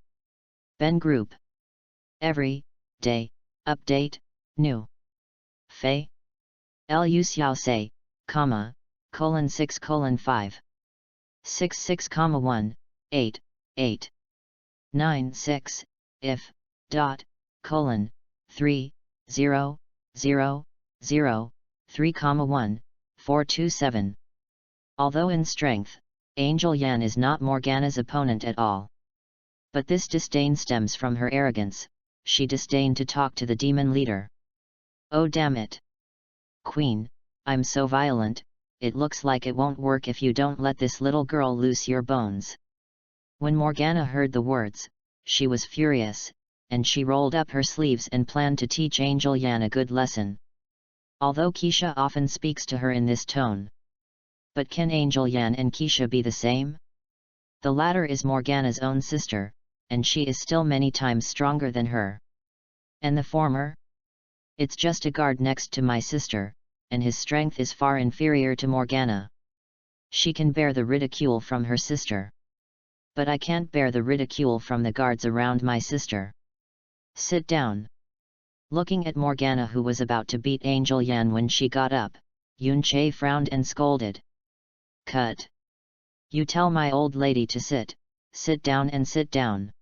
Ben Group. Every day, update, new. Fei. Lu Xiao Say, comma, :6:5. 66,1, 8, 8. 96, if, dot, colon, 3, 0, 0, 0, 3,1, 427. Although in strength, Angel Yan is not Morgana's opponent at all. But this disdain stems from her arrogance. She disdained to talk to the demon leader. Oh damn it! Queen, I'm so violent, it looks like it won't work if you don't let this little girl loose your bones. When Morgana heard the words, she was furious, and she rolled up her sleeves and planned to teach Angel Yan a good lesson. Although Keisha often speaks to her in this tone. But can Angel Yan and Keisha be the same? The latter is Morgana's own sister, and she is still many times stronger than her. And the former? It's just a guard next to my sister, and his strength is far inferior to Morgana. She can bear the ridicule from her sister. But I can't bear the ridicule from the guards around my sister. Sit down. Looking at Morgana, who was about to beat Angel Yan when she got up, Yun Che frowned and scolded. Cut. You tell my old lady to sit down and sit down.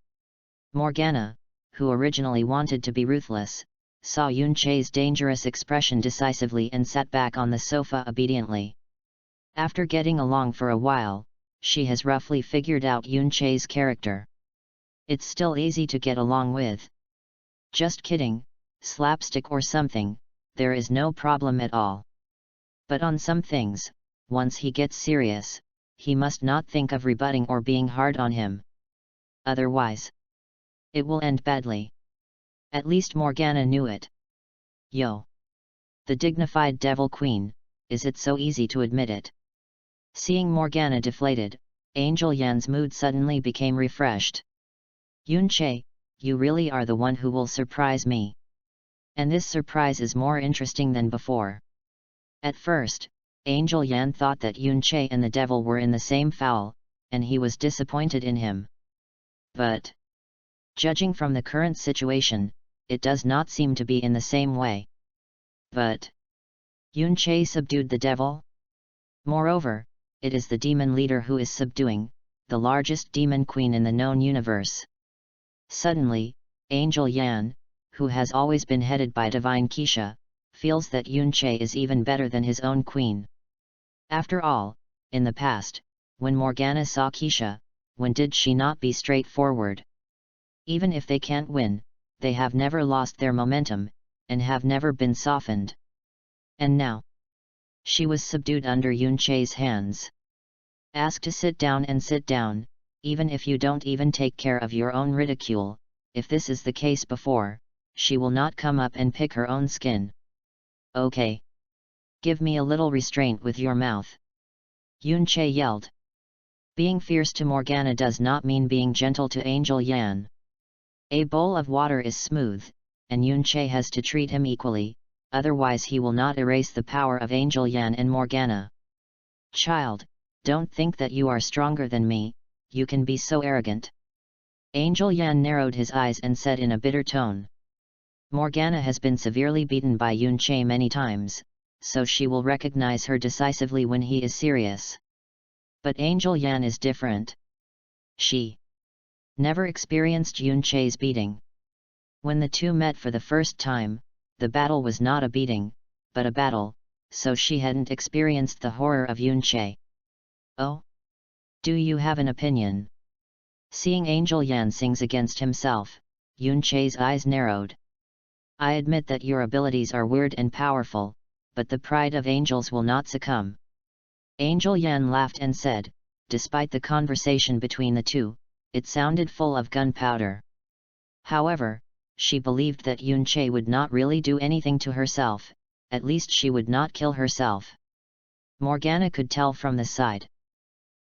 Morgana, who originally wanted to be ruthless, saw Yun Che's dangerous expression decisively and sat back on the sofa obediently. After getting along for a while, she has roughly figured out Yun Che's character. It's still easy to get along with. Just kidding, slapstick or something, there is no problem at all. But on some things, once he gets serious, he must not think of rebutting or being hard on him. Otherwise, it will end badly. At least Morgana knew it. Yo! The dignified Devil Queen, is it so easy to admit it? Seeing Morgana deflated, Angel Yan's mood suddenly became refreshed. Yun Che, you really are the one who will surprise me. And this surprise is more interesting than before. At first, Angel Yan thought that Yun Che and the devil were in the same foul, and he was disappointed in him. But, judging from the current situation, it does not seem to be in the same way. But, Yun Che subdued the devil? Moreover, it is the demon leader who is subduing, the largest demon queen in the known universe. Suddenly, Angel Yan, who has always been headed by Divine Keisha, feels that Yun Che is even better than his own queen. After all, in the past, when Morgana saw Keisha, when did she not be straightforward? Even if they can't win, they have never lost their momentum, and have never been softened. And now, she was subdued under Yun Che's hands. Ask to sit down and sit down, even if you don't even take care of your own ridicule. If this is the case before, she will not come up and pick her own skin. Okay. Give me a little restraint with your mouth. Yun Che yelled. Being fierce to Morgana does not mean being gentle to Angel Yan. A bowl of water is smooth, and Yun Che has to treat him equally, otherwise he will not erase the power of Angel Yan and Morgana. Child, don't think that you are stronger than me, you can be so arrogant. Angel Yan narrowed his eyes and said in a bitter tone. Morgana has been severely beaten by Yun Che many times, so she will recognize her decisively when he is serious. But Angel Yan is different. She never experienced Yun Che's beating. When the two met for the first time, the battle was not a beating, but a battle, so she hadn't experienced the horror of Yunche. Oh? Do you have an opinion? Seeing Angel Yan sings against himself, Yunche's eyes narrowed. I admit that your abilities are weird and powerful, but the pride of angels will not succumb. Angel Yan laughed and said, despite the conversation between the two, it sounded full of gunpowder. However, she believed that Yunche would not really do anything to herself, at least she would not kill herself. Morgana could tell from the side.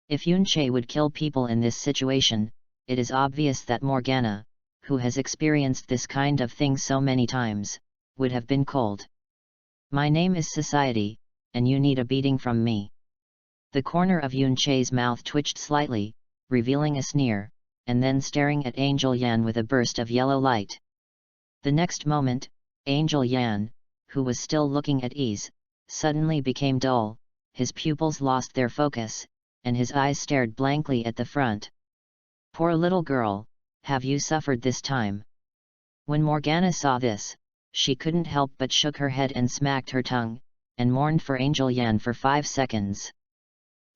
If Yunche would kill people in this situation, it is obvious that Morgana, who has experienced this kind of thing so many times, would have been cold. My name is Society, and you need a beating from me. The corner of Yunche's mouth twitched slightly, revealing a sneer, and then staring at Angel Yan with a burst of yellow light. The next moment, Angel Yan, who was still looking at ease, suddenly became dull, his pupils lost their focus, and his eyes stared blankly at the front. Poor little girl, have you suffered this time? When Morgana saw this, she couldn't help but shook her head and smacked her tongue, and mourned for Angel Yan for 5 seconds.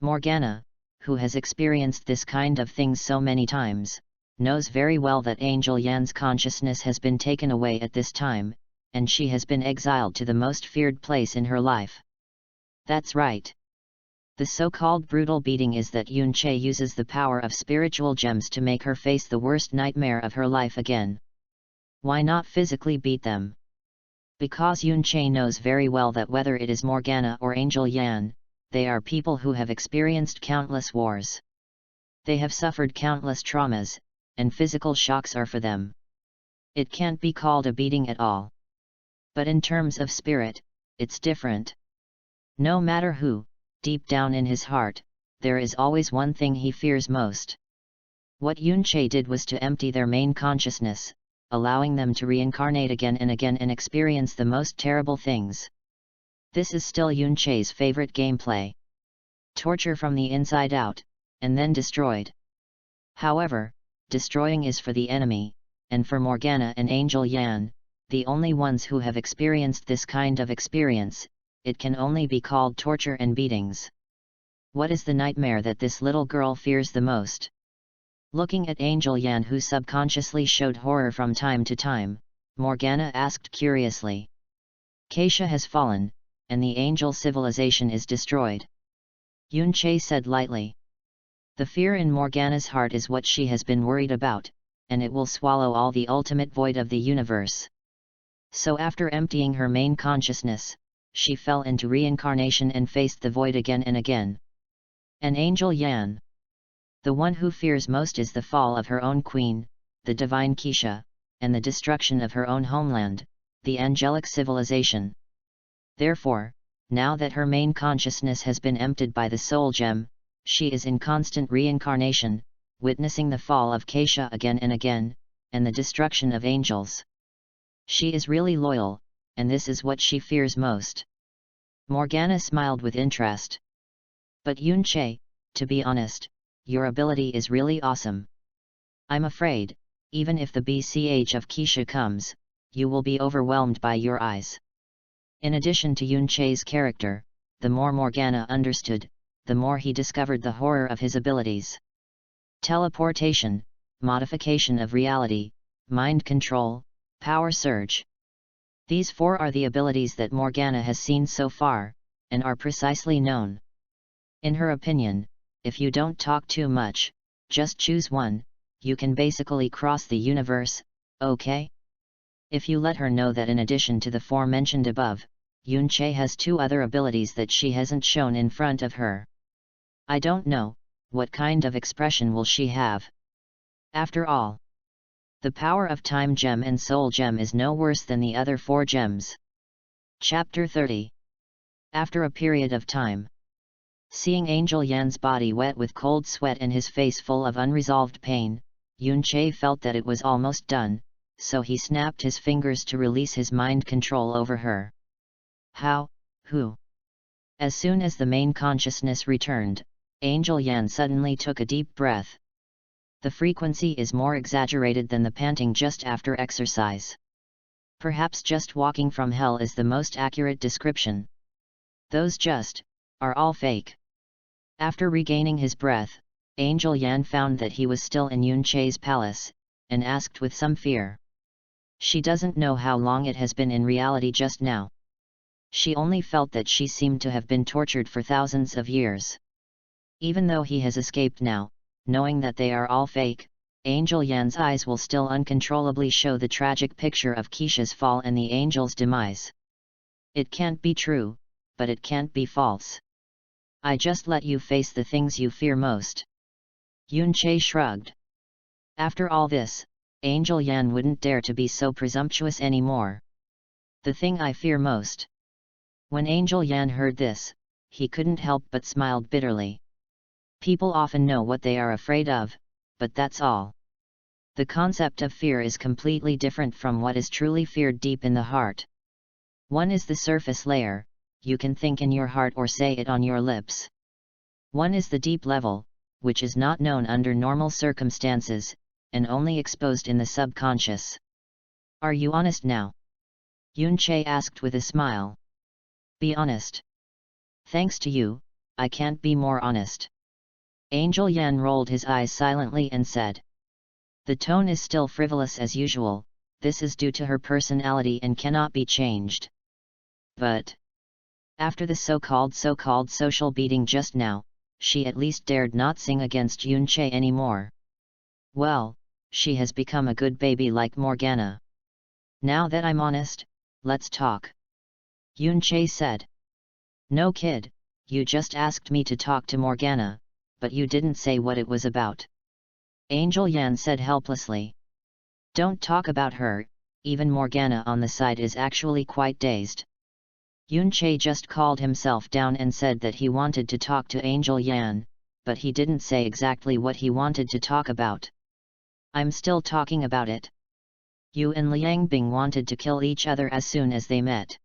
Morgana, who has experienced this kind of things so many times, knows very well that Angel Yan's consciousness has been taken away at this time, and she has been exiled to the most feared place in her life. That's right. The so-called brutal beating is that Yunche uses the power of spiritual gems to make her face the worst nightmare of her life again. Why not physically beat them? Because Yunche knows very well that whether it is Morgana or Angel Yan, they are people who have experienced countless wars. They have suffered countless traumas, and physical shocks are for them. It can't be called a beating at all. But in terms of spirit, it's different. No matter who, deep down in his heart, there is always one thing he fears most. What Yunche did was to empty their main consciousness, allowing them to reincarnate again and experience the most terrible things. This is still Yunche's favorite gameplay. Torture from the inside out, and then destroyed. However, destroying is for the enemy, and for Morgana and Angel Yan, the only ones who have experienced this kind of experience, it can only be called torture and beatings. What is the nightmare that this little girl fears the most? Looking at Angel Yan, who subconsciously showed horror from time to time, Morgana asked curiously. Keisha has fallen, and the angel civilization is destroyed. Yunche said lightly. The fear in Morgana's heart is what she has been worried about, and it will swallow all the ultimate void of the universe. So after emptying her main consciousness, she fell into reincarnation and faced the void again and again. And Angel Yan, the one who fears most, is the fall of her own queen, the divine Keisha, and the destruction of her own homeland, the angelic civilization. Therefore, now that her main consciousness has been emptied by the soul gem, she is in constant reincarnation, witnessing the fall of Keisha again and again, and the destruction of angels. She is really loyal, and this is what she fears most. Morgana smiled with interest. But Yunche, to be honest, your ability is really awesome. I'm afraid, even if the BCH of Keisha comes, you will be overwhelmed by your eyes. In addition to Yunche's character, the more Morgana understood, the more he discovered the horror of his abilities. Teleportation, modification of reality, mind control, power surge. These 4 are the abilities that Morgana has seen so far, and are precisely known. In her opinion, if you don't talk too much, just choose one, you can basically cross the universe, okay? If you let her know that in addition to the 4 mentioned above, Yunche has 2 other abilities that she hasn't shown in front of her. I don't know, what kind of expression will she have? After all, the power of Time Gem and Soul Gem is no worse than the other 4 gems. Chapter 30. After a period of time. Seeing Angel Yan's body wet with cold sweat and his face full of unresolved pain, Yunche felt that it was almost done, so he snapped his fingers to release his mind control over her. How? Who? As soon as the main consciousness returned, Angel Yan suddenly took a deep breath. The frequency is more exaggerated than the panting just after exercise. Perhaps just walking from hell is the most accurate description. Those just are all fake. After regaining his breath, Angel Yan found that he was still in Yun Che's palace, and asked with some fear. She doesn't know how long it has been in reality just now. She only felt that she seemed to have been tortured for thousands of years. Even though he has escaped now, knowing that they are all fake, Angel Yan's eyes will still uncontrollably show the tragic picture of Keisha's fall and the angel's demise. It can't be true, but it can't be false. I just let you face the things you fear most. Yun Che shrugged. After all this, Angel Yan wouldn't dare to be so presumptuous anymore. The thing I fear most. When Angel Yan heard this, he couldn't help but smiled bitterly. People often know what they are afraid of, but that's all. The concept of fear is completely different from what is truly feared deep in the heart. One is the surface layer, you can think in your heart or say it on your lips. One is the deep level, which is not known under normal circumstances, and only exposed in the subconscious. Are you honest now? Yun Che asked with a smile. Be honest. Thanks to you, I can't be more honest. Angel Yan rolled his eyes silently and said. The tone is still frivolous as usual, this is due to her personality and cannot be changed. But after the so-called social beating just now, she at least dared not sing against Yun Che anymore. Well, she has become a good baby like Morgana. Now that I'm honest, let's talk. Yun Che said. No kid, you just asked me to talk to Morgana, but you didn't say what it was about. Angel Yan said helplessly. Don't talk about her, even Morgana on the side is actually quite dazed. Yun Che just calmed himself down and said that he wanted to talk to Angel Yan, but he didn't say exactly what he wanted to talk about. I'm still talking about it. You and Liang Bing wanted to kill each other as soon as they met.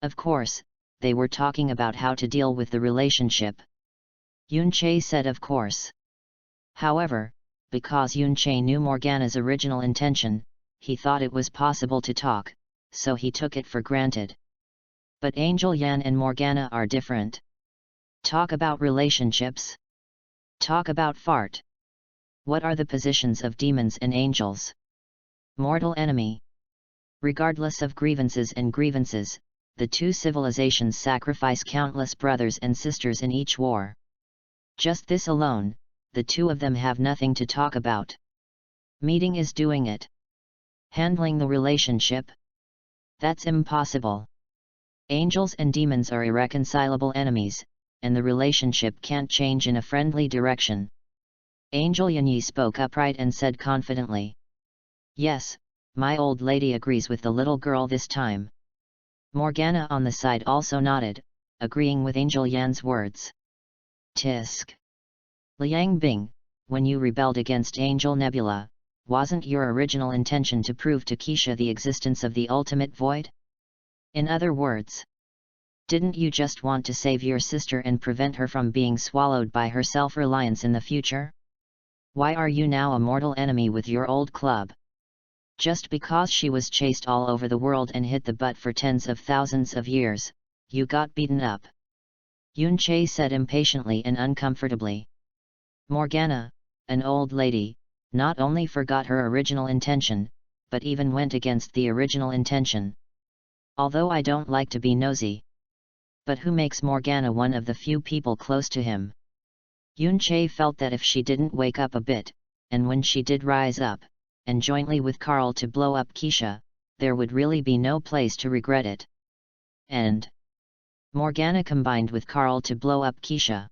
Of course, they were talking about how to deal with the relationship. Yun Che said of course. However, because Yun Che knew Morgana's original intention, he thought it was possible to talk, so he took it for granted. But Angel Yan and Morgana are different. Talk about relationships. Talk about fart. What are the positions of demons and angels? Mortal enemy. Regardless of grievances, the two civilizations sacrifice countless brothers and sisters in each war. Just this alone, the two of them have nothing to talk about. Meeting is doing it. Handling the relationship? That's impossible. Angels and demons are irreconcilable enemies, and the relationship can't change in a friendly direction. Angel Yanyi spoke upright and said confidently. Yes, my old lady agrees with the little girl this time. Morgana on the side also nodded, agreeing with Angel Yan's words. Tisk. Liang Bing, when you rebelled against Angel Nebula, wasn't your original intention to prove to Keisha the existence of the ultimate void? In other words, didn't you just want to save your sister and prevent her from being swallowed by her self-reliance in the future? Why are you now a mortal enemy with your old club? Just because she was chased all over the world and hit the butt for tens of thousands of years, you got beaten up. Yun Che said impatiently and uncomfortably. Morgana, an old lady, not only forgot her original intention, but even went against the original intention. Although I don't like to be nosy. But who makes Morgana one of the few people close to him? Yun Che felt that if she didn't wake up a bit, and when she did rise up, and jointly with Carl to blow up Keisha, there would really be no place to regret it. And Morgana combined with Carl to blow up Keisha.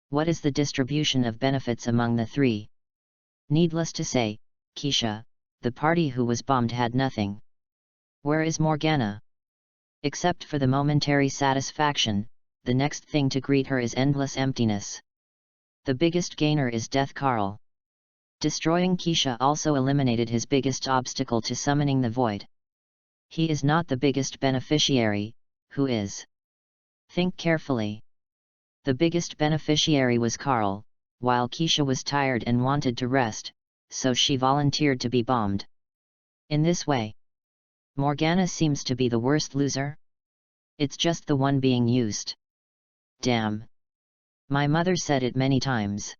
What is the distribution of benefits among the three? Needless to say, Keisha, the party who was bombed, had nothing. Where is Morgana? Except for the momentary satisfaction, the next thing to greet her is endless emptiness. The biggest gainer is Death Carl. Destroying Keisha also eliminated his biggest obstacle to summoning the void. He is not the biggest beneficiary, who is? Think carefully. The biggest beneficiary was Carl, while Keisha was tired and wanted to rest, so she volunteered to be bombed. In this way, Morgana seems to be the worst loser. It's just the one being used. Damn. My mother said it many times.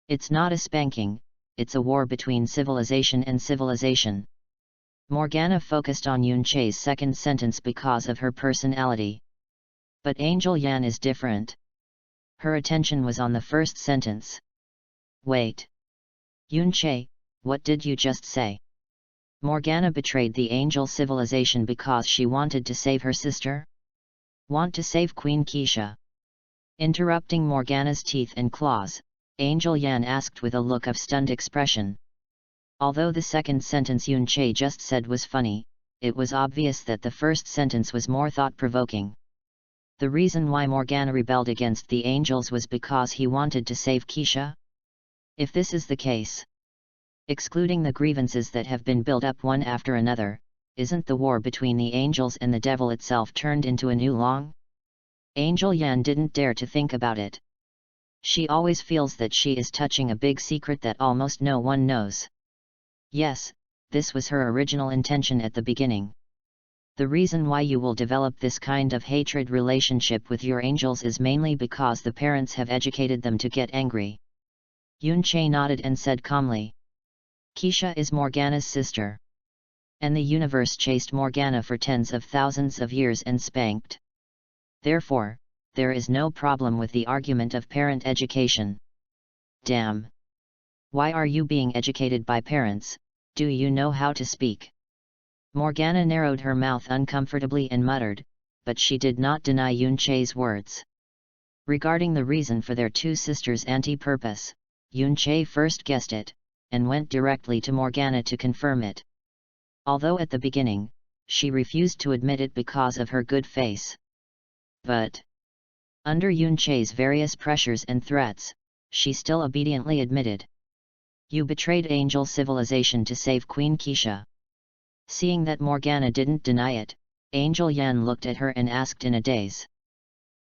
It's not a spanking, it's a war between civilization and civilization. Morgana focused on Yunche's second sentence because of her personality. But Angel Yan is different. Her attention was on the first sentence. Wait. Yunche, what did you just say? Morgana betrayed the angel civilization because she wanted to save her sister? Want to save Queen Keisha? Interrupting Morgana's teeth and claws, Angel Yan asked with a look of stunned expression. Although the second sentence Yunche just said was funny, it was obvious that the first sentence was more thought-provoking. The reason why Morgana rebelled against the angels was because he wanted to save Keisha? If this is the case, excluding the grievances that have been built up one after another, isn't the war between the angels and the devil itself turned into a new long? Angel Yan didn't dare to think about it. She always feels that she is touching a big secret that almost no one knows. Yes, this was her original intention at the beginning. The reason why you will develop this kind of hatred relationship with your angels is mainly because the parents have educated them to get angry. Yunche nodded and said calmly. Keisha is Morgana's sister. And the universe chased Morgana for tens of thousands of years and spanked. Therefore, there is no problem with the argument of parent education. Damn. Why are you being educated by parents? Do you know how to speak? Morgana narrowed her mouth uncomfortably and muttered, but she did not deny Yunche's words. Regarding the reason for their two sisters' anti-purpose, Yunche first guessed it, and went directly to Morgana to confirm it. Although at the beginning, she refused to admit it because of her good face. But, under Yunche's various pressures and threats, she still obediently admitted. You betrayed angel civilization to save Queen Keisha. Seeing that Morgana didn't deny it, Angel Yan looked at her and asked in a daze.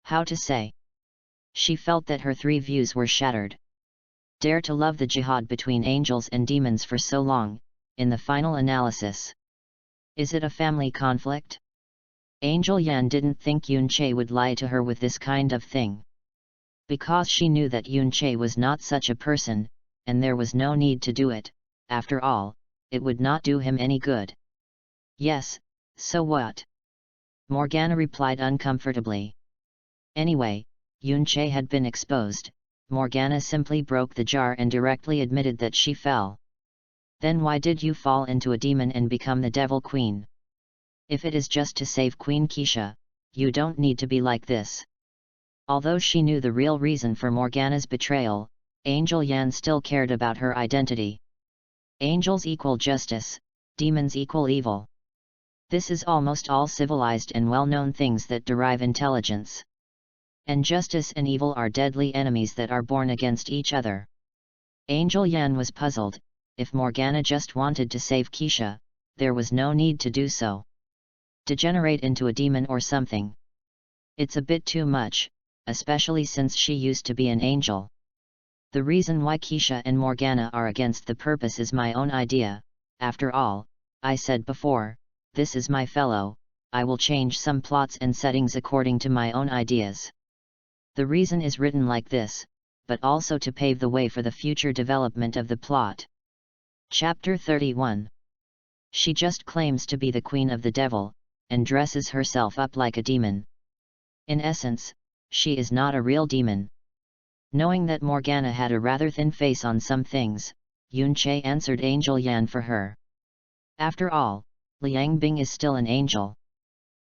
How to say? She felt that her three views were shattered. Dare to love the jihad between angels and demons for so long, in the final analysis. Is it a family conflict? Angel Yan didn't think Yunche would lie to her with this kind of thing. Because she knew that Yunche was not such a person, and there was no need to do it, after all, it would not do him any good. Yes, so what? Morgana replied uncomfortably. Anyway, Yunche had been exposed. Morgana simply broke the jar and directly admitted that she fell. Then why did you fall into a demon and become the Devil Queen? If it is just to save Queen Keisha, you don't need to be like this. Although she knew the real reason for Morgana's betrayal, Angel Yan still cared about her identity. Angels equal justice, demons equal evil. This is almost all civilized and well-known things that derive intelligence. And justice and evil are deadly enemies that are born against each other. Angel Yan was puzzled. If Morgana just wanted to save Keisha, there was no need to do so. Degenerate into a demon or something. It's a bit too much, especially since she used to be an angel. The reason why Keisha and Morgana are against the purpose is my own idea. After all, I said before, this is my fellow, I will change some plots and settings according to my own ideas. The reason is written like this, but also to pave the way for the future development of the plot. Chapter 31. She just claims to be the queen of the devil, and dresses herself up like a demon. In essence, she is not a real demon. Knowing that Morgana had a rather thin face on some things, Yunche answered Angel Yan for her. After all, Liang Bing is still an angel.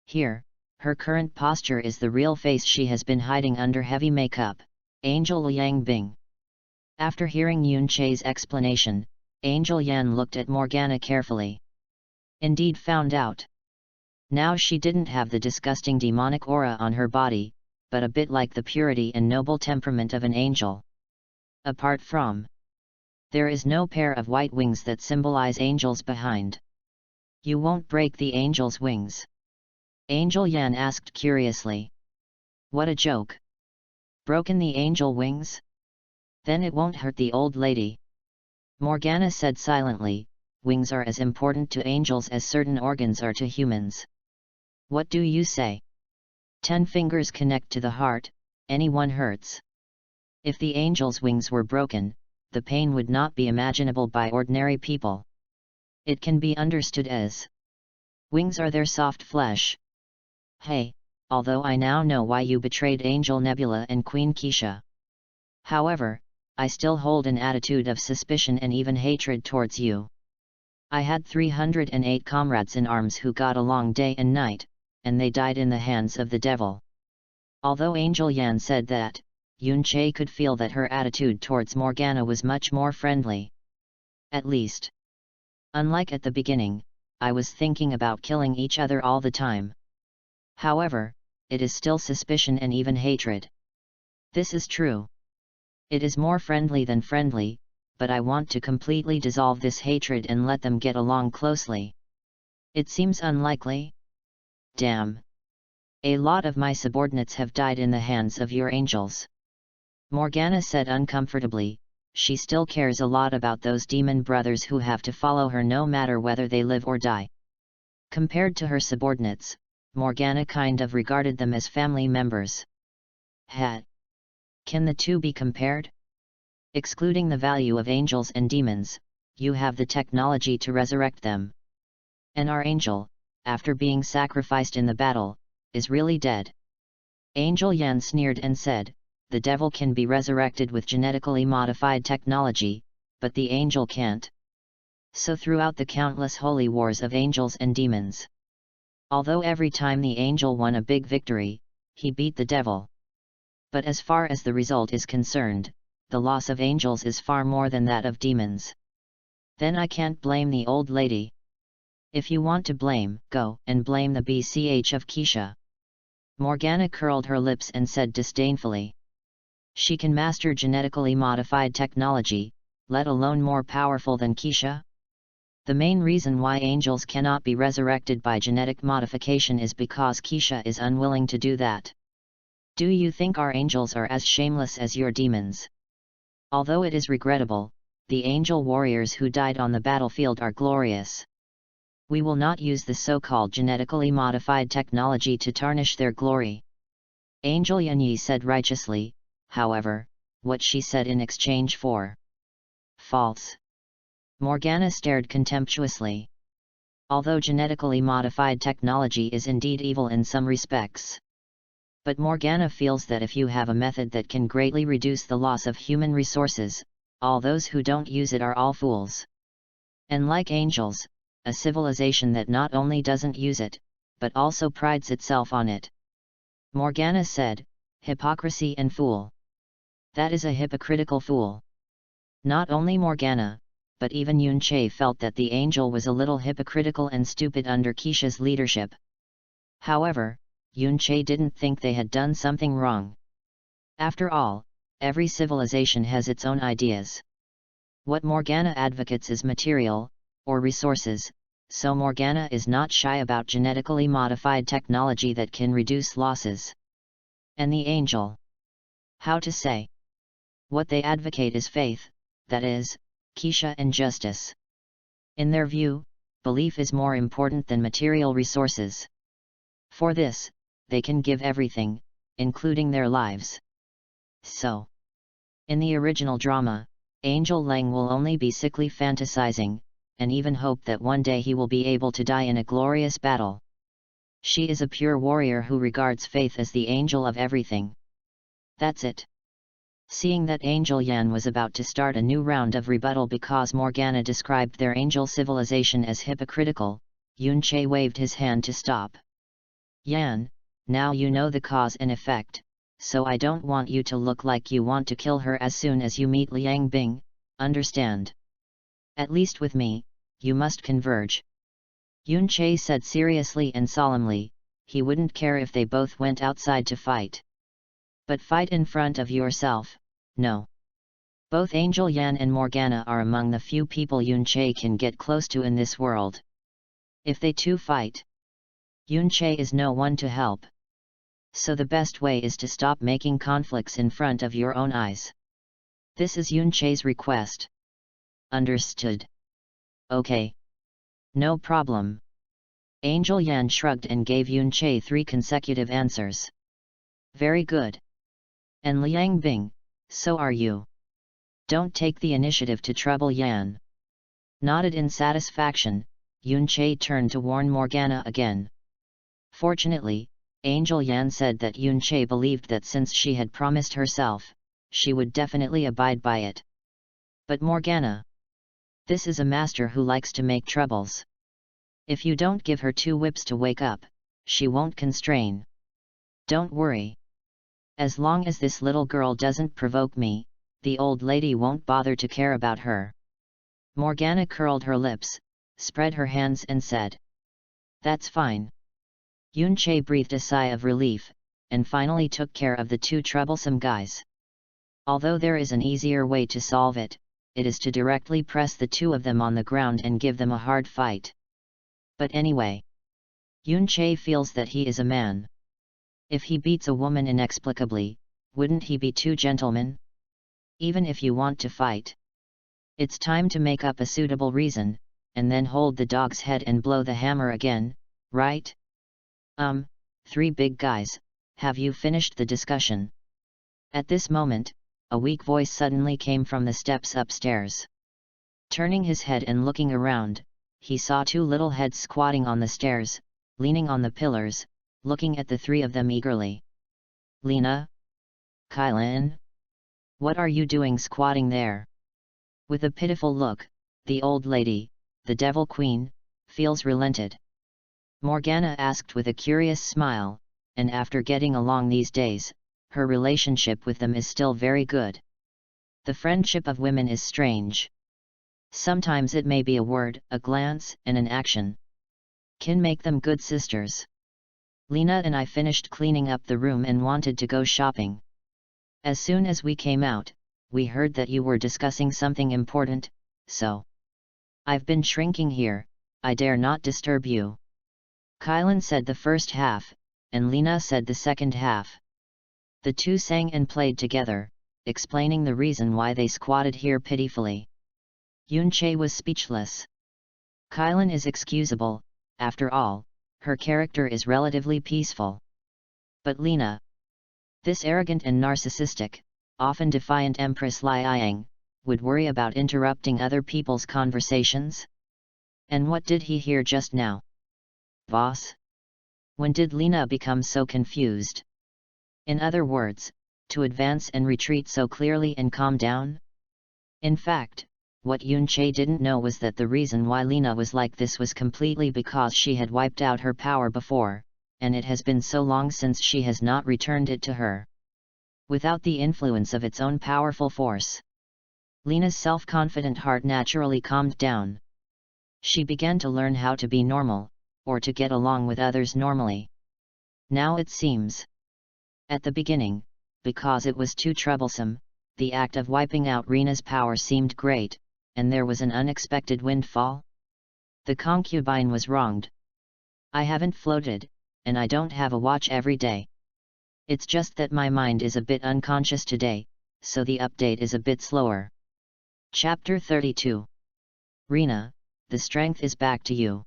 Here, her current posture is the real face she has been hiding under heavy makeup, Angel Liang Bing. After hearing Yunche's explanation, Angel Yan looked at Morgana carefully. Indeed found out. Now she didn't have the disgusting demonic aura on her body, but a bit like the purity and noble temperament of an angel. Apart from, there is no pair of white wings that symbolize angels behind. You won't break the angel's wings? Angel Yan asked curiously. What a joke. Broken the angel wings? Then it won't hurt the old lady. Morgana said silently, wings are as important to angels as certain organs are to humans. What do you say? 10 fingers connect to the heart, anyone hurts. If the angel's wings were broken, the pain would not be imaginable by ordinary people. It can be understood as wings are their soft flesh. Hey, although I now know why you betrayed Angel Nebula and Queen Keisha. However, I still hold an attitude of suspicion and even hatred towards you. I had 308 comrades in arms who got along day and night, and they died in the hands of the devil. Although Angel Yan said that, Yun-Che could feel that her attitude towards Morgana was much more friendly. At least. Unlike at the beginning, I was thinking about killing each other all the time. However, it is still suspicion and even hatred. This is true. It is more friendly than friendly, but I want to completely dissolve this hatred and let them get along closely. It seems unlikely. Damn. A lot of my subordinates have died in the hands of your angels. Morgana said uncomfortably. She still cares a lot about those demon brothers who have to follow her no matter whether they live or die. Compared to her subordinates, Morgana kind of regarded them as family members. Can the two be compared? Excluding the value of angels and demons, you have the technology to resurrect them. And our angel, after being sacrificed in the battle, is really dead. Angel Yan sneered and said, the devil can be resurrected with genetically modified technology, but the angel can't. So throughout the countless holy wars of angels and demons, although every time the angel won a big victory, he beat the devil. But as far as the result is concerned, the loss of angels is far more than that of demons. Then I can't blame the old lady. If you want to blame, go and blame the BCH of Keisha. Morgana curled her lips and said disdainfully. She can master genetically modified technology, let alone more powerful than Keisha? The main reason why angels cannot be resurrected by genetic modification is because Keisha is unwilling to do that. Do you think our angels are as shameless as your demons? Although it is regrettable, the angel warriors who died on the battlefield are glorious. We will not use the so-called genetically modified technology to tarnish their glory. Angel Yanyi said righteously, however, what she said in exchange for false. Morgana stared contemptuously. Although genetically modified technology is indeed evil in some respects. But Morgana feels that if you have a method that can greatly reduce the loss of human resources, all those who don't use it are all fools. And like angels, a civilization that not only doesn't use it, but also prides itself on it. Morgana said, hypocrisy and fool. That is a hypocritical fool. Not only Morgana, but even Yun-Che felt that the angel was a little hypocritical and stupid under Keisha's leadership. However, Yun-Che didn't think they had done something wrong. After all, every civilization has its own ideas. What Morgana advocates is material, or resources, so Morgana is not shy about genetically modified technology that can reduce losses. And the angel? How to say? What they advocate is faith, that is, Keisha and justice. In their view, belief is more important than material resources. For this, they can give everything, including their lives. So, in the original drama, Angel Lang will only be sickly fantasizing, and even hope that one day he will be able to die in a glorious battle. She is a pure warrior who regards faith as the angel of everything. That's it. Seeing that Angel Yan was about to start a new round of rebuttal because Morgana described their angel civilization as hypocritical, Yun-Che waved his hand to stop. Yan, now you know the cause and effect, so I don't want you to look like you want to kill her as soon as you meet Liang Bing, understand? At least with me, you must converge. Yun-Che said seriously and solemnly, he wouldn't care if they both went outside to fight. But fight in front of yourself, no. Both Angel Yan and Morgana are among the few people Yun-Che can get close to in this world. If they two fight, Yun-Che is no one to help. So the best way is to stop making conflicts in front of your own eyes. This is Yunche's request. Understood. Okay. No problem. Angel Yan shrugged and gave Yunche 3 consecutive answers. Very good. And Liang Bing, so are you. Don't take the initiative to trouble Yan. Nodded in satisfaction, Yunche turned to warn Morgana again. Fortunately, Angel Yan said that Yunche believed that since she had promised herself, she would definitely abide by it. But Morgana, this is a master who likes to make troubles. If you don't give her 2 whips to wake up, she won't constrain. Don't worry. As long as this little girl doesn't provoke me, the old lady won't bother to care about her. Morgana curled her lips, spread her hands and said. That's fine. Yunche breathed a sigh of relief, and finally took care of the 2 troublesome guys. Although there is an easier way to solve it, it is to directly press the 2 of them on the ground and give them a hard fight. But anyway, Yunche feels that he is a man. If he beats a woman inexplicably, wouldn't he be too gentleman? Even if you want to fight, it's time to make up a suitable reason, and then hold the dog's head and blow the hammer again, right? 3 big guys, have you finished the discussion? At this moment, a weak voice suddenly came from the steps upstairs. Turning his head and looking around, he saw 2 little heads squatting on the stairs, leaning on the pillars, looking at the 3 of them eagerly. Lena? Kylan? What are you doing squatting there? With a pitiful look, the old lady, the Devil Queen, feels relented. Morgana asked with a curious smile, and after getting along these days, her relationship with them is still very good. The friendship of women is strange. Sometimes it may be a word, a glance, and an action can make them good sisters. Lena and I finished cleaning up the room and wanted to go shopping. As soon as we came out, we heard that you were discussing something important, so I've been shrinking here, I dare not disturb you. Kylan said the first half, and Lena said the second half. The 2 sang and played together, explaining the reason why they squatted here pitifully. Yunche was speechless. Kylan is excusable, after all, her character is relatively peaceful. But Lena, this arrogant and narcissistic, often defiant Empress Liang, would worry about interrupting other people's conversations? And what did he hear just now? Boss? When did Lena become so confused? In other words, to advance and retreat so clearly and calm down? In fact, what Yunche didn't know was that the reason why Lena was like this was completely because she had wiped out her power before, and it has been so long since she has not returned it to her. Without the influence of its own powerful force, Lena's self-confident heart naturally calmed down. She began to learn how to be normal, or to get along with others normally. Now it seems. At the beginning, because it was too troublesome, the act of wiping out Rena's power seemed great, and there was an unexpected windfall. The concubine was wronged. I haven't floated, and I don't have a watch every day. It's just that my mind is a bit unconscious today, so the update is a bit slower. Chapter 32. Rena, the strength is back to you.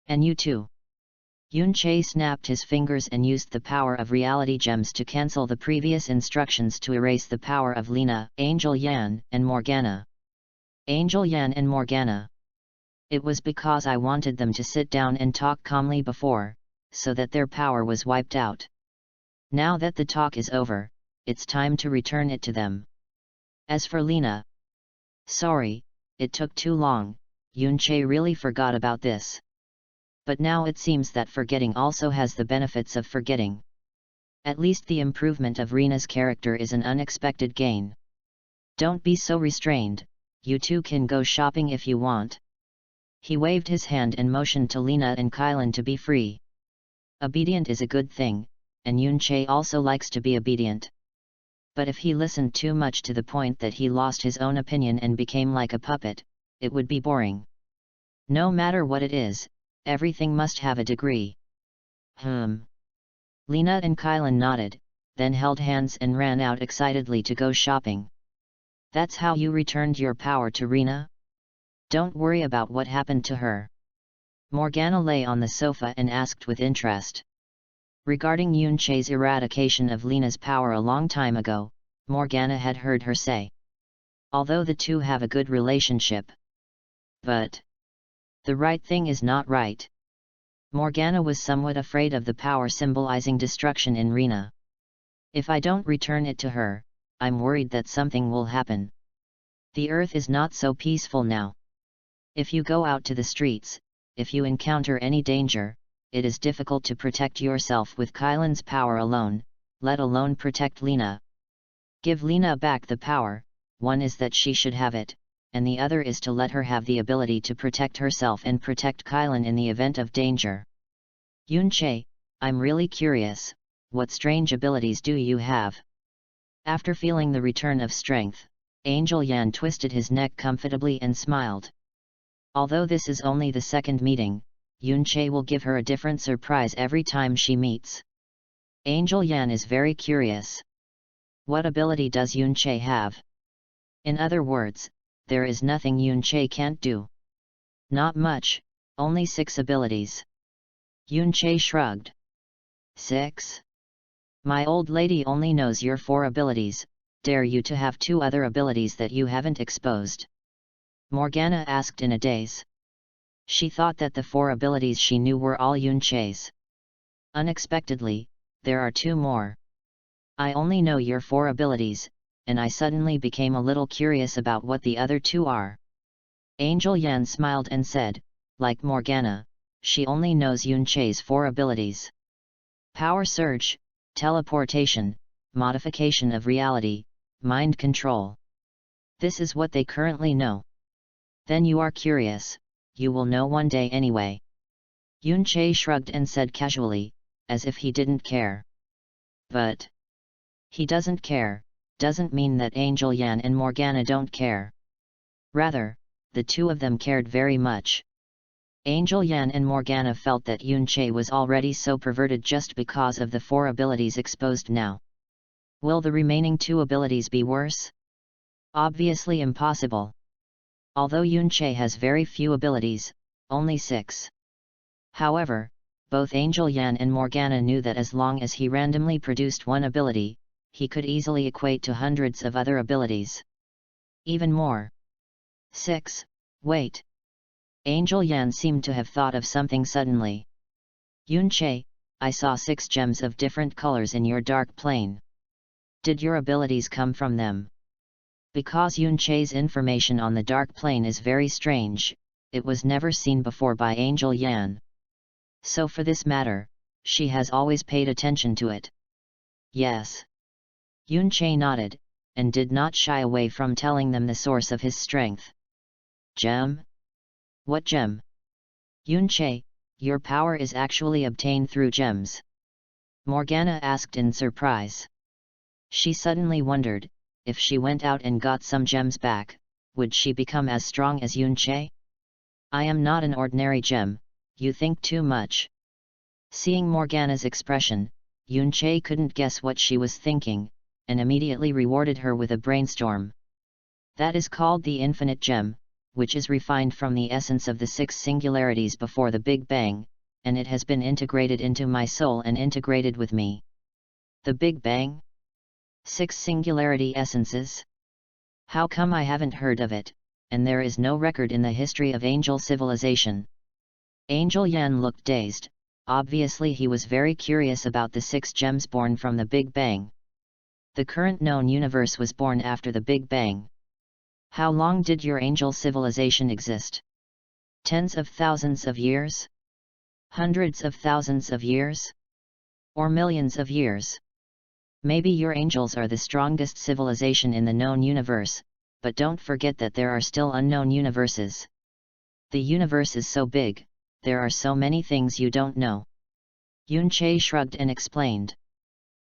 And you too. Yunche snapped his fingers and used the power of reality gems to cancel the previous instructions to erase the power of Lena, Angel Yan, and Morgana. Angel Yan and Morgana. It was because I wanted them to sit down and talk calmly before, so that their power was wiped out. Now that the talk is over, it's time to return it to them. As for Lena, sorry, it took too long, Yunche really forgot about this. But now it seems that forgetting also has the benefits of forgetting. At least the improvement of Rena's character is an unexpected gain. Don't be so restrained, you two can go shopping if you want. He waved his hand and motioned to Lena and Kylan to be free. Obedient is a good thing, and Yunche also likes to be obedient. But if he listened too much to the point that he lost his own opinion and became like a puppet, it would be boring. No matter what it is, everything must have a degree. Lena and Kylan nodded, then held hands and ran out excitedly to go shopping. That's how you returned your power to Rena? Don't worry about what happened to her. Morgana lay on the sofa and asked with interest. Regarding Yunche's eradication of Lena's power a long time ago, Morgana had heard her say. Although the two have a good relationship. But the right thing is not right. Morgana was somewhat afraid of the power symbolizing destruction in Rena. If I don't return it to her, I'm worried that something will happen. The earth is not so peaceful now. If you go out to the streets, if you encounter any danger, it is difficult to protect yourself with Kylan's power alone, let alone protect Lena. Give Lena back the power, one is that she should have it, and the other is to let her have the ability to protect herself and protect Kylan in the event of danger. Yunche, I'm really curious, what strange abilities do you have? After feeling the return of strength, Angel Yan twisted his neck comfortably and smiled. Although this is only the second meeting, Yunche will give her a different surprise every time she meets. Angel Yan is very curious. What ability does Yunche have? In other words, there is nothing Yunche can't do. Not much, only 6 abilities. Yunche shrugged. 6? My old lady only knows your 4 abilities, dare you to have 2 other abilities that you haven't exposed? Morgana asked in a daze. She thought that the 4 abilities she knew were all Yunche's. Unexpectedly, there are 2 more. I only know your 4 abilities, and I suddenly became a little curious about what the other 2 are. Angel Yan smiled and said, like Morgana, she only knows Yunche's 4 abilities. Power Surge, Teleportation, Modification of Reality, Mind Control. This is what they currently know. Then you are curious, you will know one day anyway. Yunche shrugged and said casually, as if he didn't care. But he doesn't care, doesn't mean that Angel Yan and Morgana don't care. Rather, the 2 of them cared very much. Angel Yan and Morgana felt that Yunche was already so perverted just because of the 4 abilities exposed now. Will the remaining 2 abilities be worse? Obviously impossible. Although Yunche has very few abilities, only 6. However, both Angel Yan and Morgana knew that as long as he randomly produced 1 ability, he could easily equate to hundreds of other abilities. Even more. 6, wait. Angel Yan seemed to have thought of something suddenly. Yunche, I saw 6 gems of different colors in your dark plane. Did your abilities come from them? Because Yunche's information on the dark plane is very strange, it was never seen before by Angel Yan. So for this matter, she has always paid attention to it. Yes. Yunche nodded, and did not shy away from telling them the source of his strength. Gem? What gem? Yunche, your power is actually obtained through gems. Morgana asked in surprise. She suddenly wondered, if she went out and got some gems back, would she become as strong as Yunche? I am not an ordinary gem, you think too much. Seeing Morgana's expression, Yunche couldn't guess what she was thinking, and immediately rewarded her with a brainstorm. That is called the infinite gem, which is refined from the essence of the 6 singularities before the Big Bang, and it has been integrated into my soul and integrated with me. The Big Bang? 6 singularity essences? How come I haven't heard of it, and there is no record in the history of angel civilization? Angel Yan looked dazed, obviously he was very curious about the 6 gems born from the Big Bang. The current known universe was born after the Big Bang. How long did your angel civilization exist? Tens of thousands of years? Hundreds of thousands of years? Or millions of years? Maybe your angels are the strongest civilization in the known universe, but don't forget that there are still unknown universes. The universe is so big, there are so many things you don't know. Yunche shrugged and explained.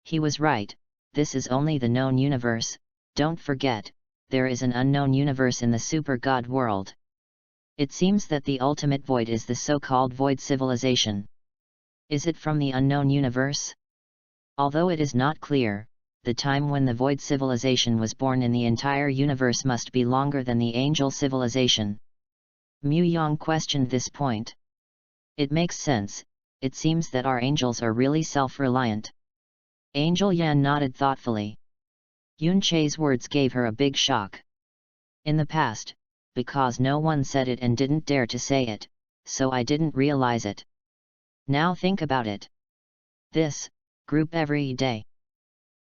He was right, this is only the known universe, don't forget, there is an unknown universe in the super god world. It seems that the ultimate void is the so-called void civilization. Is it from the unknown universe? Although it is not clear, the time when the Void civilization was born in the entire universe must be longer than the Angel civilization. Mu Yang questioned this point. It makes sense, it seems that our angels are really self-reliant. Angel Yan nodded thoughtfully. Yun Che's words gave her a big shock. In the past, because no one said it and didn't dare to say it, so I didn't realize it. Now think about it. This, group every day.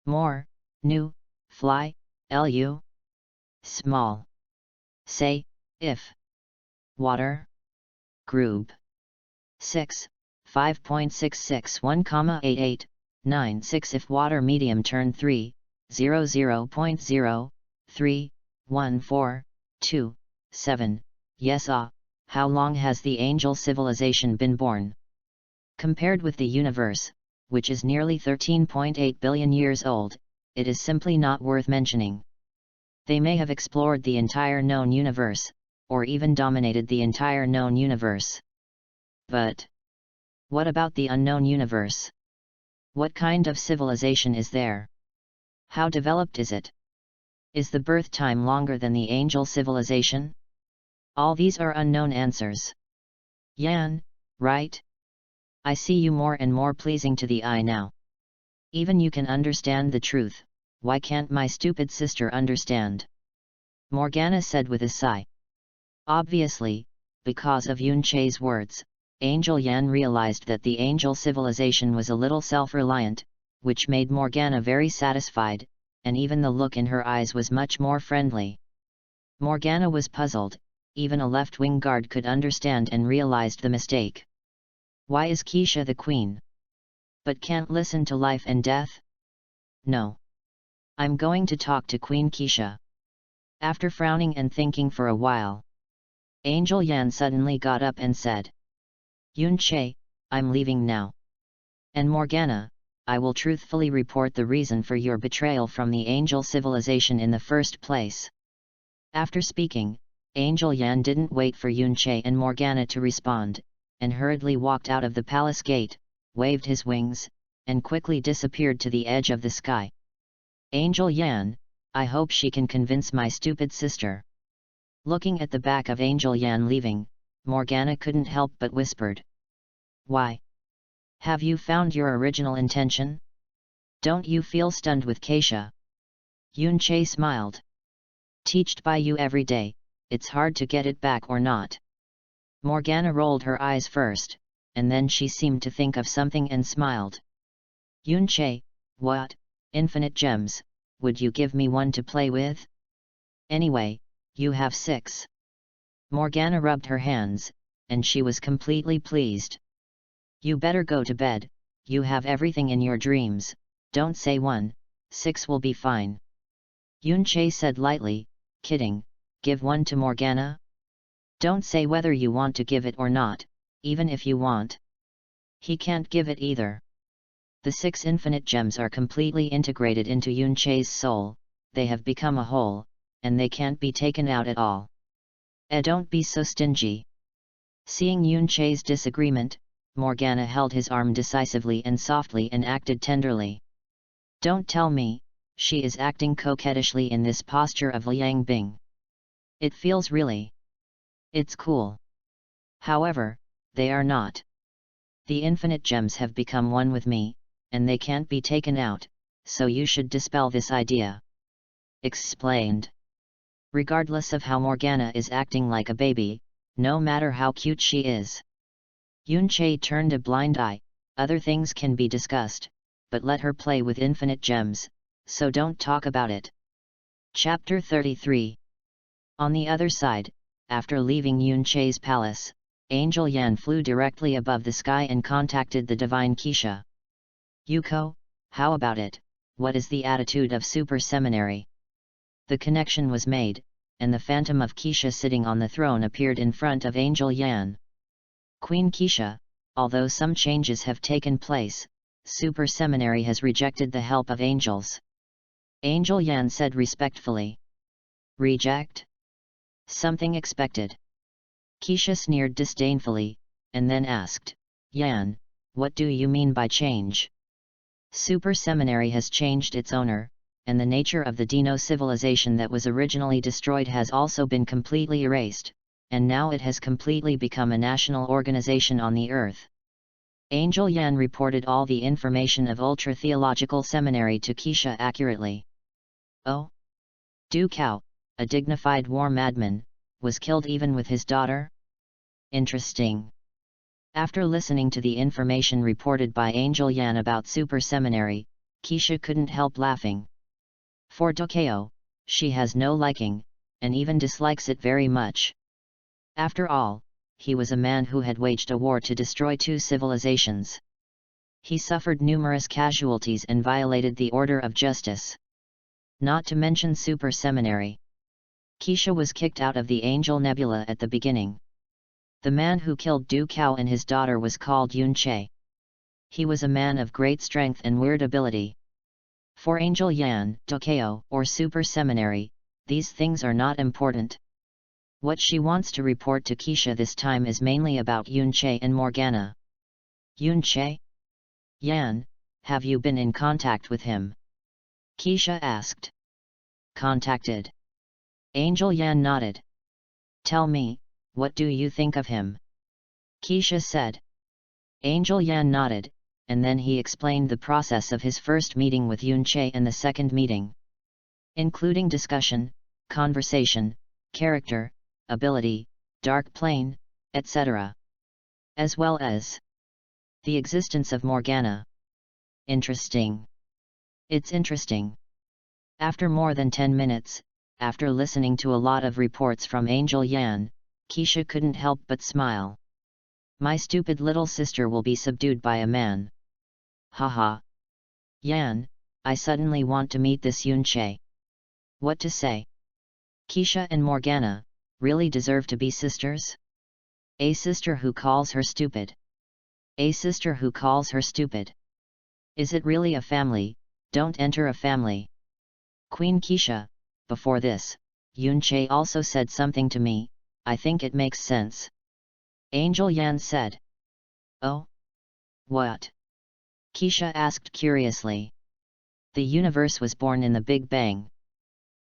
More, new, fly, lu. Small. Say, if. Water. Group. 6, 5.661, 96 if water medium turn 3, 00.0, 3, 1 4, 2, 7, yes how long has the angel civilization been born? Compared with the universe, which is nearly 13.8 billion years old, it is simply not worth mentioning. They may have explored the entire known universe, or even dominated the entire known universe. But what about the unknown universe? What kind of civilization is there? How developed is it? Is the birth time longer than the angel civilization? All these are unknown answers. Yan, right? I see you more and more pleasing to the eye now. Even you can understand the truth, why can't my stupid sister understand? Morgana said with a sigh. Obviously, because of Yun Che's words, Angel Yan realized that the angel civilization was a little self-reliant, which made Morgana very satisfied, and even the look in her eyes was much more friendly. Morgana was puzzled, even a left-wing guard could understand and realized the mistake. Why is Keisha the queen? But can't listen to life and death? No. I'm going to talk to Queen Keisha. After frowning and thinking for a while, Angel Yan suddenly got up and said, Yun Che, I'm leaving now. And Morgana, I will truthfully report the reason for your betrayal from the angel civilization in the first place. After speaking, Angel Yan didn't wait for Yun Che and Morgana to respond, and hurriedly walked out of the palace gate, waved his wings, and quickly disappeared to the edge of the sky. Angel Yan, I hope she can convince my stupid sister. Looking at the back of Angel Yan leaving, Morgana couldn't help but whispered. Why? Have you found your original intention? Don't you feel stunned with Keisha? Yun Che smiled. Teached by you every day, it's hard to get it back or not. Morgana rolled her eyes first, and then she seemed to think of something and smiled. Yun Che, what, infinite gems, would you give me one to play with? Anyway, you have 6. Morgana rubbed her hands, and she was completely pleased. You better go to bed, you have everything in your dreams, don't say 1, 6 will be fine. Yun Che said lightly, kidding, give 1 to Morgana? Don't say whether you want to give it or not, even if you want. He can't give it either. The 6 infinite gems are completely integrated into Yun Che's soul, they have become a whole, and they can't be taken out at all. Don't be so stingy. Seeing Yun Che's disagreement, Morgana held his arm decisively and softly and acted tenderly. Don't tell me, she is acting coquettishly in this posture of Liang Bing. It feels really. It's cool. However, they are not. The infinite gems have become one with me, and they can't be taken out, so you should dispel this idea. Explained. Regardless of how Morgana is acting like a baby, no matter how cute she is. Yun Che turned a blind eye, other things can be discussed, but let her play with infinite gems, so don't talk about it. Chapter 33. On the other side, after leaving Yun Che's palace, Angel Yan flew directly above the sky and contacted the divine Keisha. Yuko, how about it, what is the attitude of Super Seminary? The connection was made, and the phantom of Keisha sitting on the throne appeared in front of Angel Yan. Queen Keisha, although some changes have taken place, Super Seminary has rejected the help of angels. Angel Yan said respectfully. Reject? Something expected. Keisha sneered disdainfully, and then asked, Yan, what do you mean by change? Super Seminary has changed its owner, and the nature of the Dino civilization that was originally destroyed has also been completely erased, and now it has completely become a national organization on the Earth. Angel Yan reported all the information of Ultra Theological Seminary to Keisha accurately. Oh? Du Cao, a dignified war madman, was killed even with his daughter? Interesting. After listening to the information reported by Angel Yan about Super Seminary, Keisha couldn't help laughing. For Du Cao, she has no liking, and even dislikes it very much. After all, he was a man who had waged a war to destroy two civilizations. He suffered numerous casualties and violated the order of justice. Not to mention Super Seminary. Keisha was kicked out of the Angel Nebula at the beginning. The man who killed Du Cao and his daughter was called Yun Che. He was a man of great strength and weird ability. For Angel Yan, Du Cao, or Super Seminary, these things are not important. What she wants to report to Keisha this time is mainly about Yun Che and Morgana. Yun Che? Yan, have you been in contact with him? Keisha asked. Contacted. Angel Yan nodded. Tell me, what do you think of him? Keisha said. Angel Yan nodded, and then he explained the process of his first meeting with Yun Che and the second meeting. Including discussion, conversation, character, ability, dark plane, etc. As well as the existence of Morgana. Interesting. It's interesting. After more than 10 minutes, after listening to a lot of reports from Angel Yan, Keisha couldn't help but smile. My stupid little sister will be subdued by a man. Haha. Yan, I suddenly want to meet this Yun Che. What to say? Keisha and Morgana really deserve to be sisters? A sister who calls her stupid. A sister who calls her stupid. Is it really a family? Don't enter a family. Queen Keisha, before this, Yun Che also said something to me, I think it makes sense. Angel Yan said. Oh? What? Keisha asked curiously. The universe was born in the Big Bang.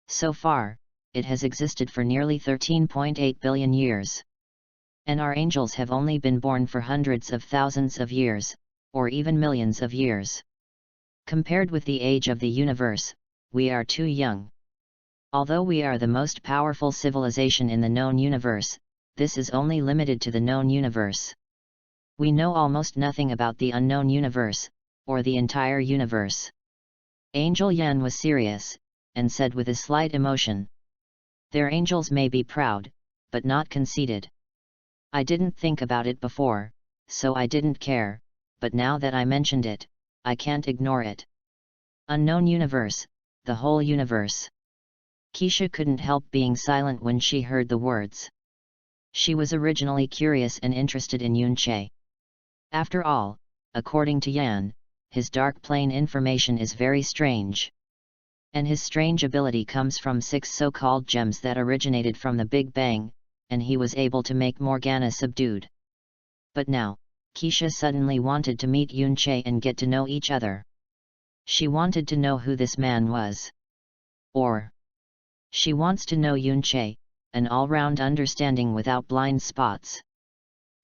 So far, it has existed for nearly 13.8 billion years. And our angels have only been born for hundreds of thousands of years, or even millions of years. Compared with the age of the universe, we are too young. Although we are the most powerful civilization in the known universe, this is only limited to the known universe. We know almost nothing about the unknown universe, or the entire universe. Angel Yan was serious, and said with a slight emotion. Their angels may be proud, but not conceited. I didn't think about it before, so I didn't care, but now that I mentioned it, I can't ignore it. Unknown universe, the whole universe. Keisha couldn't help being silent when she heard the words. She was originally curious and interested in Yun Che. After all, according to Yan, his dark plane information is very strange. And his strange ability comes from 6 so-called gems that originated from the Big Bang, and he was able to make Morgana subdued. But now, Keisha suddenly wanted to meet Yun Che and get to know each other. She wanted to know who this man was. Or, she wants to know Yun Che, an all-round understanding without blind spots.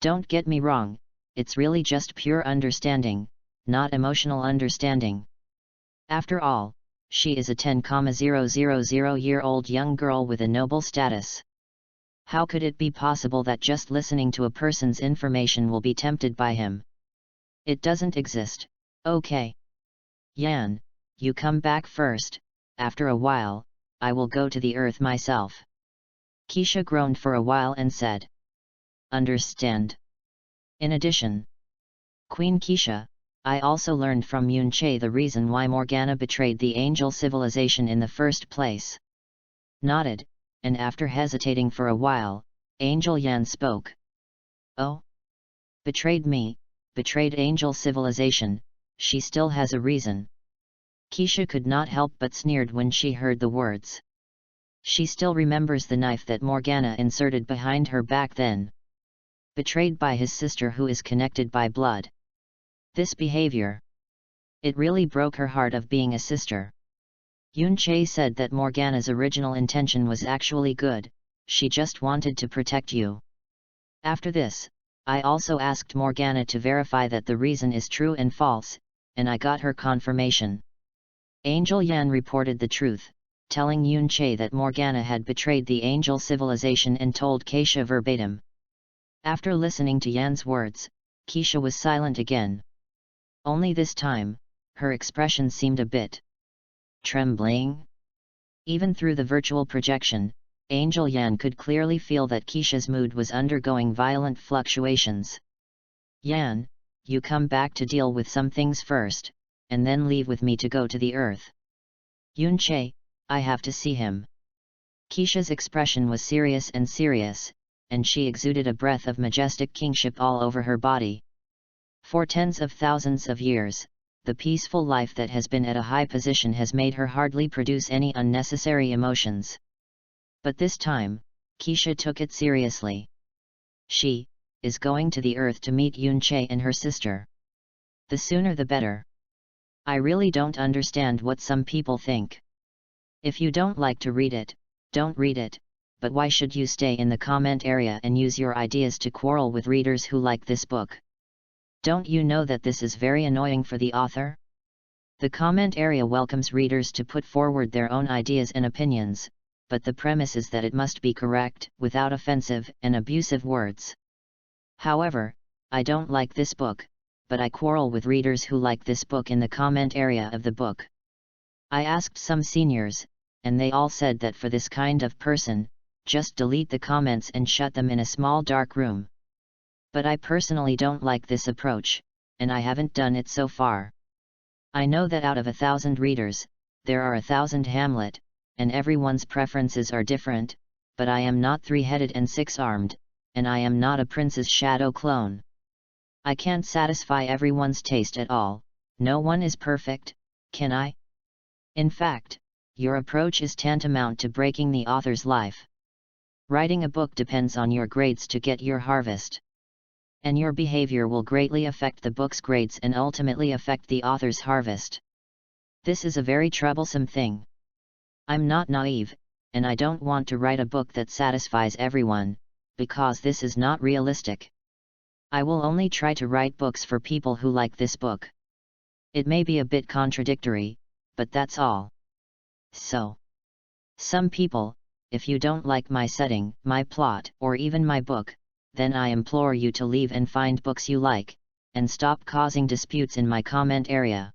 Don't get me wrong, it's really just pure understanding, not emotional understanding. After all, she is a 10,000-year-old young girl with a noble status. How could it be possible that just listening to a person's information will be tempted by him? It doesn't exist, okay. Yan, you come back first, after a while, I will go to the earth myself. Keisha groaned for a while and said. Understand. In addition, Queen Keisha, I also learned from Yun Che the reason why Morgana betrayed the angel civilization in the first place. Nodded, and after hesitating for a while, Angel Yan spoke. Oh? Betrayed me, betrayed angel civilization, she still has a reason. Keisha could not help but sneered when she heard the words. She still remembers the knife that Morgana inserted behind her back then. Betrayed by his sister who is connected by blood. This behavior. It really broke her heart of being a sister. Yun-Che said that Morgana's original intention was actually good, she just wanted to protect you. After this, I also asked Morgana to verify that the reason is true and false, and I got her confirmation. Angel Yan reported the truth, telling Yun-Che that Morgana had betrayed the angel civilization and told Keisha verbatim. After listening to Yan's words, Keisha was silent again. Only this time, her expression seemed a bit trembling. Even through the virtual projection, Angel Yan could clearly feel that Keisha's mood was undergoing violent fluctuations. Yan, you come back to deal with some things first, and then leave with me to go to the earth. Yun-Che, I have to see him. Keisha's expression was serious, and she exuded a breath of majestic kingship all over her body. For tens of thousands of years, the peaceful life that has been at a high position has made her hardly produce any unnecessary emotions. But this time, Keisha took it seriously. She is going to the earth to meet Yun-Che and her sister. The sooner the better. I really don't understand what some people think. If you don't like to read it, don't read it, but why should you stay in the comment area and use your ideas to quarrel with readers who like this book? Don't you know that this is very annoying for the author? The comment area welcomes readers to put forward their own ideas and opinions, but the premise is that it must be correct, without offensive and abusive words. However, I don't like this book, but I quarrel with readers who like this book in the comment area of the book. I asked some seniors, and they all said that for this kind of person, just delete the comments and shut them in a small dark room. But I personally don't like this approach, and I haven't done it so far. I know that out of 1,000 readers, there are 1,000 Hamlet, and everyone's preferences are different, but I am not three-headed and six-armed, and I am not a Prince's Shadow clone. I can't satisfy everyone's taste at all, no one is perfect, can I? In fact, your approach is tantamount to breaking the author's life. Writing a book depends on your grades to get your harvest. And your behavior will greatly affect the book's grades and ultimately affect the author's harvest. This is a very troublesome thing. I'm not naive, and I don't want to write a book that satisfies everyone, because this is not realistic. I will only try to write books for people who like this book. It may be a bit contradictory, but that's all. So, some people, if you don't like my setting, my plot, or even my book, then I implore you to leave and find books you like, and stop causing disputes in my comment area.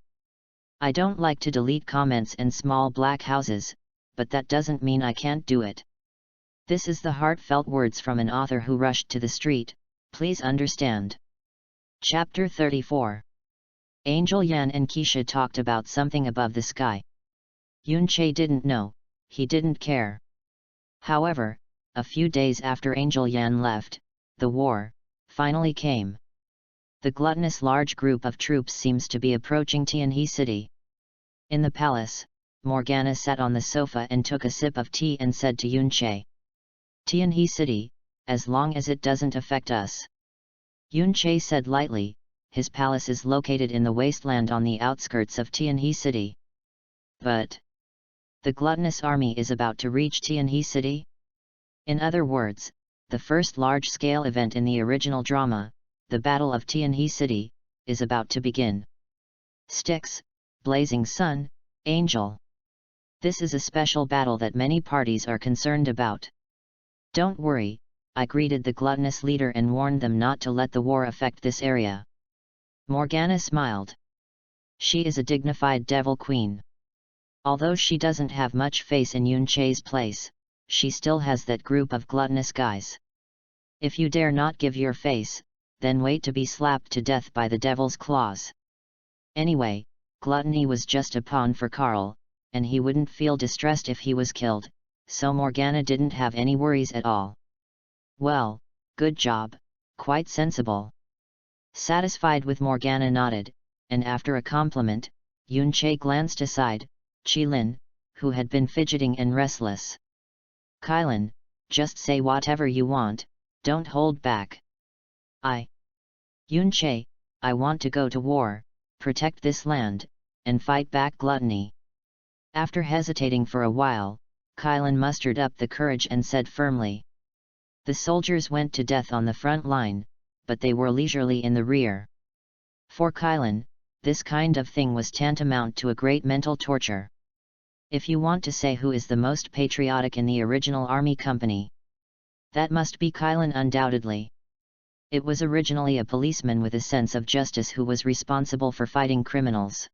I don't like to delete comments and small black houses, but that doesn't mean I can't do it. This is the heartfelt words from an author who rushed to the street, please understand. Chapter 34. Angel Yan and Keisha talked about something above the sky. Yun-Che didn't know, he didn't care. However, a few days after Angel Yan left, the war finally came. The gluttonous large group of troops seems to be approaching Tianhe City. In the palace, Morgana sat on the sofa and took a sip of tea and said to Yun-Che, Tianhe City, as long as it doesn't affect us. Yun-Che said lightly, his palace is located in the wasteland on the outskirts of Tianhe City. But the gluttonous army is about to reach Tianhe City? In other words, the first large-scale event in the original drama, the Battle of Tianhe City, is about to begin. Styx, blazing sun, angel. This is a special battle that many parties are concerned about. Don't worry, I greeted the gluttonous leader and warned them not to let the war affect this area. Morgana smiled. She is a dignified devil queen. Although she doesn't have much face in Yun-Che's place, she still has that group of gluttonous guys. If you dare not give your face, then wait to be slapped to death by the devil's claws. Anyway, gluttony was just a pawn for Carl, and he wouldn't feel distressed if he was killed, so Morgana didn't have any worries at all. Well, good job, quite sensible. Satisfied with Morgana nodded, and after a compliment, Yun-Che glanced aside, Qilin, who had been fidgeting and restless. Qilin, just say whatever you want, don't hold back. Yun-Che, I want to go to war, protect this land, and fight back gluttony. After hesitating for a while, Kylan mustered up the courage and said firmly. The soldiers went to death on the front line, but they were leisurely in the rear. For Kylan, this kind of thing was tantamount to a great mental torture. If you want to say who is the most patriotic in the original army company, that must be Kylan undoubtedly. It was originally a policeman with a sense of justice who was responsible for fighting criminals.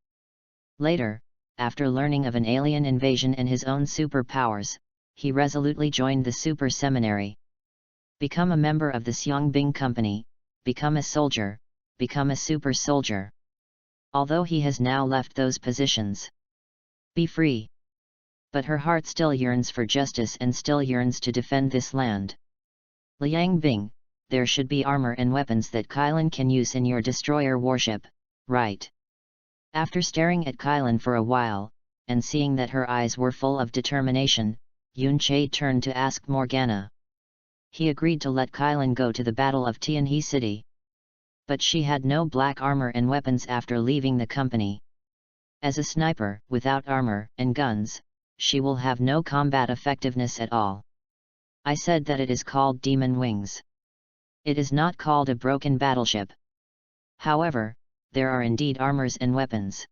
Later, after learning of an alien invasion and his own superpowers, he resolutely joined the super seminary. Become a member of the Seongbing Company, become a soldier, become a super soldier. Although he has now left those positions. Be free. But her heart still yearns for justice and still yearns to defend this land. Liang Bing, there should be armor and weapons that Kylan can use in your destroyer warship, right? After staring at Kylan for a while, and seeing that her eyes were full of determination, Yun-Che turned to ask Morgana. He agreed to let Kylan go to the Battle of Tianhe City. But she had no black armor and weapons after leaving the company. As a sniper, without armor and guns, she will have no combat effectiveness at all. I said that it is called Demon Wings. It is not called a broken battleship. However, there are indeed armors and weapons.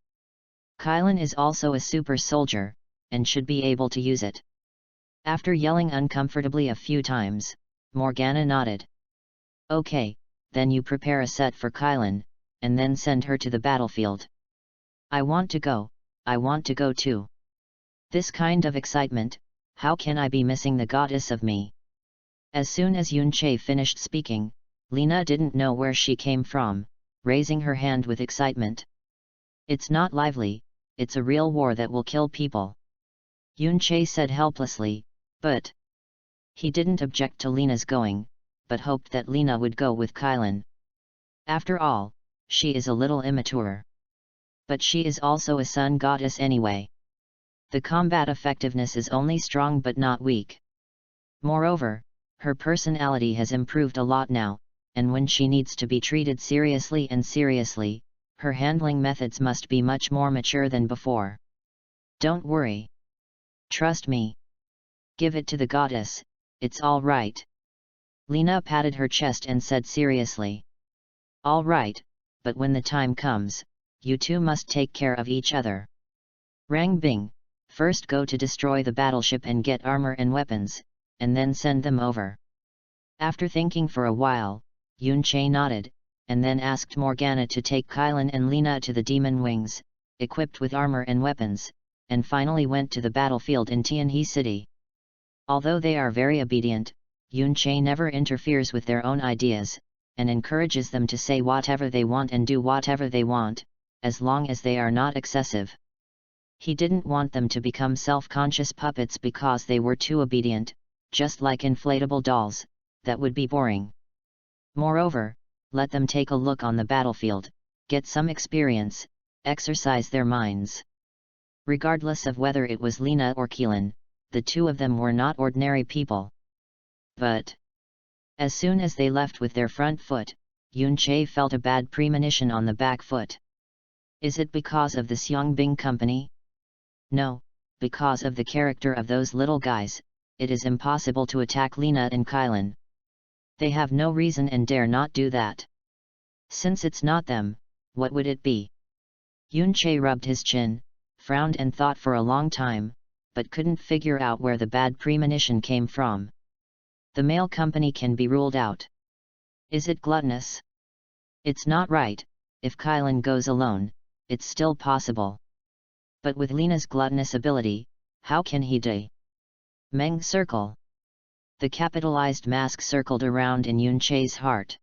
Kylan is also a super soldier, and should be able to use it. After yelling uncomfortably a few times, Morgana nodded. Okay, then you prepare a set for Kylan, and then send her to the battlefield. I want to go too. This kind of excitement, how can I be missing the goddess of me? As soon as Yun-Che finished speaking, Lena didn't know where she came from, raising her hand with excitement. It's not lively, it's a real war that will kill people. Yun-Che said helplessly, but... He didn't object to Lena's going, but hoped that Lena would go with Kylan. After all, she is a little immature. But she is also a sun goddess anyway. The combat effectiveness is only strong but not weak. Moreover, her personality has improved a lot now, and when she needs to be treated seriously, her handling methods must be much more mature than before. Don't worry. Trust me. Give it to the goddess, it's all right. Lena patted her chest and said seriously. All right, but when the time comes, you two must take care of each other. Rang Bing, first go to destroy the battleship and get armor and weapons, and then send them over. After thinking for a while, Yun-Che nodded, and then asked Morgana to take Kylan and Lena to the Demon Wings, equipped with armor and weapons, and finally went to the battlefield in Tianhe City. Although they are very obedient, Yun-Che never interferes with their own ideas, and encourages them to say whatever they want and do whatever they want, as long as they are not excessive. He didn't want them to become self-conscious puppets because they were too obedient, just like inflatable dolls, that would be boring. Moreover, let them take a look on the battlefield, get some experience, exercise their minds. Regardless of whether it was Lena or Kylan, the two of them were not ordinary people. But as soon as they left with their front foot, Yun-Che felt a bad premonition on the back foot. Is it because of the Seongbing Company? No, because of the character of those little guys, it is impossible to attack Lena and Kylan. They have no reason and dare not do that. Since it's not them, what would it be? Yun-Che rubbed his chin, frowned and thought for a long time, but couldn't figure out where the bad premonition came from. The male company can be ruled out. Is it gluttonous? It's not right. If Kylan goes alone, it's still possible. But with Lena's gluttonous ability, how can he do? Meng circle. The capitalized mask circled around in Yun-Che's heart.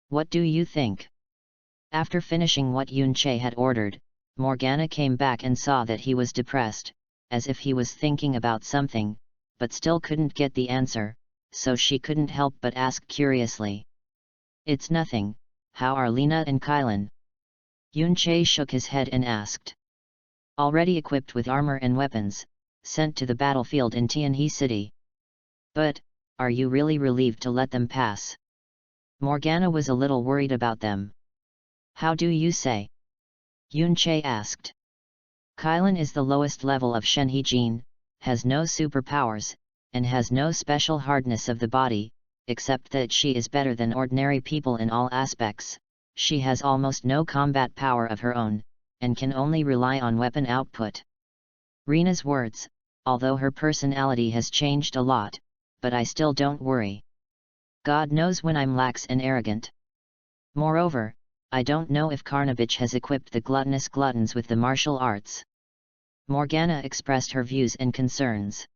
What do you think? After finishing what Yun-Che had ordered, Morgana came back and saw that he was depressed, as if he was thinking about something, but still couldn't get the answer, so she couldn't help but ask curiously. It's nothing, how are Lena and Kylan? Yun-Che shook his head and asked. Already equipped with armor and weapons, sent to the battlefield in Tianhe City. But, are you really relieved to let them pass? Morgana was a little worried about them. How do you say? Yun-Che asked. Kylan is the lowest level of Shenhe Jin, has no superpowers, and has no special hardness of the body, except that she is better than ordinary people in all aspects. She has almost no combat power of her own, and can only rely on weapon output. Rina's words, although her personality has changed a lot, but I still don't worry. God knows when I'm lax and arrogant. Moreover, I don't know if Carnabich has equipped the gluttonous gluttons with the martial arts. Morgana expressed her views and concerns.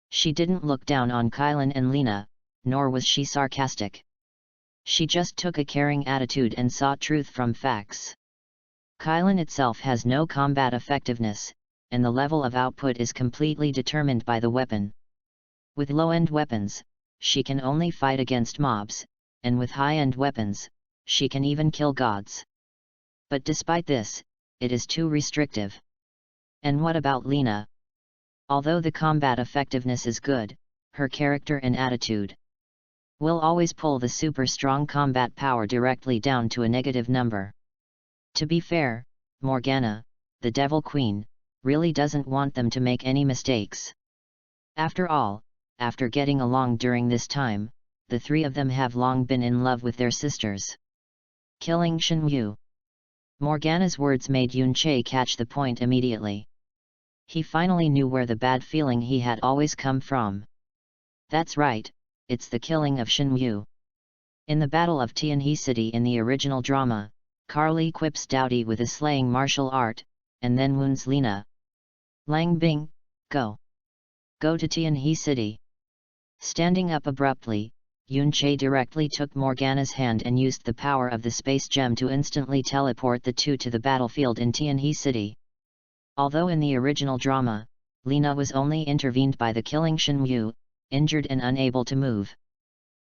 She didn't look down on Kylan and Lena, nor was she sarcastic. She just took a caring attitude and saw truth from facts. Kylan itself has no combat effectiveness, and the level of output is completely determined by the weapon. With low-end weapons, she can only fight against mobs, and with high-end weapons, she can even kill gods. But despite this, it is too restrictive. And what about Lena? Although the combat effectiveness is good, her character and attitude will always pull the super strong combat power directly down to a negative number. To be fair, Morgana, the Devil Queen, really doesn't want them to make any mistakes. After all, after getting along during this time, the three of them have long been in love with their sisters. Killing Shenyu. Morgana's words made Yunche catch the point immediately. He finally knew where the bad feeling he had always come from. That's right, it's the killing of Shenyu. In the Battle of Tianhe City in the original drama, Carl equips Doughty with a slaying martial art, and then wounds Lena. Lang Bing, go. Go to Tianhe City. Standing up abruptly, Yunche directly took Morgana's hand and used the power of the space gem to instantly teleport the two to the battlefield in Tianhe City. Although in the original drama, Lena was only intervened by the killing Shenyu, injured and unable to move.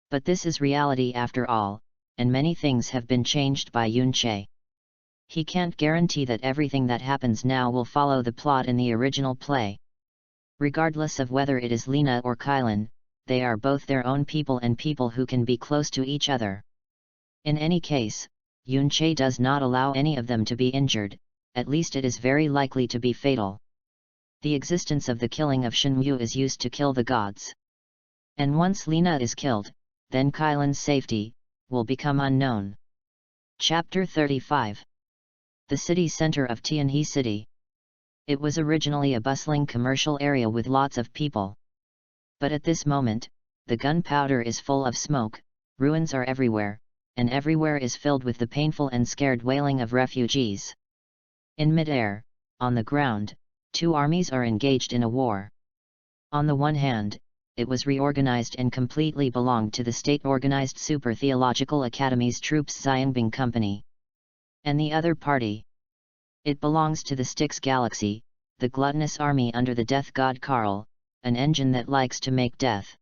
But this is reality after all, and many things have been changed by Yunche. He can't guarantee that everything that happens now will follow the plot in the original play. Regardless of whether it is Lena or Kylan, they are both their own people and people who can be close to each other. In any case, Yunche does not allow any of them to be injured, at least it is very likely to be fatal. The existence of the killing of Shenyu is used to kill the gods. And once Lena is killed, then Kylan's safety will become unknown. Chapter 35. The city center of Tianhe City. It was originally a bustling commercial area with lots of people. But at this moment, the gunpowder is full of smoke, ruins are everywhere, and everywhere is filled with the painful and scared wailing of refugees. In mid-air, on the ground, two armies are engaged in a war. On the one hand, it was reorganized and completely belonged to the state-organized Super Theological Academy's troops Xiangbing Company. And the other party. It belongs to the Styx Galaxy, the gluttonous army under the death god Karl, an engine that likes to make death.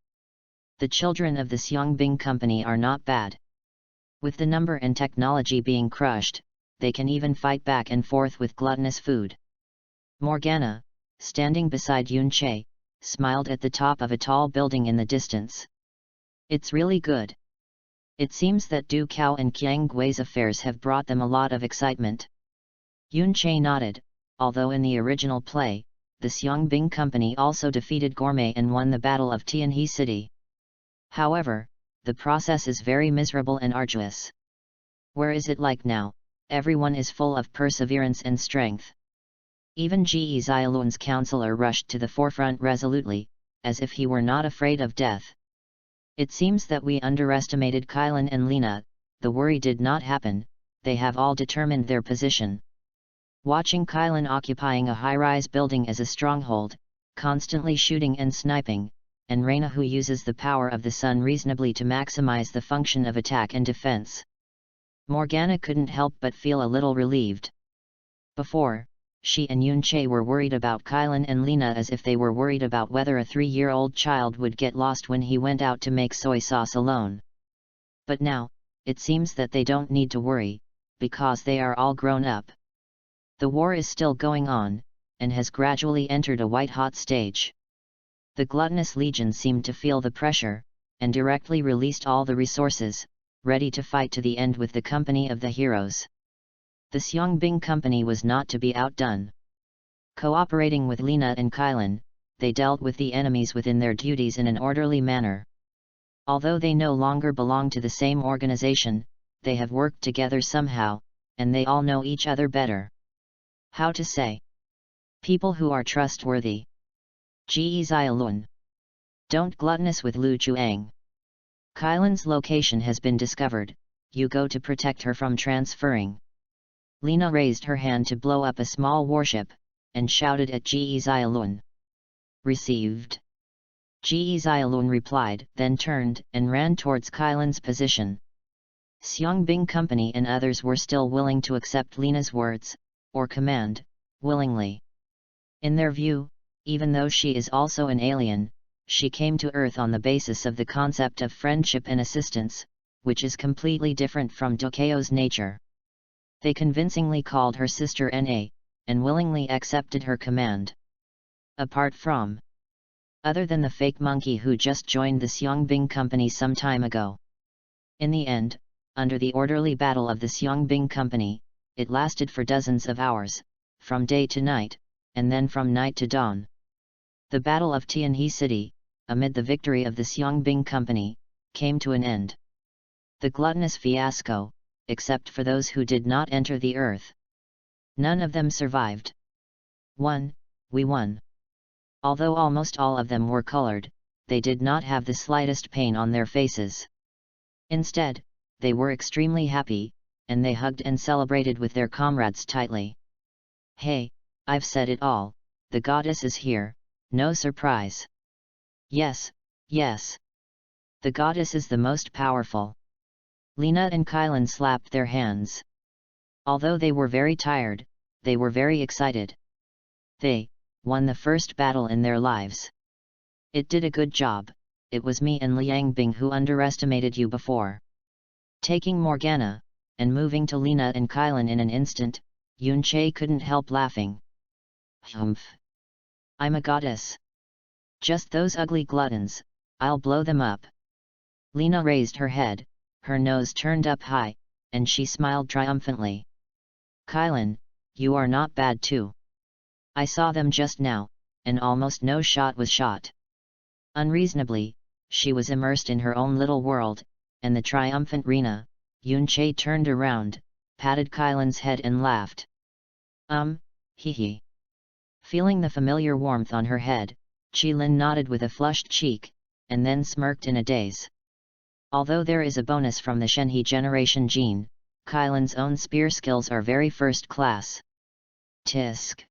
The children of the Xiangbing Company are not bad. With the number and technology being crushed, they can even fight back and forth with gluttonous food. Morgana, standing beside Yunche, smiled at the top of a tall building in the distance. It's really good. It seems that Du Cao and Qiang Gui's affairs have brought them a lot of excitement. Yunche nodded, although in the original play, the Xiangbing Company also defeated Gourmet and won the Battle of Tianhe City. However, the process is very miserable and arduous. Where is it like now? Everyone is full of perseverance and strength. Even Ge Xiaolun's counselor rushed to the forefront resolutely, as if he were not afraid of death. It seems that we underestimated Kylan and Lena. The worry did not happen, they have all determined their position. Watching Kylan occupying a high-rise building as a stronghold, constantly shooting and sniping, and Reina who uses the power of the sun reasonably to maximize the function of attack and defense. Morgana couldn't help but feel a little relieved. Before, she and Yunche were worried about Kylan and Lena as if they were worried about whether a 3-year-old child would get lost when he went out to make soy sauce alone. But now, it seems that they don't need to worry, because they are all grown up. The war is still going on, and has gradually entered a white-hot stage. The gluttonous legion seemed to feel the pressure, and directly released all the resources, ready to fight to the end with the company of the heroes. The Xiangbing Company was not to be outdone. Cooperating with Lena and Kylan, they dealt with the enemies within their duties in an orderly manner. Although they no longer belong to the same organization, they have worked together somehow, and they all know each other better. How to say? People who are trustworthy. Ge Xiaolun. Don't gluttonous with Lu Chuang. Kylan's location has been discovered, you go to protect her from transferring. Lena raised her hand to blow up a small warship, and shouted at Ge Xiaolun. Received. Ge Xiaolun replied, then turned and ran towards Kylan's position. Xiangbing Company and others were still willing to accept Lena's words, or command, willingly. In their view, even though she is also an alien, she came to Earth on the basis of the concept of friendship and assistance, which is completely different from Dokeo's nature. They convincingly called her sister Na, and willingly accepted her command. Apart from other than the fake monkey who just joined the Xiangbing Company some time ago. In the end, under the orderly battle of the Xiangbing Company, it lasted for dozens of hours, from day to night, and then from night to dawn. The Battle of Tianhe City, amid the victory of the Xiangbing Company, came to an end. The gluttonous fiasco, except for those who did not enter the earth. None of them survived. 1. We won. Although almost all of them were colored, they did not have the slightest pain on their faces. Instead, they were extremely happy, and they hugged and celebrated with their comrades tightly. Hey, I've said it all, the goddess is here, no surprise. Yes, yes. The goddess is the most powerful. Lena and Kylan slapped their hands. Although they were very tired, they were very excited. They won the first battle in their lives. It did a good job. It was me and Liang Bing who underestimated you before. Taking Morgana, and moving to Lena and Kylan in an instant, Yun Che couldn't help laughing. Humph! I'm a goddess. Just those ugly gluttons, I'll blow them up. Lena raised her head, her nose turned up high, and she smiled triumphantly. Kylan, you are not bad too. I saw them just now, and almost no shot was shot. Unreasonably, she was immersed in her own little world, and the triumphant Rena, Yun Che turned around, patted Kylan's head and laughed. Hee hee. Feeling the familiar warmth on her head, Qilin nodded with a flushed cheek, and then smirked in a daze. Although there is a bonus from the Shenhe generation gene, Kylan's own spear skills are very first class. Tisk.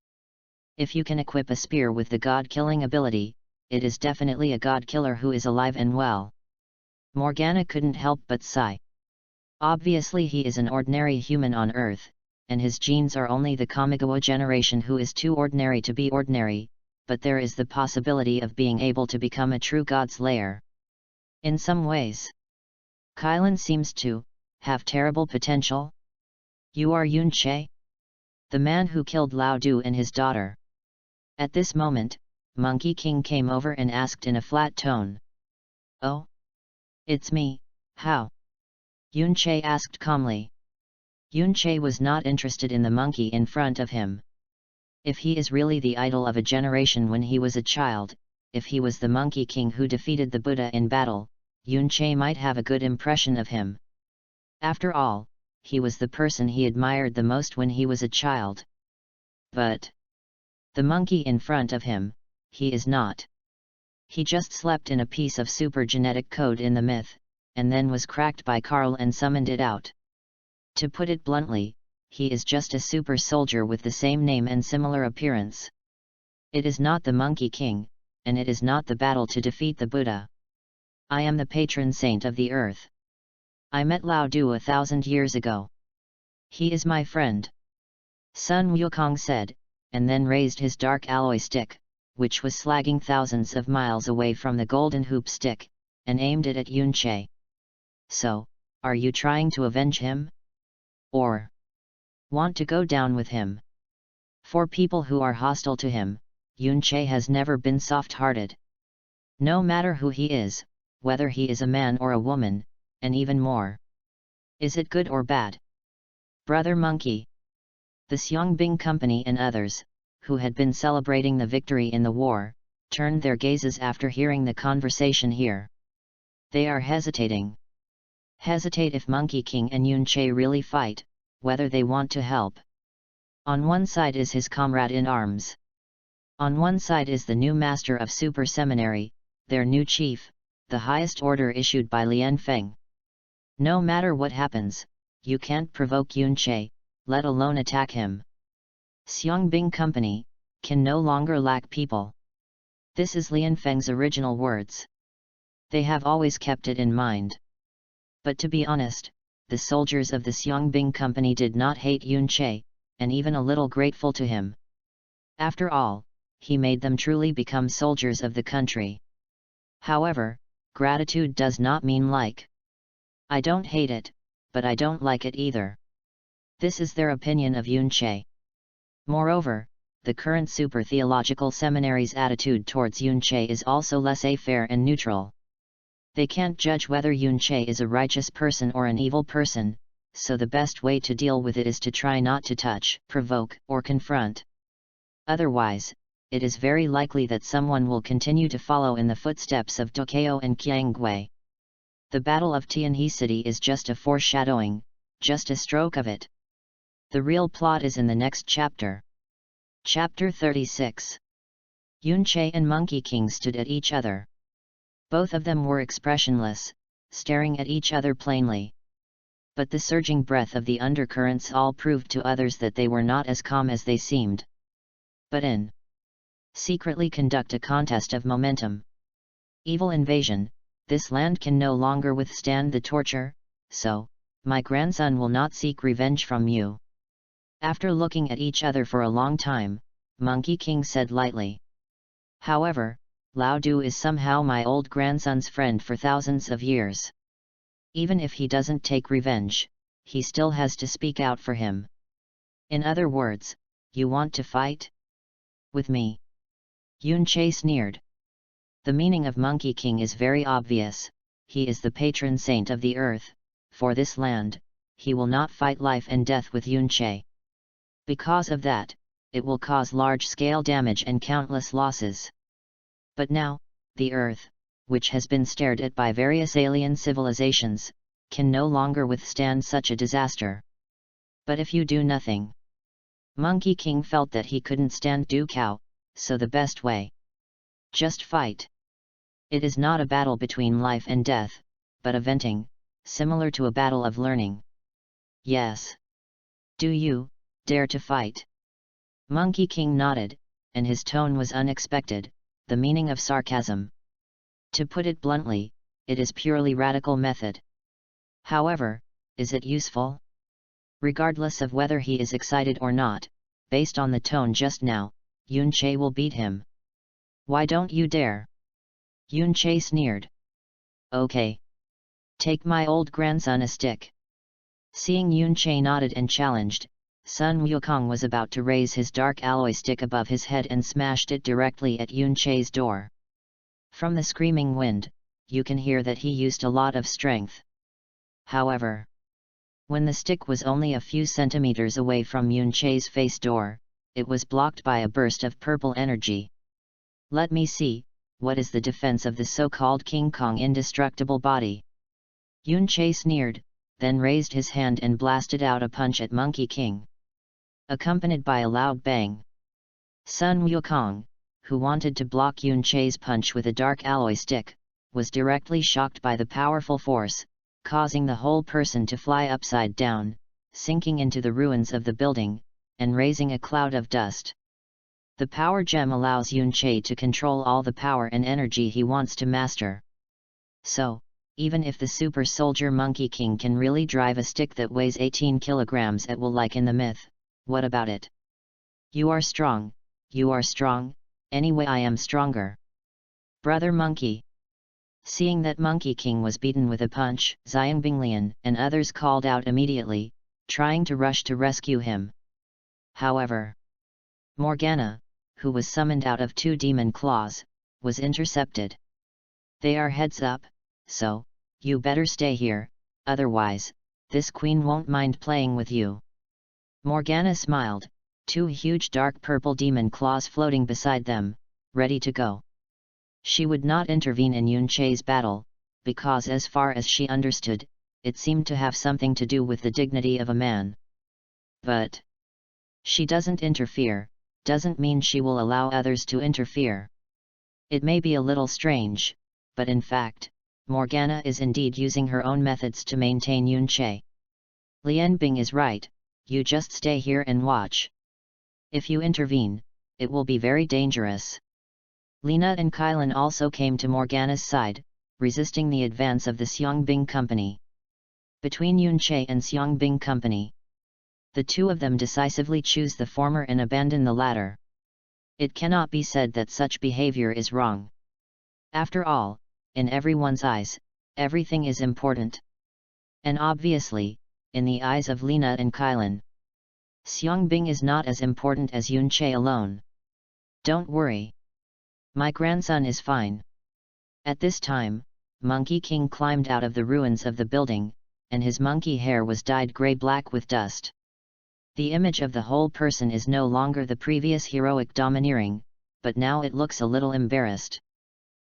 If you can equip a spear with the god-killing ability, it is definitely a god-killer who is alive and well. Morgana couldn't help but sigh. Obviously he is an ordinary human on Earth, and his genes are only the Kamigawa generation who is too ordinary to be ordinary, but there is the possibility of being able to become a true god slayer. In some ways, Kylan seems to have terrible potential. You are Yun Che? The man who killed Lao Du and his daughter. At this moment, Monkey King came over and asked in a flat tone. Oh? It's me, how? Yun Che asked calmly. Yun Che was not interested in the monkey in front of him. If he is really the idol of a generation when he was a child, if he was the Monkey King who defeated the Buddha in battle, Yun Che might have a good impression of him. After all, he was the person he admired the most when he was a child. But the monkey in front of him, he is not. He just slept in a piece of super genetic code in the myth, and then was cracked by Carl and summoned it out. To put it bluntly, he is just a super soldier with the same name and similar appearance. It is not the Monkey King, and it is not the battle to defeat the Buddha. I am the patron saint of the earth. I met Lao Du 1,000 years ago. He is my friend. Sun Wukong said, and then raised his dark alloy stick, which was slagging thousands of miles away from the golden hoop stick, and aimed it at Yun Che. So, are you trying to avenge him? Or want to go down with him? For people who are hostile to him, Yun Che has never been soft-hearted. No matter who he is, whether he is a man or a woman, and even more. Is it good or bad? Brother Monkey. The Xiangbing Company and others, who had been celebrating the victory in the war, turned their gazes after hearing the conversation here. They are hesitating. Hesitate if Monkey King and Yunche really fight, whether they want to help. On one side is his comrade in arms. On one side is the new master of Super Seminary, their new chief, the highest order issued by Lian Feng. No matter what happens, you can't provoke Yunche, let alone attack him. Xiangbing Company can no longer lack people. This is Lian Feng's original words. They have always kept it in mind. But to be honest, the soldiers of the Xiangbing Company did not hate Yunche, and even a little grateful to him. After all, he made them truly become soldiers of the country. However, gratitude does not mean like. I don't hate it, but I don't like it either. This is their opinion of Yunche. Moreover, the current Super Theological Seminary's attitude towards Yunche is also laissez-faire and neutral. They can't judge whether Yunche is a righteous person or an evil person, so the best way to deal with it is to try not to touch, provoke, or confront. Otherwise, it is very likely that someone will continue to follow in the footsteps of Dokeo and Qiangwei. The Battle of Tianhe City is just a foreshadowing, just a stroke of it. The real plot is in the next chapter. Chapter 36. Yunche and Monkey King stood at each other. Both of them were expressionless, staring at each other plainly. But the surging breath of the undercurrents all proved to others that they were not as calm as they seemed. But in secretly conduct a contest of momentum. Evil invasion, this land can no longer withstand the torture, so, my grandson will not seek revenge from you. After looking at each other for a long time, Monkey King said lightly. However, Lao Du is somehow my old grandson's friend for thousands of years. Even if he doesn't take revenge, he still has to speak out for him. In other words, you want to fight? With me? Yunche sneered. The meaning of Monkey King is very obvious. He is the patron saint of the earth. For this land, he will not fight life and death with Yunche. Because of that, it will cause large-scale damage and countless losses. But now, the earth, which has been stared at by various alien civilizations, can no longer withstand such a disaster. But if you do nothing... Monkey King felt that he couldn't stand Dukao, so the best way. Just fight. It is not a battle between life and death, but a venting, similar to a battle of learning. Yes. Do you dare to fight? Monkey King nodded, and his tone was unexpected, the meaning of sarcasm. To put it bluntly, it is purely radical method. However, is it useful? Regardless of whether he is excited or not, based on the tone just now, Yunche will beat him. Why don't you dare? Yunche sneered. Okay. Take my old grandson a stick. Seeing Yunche nodded and challenged, Sun Wukong was about to raise his dark alloy stick above his head and smashed it directly at Yunche's door. From the screaming wind, you can hear that he used a lot of strength. However, when the stick was only a few centimeters away from Yunche's face door, it was blocked by a burst of purple energy. Let me see, what is the defense of the so-called King Kong indestructible body? Yunche sneered, then raised his hand and blasted out a punch at Monkey King. Accompanied by a loud bang. Sun Wukong, who wanted to block Yunche's punch with a dark alloy stick, was directly shocked by the powerful force, causing the whole person to fly upside down, sinking into the ruins of the building, and raising a cloud of dust. The power gem allows Yunche to control all the power and energy he wants to master. So, even if the super soldier Monkey King can really drive a stick that weighs 18 kilograms at will like in the myth, what about it? You are strong, anyway I am stronger. Brother Monkey. Seeing that Monkey King was beaten with a punch, Xiangbinglian and others called out immediately, trying to rush to rescue him. However, Morgana, who was summoned out of 2 demon claws, was intercepted. They are heads up, so, you better stay here, otherwise, this queen won't mind playing with you. Morgana smiled, two huge dark purple demon claws floating beside them, ready to go. She would not intervene in Yunche's battle, because as far as she understood, it seemed to have something to do with the dignity of a man. But she doesn't interfere, doesn't mean she will allow others to interfere. It may be a little strange, but in fact, Morgana is indeed using her own methods to maintain Yunche. Lian Bing is right, you just stay here and watch. If you intervene, it will be very dangerous. Lena and Kylan also came to Morgana's side, resisting the advance of the Xiangbing Company. Between Yunche and Xiangbing Company, the two of them decisively choose the former and abandon the latter. It cannot be said that such behavior is wrong. After all, in everyone's eyes, everything is important. And obviously, in the eyes of Lena and Kylan, Xiangbing is not as important as Yunche alone. Don't worry. My grandson is fine. At this time, Monkey King climbed out of the ruins of the building, and his monkey hair was dyed grey-black with dust. The image of the whole person is no longer the previous heroic domineering, but now it looks a little embarrassed.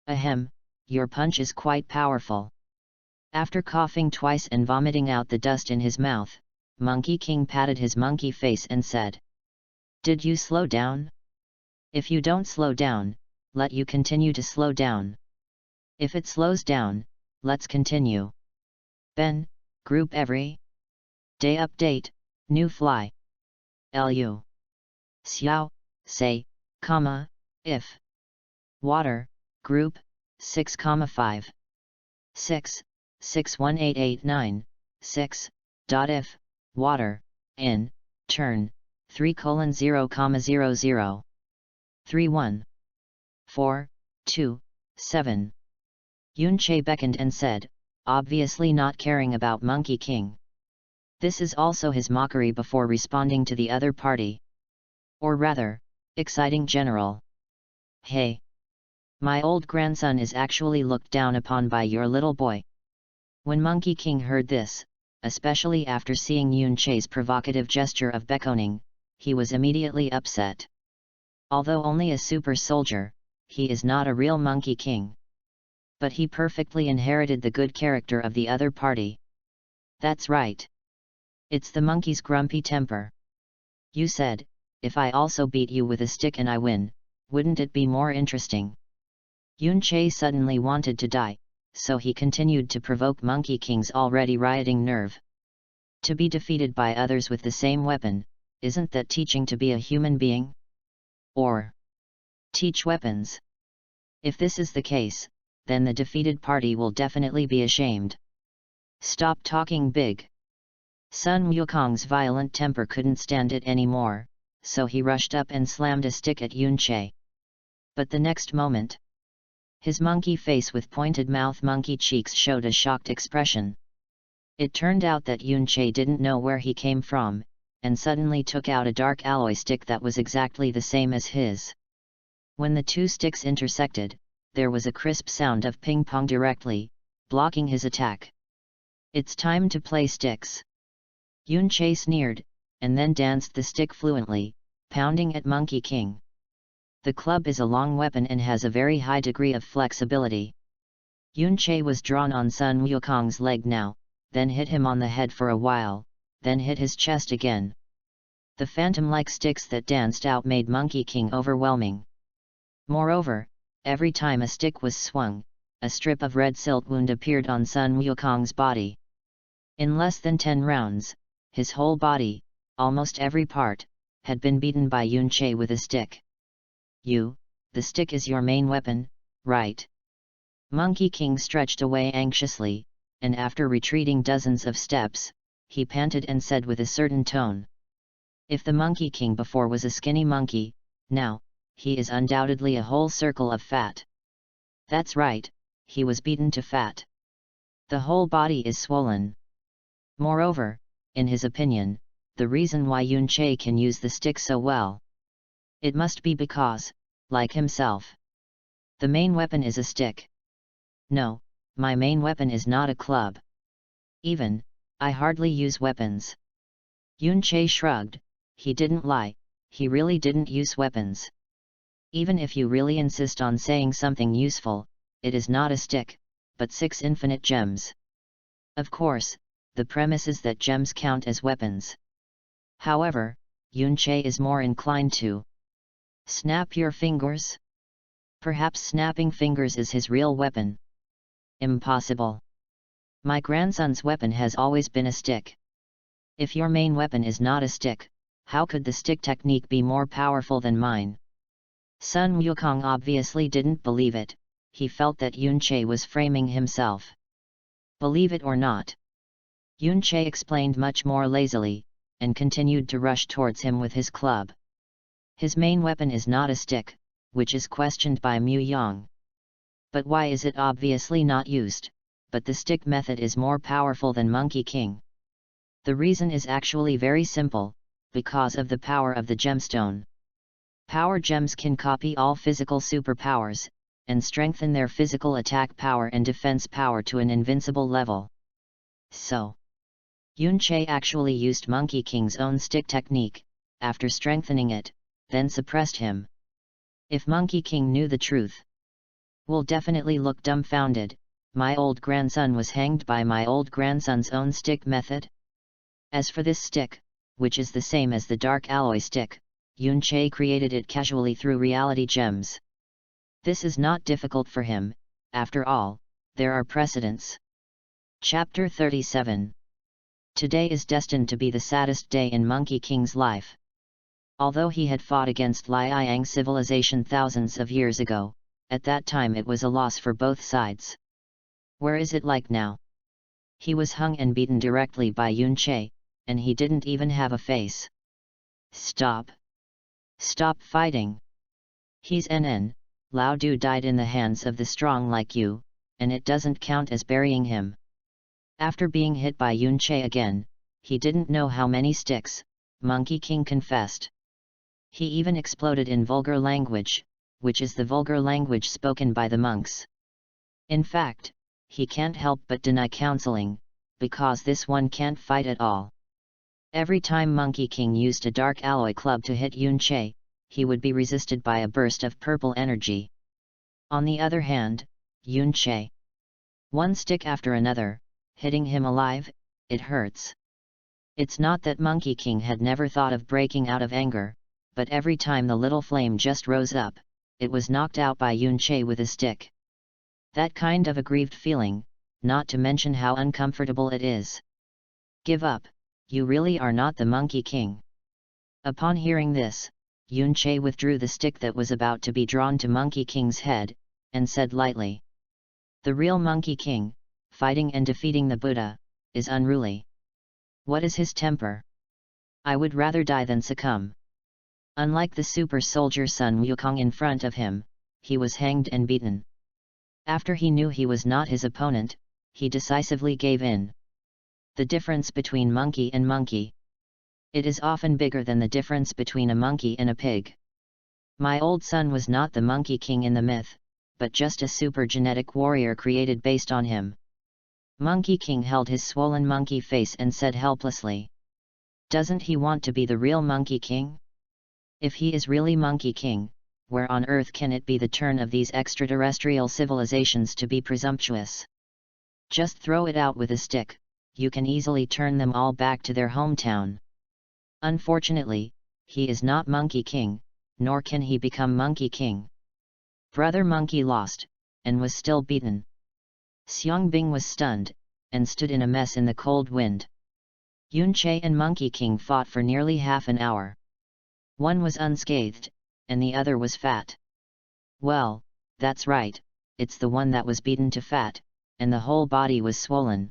Ahem, your punch is quite powerful. After coughing twice and vomiting out the dust in his mouth, Monkey King patted his monkey face and said, "Did you slow down? If you don't slow down, let you continue to slow down. If it slows down, let's continue. Ben, group every day update, new fly. Lu. Xiao, say, comma, if. Water, group, 6,5. 6, 61889, 6, dot if, water, in, turn, 3:0,00. 31. 4, 2, 7. Yunche beckoned and said, obviously not caring about Monkey King. This is also his mockery before responding to the other party. Or rather, exciting general. Hey! My old grandson is actually looked down upon by your little boy. When Monkey King heard this, especially after seeing Yunche's provocative gesture of beckoning, he was immediately upset. Although only a super soldier, he is not a real Monkey King. But he perfectly inherited the good character of the other party. That's right. It's the monkey's grumpy temper. You said, if I also beat you with a stick and I win, wouldn't it be more interesting? Yunche suddenly wanted to die, so he continued to provoke Monkey King's already rioting nerve. To be defeated by others with the same weapon, isn't that teaching to be a human being? Or teach weapons? If this is the case, then the defeated party will definitely be ashamed. Stop talking big. Sun Wukong's violent temper couldn't stand it anymore, so he rushed up and slammed a stick at Yunche. But the next moment, his monkey face with pointed mouth monkey cheeks showed a shocked expression. It turned out that Yunche didn't know where he came from, and suddenly took out a dark alloy stick that was exactly the same as his. When the two sticks intersected, there was a crisp sound of ping-pong directly, blocking his attack. It's time to play sticks. Yunche sneered, and then danced the stick fluently, pounding at Monkey King. The club is a long weapon and has a very high degree of flexibility. Yunche was drawn on Sun Wukong's leg now, then hit him on the head for a while, then hit his chest again. The phantom-like sticks that danced out made Monkey King overwhelming. Moreover, every time a stick was swung, a strip of red silt wound appeared on Sun Wukong's body. In less than 10 rounds, his whole body, almost every part, had been beaten by Yunche with a stick. The stick is your main weapon, right? Monkey King stretched away anxiously, and after retreating dozens of steps, he panted and said with a certain tone. If the Monkey King before was a skinny monkey, now, he is undoubtedly a whole circle of fat. That's right, he was beaten to fat. The whole body is swollen. Moreover, in his opinion, the reason why Yunche can use the stick so well, it must be because, like himself, the main weapon is a stick. No, my main weapon is not a club. Even, I hardly use weapons. Yunche shrugged, he didn't lie, he really didn't use weapons. Even if you really insist on saying something useful, it is not a stick, but 6 infinite gems. Of course, the premise is that gems count as weapons. However, Yunche is more inclined to snap your fingers? Perhaps snapping fingers is his real weapon. Impossible. My grandson's weapon has always been a stick. If your main weapon is not a stick, how could the stick technique be more powerful than mine? Sun Wukong obviously didn't believe it. He felt that Yunche was framing himself. Believe it or not. Yunche explained much more lazily, and continued to rush towards him with his club. His main weapon is not a stick, which is questioned by Mu Yang. But why is it obviously not used, but the stick method is more powerful than Monkey King? The reason is actually very simple, because of the power of the gemstone. Power gems can copy all physical superpowers, and strengthen their physical attack power and defense power to an invincible level. So, Yunche actually used Monkey King's own stick technique, after strengthening it, then suppressed him. If Monkey King knew the truth, will definitely look dumbfounded. My old grandson was hanged by my old grandson's own stick method? As for this stick, which is the same as the dark alloy stick, Yunche created it casually through reality gems. This is not difficult for him, after all, there are precedents. Chapter 37. Today is destined to be the saddest day in Monkey King's life. Although he had fought against Liang civilization thousands of years ago, at that time it was a loss for both sides. Where is it like now? He was hung and beaten directly by Yunche, and he didn't even have a face. Stop! Stop fighting! He's NN, Lao Du died in the hands of the strong like you, and it doesn't count as burying him. After being hit by Yunche again, he didn't know how many sticks, Monkey King confessed. He even exploded in vulgar language, which is the vulgar language spoken by the monks. In fact, he can't help but deny counseling, because this one can't fight at all. Every time Monkey King used a dark alloy club to hit Yunche, he would be resisted by a burst of purple energy. On the other hand, Yunche, one stick after another, hitting him alive, it hurts. It's not that Monkey King had never thought of breaking out of anger, but every time the little flame just rose up, it was knocked out by Yunche with a stick. That kind of aggrieved feeling, not to mention how uncomfortable it is. Give up, you really are not the Monkey King. Upon hearing this, Yunche withdrew the stick that was about to be drawn to Monkey King's head, and said lightly, "The real Monkey King, fighting and defeating the Buddha, is unruly. What is his temper? I would rather die than succumb." Unlike the super soldier Sun Wukong in front of him, he was hanged and beaten. After he knew he was not his opponent, he decisively gave in. The difference between monkey and monkey. It is often bigger than the difference between a monkey and a pig. My old son was not the Monkey King in the myth, but just a super genetic warrior created based on him. Monkey King held his swollen monkey face and said helplessly, "Doesn't he want to be the real Monkey King? If he is really Monkey King, where on earth can it be the turn of these extraterrestrial civilizations to be presumptuous? Just throw it out with a stick, you can easily turn them all back to their hometown." Unfortunately, he is not Monkey King, nor can he become Monkey King. Brother Monkey lost, and was still beaten. Xiangbing was stunned, and stood in a mess in the cold wind. Yunche and Monkey King fought for nearly half an hour. One was unscathed, and the other was fat. Well, that's right, it's the one that was beaten to fat, and the whole body was swollen.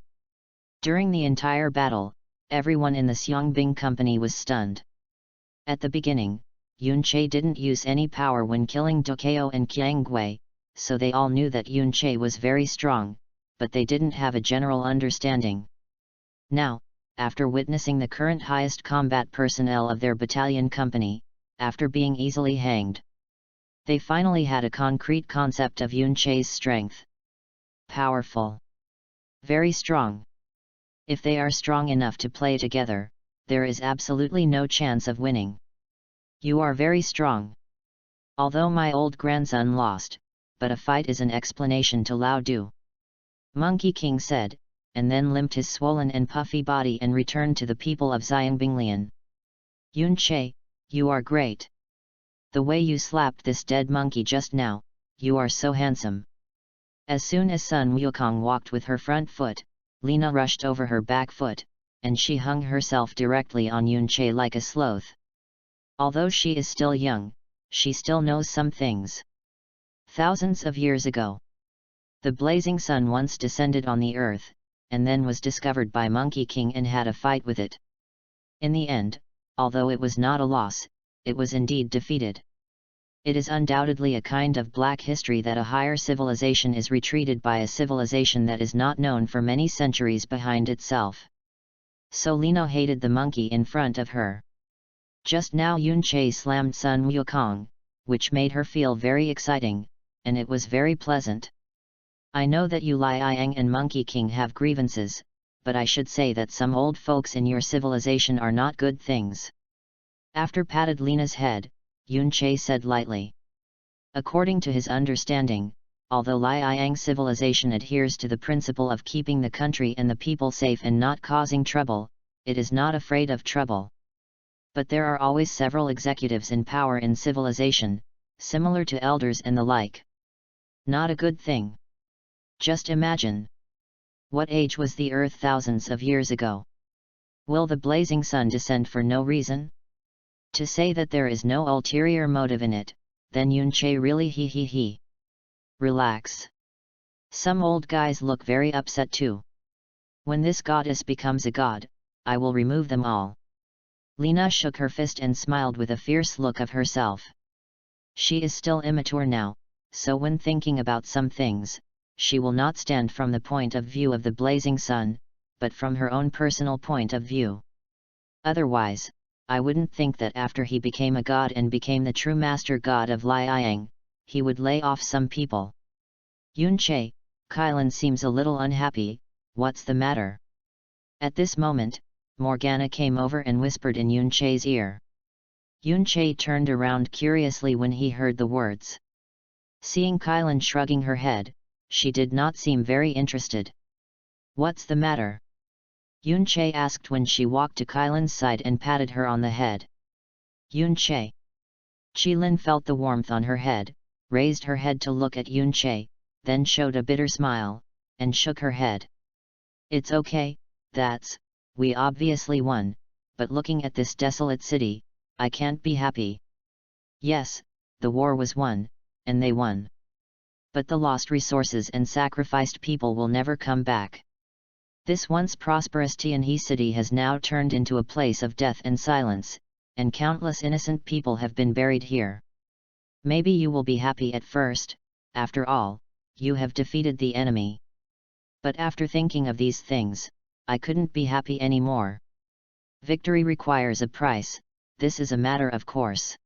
During the entire battle, everyone in the Xiangbing company was stunned. At the beginning, Yunche didn't use any power when killing Dokeo and Qiangwei, so they all knew that Yunche was very strong, but they didn't have a general understanding. Now, after witnessing the current highest combat personnel of their battalion company, after being easily hanged, they finally had a concrete concept of Yunche's strength. Powerful. Very strong. If they are strong enough to play together, there is absolutely no chance of winning. You are very strong. Although my old grandson lost, but a fight is an explanation to Lao do. Monkey King said, and then limped his swollen and puffy body and returned to the people of Xiangbinglian. Yun Che, you are great. The way you slapped this dead monkey just now, you are so handsome. As soon as Sun Wukong walked with her front foot, Lena rushed over her back foot, and she hung herself directly on Yun Che like a sloth. Although she is still young, she still knows some things. Thousands of years ago, the blazing sun once descended on the earth, and then was discovered by Monkey King and had a fight with it. In the end, although it was not a loss, it was indeed defeated. It is undoubtedly a kind of black history that a higher civilization is retreated by a civilization that is not known for many centuries behind itself. So Lena hated the monkey in front of her. Just now Yun Che slammed Sun Wukong, which made her feel very exciting, and it was very pleasant. I know that you Lai Yang and Monkey King have grievances, but I should say that some old folks in your civilization are not good things. After patted Lena's head, Yun Che said lightly. According to his understanding, although Lai Yang civilization adheres to the principle of keeping the country and the people safe and not causing trouble, it is not afraid of trouble. But there are always several executives in power in civilization, similar to elders and the like. Not a good thing. Just imagine. What age was the earth thousands of years ago? Will the blazing sun descend for no reason? To say that there is no ulterior motive in it, then Yun Che really he. Relax. Some old guys look very upset too. When this goddess becomes a god, I will remove them all. Lena shook her fist and smiled with a fierce look of herself. She is still immature now, so when thinking about some things, she will not stand from the point of view of the blazing sun, but from her own personal point of view. Otherwise, I wouldn't think that after he became a god and became the true master god of Lai Yang, he would lay off some people. Yun Che, Kylan seems a little unhappy, what's the matter? At this moment, Morgana came over and whispered in Yun Che's ear. Yun Che turned around curiously when he heard the words. Seeing Kylan shrugging her head, she did not seem very interested. What's the matter? Yun Che asked when she walked to Kylan's side and patted her on the head. Yun Che. Qilin felt the warmth on her head, raised her head to look at Yun Che, then showed a bitter smile, and shook her head. It's okay, we obviously won, but looking at this desolate city, I can't be happy. Yes, the war was won, and they won. But the lost resources and sacrificed people will never come back. This once prosperous Tianhe city has now turned into a place of death and silence, and countless innocent people have been buried here. Maybe you will be happy at first, after all, you have defeated the enemy. But after thinking of these things, I couldn't be happy anymore. Victory requires a price, this is a matter of course.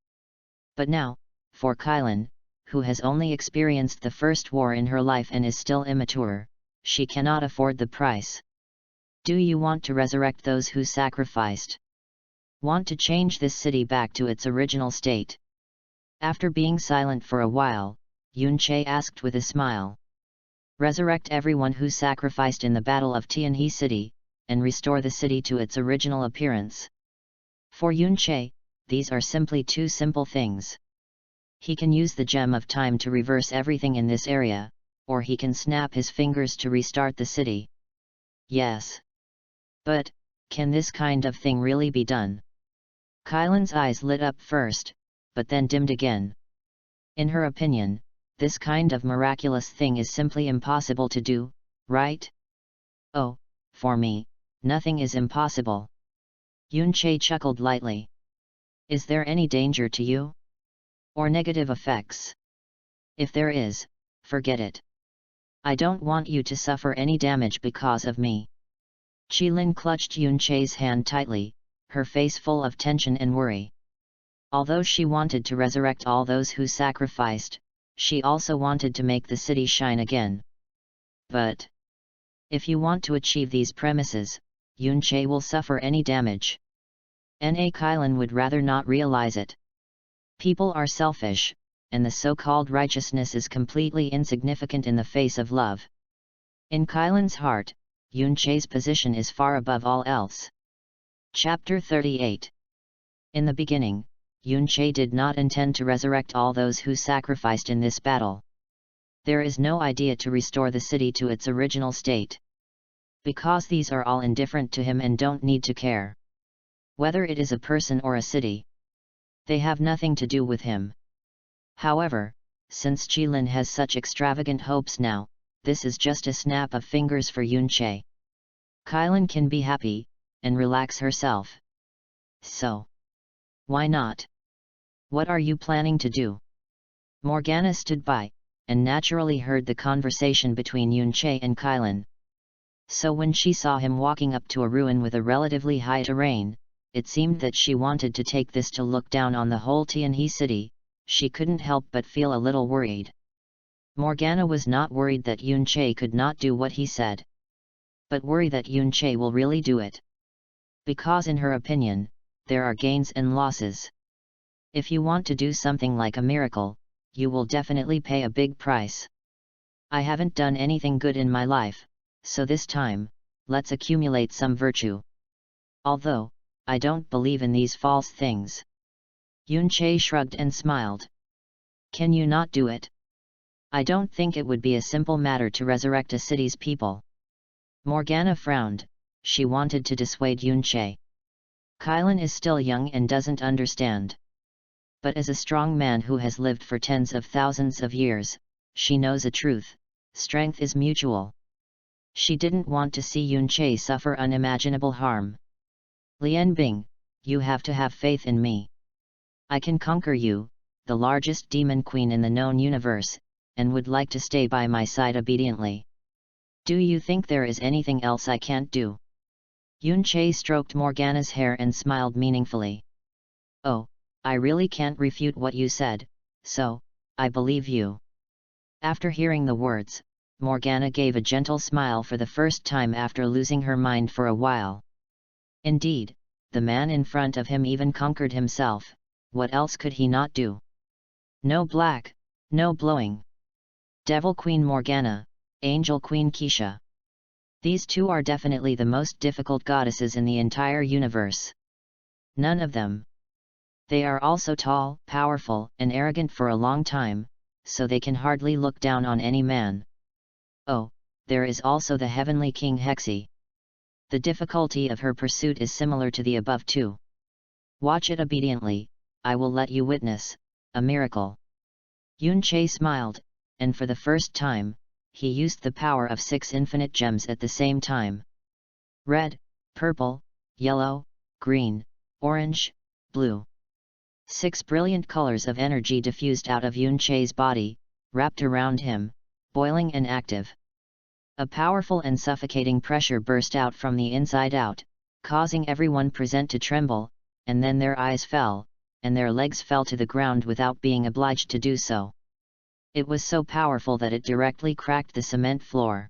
But now, for Kylan, who has only experienced the first war in her life and is still immature, she cannot afford the price. Do you want to resurrect those who sacrificed? Want to change this city back to its original state? After being silent for a while, Yun Che asked with a smile. Resurrect everyone who sacrificed in the Battle of Tianhe City, and restore the city to its original appearance. For Yun Che, these are simply two simple things. He can use the gem of time to reverse everything in this area, or he can snap his fingers to restart the city. Yes. But, can this kind of thing really be done? Kylan's eyes lit up first, but then dimmed again. In her opinion, this kind of miraculous thing is simply impossible to do, right? Oh, for me, nothing is impossible. Yun Che chuckled lightly. Is there any danger to you? Or negative effects? If there is, forget it. I don't want you to suffer any damage because of me. Qilin clutched Yun Che's hand tightly, her face full of tension and worry. Although she wanted to resurrect all those who sacrificed, she also wanted to make the city shine again. But if you want to achieve these premises, Yun Che will suffer any damage. Na Kylan would rather not realize it. People are selfish, and the so-called righteousness is completely insignificant in the face of love. In Kylan's heart, Yunche's position is far above all else. Chapter 38. In the beginning, Yunche did not intend to resurrect all those who sacrificed in this battle. There is no idea to restore the city to its original state. Because these are all indifferent to him and don't need to care. Whether it is a person or a city. They have nothing to do with him. However, since Qilin has such extravagant hopes now, this is just a snap of fingers for Yunche. Kylan can be happy, and relax herself. So, why not? What are you planning to do? Morgana stood by, and naturally heard the conversation between Yunche and Kylan. So when she saw him walking up to a ruin with a relatively high terrain, it seemed that she wanted to take this to look down on the whole Tianhe city. She couldn't help but feel a little worried. Morgana was not worried that Yunche could not do what he said, but worried that Yunche will really do it. Because in her opinion, there are gains and losses. If you want to do something like a miracle, you will definitely pay a big price. I haven't done anything good in my life, so this time, let's accumulate some virtue. Although, I don't believe in these false things. Yunche shrugged and smiled. Can you not do it? I don't think it would be a simple matter to resurrect a city's people. Morgana frowned. She wanted to dissuade Yunche. Kylan is still young and doesn't understand. But as a strong man who has lived for tens of thousands of years, she knows a truth: strength is mutual. She didn't want to see Yunche suffer unimaginable harm. Lian Bing, you have to have faith in me. I can conquer you, the largest demon queen in the known universe, and would like to stay by my side obediently. Do you think there is anything else I can't do? Yunche stroked Morgana's hair and smiled meaningfully. Oh, I really can't refute what you said, so, I believe you. After hearing the words, Morgana gave a gentle smile for the first time after losing her mind for a while. Indeed, the man in front of him even conquered himself. What else could he not do? No black, no blowing. Devil Queen Morgana, Angel Queen Keisha. These two are definitely the most difficult goddesses in the entire universe. None of them. They are also tall, powerful, and arrogant for a long time, so they can hardly look down on any man. Oh, there is also the heavenly King Hexi. The difficulty of her pursuit is similar to the above two. Watch it obediently, I will let you witness a miracle. Yunche smiled, and for the first time, he used the power of 6 infinite gems at the same time. Red, purple, yellow, green, orange, blue. 6 brilliant colors of energy diffused out of Yunche's body, wrapped around him, boiling and active. A powerful and suffocating pressure burst out from the inside out, causing everyone present to tremble, and then their eyes fell, and their legs fell to the ground without being obliged to do so. It was so powerful that it directly cracked the cement floor.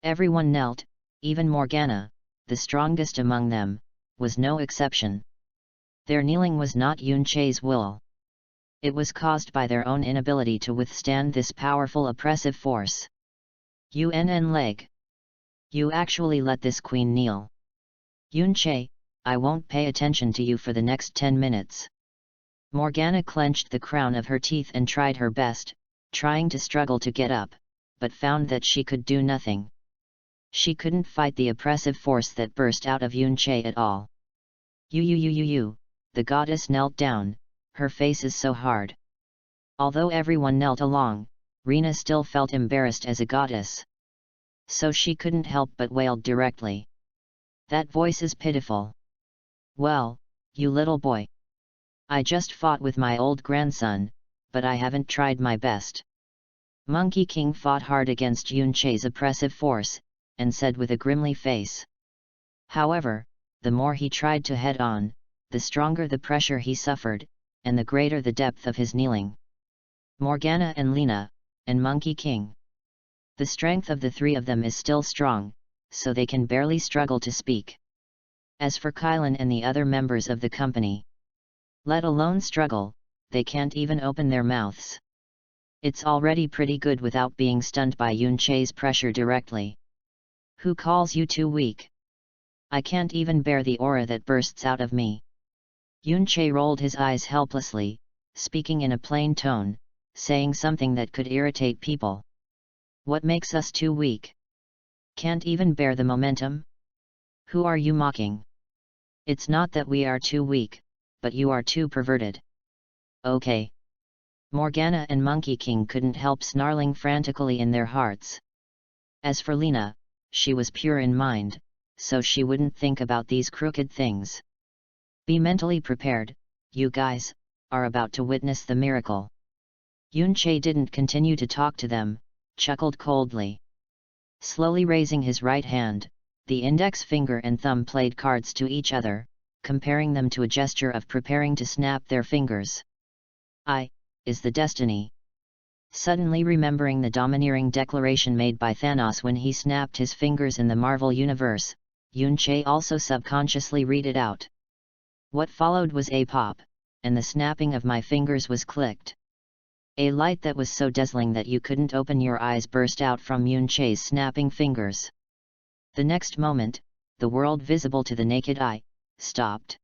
Everyone knelt, even Morgana, the strongest among them, was no exception. Their kneeling was not Yunche's will. It was caused by their own inability to withstand this powerful oppressive force. Unn leg. You actually let this queen kneel. Yunche, I won't pay attention to you for the next 10 minutes. Morgana clenched the crown of her teeth and tried her best, trying to struggle to get up, but found that she could do nothing. She couldn't fight the oppressive force that burst out of Yunche at all. The goddess knelt down, her face is so hard. Although everyone knelt along, Rena still felt embarrassed as a goddess. So she couldn't help but wailed directly. That voice is pitiful. Well, you little boy. I just fought with my old grandson, but I haven't tried my best. Monkey King fought hard against Yunche's oppressive force, and said with a grimly face. However, the more he tried to head on, the stronger the pressure he suffered, and the greater the depth of his kneeling. Morgana and Lena, and Monkey King. The strength of the 3 of them is still strong, so they can barely struggle to speak. As for Kylan and the other members of the company, let alone struggle, they can't even open their mouths. It's already pretty good without being stunned by Yunche's pressure directly. Who calls you too weak? I can't even bear the aura that bursts out of me. Yunche rolled his eyes helplessly, speaking in a plain tone, saying something that could irritate people. What makes us too weak? Can't even bear the momentum? Who are you mocking? It's not that we are too weak, but you are too perverted. Okay. Morgana and Monkey King couldn't help snarling frantically in their hearts. As for Lena, she was pure in mind, so she wouldn't think about these crooked things. Be mentally prepared, you guys are about to witness the miracle. Yunche didn't continue to talk to them, chuckled coldly. Slowly raising his right hand, the index finger and thumb played cards to each other, comparing them to a gesture of preparing to snap their fingers. I is the destiny. Suddenly remembering the domineering declaration made by Thanos when he snapped his fingers in the Marvel Universe, Yunche also subconsciously read it out. What followed was a pop, and the snapping of my fingers was clicked. A light that was so dazzling that you couldn't open your eyes burst out from Yunche's snapping fingers. The next moment, the world visible to the naked eye stopped.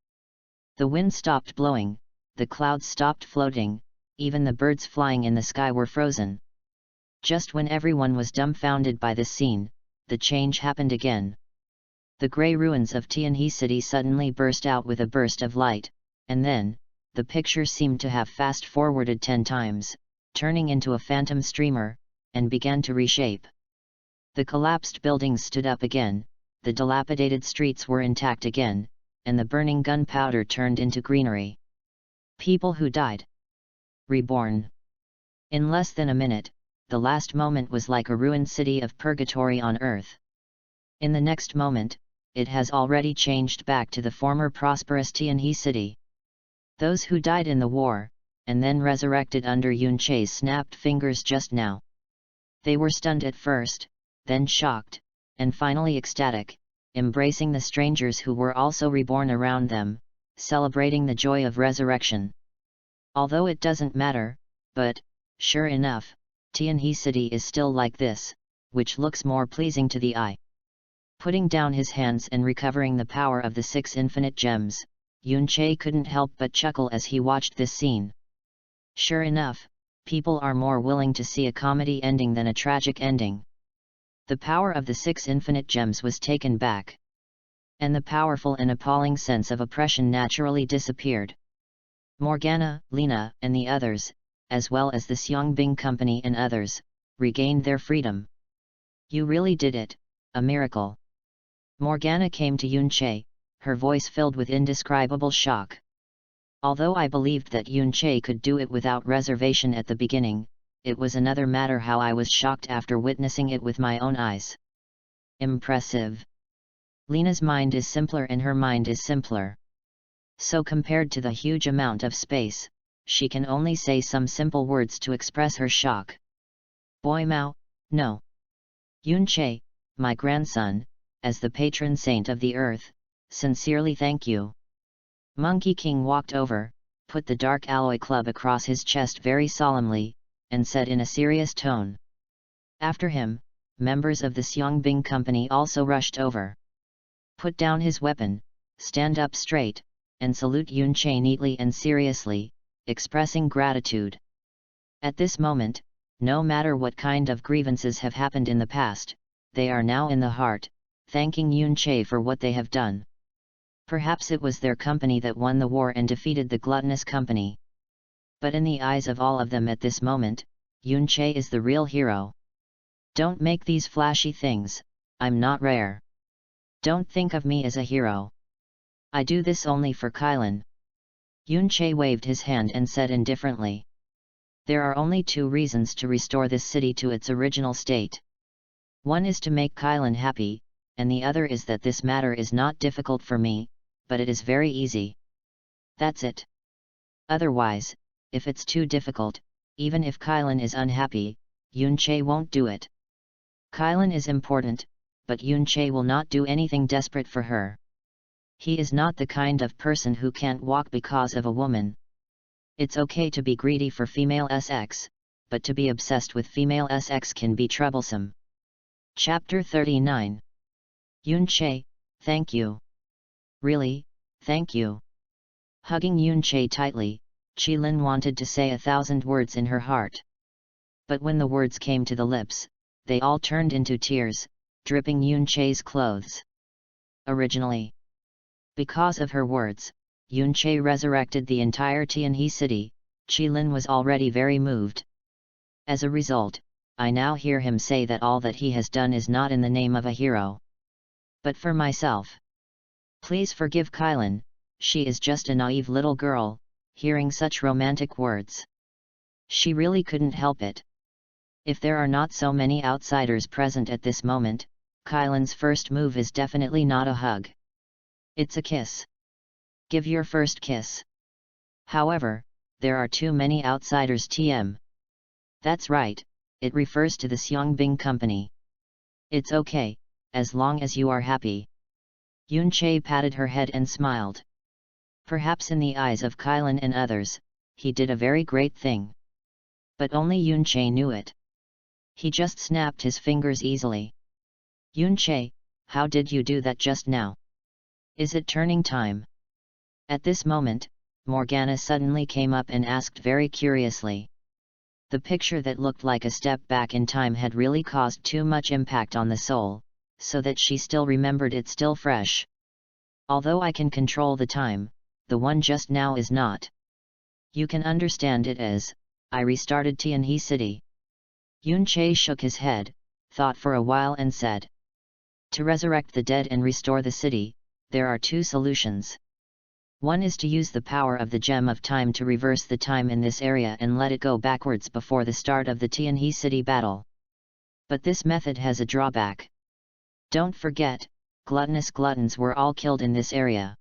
The wind stopped blowing, the clouds stopped floating, even the birds flying in the sky were frozen. Just when everyone was dumbfounded by this scene, the change happened again. The grey ruins of Tianhe City suddenly burst out with a burst of light, and then, the picture seemed to have fast-forwarded 10 times, turning into a phantom streamer, and began to reshape. The collapsed buildings stood up again, the dilapidated streets were intact again, and the burning gunpowder turned into greenery. People who died. Reborn. In less than a minute, the last moment was like a ruined city of purgatory on earth. In the next moment, it has already changed back to the former prosperous Tianhe City. Those who died in the war, and then resurrected under Yunche's snapped fingers just now. They were stunned at first, then shocked, and finally ecstatic, embracing the strangers who were also reborn around them, celebrating the joy of resurrection. Although it doesn't matter, but, sure enough, Tianhe City is still like this, which looks more pleasing to the eye. Putting down his hands and recovering the power of the 6 infinite gems, Yunche couldn't help but chuckle as he watched this scene. Sure enough, people are more willing to see a comedy ending than a tragic ending. The power of the 6 infinite gems was taken back. And the powerful and appalling sense of oppression naturally disappeared. Morgana, Lena, and the others, as well as the Xiangbing Company and others, regained their freedom. You really did it, a miracle. Morgana came to Yunche, her voice filled with indescribable shock. Although I believed that Yunche could do it without reservation at the beginning, it was another matter how I was shocked after witnessing it with my own eyes. Impressive. Lena's mind is simpler and her mind is simpler. So compared to the huge amount of space, she can only say some simple words to express her shock. Boy Mao, no. Yunche, my grandson, as the patron saint of the earth, sincerely thank you. Monkey King walked over, put the dark alloy club across his chest very solemnly, and said in a serious tone. After him, members of the Xiangbing Company also rushed over. Put down his weapon, stand up straight, and salute Yunche neatly and seriously, expressing gratitude. At this moment, no matter what kind of grievances have happened in the past, they are now in the heart, thanking Yunche for what they have done. Perhaps it was their company that won the war and defeated the gluttonous company. But in the eyes of all of them at this moment, Yunche is the real hero. Don't make these flashy things, I'm not rare. Don't think of me as a hero. I do this only for Kylan. Yunche waved his hand and said indifferently. There are only 2 reasons to restore this city to its original state. One is to make Kylan happy, and the other is that this matter is not difficult for me, but it is very easy. That's it. Otherwise, if it's too difficult, even if Kylan is unhappy, Yunche won't do it. Kylan is important, but Yunche will not do anything desperate for her. He is not the kind of person who can't walk because of a woman. It's okay to be greedy for female SX, but to be obsessed with female SX can be troublesome. Chapter 39. Yun-chae, thank you. Really, thank you. Hugging Yun-chae tightly, Chi-lin wanted to say 1,000 words in her heart. But when the words came to the lips, they all turned into tears, dripping Yun-chae's clothes. Originally, because of her words, Yun-chae resurrected the entire Tianhe city. Chi-lin was already very moved. As a result, I now hear him say that all that he has done is not in the name of a hero, but for myself. Please forgive Kai-lin, she is just a naive little girl, hearing such romantic words. She really couldn't help it. If there are not so many outsiders present at this moment, Kai-lin's first move is definitely not a hug. It's a kiss. Give your first kiss. However, there are too many outsiders TM. That's right, it refers to the Seongbing company. It's okay, as long as you are happy. Yun-chae patted her head and smiled. Perhaps in the eyes of Kai-lin and others, he did a very great thing. But only Yun-chae knew it. He just snapped his fingers easily. Yun-chae, how did you do that just now? Is it turning time? At this moment, Morgana suddenly came up and asked very curiously. The picture that looked like a step back in time had really caused too much impact on the soul, so that she still remembered it still fresh. Although I can control the time, the one just now is not. You can understand it as, I restarted Tianhe City. Yun-chae shook his head, thought for a while and said. To resurrect the dead and restore the city, there are two solutions. One is to use the power of the Gem of Time to reverse the time in this area and let it go backwards before the start of the Tianhe City battle. But this method has a drawback. Don't forget, gluttonous gluttons were all killed in this area.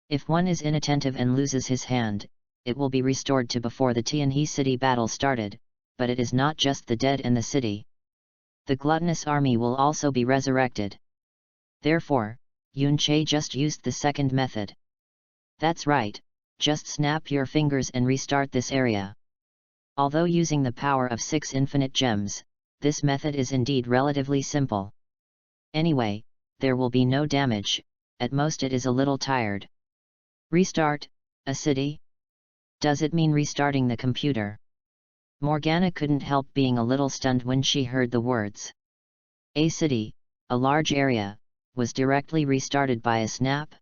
If one is inattentive and loses his hand, it will be restored to before the Tianhe City battle started, but it is not just the dead and the city. The gluttonous army will also be resurrected. Therefore, Yun-chae just used the second method. That's right, just snap your fingers and restart this area. Although using the power of 6 infinite gems, this method is indeed relatively simple. Anyway, there will be no damage, at most it is a little tired. Restart a city? Does it mean restarting the computer? Morgana couldn't help being a little stunned when she heard the words. A city, a large area, was directly restarted by a snap?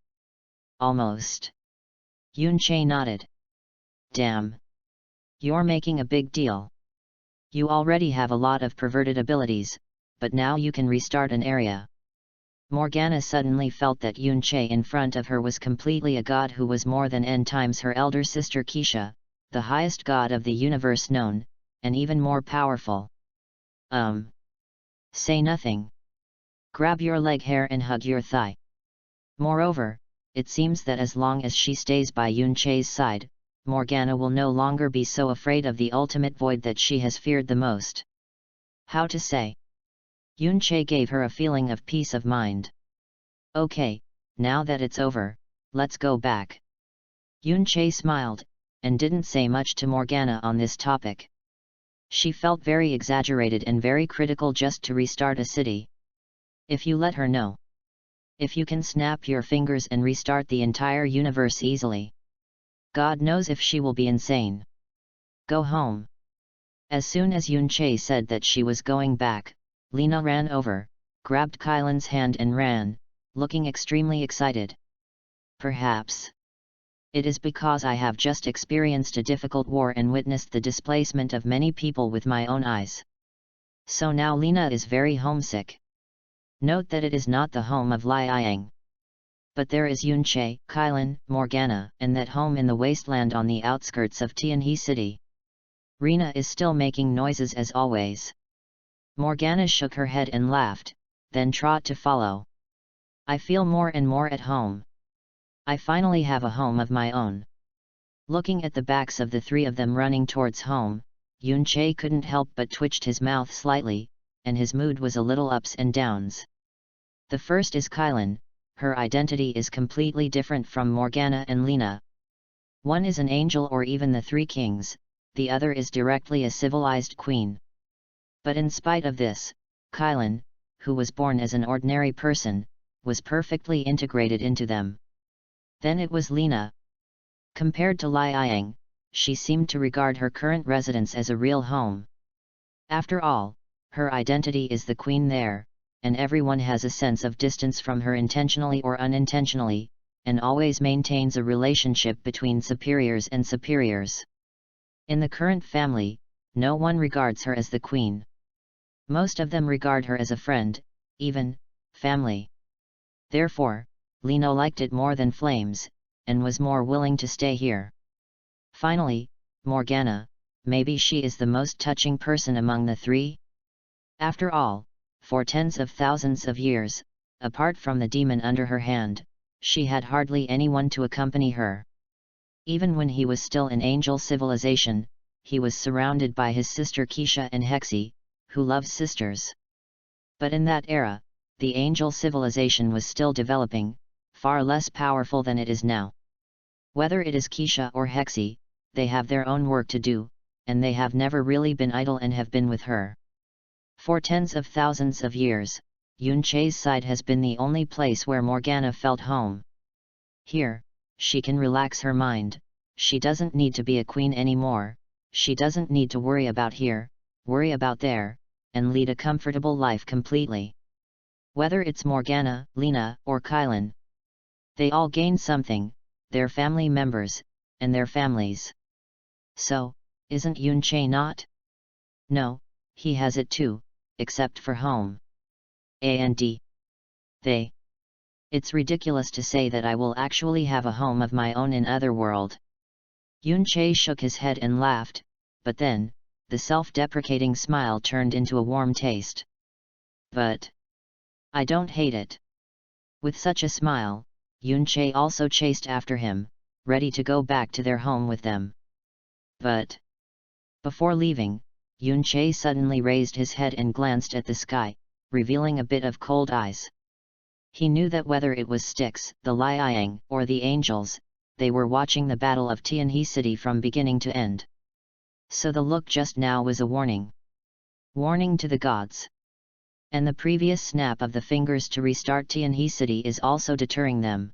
Almost. Yun-chae nodded. Damn. You're making a big deal. You already have a lot of perverted abilities, but now you can restart an area. Morgana suddenly felt that Yun-chae in front of her was completely a god who was more than n times her elder sister Keisha, the highest god of the universe known, and even more powerful. Say nothing. Grab your leg hair and hug your thigh. Moreover, it seems that as long as she stays by Yun-chae's side, Morgana will no longer be so afraid of the ultimate void that she has feared the most. How to say? Yun-chae gave her a feeling of peace of mind. Okay, now that it's over, let's go back. Yun-chae smiled, and didn't say much to Morgana on this topic. She felt very exaggerated and very critical just to restart a city. If you let her know. If you can snap your fingers and restart the entire universe easily. God knows if she will be insane. Go home. As soon as Yun-chae said that she was going back, Lena ran over, grabbed Kai-lin's hand and ran, looking extremely excited. Perhaps. It is because I have just experienced a difficult war and witnessed the displacement of many people with my own eyes. So now Lena is very homesick. Note that it is not the home of Liang. But there is Yun-chae, Kai-lin, Morgana, and that home in the wasteland on the outskirts of Tianhe City. Rena is still making noises as always. Morgana shook her head and laughed, then trot to follow. I feel more and more at home. I finally have a home of my own. Looking at the backs of the three of them running towards home, Yun-chae couldn't help but twitched his mouth slightly, and his mood was a little ups and downs. The first is Kai-lin. Her identity is completely different from Morgana and Lena. One is an angel or even the three kings, the other is directly a civilized queen. But in spite of this, Kylan, who was born as an ordinary person, was perfectly integrated into them. Then it was Lena. Compared to Liang, she seemed to regard her current residence as a real home. After all, her identity is the queen there, and everyone has a sense of distance from her intentionally or unintentionally, and always maintains a relationship between superiors and superiors. In the current family, no one regards her as the queen. Most of them regard her as a friend, even family. Therefore, Lena liked it more than Flames, and was more willing to stay here. Finally, Morgana, maybe she is the most touching person among the three? After all, for tens of thousands of years, apart from the demon under her hand, she had hardly anyone to accompany her. Even when he was still in angel civilization, he was surrounded by his sister Keisha and Hexie, who love sisters. But in that era, the angel civilization was still developing, far less powerful than it is now. Whether it is Keisha or Hexie, they have their own work to do, and they have never really been idle and have been with her. For tens of thousands of years, Yunche's side has been the only place where Morgana felt home. Here, she can relax her mind, she doesn't need to be a queen anymore, she doesn't need to worry about here, worry about there, and lead a comfortable life completely. Whether it's Morgana, Lena, or Kylan, they all gain something, their family members, and their families. So, isn't Yunche not? No, he has it too, except for home. And they. It's ridiculous to say that I will actually have a home of my own in Otherworld. Yunche shook his head and laughed, but then, the self-deprecating smile turned into a warm taste. But I don't hate it. With such a smile, Yunche also chased after him, ready to go back to their home with them. But before leaving, Yunche suddenly raised his head and glanced at the sky, revealing a bit of cold eyes. He knew that whether it was Styx, the Liang, or the angels, they were watching the Battle of Tianhe City from beginning to end. So the look just now was a warning. Warning to the gods. And the previous snap of the fingers to restart Tianhe City is also deterring them.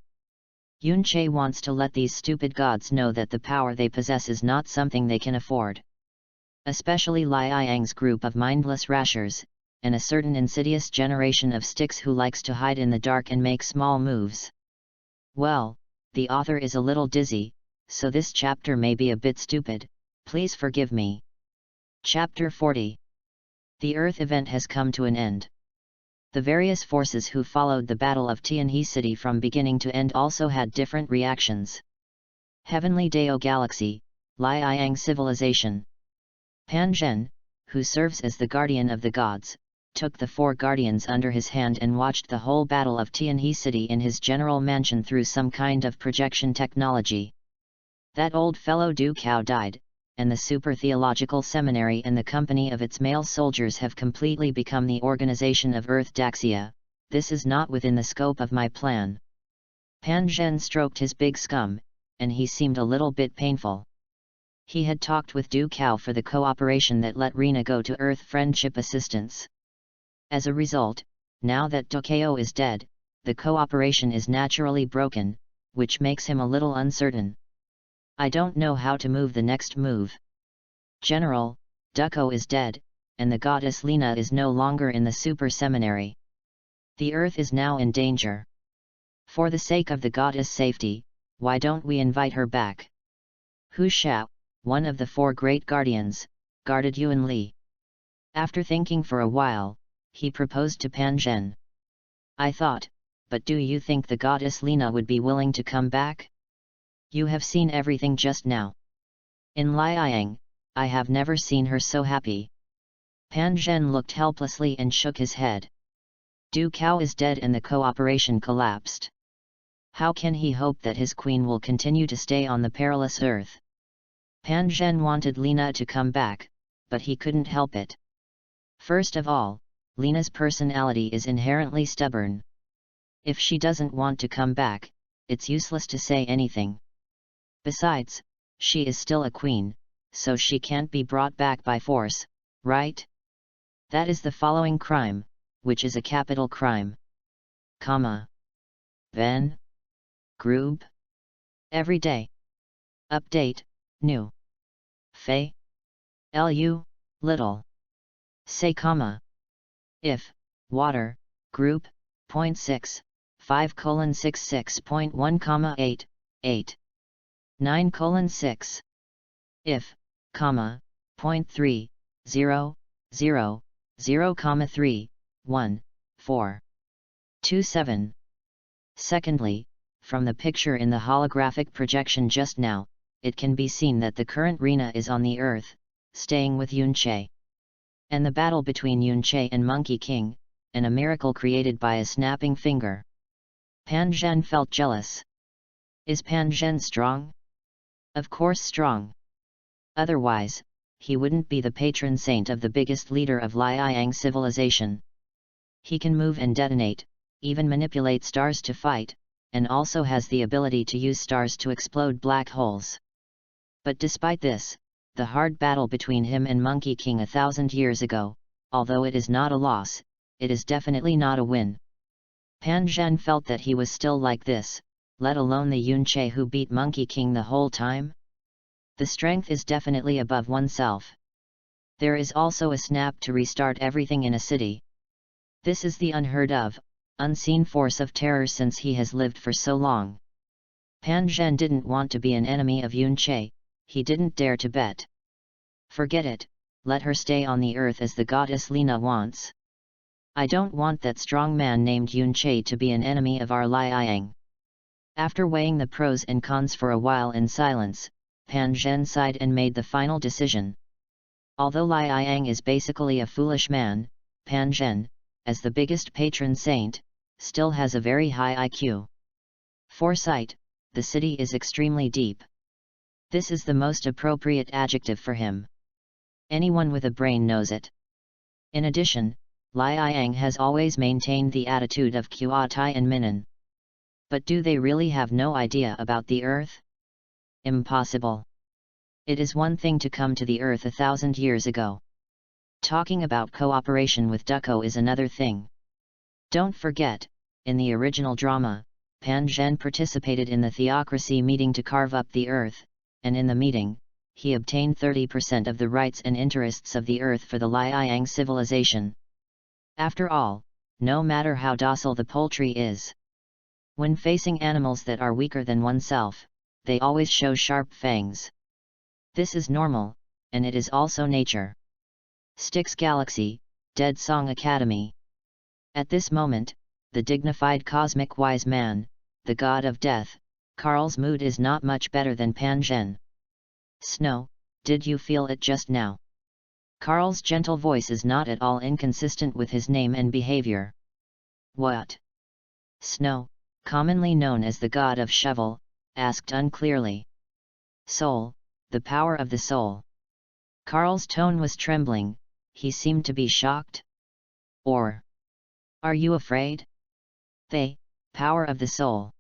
Yunche wants to let these stupid gods know that the power they possess is not something they can afford. Especially Liang's group of mindless rashers, and a certain insidious generation of Styx who likes to hide in the dark and make small moves. Well, the author is a little dizzy, so this chapter may be a bit stupid, please forgive me. Chapter 40. The Earth event has come to an end. The various forces who followed the Battle of Tianhe City from beginning to end also had different reactions. Heavenly Dao Galaxy, Liang Civilization. Pan Zhen, who serves as the guardian of the gods, took the four guardians under his hand and watched the whole Battle of Tianhe City in his general mansion through some kind of projection technology. That old fellow Du Cao died, and the Super Theological Seminary and the company of its male soldiers have completely become the organization of Earth Daxia. This is not within the scope of my plan. Pan Zhen stroked his big scum, and he seemed a little bit painful. He had talked with Du Cao for the cooperation that let Rena go to Earth Friendship Assistance. As a result, now that Du Cao is dead, the cooperation is naturally broken, which makes him a little uncertain. I don't know how to move the next move. General, Du Cao is dead, and the goddess Lena is no longer in the Super Seminary. The Earth is now in danger. For the sake of the goddess' safety, why don't we invite her back? Hu Xiao, one of the four great guardians, guarded Yuan Li. After thinking for a while, he proposed to Pan Zhen. I thought, but do you think the goddess Lena would be willing to come back? You have seen everything just now. In Liang, I have never seen her so happy. Pan Zhen looked helplessly and shook his head. Du Cao is dead and the cooperation collapsed. How can he hope that his queen will continue to stay on the perilous earth? Pan Zhen wanted Lena to come back, but he couldn't help it. First of all, Lena's personality is inherently stubborn. If she doesn't want to come back, it's useless to say anything. Besides, she is still a queen, so she can't be brought back by force, right? That is the following crime, which is a capital crime. Comma. Then. Group. Every day. Update, new. Fay. Lu, little. Say comma. If, water, group, 0.6, 5:66.1, 8, 8. 9:6. If, comma, 0.3, 0, 0, 0,3, 1, 4. 27. Secondly, from the picture in the holographic projection just now, it can be seen that the current Rina is on the earth, staying with Yunche. And the battle between Yunche and Monkey King, and a miracle created by a snapping finger. Pan Zhen felt jealous. Is Pan Zhen strong? Of course strong. Otherwise, he wouldn't be the patron saint of the biggest leader of Liang civilization. He can move and detonate, even manipulate stars to fight, and also has the ability to use stars to explode black holes. But despite this, the hard battle between him and Monkey King 1,000 years ago, although it is not a loss, it is definitely not a win. Pan Zhen felt that he was still like this, let alone the Yunche who beat Monkey King the whole time. The strength is definitely above oneself. There is also a snap to restart everything in a city. This is the unheard of, unseen force of terror since he has lived for so long. Pan Zhen didn't want to be an enemy of Yunche, he didn't dare to bet. Forget it, let her stay on the earth as the goddess Lina wants. I don't want that strong man named Yunche to be an enemy of our Liang. After weighing the pros and cons for a while in silence, Pan Zhen sighed and made the final decision. Although Liang is basically a foolish man, Pan Zhen, as the biggest patron saint, still has a very high IQ. Foresight, the city is extremely deep. This is the most appropriate adjective for him. Anyone with a brain knows it. In addition, Liang has always maintained the attitude of Kuatai and Minan. But do they really have no idea about the earth? Impossible. It is one thing to come to the earth 1,000 years ago. Talking about cooperation with Ducko is another thing. Don't forget, in the original drama, Pan Zhen participated in the theocracy meeting to carve up the earth, and in the meeting, he obtained 30% of the rights and interests of the earth for the Liang civilization. After all, no matter how docile the poultry is, when facing animals that are weaker than oneself, they always show sharp fangs. This is normal, and it is also nature. Styx Galaxy, Dead Song Academy. At this moment, the dignified cosmic wise man, the god of death, Carl's mood is not much better than Pan Zhen. Snow, did you feel it just now? Carl's gentle voice is not at all inconsistent with his name and behavior. What? Snow, commonly known as the god of shovel, asked unclearly. Soul, the power of the soul. Carl's tone was trembling, he seemed to be shocked. Or, are you afraid? The power of the soul.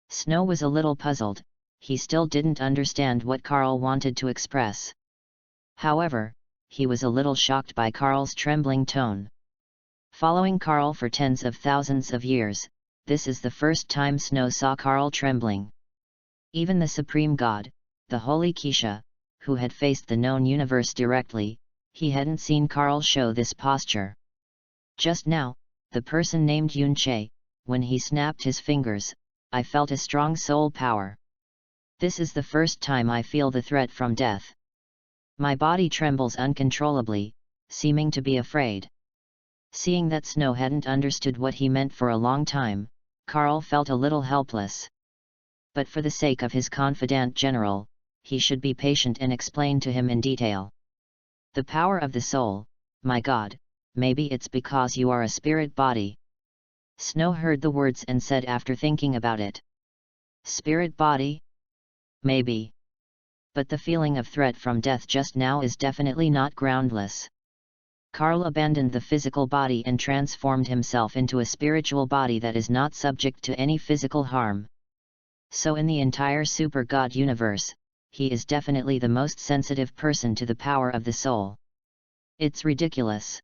Snow was a little puzzled, he still didn't understand what Carl wanted to express. However, he was a little shocked by Carl's trembling tone. Following Carl for tens of thousands of years, this is the first time Snow saw Carl trembling. Even the Supreme God, the Holy Keisha, who had faced the known universe directly, he hadn't seen Carl show this posture. Just now, the person named Yunche, when he snapped his fingers, I felt a strong soul power. This is the first time I feel the threat from death. My body trembles uncontrollably, seeming to be afraid. Seeing that Snow hadn't understood what he meant for a long time, Carl felt a little helpless. But for the sake of his confidant general, he should be patient and explain to him in detail. The power of the soul, my God, maybe it's because you are a spirit body. Snow heard the words and said after thinking about it. Spirit body? Maybe. But the feeling of threat from death just now is definitely not groundless. Carl abandoned the physical body and transformed himself into a spiritual body that is not subject to any physical harm. So in the entire super god universe, he is definitely the most sensitive person to the power of the soul. It's ridiculous.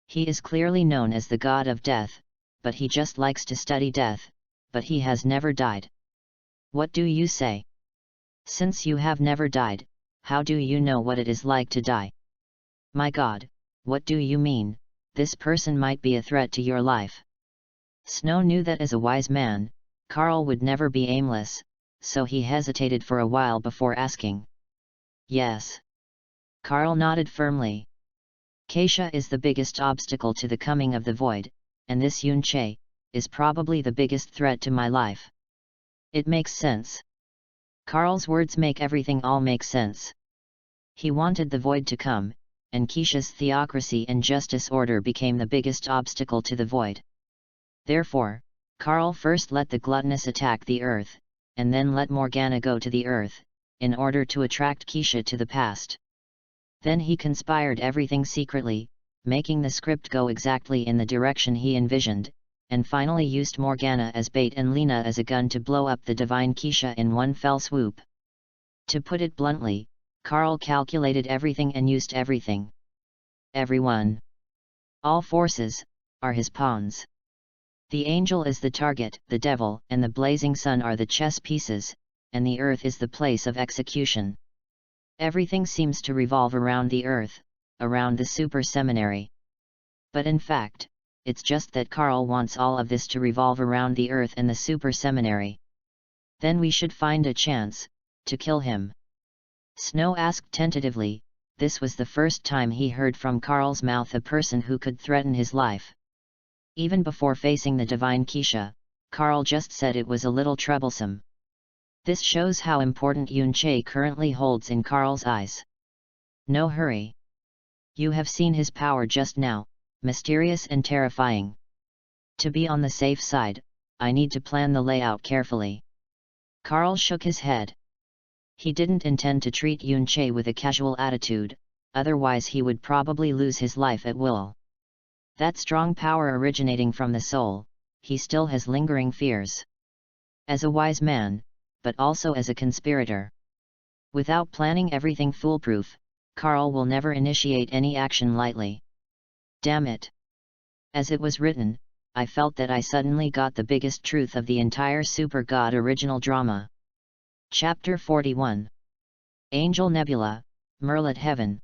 He is clearly known as the god of death, but he just likes to study death, but he has never died. What do you say? Since you have never died, how do you know what it is like to die? My god, what do you mean? This person might be a threat to your life. Snow knew that as a wise man, Carl would never be aimless, so he hesitated for a while before asking. Yes. Carl nodded firmly. Keisha is the biggest obstacle to the coming of the void, and this Yunche is probably the biggest threat to my life. It makes sense. Carl's words make everything all make sense. He wanted the void to come, and Keisha's theocracy and justice order became the biggest obstacle to the void. Therefore, Carl first let the gluttonous attack the earth, and then let Morgana go to the earth, in order to attract Keisha to the past. Then he conspired everything secretly, making the script go exactly in the direction he envisioned, and finally used Morgana as bait and Lena as a gun to blow up the divine Keisha in one fell swoop. To put it bluntly, Carl calculated everything and used everything. Everyone. All forces are his pawns. The angel is the target, the devil and the blazing sun are the chess pieces, and the earth is the place of execution. Everything seems to revolve around the earth, around the super seminary. But in fact, it's just that Carl wants all of this to revolve around the earth and the super seminary. Then we should find a chance to kill him. Snow asked tentatively. This was the first time he heard from Carl's mouth a person who could threaten his life. Even before facing the divine Keisha, Carl just said it was a little troublesome. This shows how important Yunche currently holds in Carl's eyes. No hurry. You have seen his power just now, mysterious and terrifying. To be on the safe side, I need to plan the layout carefully. Carl shook his head. He didn't intend to treat Yunche with a casual attitude, otherwise he would probably lose his life at will. That strong power originating from the soul, he still has lingering fears. As a wise man, but also as a conspirator. Without planning everything foolproof, Carl will never initiate any action lightly. Damn it! As it was written, I felt that I suddenly got the biggest truth of the entire Super God original drama. Chapter 41. Angel Nebula, Merlit Heaven.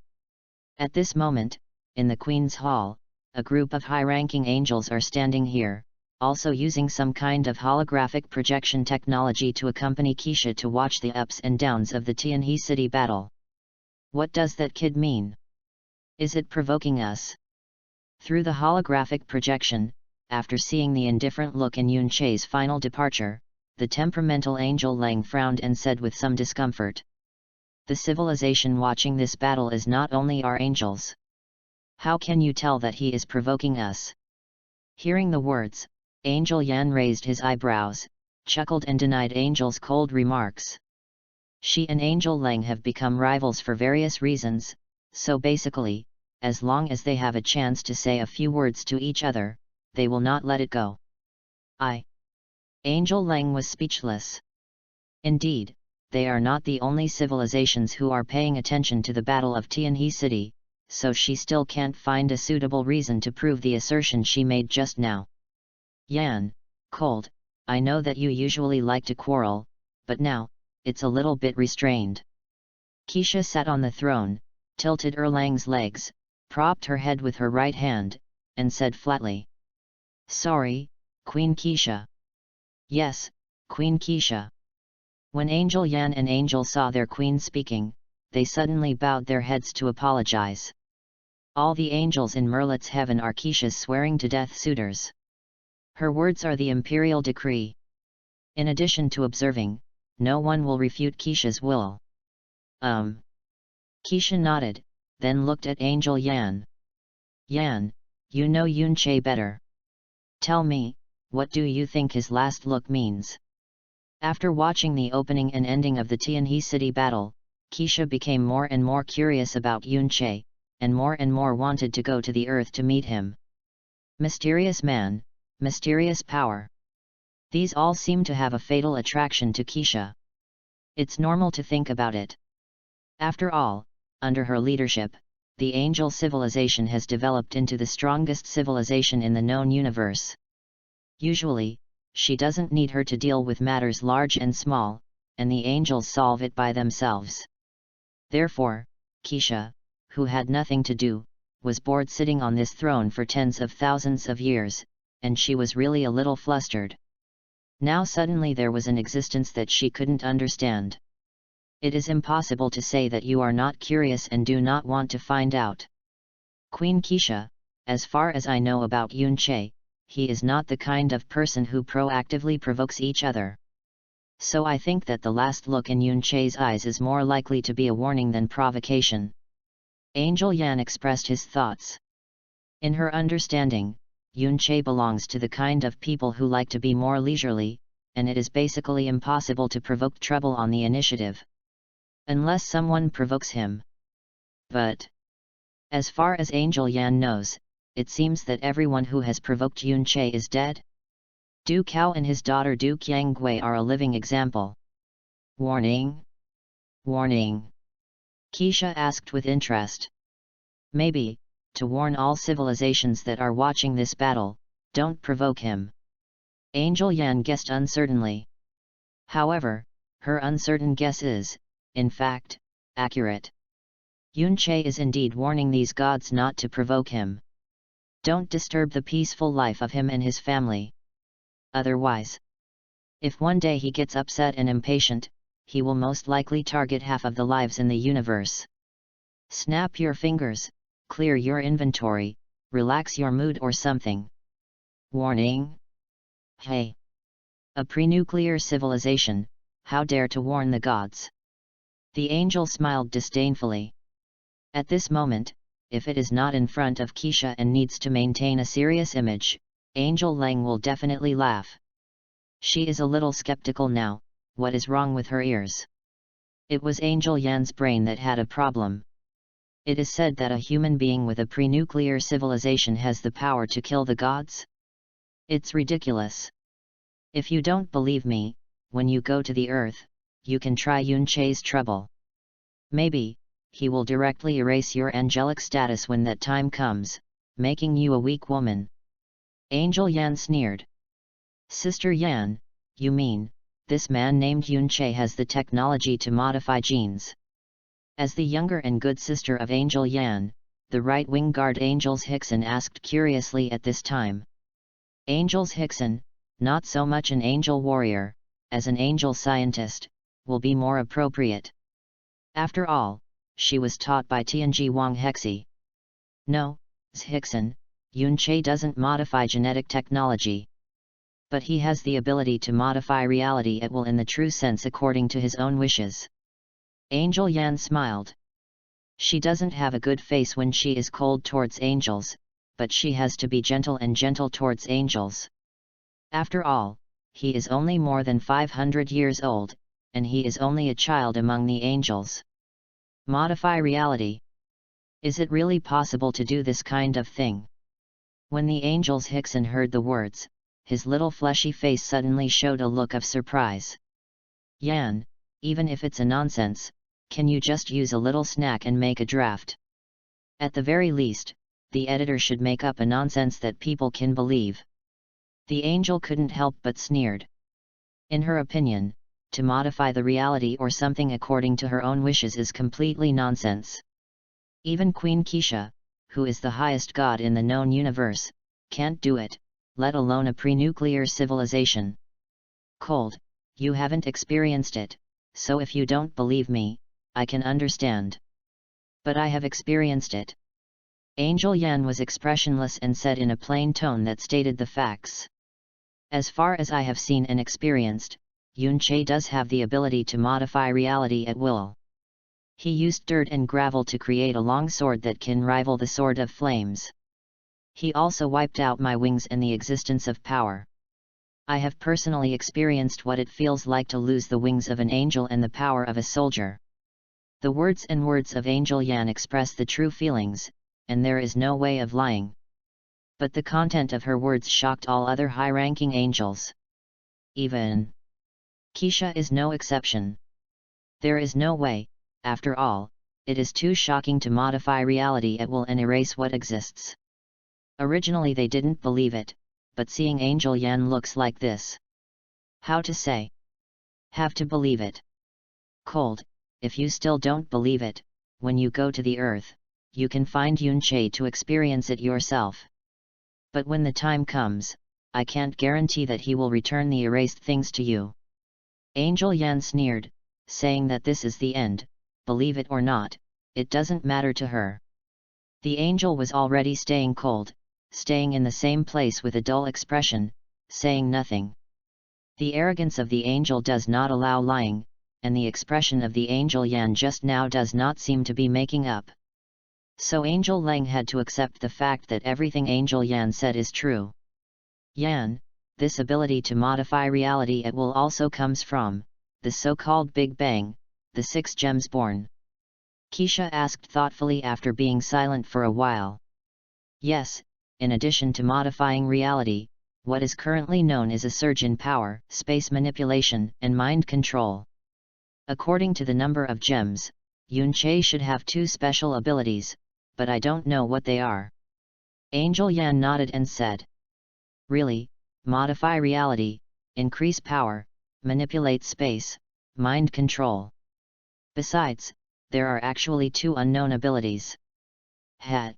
At this moment, in the Queen's Hall, a group of high-ranking angels are standing here, also using some kind of holographic projection technology to accompany Keisha to watch the ups and downs of the Tianhe City battle. What does that kid mean? Is it provoking us? Through the holographic projection, after seeing the indifferent look in Yunche's final departure, the temperamental angel Lang frowned and said with some discomfort. The civilization watching this battle is not only our angels. How can you tell that he is provoking us? Hearing the words, Angel Yan raised his eyebrows, chuckled and denied Angel's cold remarks. She and Angel Lang have become rivals for various reasons, so basically, as long as they have a chance to say a few words to each other, they will not let it go. Angel Lang was speechless. Indeed, they are not the only civilizations who are paying attention to the Battle of Tianhe City, so she still can't find a suitable reason to prove the assertion she made just now. Yan, cold, I know that you usually like to quarrel, but now, it's a little bit restrained. Keisha sat on the throne, tilted Erlang's legs, propped her head with her right hand, and said flatly. Sorry, Queen Keisha. Yes, Queen Keisha. When Angel Yan and Angel saw their queen speaking, they suddenly bowed their heads to apologize. All the angels in Merlit's heaven are Keisha's swearing to death suitors. Her words are the imperial decree. In addition to observing, no one will refute Keisha's will. Keisha nodded, then looked at Angel Yan. Yan, you know Yunche better. Tell me, what do you think his last look means? After watching the opening and ending of the Tianhe City battle, Keisha became more and more curious about Yunche, and more wanted to go to the earth to meet him. Mysterious man, mysterious power. These all seem to have a fatal attraction to Keisha. It's normal to think about it. After all, under her leadership, the angel civilization has developed into the strongest civilization in the known universe. Usually, she doesn't need her to deal with matters large and small, and the angels solve it by themselves. Therefore, Keisha, who had nothing to do, was bored sitting on this throne for tens of thousands of years, and she was really a little flustered. Now suddenly there was an existence that she couldn't understand. It is impossible to say that you are not curious and do not want to find out. Queen Keisha, as far as I know about Yunche, he is not the kind of person who proactively provokes each other. So I think that the last look in Yunche's eyes is more likely to be a warning than provocation. Angel Yan expressed his thoughts. In her understanding, Yunche belongs to the kind of people who like to be more leisurely, and it is basically impossible to provoke trouble on the initiative. Unless someone provokes him. But, as far as Angel Yan knows, it seems that everyone who has provoked Yunche is dead. Du Cao and his daughter Du Qianggui are a living example. Warning? Warning? Keisha asked with interest. Maybe, to warn all civilizations that are watching this battle, don't provoke him. Angel Yan guessed uncertainly. However, her uncertain guess is, in fact, accurate. Yunche is indeed warning these gods not to provoke him. Don't disturb the peaceful life of him and his family. Otherwise, if one day he gets upset and impatient, he will most likely target half of the lives in the universe. Snap your fingers, clear your inventory, relax your mood or something. Warning? Hey! A pre-nuclear civilization, how dare to warn the gods? The angel smiled disdainfully. At this moment, if it is not in front of Keisha and needs to maintain a serious image, Angel Lang will definitely laugh. She is a little skeptical now. What is wrong with her ears? It was Angel Yan's brain that had a problem. It is said that a human being with a pre-nuclear civilization has the power to kill the gods? It's ridiculous. If you don't believe me, when you go to the Earth, you can try Yunche's trouble. Maybe, he will directly erase your angelic status when that time comes, making you a weak woman. Angel Yan sneered. Sister Yan, you mean, this man named Yunche has the technology to modify genes? As the younger and good sister of Angel Yan, the right-wing guard Angels Hickson asked curiously at this time. Angels Hickson, not so much an angel warrior, as an angel scientist, will be more appropriate. After all, she was taught by Tianji Wang Hexi. No, Hickson, Yunche doesn't modify genetic technology. But he has the ability to modify reality at will in the true sense according to his own wishes. Angel Yan smiled. She doesn't have a good face when she is cold towards angels, but she has to be gentle and gentle towards angels. After all, he is only more than 500 years old, and he is only a child among the angels. Modify reality. Is it really possible to do this kind of thing? When the Angels Hickson heard the words, his little fleshy face suddenly showed a look of surprise. Yan, even if it's a nonsense, can you just use a little snack and make a draft? At the very least, the editor should make up a nonsense that people can believe. The angel couldn't help but sneered. In her opinion, to modify the reality or something according to her own wishes is completely nonsense. Even Queen Keisha, who is the highest god in the known universe, can't do it, let alone a pre-nuclear civilization. Cold, you haven't experienced it, so if you don't believe me, I can understand. But I have experienced it. Angel Yan was expressionless and said in a plain tone that stated the facts. As far as I have seen and experienced, Yunche does have the ability to modify reality at will. He used dirt and gravel to create a long sword that can rival the Sword of Flames. He also wiped out my wings and the existence of power. I have personally experienced what it feels like to lose the wings of an angel and the power of a soldier. The words of Angel Yan express the true feelings, and there is no way of lying. But the content of her words shocked all other high-ranking angels. even. Keisha is no exception. There is no way, after all, it is too shocking to modify reality at will and erase what exists. Originally they didn't believe it, but seeing Angel Yan looks like this. How to say? Have to believe it. Cold, if you still don't believe it, when you go to the earth, you can find Yunche to experience it yourself. But when the time comes, I can't guarantee that he will return the erased things to you. Angel Yan sneered, saying that this is the end, believe it or not, it doesn't matter to her. The angel was already staying cold, staying in the same place with a dull expression, saying nothing. The arrogance of the angel does not allow lying, and the expression of the angel Yan just now does not seem to be making up. So Angel Lang had to accept the fact that everything Angel Yan said is true. Yan, this ability to modify reality at will also comes from the so-called Big Bang, the 6 gems born. Keisha asked thoughtfully after being silent for a while. Yes, in addition to modifying reality, what is currently known is a surge in power, space manipulation, and mind control. According to the number of gems, Yunche should have 2 special abilities, but I don't know what they are. Angel Yan nodded and said. Really, modify reality, increase power, manipulate space, mind control. Besides, there are actually 2 unknown abilities. Het.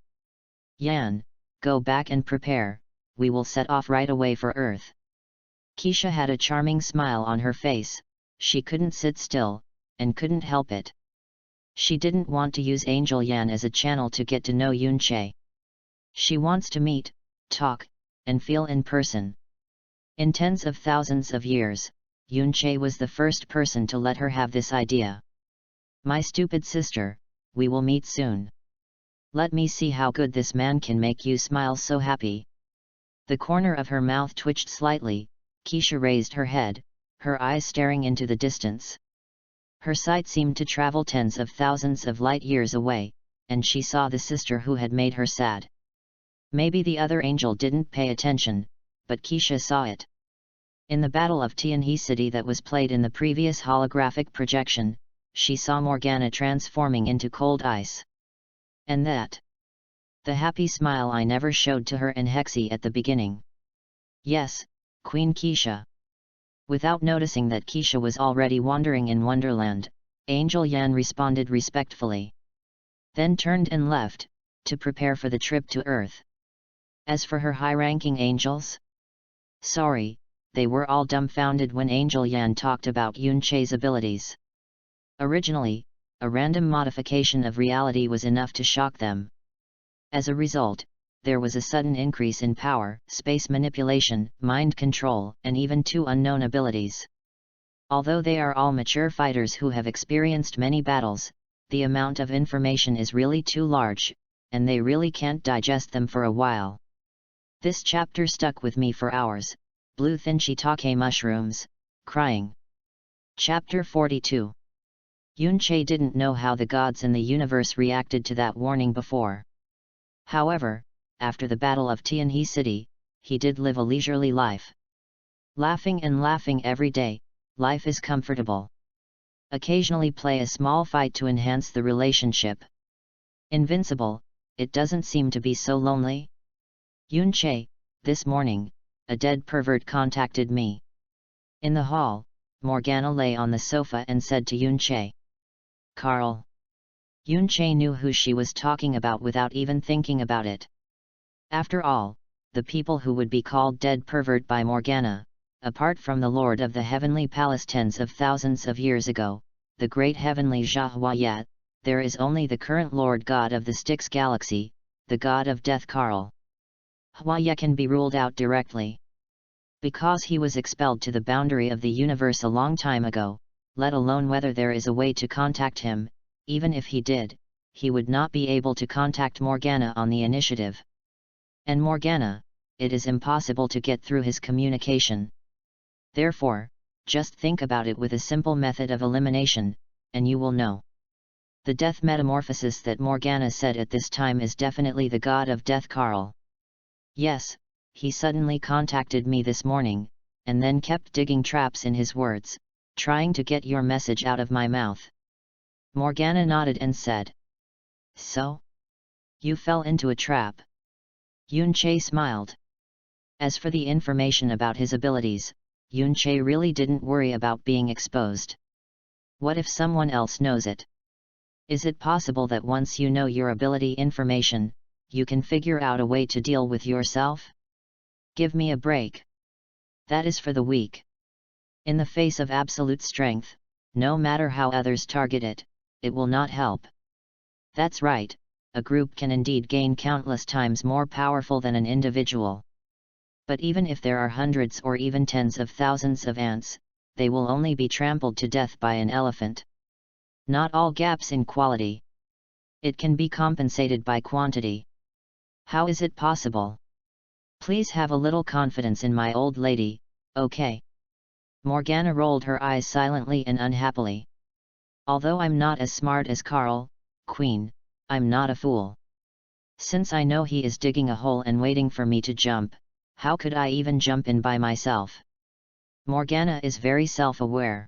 Yan, go back and prepare, we will set off right away for Earth. Keisha had a charming smile on her face, she couldn't sit still, and couldn't help it. She didn't want to use Angel Yan as a channel to get to know Yunche. She wants to meet, talk, and feel in person. In tens of thousands of years, Yunche was the first person to let her have this idea. My stupid sister, we will meet soon. Let me see how good this man can make you smile so happy. The corner of her mouth twitched slightly, Keisha raised her head, her eyes staring into the distance. Her sight seemed to travel tens of thousands of light years away, and she saw the sister who had made her sad. Maybe the other angel didn't pay attention, but Keisha saw it. In the Battle of Tianhe City that was played in the previous holographic projection, she saw Morgana transforming into cold ice. And that. The happy smile I never showed to her and Hexie at the beginning. Yes, Queen Keisha. Without noticing that Keisha was already wandering in Wonderland, Angel Yan responded respectfully. Then turned and left, to prepare for the trip to Earth. As for her high-ranking angels? Sorry, they were all dumbfounded when Angel Yan talked about Yunche's abilities. Originally, a random modification of reality was enough to shock them. As a result, there was a sudden increase in power, space manipulation, mind control, and even 2 unknown abilities. Although they are all mature fighters who have experienced many battles, the amount of information is really too large, and they really can't digest them for a while. This chapter stuck with me for hours. Blue thin shiitake mushrooms, crying. Chapter 42. Yunche didn't know how the gods in the universe reacted to that warning before. However, after the Battle of Tianhe City, he did live a leisurely life. Laughing and laughing every day, life is comfortable. Occasionally play a small fight to enhance the relationship. Invincible, it doesn't seem to be so lonely. Yunche, this morning, a dead pervert contacted me. In the hall, Morgana lay on the sofa and said to Yunche. Carl. Yunche knew who she was talking about without even thinking about it. After all, the people who would be called dead pervert by Morgana, apart from the Lord of the Heavenly Palace tens of thousands of years ago, the great heavenly Zhahuayat, there is only the current Lord God of the Styx Galaxy, the God of Death Carl. Huaya can be ruled out directly. Because he was expelled to the boundary of the universe a long time ago, let alone whether there is a way to contact him, even if he did, he would not be able to contact Morgana on the initiative. And Morgana, it is impossible to get through his communication. Therefore, just think about it with a simple method of elimination, and you will know. The death metamorphosis that Morgana said at this time is definitely the god of death Carl. Yes, he suddenly contacted me this morning, and then kept digging traps in his words, trying to get your message out of my mouth. Morgana nodded and said, "So? You fell into a trap." Yunche smiled. As for the information about his abilities, Yunche really didn't worry about being exposed. What if someone else knows it? Is it possible that once you know your ability information, you can figure out a way to deal with yourself? Give me a break. That is for the weak. In the face of absolute strength, no matter how others target it, it will not help. That's right, a group can indeed gain countless times more powerful than an individual. But even if there are hundreds or even tens of thousands of ants, they will only be trampled to death by an elephant. Not all gaps in quality. It can be compensated by quantity. How is it possible? Please have a little confidence in my old lady, okay? Morgana rolled her eyes silently and unhappily. Although I'm not as smart as Carl, Queen, I'm not a fool. Since I know he is digging a hole and waiting for me to jump, how could I even jump in by myself? Morgana is very self-aware.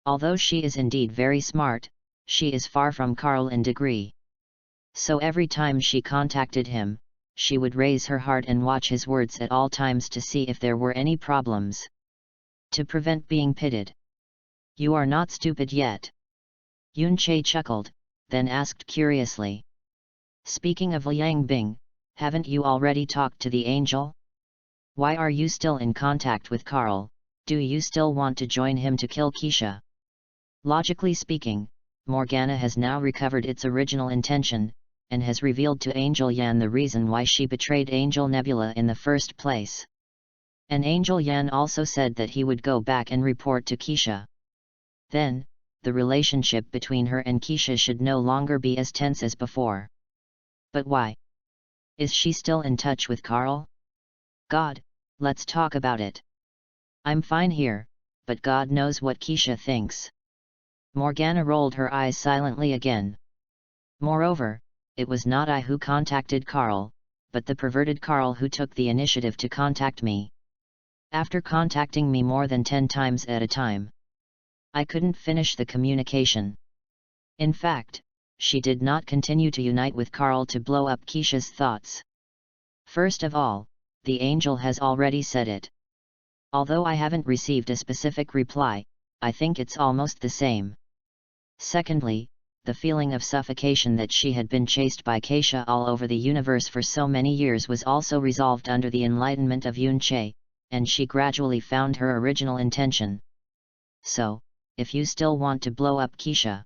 Although she is indeed very smart, she is far from Carl in degree. So every time she contacted him, she would raise her heart and watch his words at all times to see if there were any problems. To prevent being pitted. You are not stupid yet. Yunche chuckled, then asked curiously. Speaking of Liang Bing, haven't you already talked to the angel? Why are you still in contact with Carl? Do you still want to join him to kill Keisha? Logically speaking, Morgana has now recovered its original intention, and has revealed to Angel Yan the reason why she betrayed Angel Nebula in the first place. And Angel Yan also said that he would go back and report to Keisha. Then, the relationship between her and Keisha should no longer be as tense as before. But why? Is she still in touch with Carl? God, let's talk about it. I'm fine here, but God knows what Keisha thinks. Morgana rolled her eyes silently again. Moreover, it was not I who contacted Carl, but the perverted Carl who took the initiative to contact me. After contacting me more than 10 times at a time, I couldn't finish the communication. In fact, she did not continue to unite with Carl to blow up Keisha's thoughts. First of all, the angel has already said it. Although I haven't received a specific reply, I think it's almost the same. Secondly, the feeling of suffocation that she had been chased by Keisha all over the universe for so many years was also resolved under the enlightenment of Yunche, and she gradually found her original intention. So, if you still want to blow up Keisha,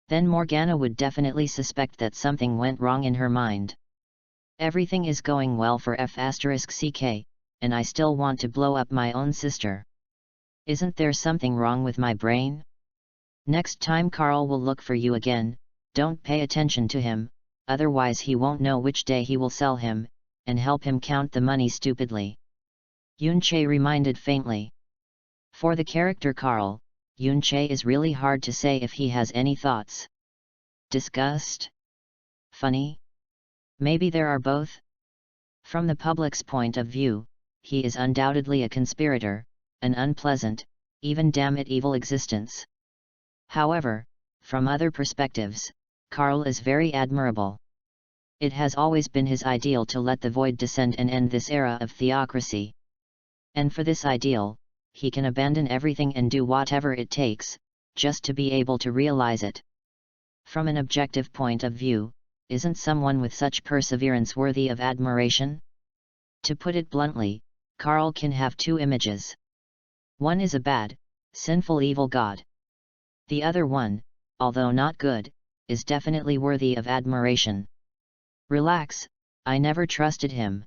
then Morgana would definitely suspect that something went wrong in her mind. Everything is going well for F***ck, and I still want to blow up my own sister. Isn't there something wrong with my brain? Next time Carl will look for you again, don't pay attention to him, otherwise he won't know which day he will sell him, and help him count the money stupidly. Yunche reminded faintly. For the character Carl, Yunche is really hard to say if he has any thoughts. Disgust? Funny? Maybe there are both? From the public's point of view, he is undoubtedly a conspirator, an unpleasant, even damn it evil existence. However, from other perspectives, Carl is very admirable. It has always been his ideal to let the void descend and end this era of theocracy. And for this ideal, he can abandon everything and do whatever it takes, just to be able to realize it. From an objective point of view, isn't someone with such perseverance worthy of admiration? To put it bluntly, Carl can have two images. One is a bad, sinful evil god. The other one, although not good, is definitely worthy of admiration. Relax, I never trusted him.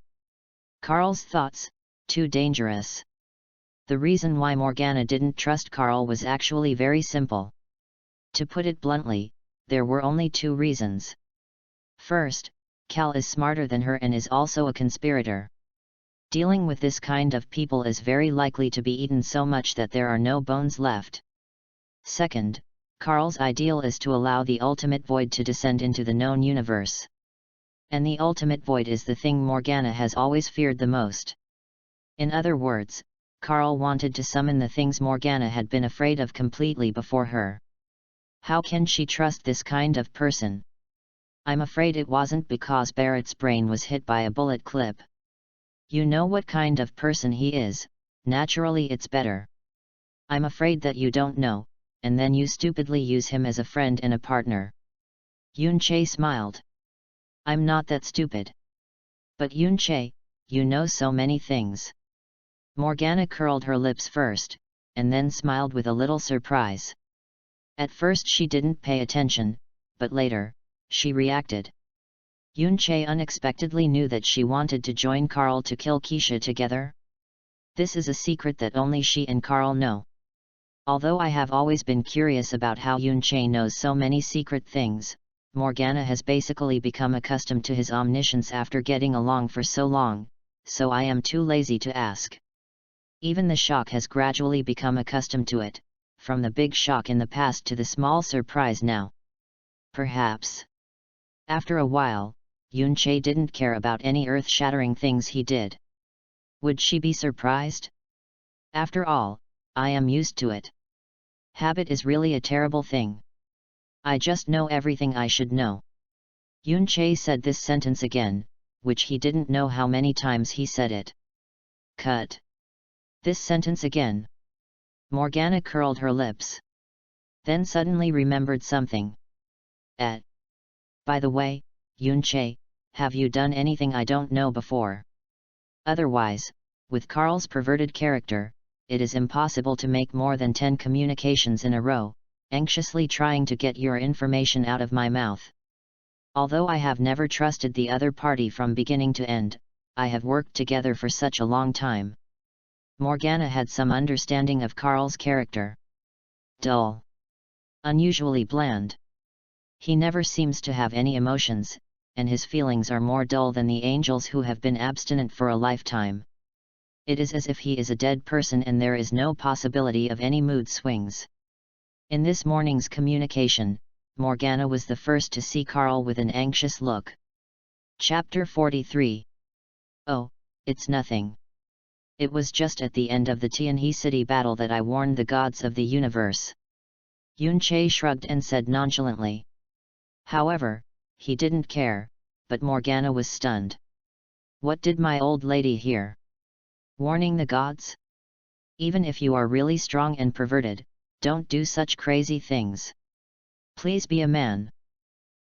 Carl's thoughts, too dangerous. The reason why Morgana didn't trust Carl was actually very simple. To put it bluntly, there were only two reasons. First, Cal is smarter than her and is also a conspirator. Dealing with this kind of people is very likely to be eaten so much that there are no bones left. Second, Carl's ideal is to allow the ultimate void to descend into the known universe. And the ultimate void is the thing Morgana has always feared the most. In other words, Carl wanted to summon the things Morgana had been afraid of completely before her. How can she trust this kind of person? I'm afraid it wasn't because Barrett's brain was hit by a bullet clip. You know what kind of person he is, naturally it's better. I'm afraid that you don't know, and then you stupidly use him as a friend and a partner. Yoon-chae smiled. I'm not that stupid. But Yoon-chae, you know so many things. Morgana curled her lips first, and then smiled with a little surprise. At first she didn't pay attention, but later, she reacted. Yoon-chae unexpectedly knew that she wanted to join Carl to kill Keisha together. This is a secret that only she and Carl know. Although I have always been curious about how Yoon-chae knows so many secret things, Morgana has basically become accustomed to his omniscience after getting along for so long, so I am too lazy to ask. Even the shock has gradually become accustomed to it, from the big shock in the past to the small surprise now. Perhaps. After a while, Yoon-chae didn't care about any earth-shattering things he did. Would she be surprised? After all, I am used to it. Habit is really a terrible thing. I just know everything I should know. Yoon-chae said this sentence again, which he didn't know how many times he said it. Cut. This sentence again. Morgana curled her lips. Then suddenly remembered something. By the way, Yoon-chae, have you done anything I don't know before? Otherwise, with Carl's perverted character, it is impossible to make more than 10 communications in a row, anxiously trying to get your information out of my mouth. Although I have never trusted the other party from beginning to end, I have worked together for such a long time. Morgana had some understanding of Carl's character. Dull. Unusually bland. He never seems to have any emotions, and his feelings are more dull than the angels who have been abstinent for a lifetime. It is as if he is a dead person and there is no possibility of any mood swings. In this morning's communication, Morgana was the first to see Carl with an anxious look. Chapter 43. Oh, it's nothing. It was just at the end of the Tianhe City battle that I warned the gods of the universe. Yoon-chae shrugged and said nonchalantly. However, he didn't care, but Morgana was stunned. What did my old lady hear? Warning the gods? Even if you are really strong and perverted, don't do such crazy things. Please be a man.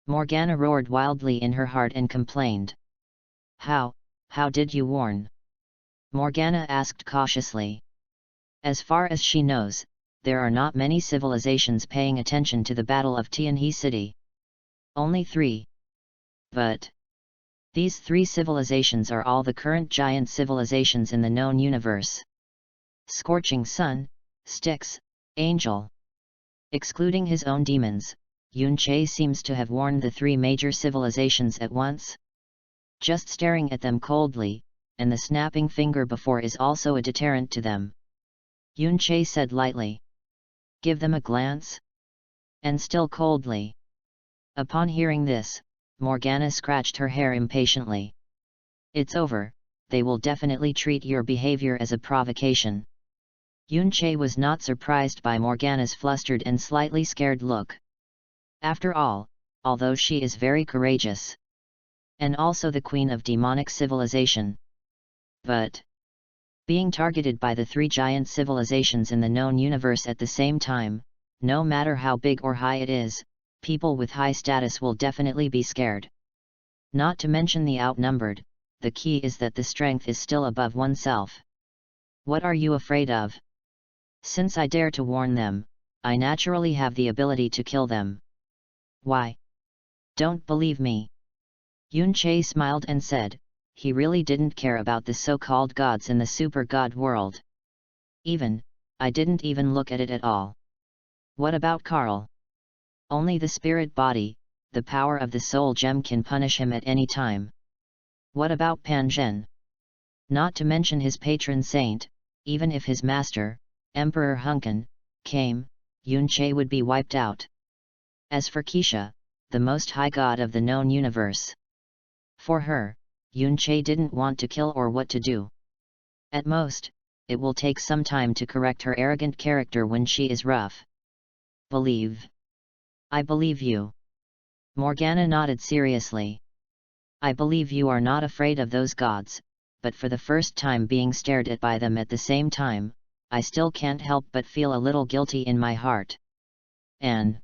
Morgana roared wildly in her heart and complained. How did you warn? Morgana asked cautiously. As far as she knows, there are not many civilizations paying attention to the Battle of Tianhe City. Only 3. But these 3 civilizations are all the current giant civilizations in the known universe. Scorching Sun, Styx, Angel. Excluding his own demons, Yoon-chae seems to have warned the 3 major civilizations at once. Just staring at them coldly, and the snapping finger before is also a deterrent to them. Yoon-chae said lightly. Give them a glance? And still coldly. Upon hearing this, Morgana scratched her hair impatiently. It's over, they will definitely treat your behavior as a provocation. Yoon-chae was not surprised by Morgana's flustered and slightly scared look. After all, although she is very courageous, and also the queen of demonic civilization. But being targeted by the 3 giant civilizations in the known universe at the same time, no matter how big or high it is, people with high status will definitely be scared. Not to mention the outnumbered, the key is that the strength is still above oneself. What are you afraid of? Since I dare to warn them, I naturally have the ability to kill them. Why? Don't believe me? Yoon-chae smiled and said, he really didn't care about the so-called gods in the super god world. I didn't even look at it at all. What about Carl? Only the spirit body, the power of the soul gem can punish him at any time. What about Pan Zhen? Not to mention his patron saint, even if his master, Emperor Hunkin, came, Yoon-chae would be wiped out. As for Keisha, the most high god of the known universe. For her, Yoon-chae didn't want to kill or what to do. At most, it will take some time to correct her arrogant character when she is rough. Believe. I believe you. Morgana nodded seriously. I believe you are not afraid of those gods, but for the first time being stared at by them at the same time, I still can't help but feel a little guilty in my heart. And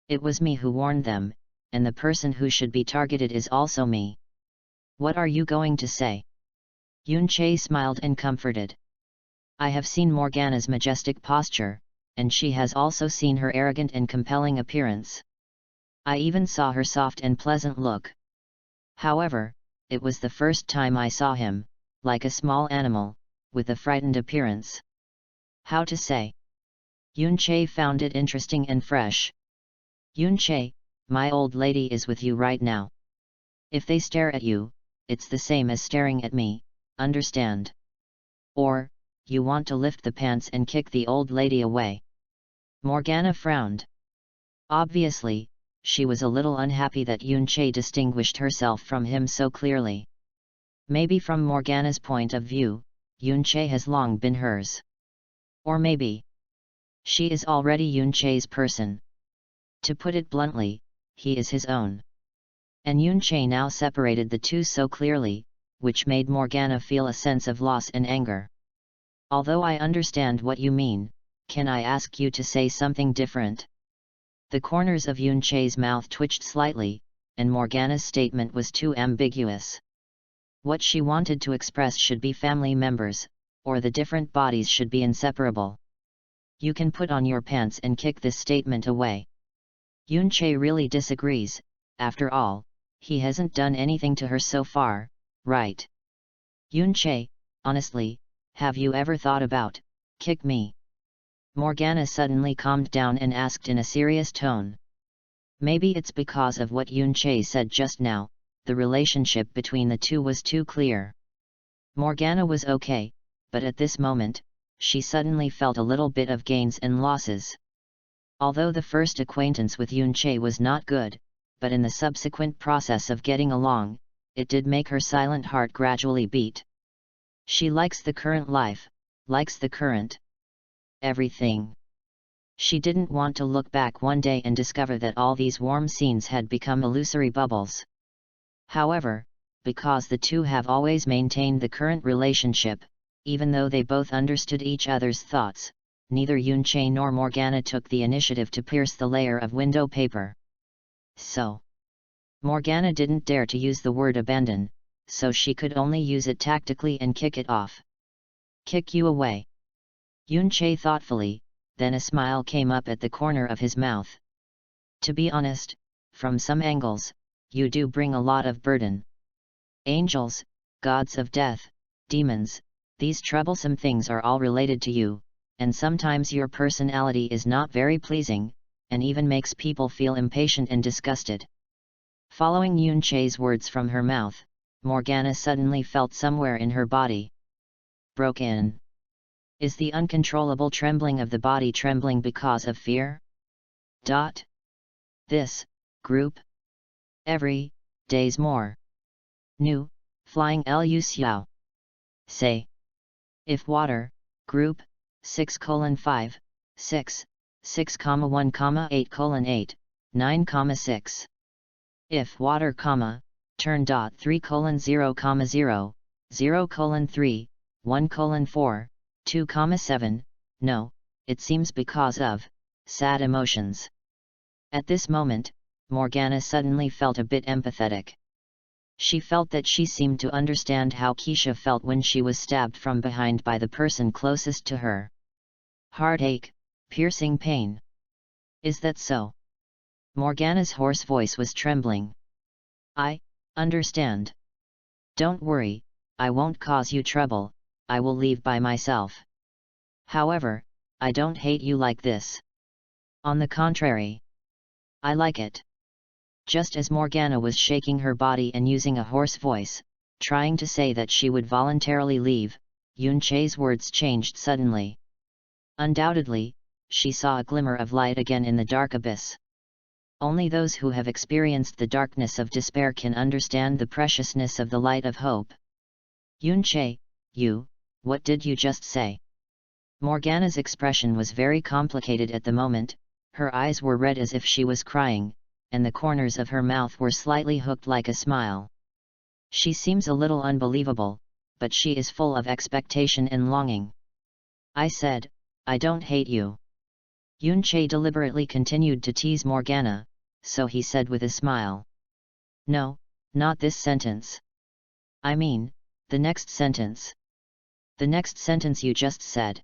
it was me who warned them, and the person who should be targeted is also me. What are you going to say? Yunche smiled and comforted. I have seen Morgana's majestic posture, and she has also seen her arrogant and compelling appearance. I even saw her soft and pleasant look. However, it was the first time I saw him, like a small animal, with a frightened appearance. How to say? Yunche found it interesting and fresh. Yunche, my old lady is with you right now. If they stare at you, it's the same as staring at me, understand? Or, you want to lift the pants and kick the old lady away. Morgana frowned. Obviously, she was a little unhappy that Yunche distinguished herself from him so clearly. Maybe from Morgana's point of view, Yunche has long been hers. Or maybe she is already Yunche's person. To put it bluntly, he is his own. And Yunche now separated the two so clearly, which made Morgana feel a sense of loss and anger. Although I understand what you mean, can I ask you to say something different? The corners of Yunche's mouth twitched slightly, and Morgana's statement was too ambiguous. What she wanted to express should be family members, or the different bodies should be inseparable. You can put on your pants and kick this statement away. Yunche really disagrees. After all, he hasn't done anything to her so far, right? Yunche, honestly, have you ever thought about, kick me? Morgana suddenly calmed down and asked in a serious tone. Maybe it's because of what Yunche said just now, the relationship between the two was too clear. Morgana was okay, but at this moment, she suddenly felt a little bit of gains and losses. Although the first acquaintance with Yunche was not good, but in the subsequent process of getting along, it did make her silent heart gradually beat. She likes the current life, likes the current everything. She didn't want to look back one day and discover that all these warm scenes had become illusory bubbles. However, because the two have always maintained the current relationship, even though they both understood each other's thoughts, neither Yunche nor Morgana took the initiative to pierce the layer of window paper. So, Morgana didn't dare to use the word abandon, so she could only use it tactically and kick it off. Kick you away. Yunche thoughtfully, then a smile came up at the corner of his mouth. To be honest, from some angles, you do bring a lot of burden. Angels, gods of death, demons, these troublesome things are all related to you, and sometimes your personality is not very pleasing, and even makes people feel impatient and disgusted. Following Yunche's words from her mouth, Morgana suddenly felt somewhere in her body broke in. Is the uncontrollable trembling of the body trembling because of fear? This group every day's more new flying Lu Xiao. Say. If water group 6:5 6 6,1,8,8 9,6. If water turn 3:0,0 0:3 1:4 2,7, no, it seems because of sad emotions. At this moment, Morgana suddenly felt a bit empathetic. She felt that she seemed to understand how Keisha felt when she was stabbed from behind by the person closest to her. Heartache, piercing pain. Is that so? Morgana's hoarse voice was trembling. I understand. Don't worry, I won't cause you trouble, I will leave by myself. However, I don't hate you like this. On the contrary. I like it. Just as Morgana was shaking her body and using a hoarse voice, trying to say that she would voluntarily leave, Yunche's words changed suddenly. Undoubtedly, she saw a glimmer of light again in the dark abyss. Only those who have experienced the darkness of despair can understand the preciousness of the light of hope. Yunche, you what did you just say? Morgana's expression was very complicated at the moment, her eyes were red as if she was crying, and the corners of her mouth were slightly hooked like a smile. She seems a little unbelievable, but she is full of expectation and longing. I said, I don't hate you. Yunche deliberately continued to tease Morgana, so he said with a smile. No, not this sentence. I mean, the next sentence. The next sentence you just said.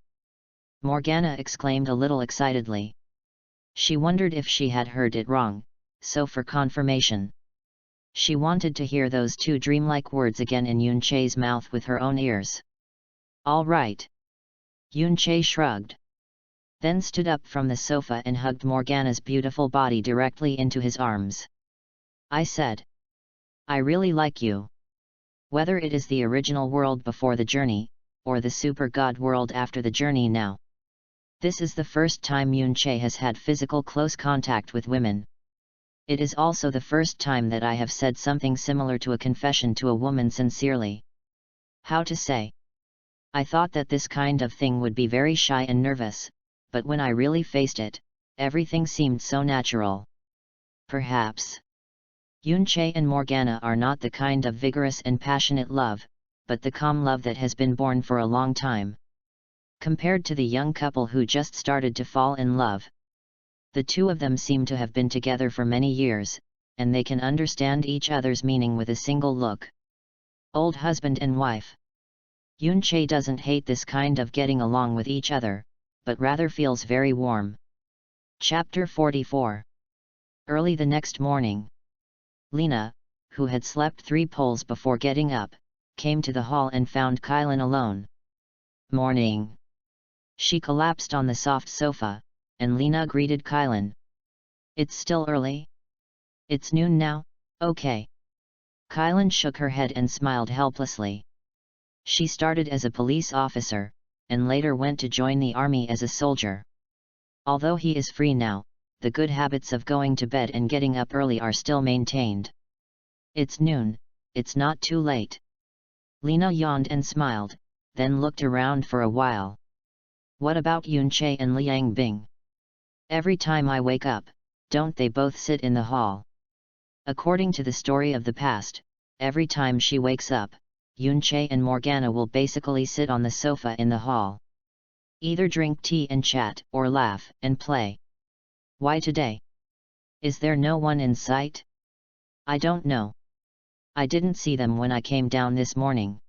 Morgana exclaimed a little excitedly. She wondered if she had heard it wrong, so for confirmation. She wanted to hear those two dreamlike words again in Yunche's mouth with her own ears. All right. Yunche shrugged. Then stood up from the sofa and hugged Morgana's beautiful body directly into his arms. I said. I really like you. Whether it is the original world before the journey, or the super god world after the journey now. This is the first time Yunche has had physical close contact with women. It is also the first time that I have said something similar to a confession to a woman sincerely. How to say? I thought that this kind of thing would be very shy and nervous, but when I really faced it, everything seemed so natural. Perhaps. Yunche and Morgana are not the kind of vigorous and passionate love, but the calm love that has been born for a long time. Compared to the young couple who just started to fall in love. The two of them seem to have been together for many years, and they can understand each other's meaning with a single look. Old husband and wife. Yunche doesn't hate this kind of getting along with each other, but rather feels very warm. Chapter 44. Early the next morning. Lena, who had slept 3 pulls before getting up, came to the hall and found Kylan alone. Morning. She collapsed on the soft sofa, and Lena greeted Kylan. It's still early? It's noon now, okay. Kylan shook her head and smiled helplessly. She started as a police officer, and later went to join the army as a soldier. Although he is free now, the good habits of going to bed and getting up early are still maintained. It's noon, it's not too late. Lena yawned and smiled, then looked around for a while. What about Yunche and Liang Bing? Every time I wake up, don't they both sit in the hall? According to the story of the past, every time she wakes up, Yunche and Morgana will basically sit on the sofa in the hall. Either drink tea and chat, or laugh and play. Why today? Is there no one in sight? I don't know. I didn't see them when I came down this morning.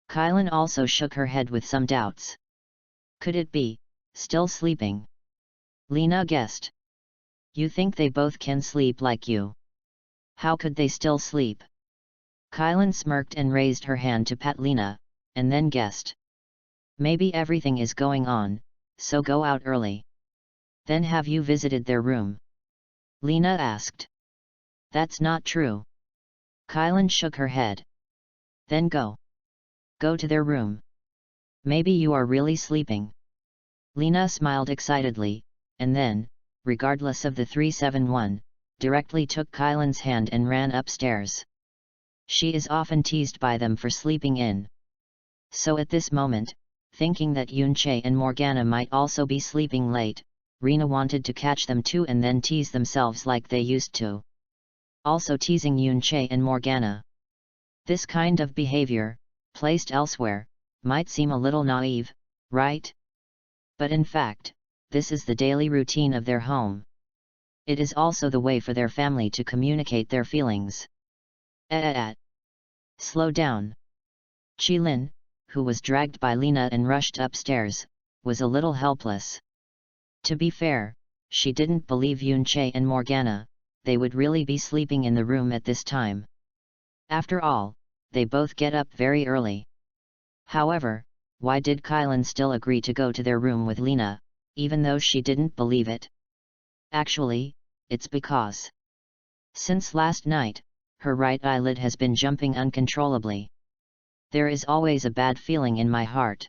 Kylan also shook her head with some doubts. Could it be, still sleeping? Lena guessed. You think they both can sleep like you? How could they still sleep? Kylan smirked and raised her hand to pat Lena, and then guessed. Maybe everything is going on, so go out early. Then have you visited their room? Lena asked. That's not true. Kylan shook her head. Then go. Go to their room. Maybe you are really sleeping. Lena smiled excitedly, and then, regardless of the 371, directly took Kylan's hand and ran upstairs. She is often teased by them for sleeping in. So at this moment, thinking that Yunche and Morgana might also be sleeping late, Rena wanted to catch them too and then tease themselves like they used to. Also teasing Yunche and Morgana. This kind of behavior, placed elsewhere, might seem a little naive, right? But in fact, this is the daily routine of their home. It is also the way for their family to communicate their feelings. Slow down. Qilin, who was dragged by Lena and rushed upstairs, was a little helpless. To be fair, she didn't believe Yunche and Morgana, they would really be sleeping in the room at this time. After all, they both get up very early. However, why did Kylan still agree to go to their room with Lena, even though she didn't believe it? Actually, it's because since last night, her right eyelid has been jumping uncontrollably. There is always a bad feeling in my heart.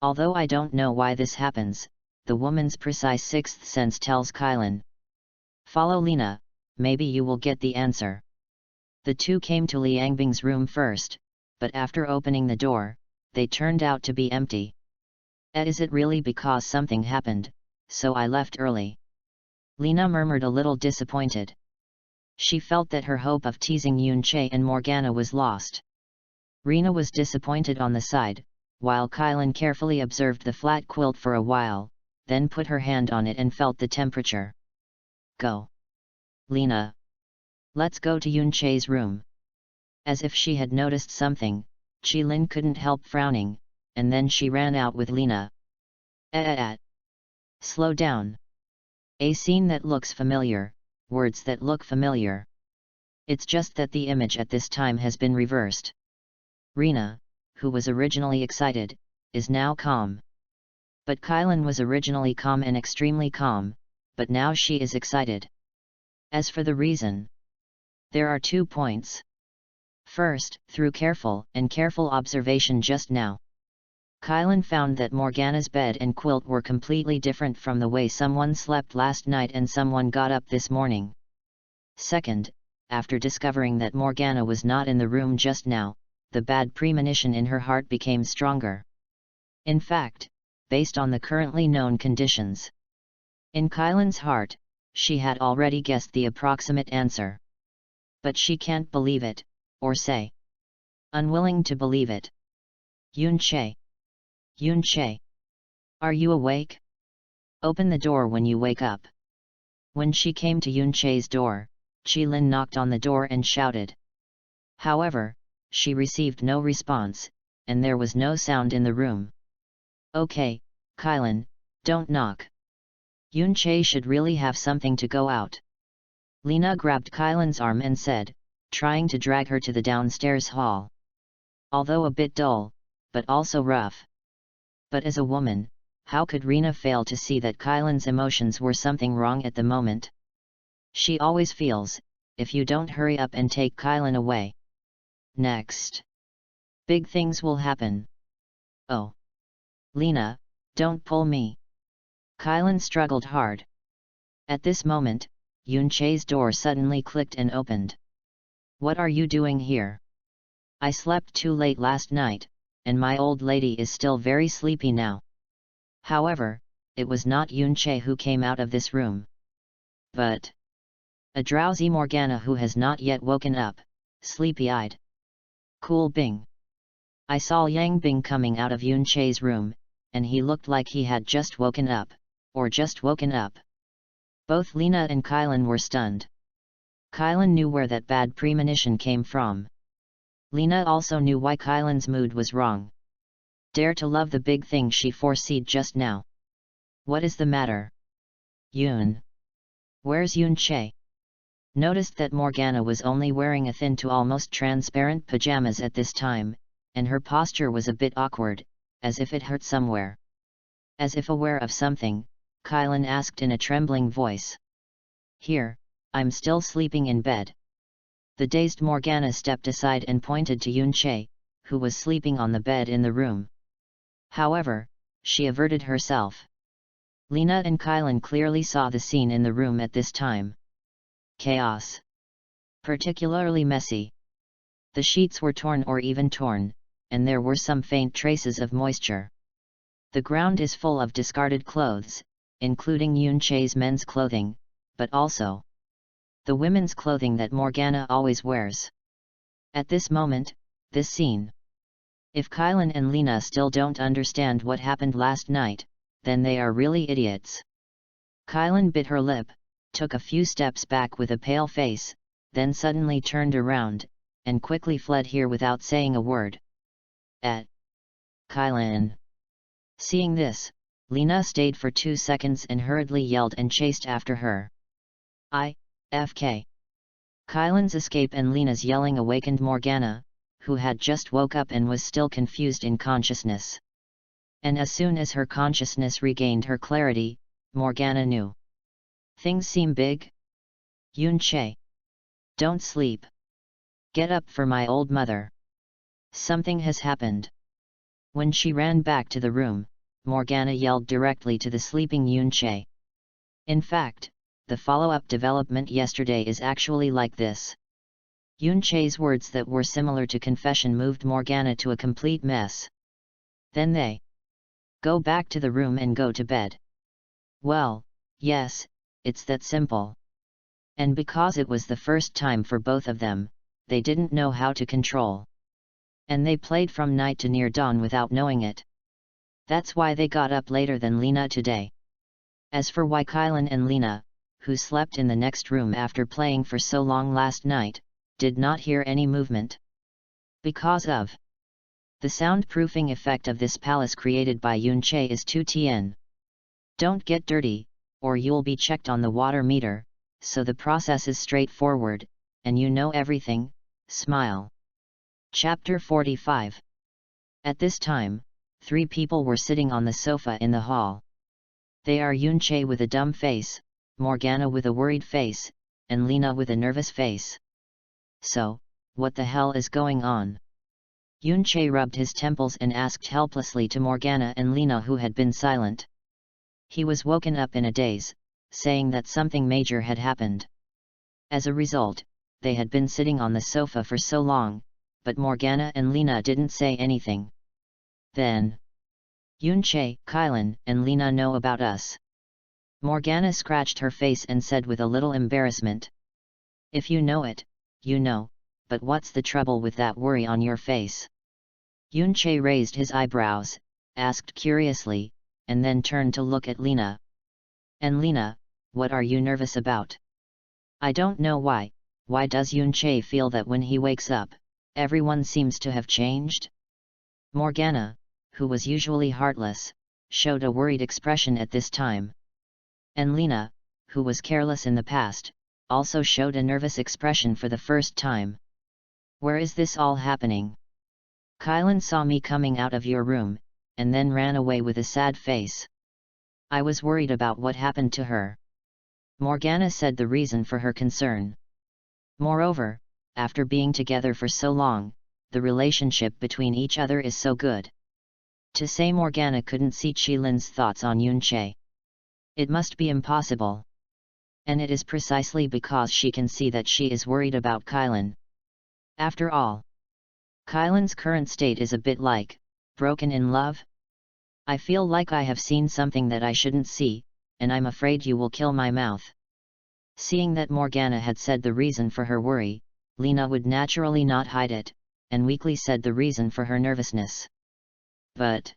Although I don't know why this happens, the woman's precise sixth sense tells Kylan. Follow Lena, maybe you will get the answer. The two came to Liang Bing's room first, but after opening the door, they turned out to be empty. Is it really because something happened, so I left early? Lena murmured, a little disappointed. She felt that her hope of teasing Yun-Che and Morgana was lost. Rena was disappointed on the side, while Kylan carefully observed the flat quilt for a while, then put her hand on it and felt the temperature. Go. Lena. Let's go to Yun-Che's room. As if she had noticed something, Chi-Lin couldn't help frowning, and then she ran out with Lena. Slow down. A scene that looks familiar, words that look familiar. It's just that the image at this time has been reversed. Rena, who was originally excited, is now calm. But Kylan was originally calm and extremely calm, but now she is excited. As for the reason, there are 2 points. First, through careful observation just now, Kylan found that Morgana's bed and quilt were completely different from the way someone slept last night and someone got up this morning. Second, after discovering that Morgana was not in the room just now, the bad premonition in her heart became stronger. In fact, based on the currently known conditions, in Kylan's heart, she had already guessed the approximate answer. But she can't believe it, or say, unwilling to believe it. Yun-Che. Yun-Che. Are you awake? Open the door when you wake up. When she came to Yun-Che's door, Chi-Lin knocked on the door and shouted. However, she received no response, and there was no sound in the room. Okay, Kylan, don't knock. Yun-Che should really have something to go out. Lena grabbed Kylan's arm and said, trying to drag her to the downstairs hall. Although a bit dull, but also rough. But as a woman, how could Rena fail to see that Kylan's emotions were something wrong at the moment? She always feels, if you don't hurry up and take Kylan away, next, big things will happen. Oh. Lena, don't pull me. Kylan struggled hard. At this moment, Yun-Che's door suddenly clicked and opened. What are you doing here? I slept too late last night, and my old lady is still very sleepy now. However, it was not Yun-Che who came out of this room, but a drowsy Morgana who has not yet woken up, sleepy-eyed. Cool Bing. I saw Yang Bing coming out of Yun-Che's room, and he looked like he had just woken up, or just woken up. Both Lena and Kylan were stunned. Kylan knew where that bad premonition came from. Lena also knew why Kylan's mood was wrong. Dare to love the big thing she foreseed just now. What is the matter? Yun. Where's Yun-Che? Noticed that Morgana was only wearing a thin to almost transparent pajamas at this time, and her posture was a bit awkward, as if it hurt somewhere. As if aware of something, Kylan asked in a trembling voice. Here, I'm still sleeping in bed. The dazed Morgana stepped aside and pointed to Yun-Che, who was sleeping on the bed in the room. However, she averted herself. Lena and Kylan clearly saw the scene in the room at this time. Chaos. Particularly messy. The sheets were torn or even torn, and there were some faint traces of moisture. The ground is full of discarded clothes, including Yun-Che's men's clothing, but also the women's clothing that Morgana always wears. At this moment, this scene. If Kylan and Lena still don't understand what happened last night, then they are really idiots. Kylan bit her lip, took a few steps back with a pale face, then suddenly turned around, and quickly fled here without saying a word. Kylan. Seeing this, Lena stayed for 2 seconds and hurriedly yelled and chased after her. IFK. Kylan's escape and Lena's yelling awakened Morgana, who had just woke up and was still confused in consciousness. And as soon as her consciousness regained her clarity, Morgana knew. Things seem big? Yun-Che. Don't sleep. Get up for my old mother. Something has happened. When she ran back to the room, Morgana yelled directly to the sleeping Yun-Che. In fact, the follow-up development yesterday is actually like this. Yun-Che's words that were similar to confession moved Morgana to a complete mess. Then they go back to the room and go to bed. Well, yes, it's that simple. And because it was the first time for both of them, they didn't know how to control. And they played from night to near dawn without knowing it. That's why they got up later than Lena today. As for why Kylan and Lena, who slept in the next room after playing for so long last night, did not hear any movement. Because of the soundproofing effect of this palace created by Yunche is 2Tn. Don't get dirty, or you'll be checked on the water meter, so the process is straightforward, and you know everything, smile. Chapter 45. At this time, 3 people were sitting on the sofa in the hall. They are Yunche with a dumb face, Morgana with a worried face, and Lena with a nervous face. So, what the hell is going on? Yunche rubbed his temples and asked helplessly to Morgana and Lena, who had been silent. He was woken up in a daze, saying that something major had happened. As a result, they had been sitting on the sofa for so long, but Morgana and Lena didn't say anything. Then, Yunche, Kylan, and Lena know about us. Morgana scratched her face and said with a little embarrassment. If you know it, you know, but what's the trouble with that worry on your face? Yunche raised his eyebrows, asked curiously, and then turned to look at Lena. And Lena, what are you nervous about? I don't know why. Why does Yunche feel that when he wakes up, everyone seems to have changed? Morgana, who was usually heartless, showed a worried expression at this time. And Lena, who was careless in the past, also showed a nervous expression for the first time. Where is this all happening? Kylan saw me coming out of your room, and then ran away with a sad face. I was worried about what happened to her. Morgana said the reason for her concern. Moreover, after being together for so long, the relationship between each other is so good. To say Morgana couldn't see Qilin's thoughts on Yunche. It must be impossible. And it is precisely because she can see that she is worried about Kylan. After all, Kylan's current state is a bit like broken in love. I feel like I have seen something that I shouldn't see, and I'm afraid you will kill my mouth. Seeing that Morgana had said the reason for her worry, Lena would naturally not hide it, and weakly said the reason for her nervousness. But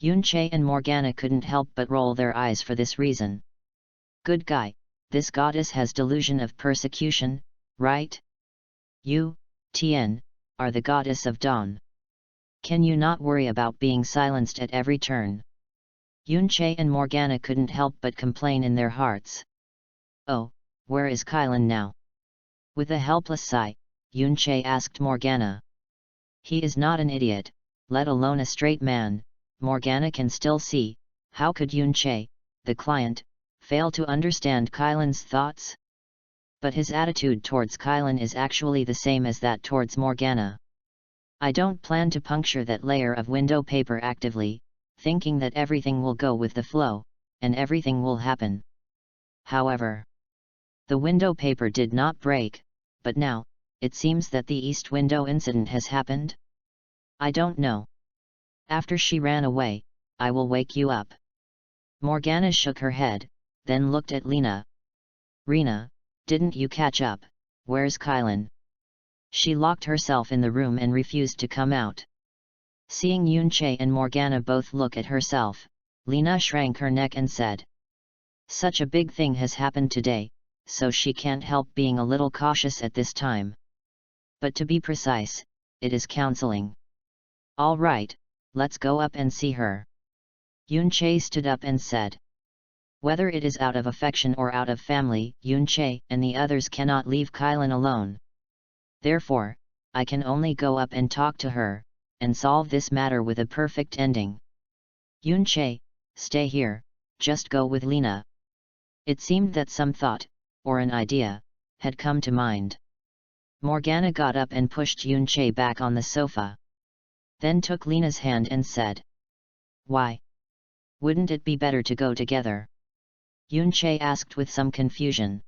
Yunche and Morgana couldn't help but roll their eyes for this reason. Good guy, this goddess has delusion of persecution, right? You, Tien, are the goddess of dawn. Can you not worry about being silenced at every turn? Yunche and Morgana couldn't help but complain in their hearts. Oh, where is Kylan now? With a helpless sigh, Yunche asked Morgana. He is not an idiot, let alone a straight man, Morgana can still see. How could Yunche, the client, fail to understand Kylan's thoughts? But his attitude towards Kylan is actually the same as that towards Morgana. I don't plan to puncture that layer of window paper actively, thinking that everything will go with the flow, and everything will happen. However, the window paper did not break, but now, it seems that the east window incident has happened? I don't know. After she ran away, I will wake you up. Morgana shook her head, then looked at Lena. Rena, didn't you catch up? Where's Kylan? She locked herself in the room and refused to come out. Seeing Yunche and Morgana both look at herself, Lena shrank her neck and said. Such a big thing has happened today, so she can't help being a little cautious at this time. But to be precise, it is counseling. All right, let's go up and see her. Yunche stood up and said. Whether it is out of affection or out of family, Yunche and the others cannot leave Kylan alone. Therefore, I can only go up and talk to her, and solve this matter with a perfect ending. Yunche, stay here, just go with Lena. It seemed that some thought, or an idea, had come to mind. Morgana got up and pushed Yunche back on the sofa. Then took Lena's hand and said. Why? Wouldn't it be better to go together? Yunche asked with some confusion.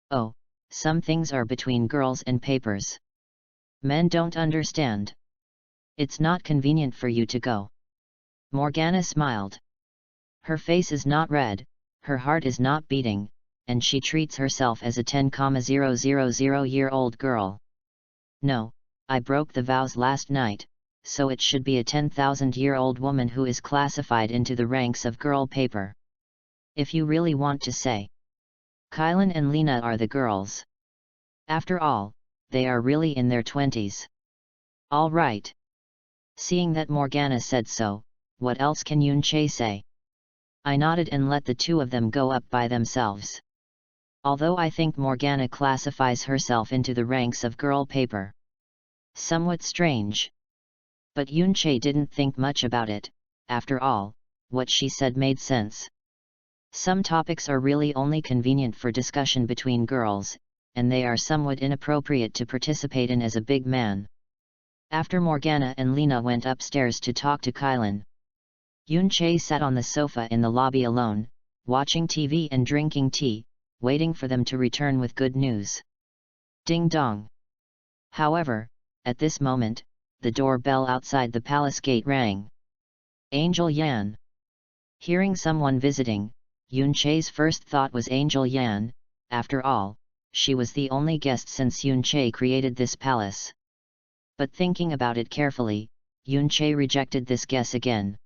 Oh, some things are between girls and papers. Men don't understand. It's not convenient for you to go. Morgana smiled. Her face is not red, her heart is not beating, and she treats herself as a 10,000-year-old girl. No, I broke the vows last night, so it should be a 10,000-year-old woman who is classified into the ranks of girl paper. If you really want to say. Kylan and Lena are the girls. After all, they are really in their 20s. All right. Seeing that Morgana said so, what else can Yunche say? I nodded and let the two of them go up by themselves. Although I think Morgana classifies herself into the ranks of girl paper. Somewhat strange. But Yunche didn't think much about it. After all, what she said made sense. Some topics are really only convenient for discussion between girls, and they are somewhat inappropriate to participate in as a big man. After Morgana and Lena went upstairs to talk to Kylan, Yunche sat on the sofa in the lobby alone, watching TV and drinking tea, waiting for them to return with good news. Ding dong. However, at this moment, the doorbell outside the palace gate rang. Angel Yan. Hearing someone visiting, Yunche's first thought was Angel Yan. After all, she was the only guest since Yunche created this palace. But thinking about it carefully, Yunche rejected this guess again.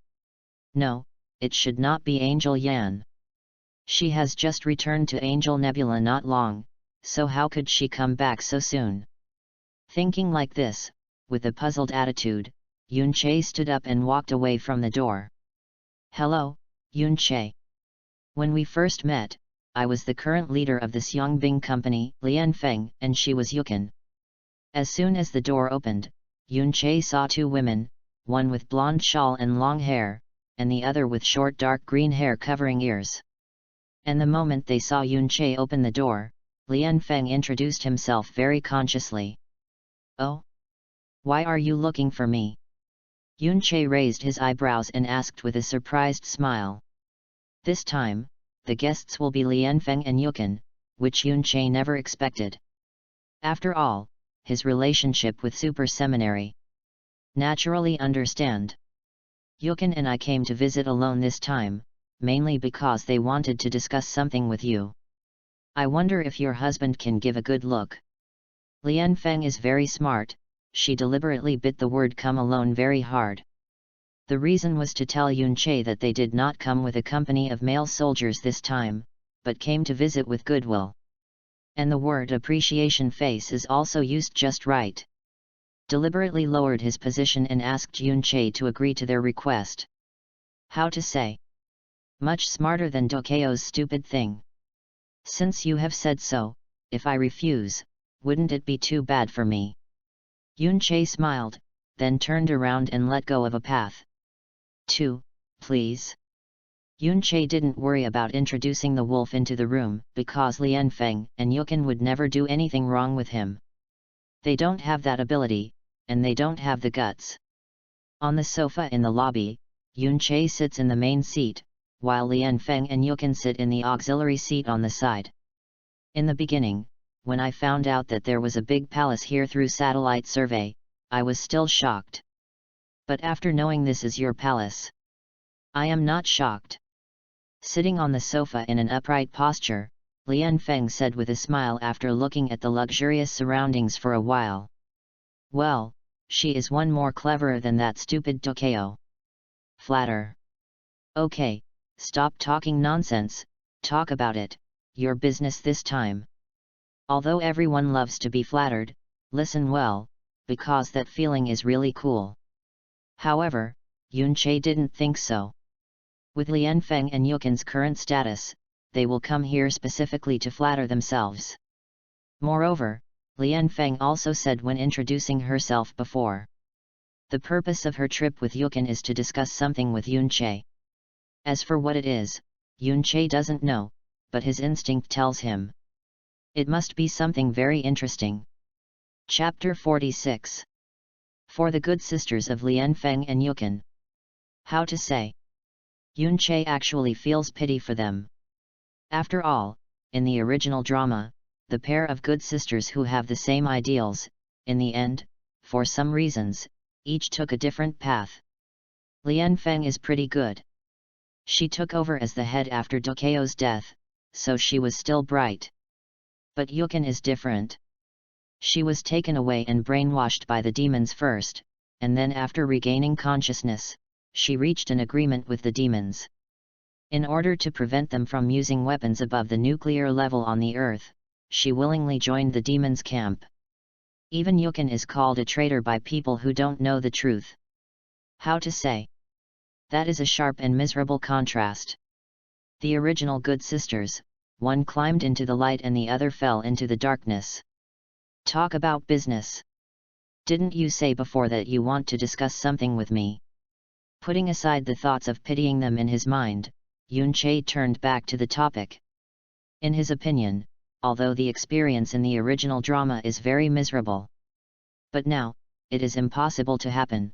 No, it should not be Angel Yan. She has just returned to Angel Nebula not long, so how could she come back so soon? Thinking like this, with a puzzled attitude, Yunche stood up and walked away from the door. Hello, Yunche. When we first met, I was the current leader of this Yongbing company, Lian Feng, and she was Yukin. As soon as the door opened, Yunche saw two women, one with blonde shawl and long hair, and the other with short dark green hair covering ears. And the moment they saw Yunche open the door, Lian Feng introduced himself very consciously. Oh? Why are you looking for me? Yunche raised his eyebrows and asked with a surprised smile. This time, the guests will be Lian Feng and Yukin, which Yunche never expected. After all, his relationship with Super Seminary. Naturally understand. Yukin and I came to visit alone this time, mainly because they wanted to discuss something with you. I wonder if your husband can give a good look. Lian Feng is very smart, she deliberately bit the word come alone very hard. The reason was to tell Yunche that they did not come with a company of male soldiers this time, but came to visit with goodwill. And the word appreciation face is also used just right. Deliberately lowered his position and asked Yunche to agree to their request. How to say? Much smarter than Dokeo's stupid thing. Since you have said so, if I refuse, wouldn't it be too bad for me? Yunche smiled, then turned around and let go of a path. 2, please. Yunche didn't worry about introducing the wolf into the room, because Lian Feng and Yukin would never do anything wrong with him. They don't have that ability, and they don't have the guts. On the sofa in the lobby, Yunche sits in the main seat, while Lian Feng and Yukin sit in the auxiliary seat on the side. In the beginning, when I found out that there was a big palace here through satellite survey, I was still shocked. But after knowing this is your palace, I am not shocked. Sitting on the sofa in an upright posture, Lian Feng said with a smile after looking at the luxurious surroundings for a while. Well, she is one more cleverer than that stupid Dokeo. Flatter. Okay, stop talking nonsense, talk about it, your business this time. Although everyone loves to be flattered, listen well, because that feeling is really cool. However, Yunche didn't think so. With Lian Feng and Yukin's current status, they will come here specifically to flatter themselves. Moreover, Lian Feng also said when introducing herself before. The purpose of her trip with Yukin is to discuss something with Yunche. As for what it is, Yunche doesn't know, but his instinct tells him. It must be something very interesting. Chapter 46. For the good sisters of Lian Feng and Yukin. How to say? Yunche actually feels pity for them. After all, in the original drama, the pair of good sisters who have the same ideals, in the end, for some reasons, each took a different path. Lian Feng is pretty good. She took over as the head after Dokeo's death, so she was still bright. But Yukin is different. She was taken away and brainwashed by the demons first, and then after regaining consciousness, she reached an agreement with the demons. In order to prevent them from using weapons above the nuclear level on the Earth, she willingly joined the demons' camp. Even Yukin is called a traitor by people who don't know the truth. How to say? That is a sharp and miserable contrast. The original good sisters, one climbed into the light and the other fell into the darkness. Talk about business. Didn't you say before that you want to discuss something with me? Putting aside the thoughts of pitying them in his mind, Yun Che turned back to the topic. In his opinion, although the experience in the original drama is very miserable, but now, it is impossible to happen.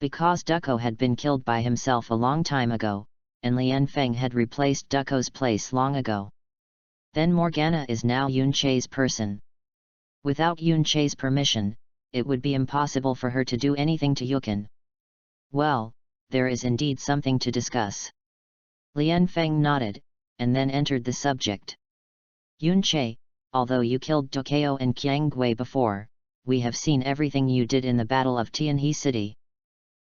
Because Ducko had been killed by himself a long time ago, and Lian Feng had replaced Ducko's place long ago. Then Morgana is now Yun Che's person. Without Yun Che's permission, it would be impossible for her to do anything to Yukin. Well, there is indeed something to discuss. Lian Feng nodded, and then entered the subject. Yun Che, although you killed Dokeo and Qiang Gui before, we have seen everything you did in the Battle of Tianhe City.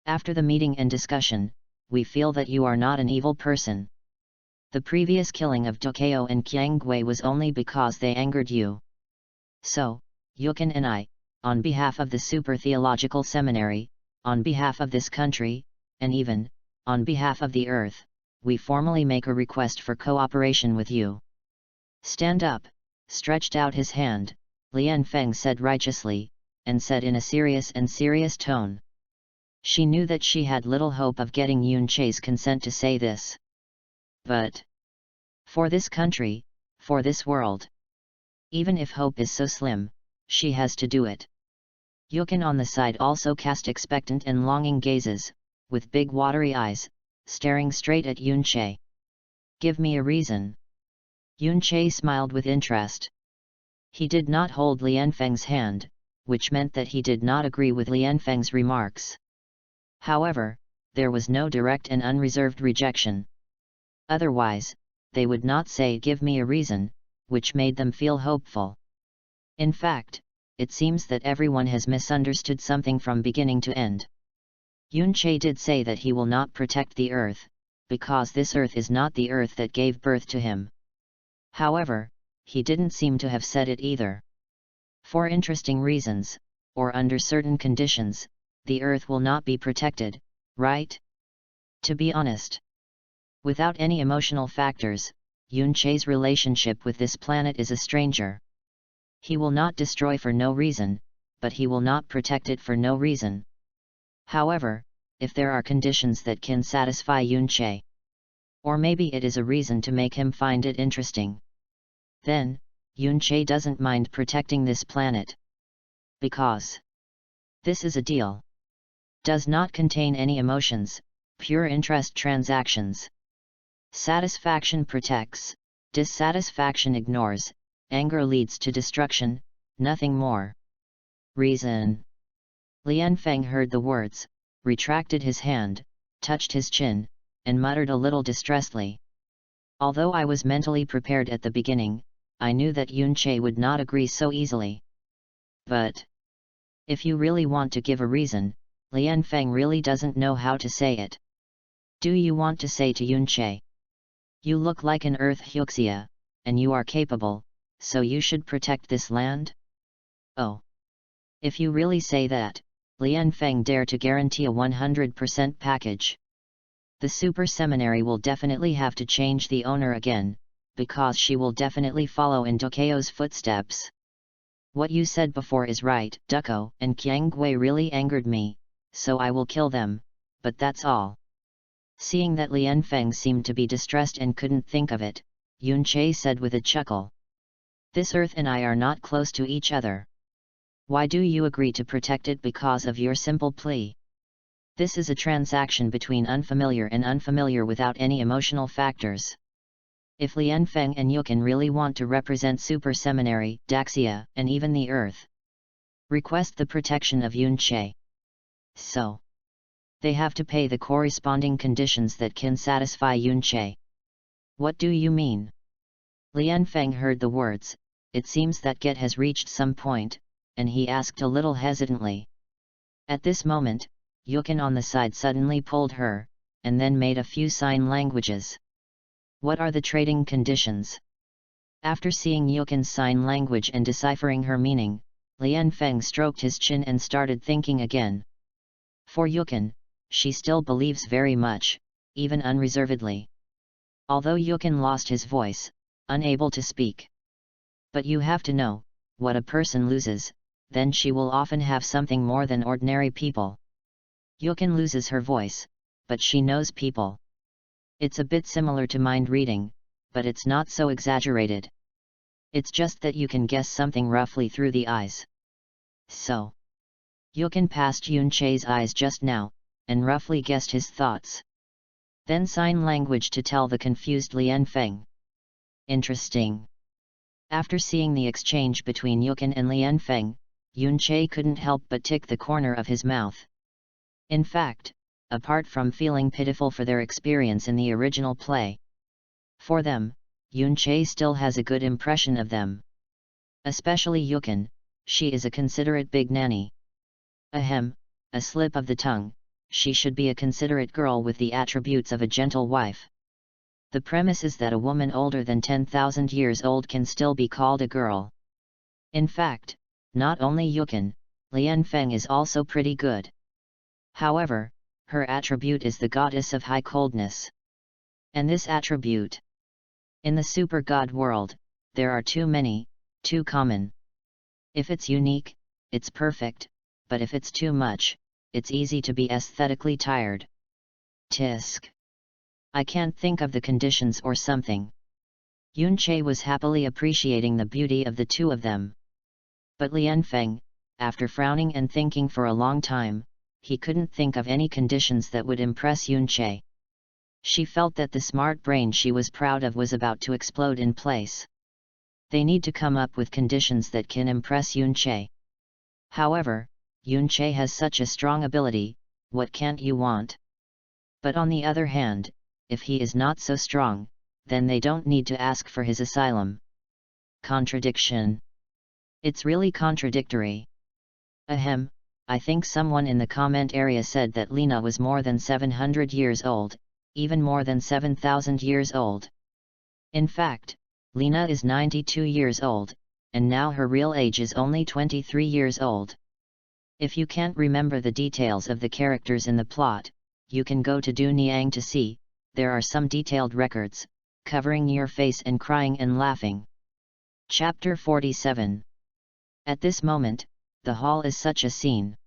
After the meeting and discussion, we feel that you are not an evil person. The previous killing of Dokeo and Qiang Gui was only because they angered you. So, Yukin and I, on behalf of the Super Theological Seminary, on behalf of this country, and even, on behalf of the Earth, we formally make a request for cooperation with you. Stand up, stretched out his hand, Lian Feng said righteously, and said in a serious tone. She knew that she had little hope of getting Yun Che's consent to say this. But for this country, for this world, even if hope is so slim, she has to do it. Yukin on the side also cast expectant and longing gazes, with big watery eyes, staring straight at Yun Che. Give me a reason. Yun Che smiled with interest. He did not hold Lian Feng's hand, which meant that he did not agree with Lian Feng's remarks. However, there was no direct and unreserved rejection. Otherwise, they would not say give me a reason, which made them feel hopeful. In fact, it seems that everyone has misunderstood something from beginning to end. Yun Che did say that he will not protect the Earth, because this Earth is not the Earth that gave birth to him. However, he didn't seem to have said it either. For interesting reasons, or under certain conditions, the Earth will not be protected, right? To be honest, without any emotional factors, Yun Che's relationship with this planet is a stranger. He will not destroy for no reason, but he will not protect it for no reason. However, if there are conditions that can satisfy Yun Che, or maybe it is a reason to make him find it interesting, then, Yun Che doesn't mind protecting this planet. Because this is a deal. Does not contain any emotions, pure interest transactions. Satisfaction protects, dissatisfaction ignores, anger leads to destruction, nothing more. Reason. Lian Feng heard the words, retracted his hand, touched his chin, and muttered a little distressedly. Although I was mentally prepared at the beginning, I knew that Yun Che would not agree so easily. But if you really want to give a reason, Lian Feng really doesn't know how to say it. Do you want to say to Yun Che? You look like an Earth Hyuxia, and you are capable, so you should protect this land? Oh. If you really say that, Lian Feng dare to guarantee a 100% package. The Super Seminary will definitely have to change the owner again, because she will definitely follow in Dokeo's footsteps. What you said before is right, Ducko and Qiang Gui really angered me, so I will kill them, but that's all. Seeing that Lian Feng seemed to be distressed and couldn't think of it, Yun Che said with a chuckle. This Earth and I are not close to each other. Why do you agree to protect it because of your simple plea? This is a transaction between unfamiliar and unfamiliar without any emotional factors. If Lian Feng and Yukin really want to represent Super Seminary, Daxia, and even the Earth, request the protection of Yun Che. So, They have to pay the corresponding conditions that can satisfy Yun Che. What do you mean? Lian Feng heard the words. It seems that Get has reached some point, and he asked a little hesitantly. At this moment, Yukin on the side suddenly pulled her, and then made a few sign languages. What are the trading conditions? After seeing Yukin's sign language and deciphering her meaning, Lian Feng stroked his chin and started thinking again. For Yukin, she still believes very much, even unreservedly. Although Yukin lost his voice, unable to speak. But you have to know, what a person loses, then she will often have something more than ordinary people. Yukin loses her voice, but she knows people. It's a bit similar to mind reading, but it's not so exaggerated. It's just that you can guess something roughly through the eyes. So, Yukin passed Yun Che's eyes just now, and roughly guessed his thoughts. Then sign language to tell the confused Lian Feng. Interesting. After seeing the exchange between Yukin and Lian Feng, Yun Che couldn't help but tick the corner of his mouth. In fact, apart from feeling pitiful for their experience in the original play, for them, Yun Che still has a good impression of them. Especially Yukin, she is a considerate big nanny. Ahem, a slip of the tongue, she should be a considerate girl with the attributes of a gentle wife. The premise is that a woman older than 10,000 years old can still be called a girl. In fact, not only Yukin, Lian Feng is also pretty good. However, her attribute is the goddess of high coldness. And this attribute, in the super god world, there are too many, too common. If it's unique, it's perfect, but if it's too much, it's easy to be aesthetically tired. Tisk. I can't think of the conditions or something. Yun Che was happily appreciating the beauty of the two of them. But Lian Feng, after frowning and thinking for a long time, he couldn't think of any conditions that would impress Yun Che. She felt that the smart brain she was proud of was about to explode in place. They need to come up with conditions that can impress Yun Che. However, Yun Che has such a strong ability, what can't you want? But on the other hand, if he is not so strong, then they don't need to ask for his asylum. Contradiction. It's really contradictory. Ahem, I think someone in the comment area said that Lena was more than 700 years old, even more than 7,000 years old. In fact, Lena is 92 years old, and now her real age is only 23 years old. If you can't remember the details of the characters in the plot, you can go to Du Niang to see, there are some detailed records, covering your face and crying and laughing. Chapter 47. At this moment, the hall is such a scene.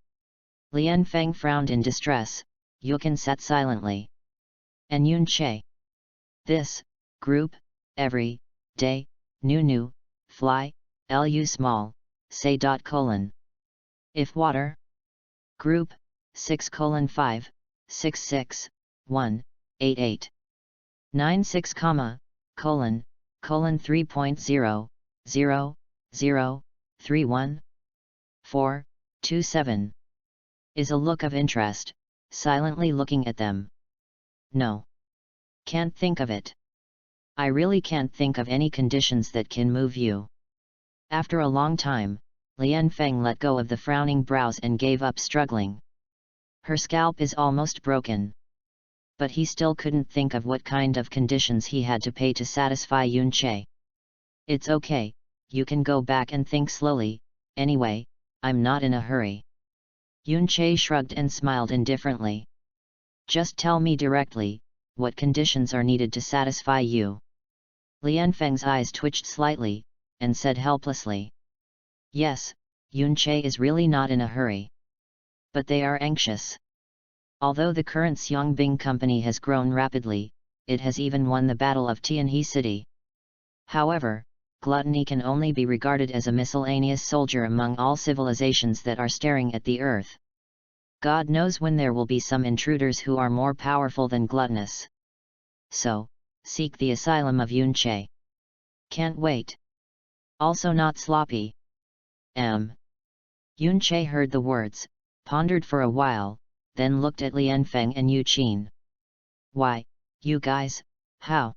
Lian Feng frowned in distress, Yukin sat silently. And Yun Che. This, group, every, day, new, fly, lu small, say ... If water. Group, 6:5, 66, 1, 88. 96, 3.0, 0, 0, 31, 4, 27. Is a look of interest, silently looking at them. No. Can't think of it. I really can't think of any conditions that can move you. After a long time, Lian Feng let go of the frowning brows and gave up struggling. Her scalp is almost broken. But he still couldn't think of what kind of conditions he had to pay to satisfy Yun Che. It's okay, you can go back and think slowly, anyway, I'm not in a hurry. Yun Che shrugged and smiled indifferently. Just tell me directly, what conditions are needed to satisfy you? Lian Feng's eyes twitched slightly, and said helplessly. Yes, Yun Che is really not in a hurry. But they are anxious. Although the current Xiangbing company has grown rapidly, it has even won the Battle of Tianhe City. However, gluttony can only be regarded as a miscellaneous soldier among all civilizations that are staring at the earth. God knows when there will be some intruders who are more powerful than gluttonous. So, seek the asylum of Yun Che. Can't wait. Also not sloppy. Yun Che heard the words, pondered for a while, then looked at Lian Feng and Yu Qin. "Why, you guys, how?"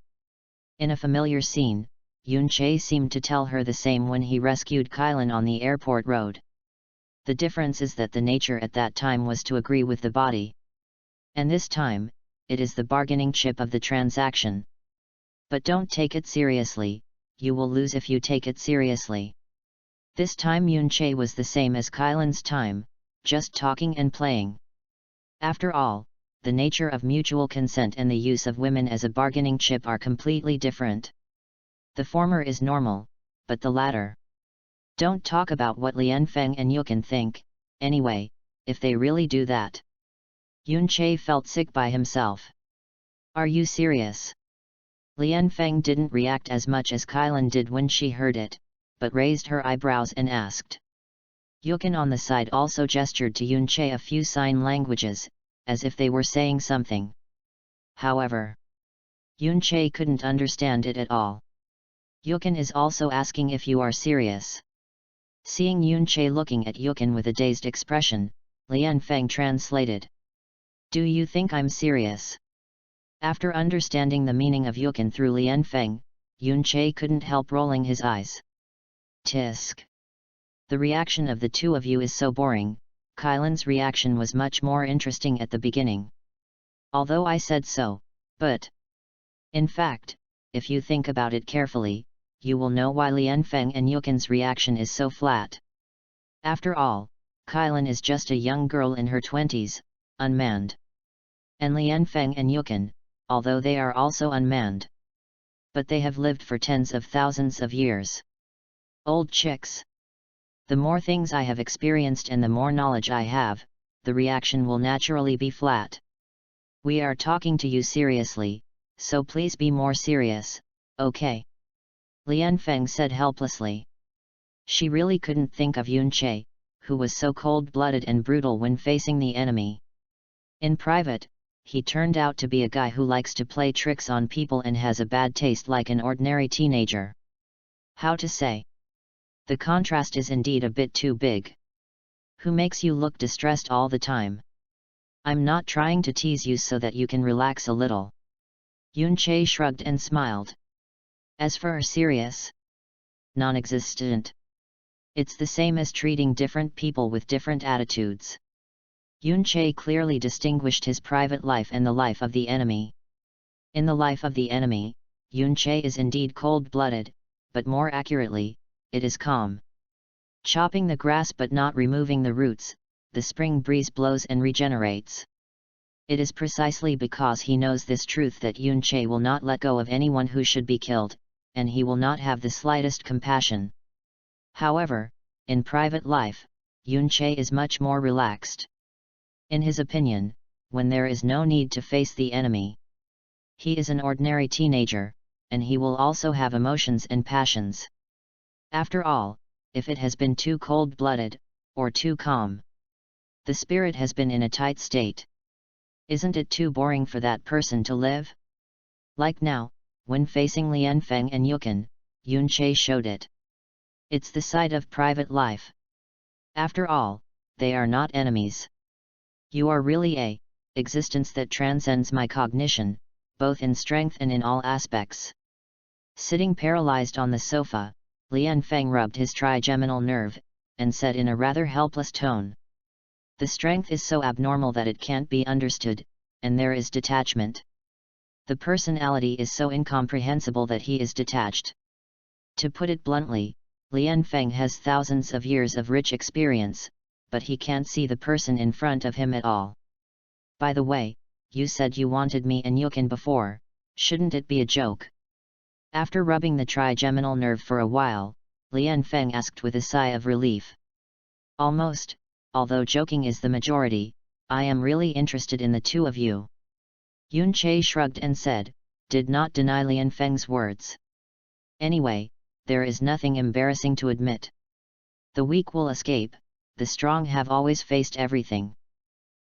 In a familiar scene, Yun Che seemed to tell her the same when he rescued Kylan on the airport road. The difference is that the nature at that time was to agree with the body. And this time, it is the bargaining chip of the transaction. But don't take it seriously, you will lose if you take it seriously. This time Yun Che was the same as Kylan's time, just talking and playing. After all, the nature of mutual consent and the use of women as a bargaining chip are completely different. The former is normal, but the latter. Don't talk about what Lian Feng and Yukin think, anyway, if they really do that. Yun Che felt sick by himself. "Are you serious?" Lian Feng didn't react as much as Kylan did when she heard it, but raised her eyebrows and asked. Yukin on the side also gestured to Yun Che a few sign languages, as if they were saying something. However, Yun Che couldn't understand it at all. "Yukin is also asking if you are serious." Seeing Yun Che looking at Yukin with a dazed expression, Lian Feng translated. "Do you think I'm serious?" After understanding the meaning of Yukin through Lian Feng, Yun Che couldn't help rolling his eyes. Tisk. The reaction of the two of you is so boring. Kylan's reaction was much more interesting at the beginning. Although I said so, but... In fact, if you think about it carefully, you will know why Lian Feng and Yukin's reaction is so flat. After all, Kylan is just a young girl in her 20s, unmanned. And Lian Feng and Yukin, although they are also unmanned. But they have lived for tens of thousands of years. Old chicks. The more things I have experienced and the more knowledge I have, the reaction will naturally be flat. We are talking to you seriously, so please be more serious, okay? Lian Feng said helplessly. She really couldn't think of Yun Che, who was so cold-blooded and brutal when facing the enemy. In private, he turned out to be a guy who likes to play tricks on people and has a bad taste like an ordinary teenager. How to say? The contrast is indeed a bit too big. Who makes you look distressed all the time? I'm not trying to tease you so that you can relax a little. Yun Che shrugged and smiled. As for serious? Non-existent. It's the same as treating different people with different attitudes. Yun Che clearly distinguished his private life and the life of the enemy. In the life of the enemy, Yun Che is indeed cold-blooded, but more accurately, it is calm. Chopping the grass but not removing the roots, the spring breeze blows and regenerates. It is precisely because he knows this truth that Yun Che will not let go of anyone who should be killed, and he will not have the slightest compassion. However, in private life, Yun Che is much more relaxed. In his opinion, when there is no need to face the enemy. He is an ordinary teenager, and he will also have emotions and passions. After all, if it has been too cold-blooded, or too calm, the spirit has been in a tight state. Isn't it too boring for that person to live? Like now, when facing Lian Feng and Yukin, Yun Che showed it. It's the side of private life. After all, they are not enemies. You are really a existence that transcends my cognition, both in strength and in all aspects. Sitting paralyzed on the sofa, Lian Feng rubbed his trigeminal nerve, and said in a rather helpless tone. The strength is so abnormal that it can't be understood, and there is detachment. The personality is so incomprehensible that he is detached. To put it bluntly, Lian Feng has thousands of years of rich experience, but he can't see the person in front of him at all. By the way, you said you wanted me and Yukin before, shouldn't it be a joke? After rubbing the trigeminal nerve for a while, Lian Feng asked with a sigh of relief. Almost, although joking is the majority, I am really interested in the two of you. Yun Che shrugged and said, did not deny Lian Feng's words. Anyway, there is nothing embarrassing to admit. The weak will escape, the strong have always faced everything.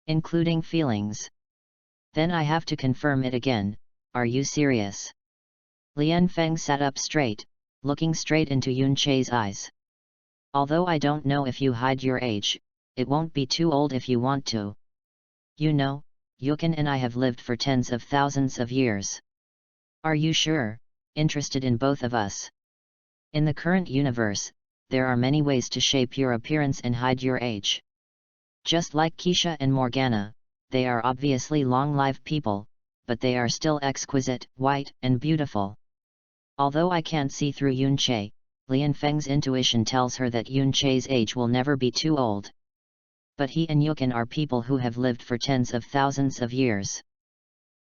Including feelings. Then I have to confirm it again, are you serious? Lian Feng sat up straight, looking straight into Yun Che's eyes. Although I don't know if you hide your age, it won't be too old if you want to. You know, Yukin and I have lived for tens of thousands of years. Are you sure, interested in both of us? In the current universe, there are many ways to shape your appearance and hide your age. Just like Keisha and Morgana, they are obviously long-lived people, but they are still exquisite, white, and beautiful. Although I can't see through Yunche, Lian Feng's intuition tells her that Yunche's age will never be too old. But he and Yukin are people who have lived for tens of thousands of years.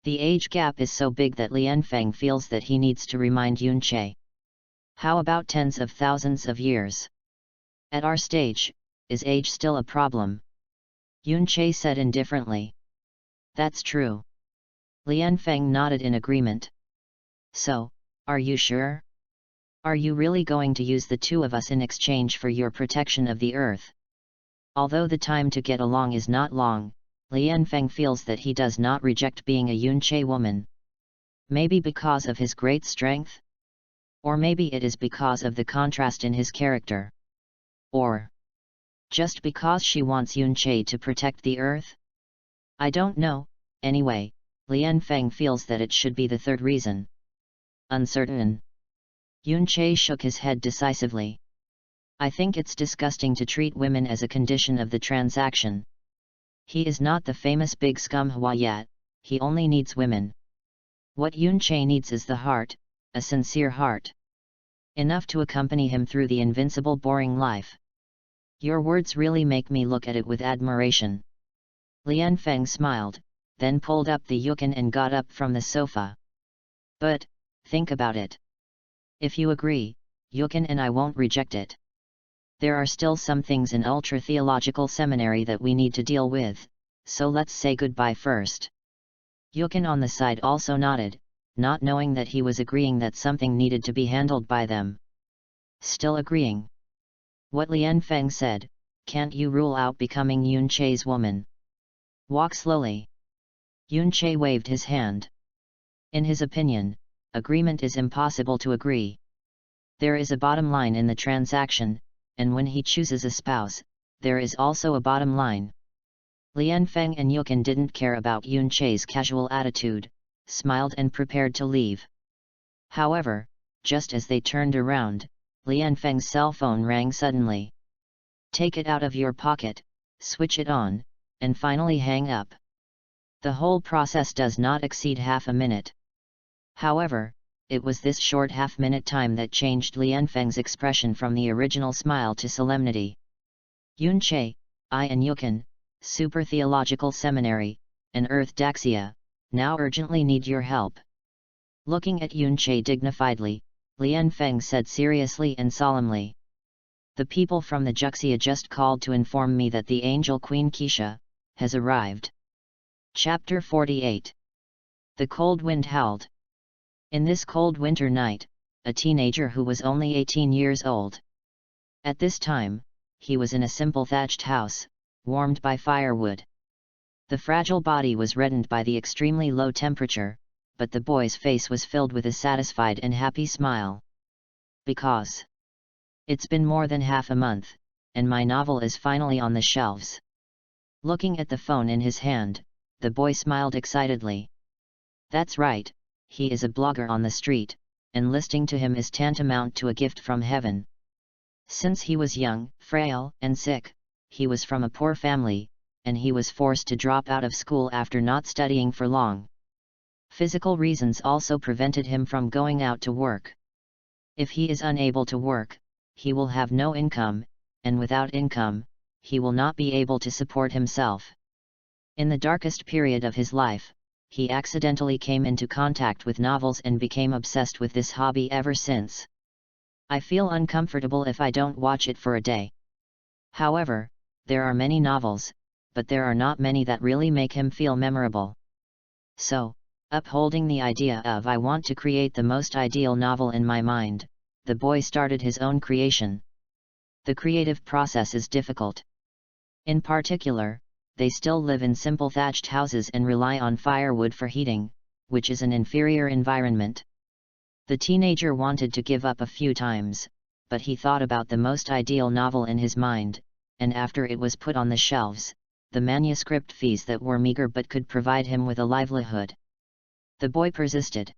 The age gap is so big that Lian Feng feels that he needs to remind Yunche. How about tens of thousands of years? At our stage, is age still a problem? Yunche said indifferently. That's true. Lian Feng nodded in agreement. So, are you sure? Are you really going to use the two of us in exchange for your protection of the earth? Although the time to get along is not long, Lian Feng feels that he does not reject being a Yunche woman. Maybe because of his great strength? Or maybe it is because of the contrast in his character. Or just because she wants Yunche to protect the earth? I don't know. Anyway, Lian Feng feels that it should be the third reason. Uncertain. Yunche shook his head decisively. I think it's disgusting to treat women as a condition of the transaction. He is not the famous big scumhwa yet, he only needs women. What Yunche needs is the heart, a sincere heart. Enough to accompany him through the invincible boring life. Your words really make me look at it with admiration. Lian Feng smiled, then pulled up the yukin and got up from the sofa. But, think about it. If you agree, Yukin and I won't reject it. There are still some things in ultra-theological seminary that we need to deal with, so let's say goodbye first. Yukin on the side also nodded, not knowing that he was agreeing that something needed to be handled by them. Still agreeing. What Lian Feng said, can't you rule out becoming Yunche's woman? Walk slowly. Yunche waved his hand. In his opinion, agreement is impossible to agree. There is a bottom line in the transaction, and when he chooses a spouse, there is also a bottom line. Lian Feng and Yukin didn't care about Yunche's casual attitude, smiled and prepared to leave. However, just as they turned around, Lian Feng's cell phone rang suddenly. Take it out of your pocket, switch it on, and finally hang up. The whole process does not exceed half a minute. However, it was this short half-minute time that changed Lian Feng's expression from the original smile to solemnity. Yunche, I and Yukin, Super Theological Seminary, and Earth Daxia, now urgently need your help. Looking at Yunche dignifiedly, Lian Feng said seriously and solemnly. The people from the Juxia just called to inform me that the angel Queen Keisha has arrived. Chapter 48. The cold wind howled. In this cold winter night, a teenager who was only 18 years old. At this time, he was in a simple thatched house, warmed by firewood. The fragile body was reddened by the extremely low temperature, but the boy's face was filled with a satisfied and happy smile. Because it's been more than half a month, and my novel is finally on the shelves. Looking at the phone in his hand, the boy smiled excitedly. That's right. He is a blogger on the street, and listening to him is tantamount to a gift from heaven. Since he was young, frail, and sick, he was from a poor family, and he was forced to drop out of school after not studying for long. Physical reasons also prevented him from going out to work. If he is unable to work, he will have no income, and without income, he will not be able to support himself. In the darkest period of his life, he accidentally came into contact with novels and became obsessed with this hobby ever since. I feel uncomfortable if I don't watch it for a day. However, there are many novels, but there are not many that really make him feel memorable. So, upholding the idea of I want to create the most ideal novel in my mind, the boy started his own creation. The creative process is difficult. In particular, they still live in simple thatched houses and rely on firewood for heating, which is an inferior environment. The teenager wanted to give up a few times, but he thought about the most ideal novel in his mind, and after it was put on the shelves, the manuscript fees that were meager but could provide him with a livelihood. The boy persisted.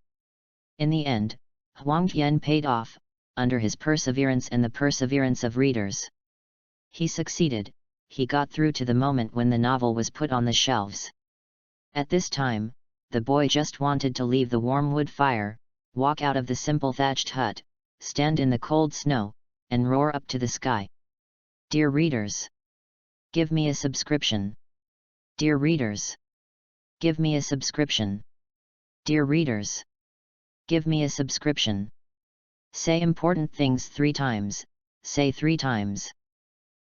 In the end, Huang Tian paid off, under his perseverance and the perseverance of readers. He succeeded, he got through to the moment when the novel was put on the shelves. At this time, the boy just wanted to leave the warm wood fire, walk out of the simple thatched hut, stand in the cold snow, and roar up to the sky. Dear readers, give me a subscription. Dear readers, give me a subscription. Dear readers, give me a subscription. Say important things 3 times, say 3 times.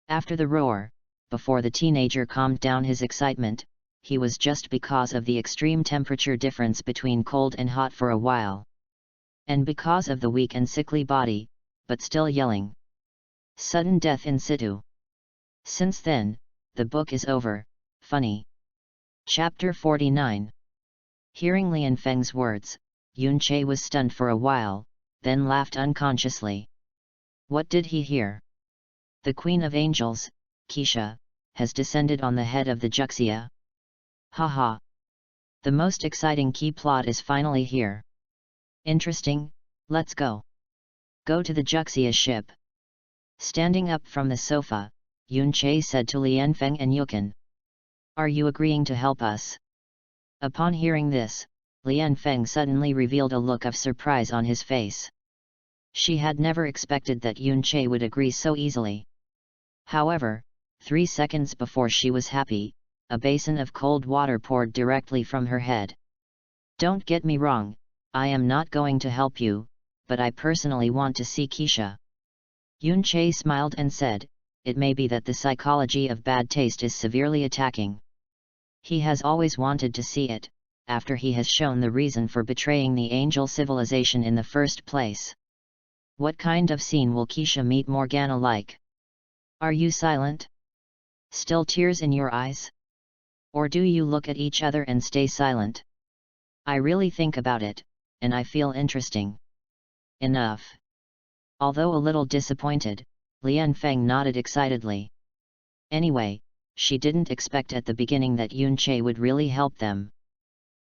After the roar, before the teenager calmed down his excitement, he was just because of the extreme temperature difference between cold and hot for a while. And because of the weak and sickly body, but still yelling. Sudden death in situ. Since then, the book is over, funny. Chapter 49. Hearing Lian Feng's words, Yun Che was stunned for a while, then laughed unconsciously. What did he hear? The Queen of Angels, Keisha, has descended on the head of the Juxia. Haha. The most exciting key plot is finally here. Interesting, let's go. Go to the Juxia ship. Standing up from the sofa, Yun Che said to Lian Feng and Yukin. Are you agreeing to help us? Upon hearing this, Lian Feng suddenly revealed a look of surprise on his face. She had never expected that Yun Che would agree so easily. However, 3 seconds before she was happy, a basin of cold water poured directly from her head. Don't get me wrong, I am not going to help you, but I personally want to see Keisha. Yun Che smiled and said, it may be that the psychology of bad taste is severely attacking. He has always wanted to see it, after he has shown the reason for betraying the angel civilization in the first place. What kind of scene will Keisha meet Morgana like? Are you silent? Still tears in your eyes? Or do you look at each other and stay silent? I really think about it, and I feel interesting. Enough. Although a little disappointed, Lian Feng nodded excitedly. Anyway, she didn't expect at the beginning that Yun Che would really help them.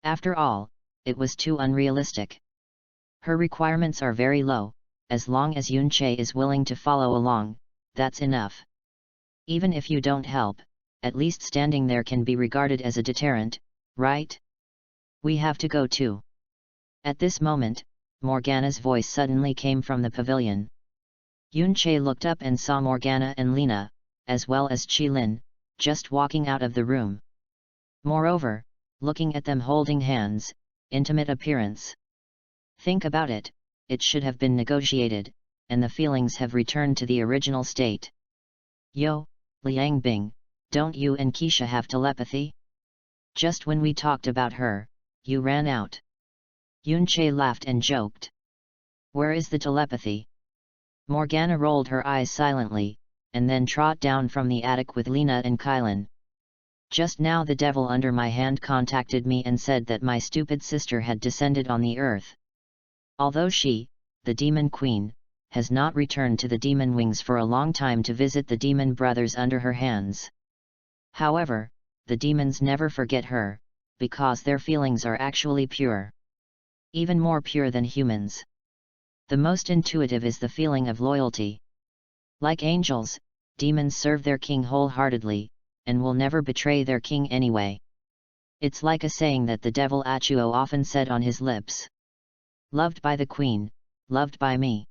After all, it was too unrealistic. Her requirements are very low, as long as Yun Che is willing to follow along, that's enough. Even if you don't help, at least standing there can be regarded as a deterrent, right? We have to go too. At this moment, Morgana's voice suddenly came from the pavilion. Yun Che looked up and saw Morgana and Lena, as well as Chi Lin, just walking out of the room. Moreover, looking at them holding hands, intimate appearance. Think about it, it should have been negotiated, and the feelings have returned to the original state. Yo, Liang Bing, don't you and Keisha have telepathy? Just when we talked about her, you ran out. Yun Che laughed and joked. Where is the telepathy? Morgana rolled her eyes silently, and then trot down from the attic with Lena and Kylan. Just now the devil under my hand contacted me and said that my stupid sister had descended on the earth. Although she, the demon queen, has not returned to the demon wings for a long time to visit the demon brothers under her hands. However, the demons never forget her, because their feelings are actually pure. Even more pure than humans. The most intuitive is the feeling of loyalty. Like angels, demons serve their king wholeheartedly, and will never betray their king anyway. It's like a saying that the devil Achuo often said on his lips. Loved by the queen, loved by me.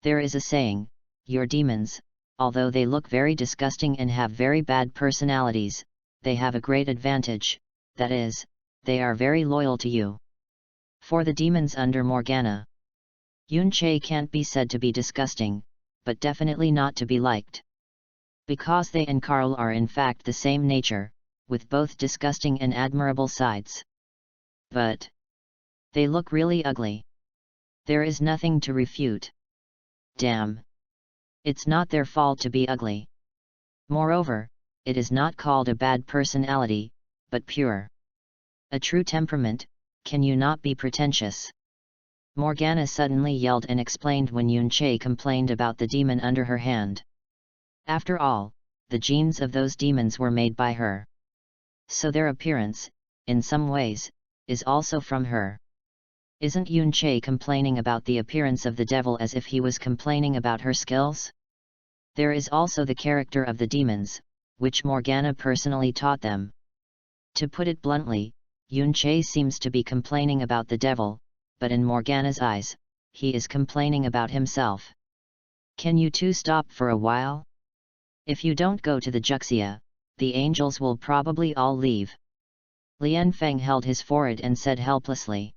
There is a saying, your demons, although they look very disgusting and have very bad personalities, they have a great advantage, that is, they are very loyal to you. For the demons under Morgana, Yun Che can't be said to be disgusting, but definitely not to be liked. Because they and Carl are in fact the same nature, with both disgusting and admirable sides. But they look really ugly. There is nothing to refute. Damn. It's not their fault to be ugly. Moreover, it is not called a bad personality, but pure. A true temperament. Can you not be pretentious? Morgana suddenly yelled and explained when Yun Che complained about the demon under her hand. After all, the genes of those demons were made by her. So their appearance, in some ways, is also from her. Isn't Yun Che complaining about the appearance of the devil as if he was complaining about her skills? There is also the character of the demons, which Morgana personally taught them. To put it bluntly, Yun Che seems to be complaining about the devil, but in Morgana's eyes, he is complaining about himself. Can you two stop for a while? If you don't go to the Juxia, the angels will probably all leave. Lian Feng held his forehead and said helplessly.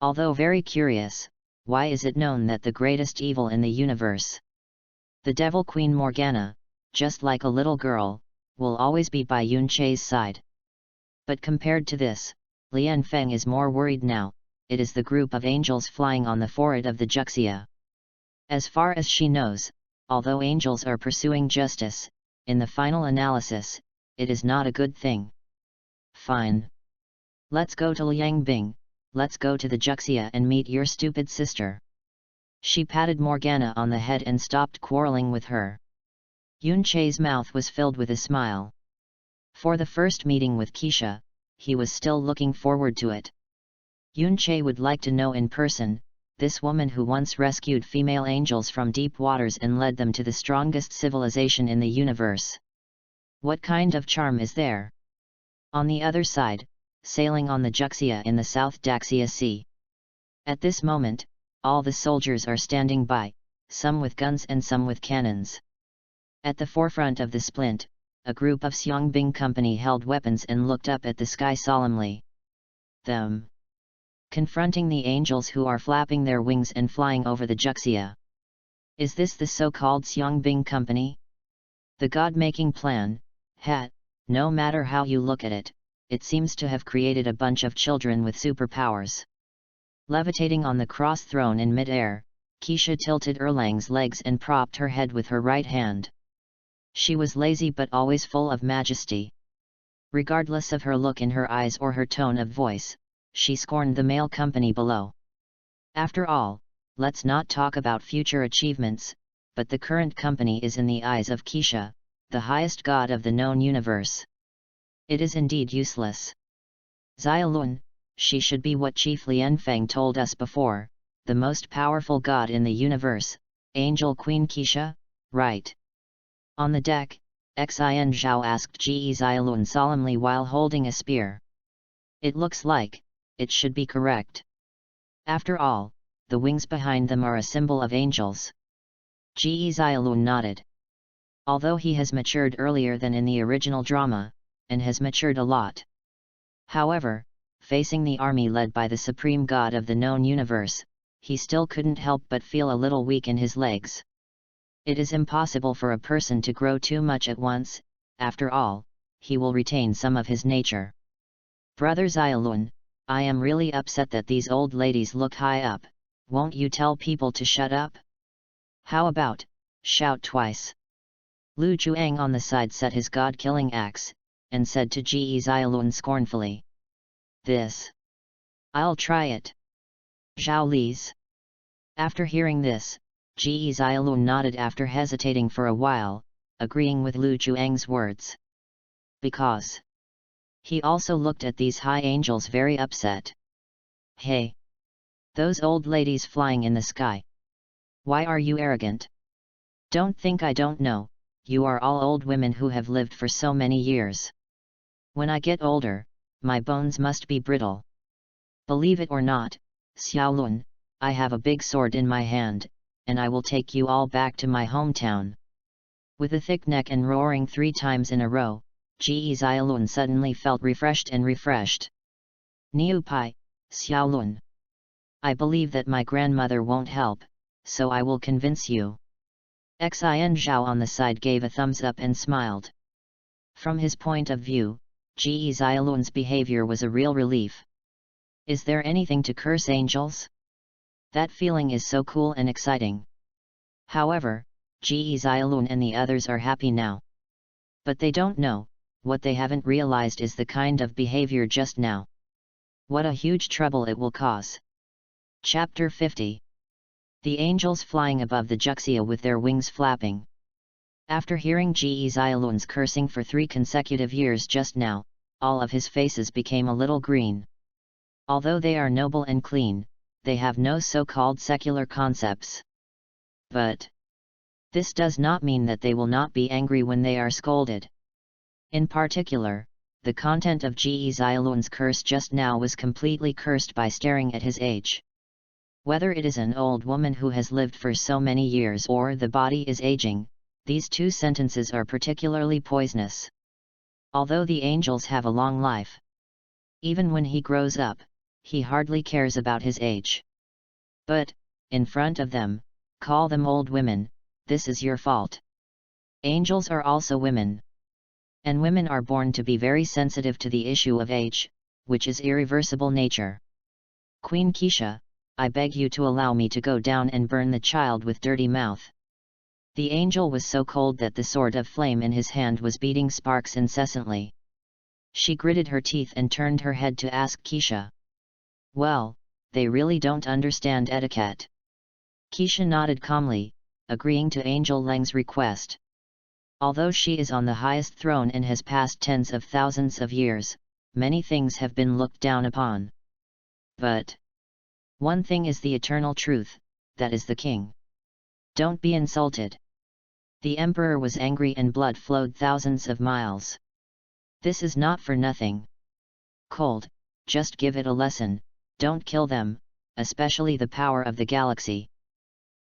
Although very curious, why is it known that the greatest evil in the universe, the Devil Queen Morgana, just like a little girl, will always be by Yun Che's side? But compared to this, Lian Feng is more worried now. It is the group of angels flying on the forehead of the Juxia. As far as she knows, although angels are pursuing justice, in the final analysis, it is not a good thing. Fine. Let's go to Liang Bing. Let's go to the Juxia and meet your stupid sister. She patted Morgana on the head and stopped quarreling with her. Yun Che's mouth was filled with a smile. For the first meeting with Keisha, he was still looking forward to it. Yun Che would like to know in person, this woman who once rescued female angels from deep waters and led them to the strongest civilization in the universe. What kind of charm is there? On the other side, sailing on the Juxia in the South Daxia Sea. At this moment, all the soldiers are standing by, some with guns and some with cannons. At the forefront of the splint, a group of Xiangbing Company held weapons and looked up at the sky solemnly. Them. Confronting the angels who are flapping their wings and flying over the Juxia. Is this the so-called Xiangbing Company? The God-making plan, no matter how you look at it, it seems to have created a bunch of children with superpowers. Levitating on the cross throne in mid-air, Keisha tilted Erlang's legs and propped her head with her right hand. She was lazy but always full of majesty. Regardless of her look in her eyes or her tone of voice, she scorned the male company below. After all, let's not talk about future achievements, but the current company is in the eyes of Keisha, the highest god of the known universe. It is indeed useless. Xiaolun, she should be what Chief Lian Feng told us before, the most powerful god in the universe, Angel Queen Keisha, right? On the deck, Xin Zhao asked Ge Xiaolun solemnly while holding a spear. It looks like, it should be correct. After all, the wings behind them are a symbol of angels. Ge Xiaolun nodded. Although he has matured earlier than in the original drama, and has matured a lot. However, facing the army led by the supreme god of the known universe, he still couldn't help but feel a little weak in his legs. It is impossible for a person to grow too much at once. After all, he will retain some of his nature. Brother Xiaolun, I am really upset that these old ladies look high up. Won't you tell people to shut up? How about, shout twice? Lu Chuang on the side set his god-killing axe, and said to Ge Xiaolun scornfully. This. I'll try it. Zhao Li's. After hearing this, Ge Xiaolun nodded after hesitating for a while, agreeing with Lu Chuang's words. Because. He also looked at these high angels very upset. Hey! Those old ladies flying in the sky. Why are you arrogant? Don't think I don't know, you are all old women who have lived for so many years. When I get older, my bones must be brittle. Believe it or not, Xiaolun, I have a big sword in my hand, and I will take you all back to my hometown. With a thick neck and roaring 3 times in a row, Ge Xiaolun suddenly felt refreshed. Niu Pai, Xiaolun. I believe that my grandmother won't help, so I will convince you. Xin Zhao on the side gave a thumbs up and smiled. From his point of view, Ge Xiaolun's behavior was a real relief. Is there anything to curse angels? That feeling is so cool and exciting. However, Ge Xiaolun and the others are happy now. But they don't know, what they haven't realized is the kind of behavior just now. What a huge trouble it will cause. Chapter 50. The angels flying above the Juxia with their wings flapping. After hearing Ge Xiaolun's cursing for 3 consecutive years just now, all of his faces became a little green. Although they are noble and clean, they have no so-called secular concepts. But this does not mean that they will not be angry when they are scolded. In particular, the content of Ge Xiaolun's curse just now was completely cursed by staring at his age. Whether it is an old woman who has lived for so many years or the body is aging, these 2 sentences are particularly poisonous. Although the angels have a long life, even when he grows up, he hardly cares about his age. But, in front of them, call them old women, this is your fault. Angels are also women. And women are born to be very sensitive to the issue of age, which is irreversible nature. Queen Keisha, I beg you to allow me to go down and burn the child with dirty mouth. The angel was so cold that the sword of flame in his hand was beating sparks incessantly. She gritted her teeth and turned her head to ask Keisha. Well, they really don't understand etiquette. Keisha nodded calmly, agreeing to Angel Leng's request. Although she is on the highest throne and has passed tens of thousands of years, many things have been looked down upon. But one thing is the eternal truth, that is the king. Don't be insulted. The emperor was angry and blood flowed thousands of miles. This is not for nothing. Cold, just give it a lesson, don't kill them, especially the power of the galaxy.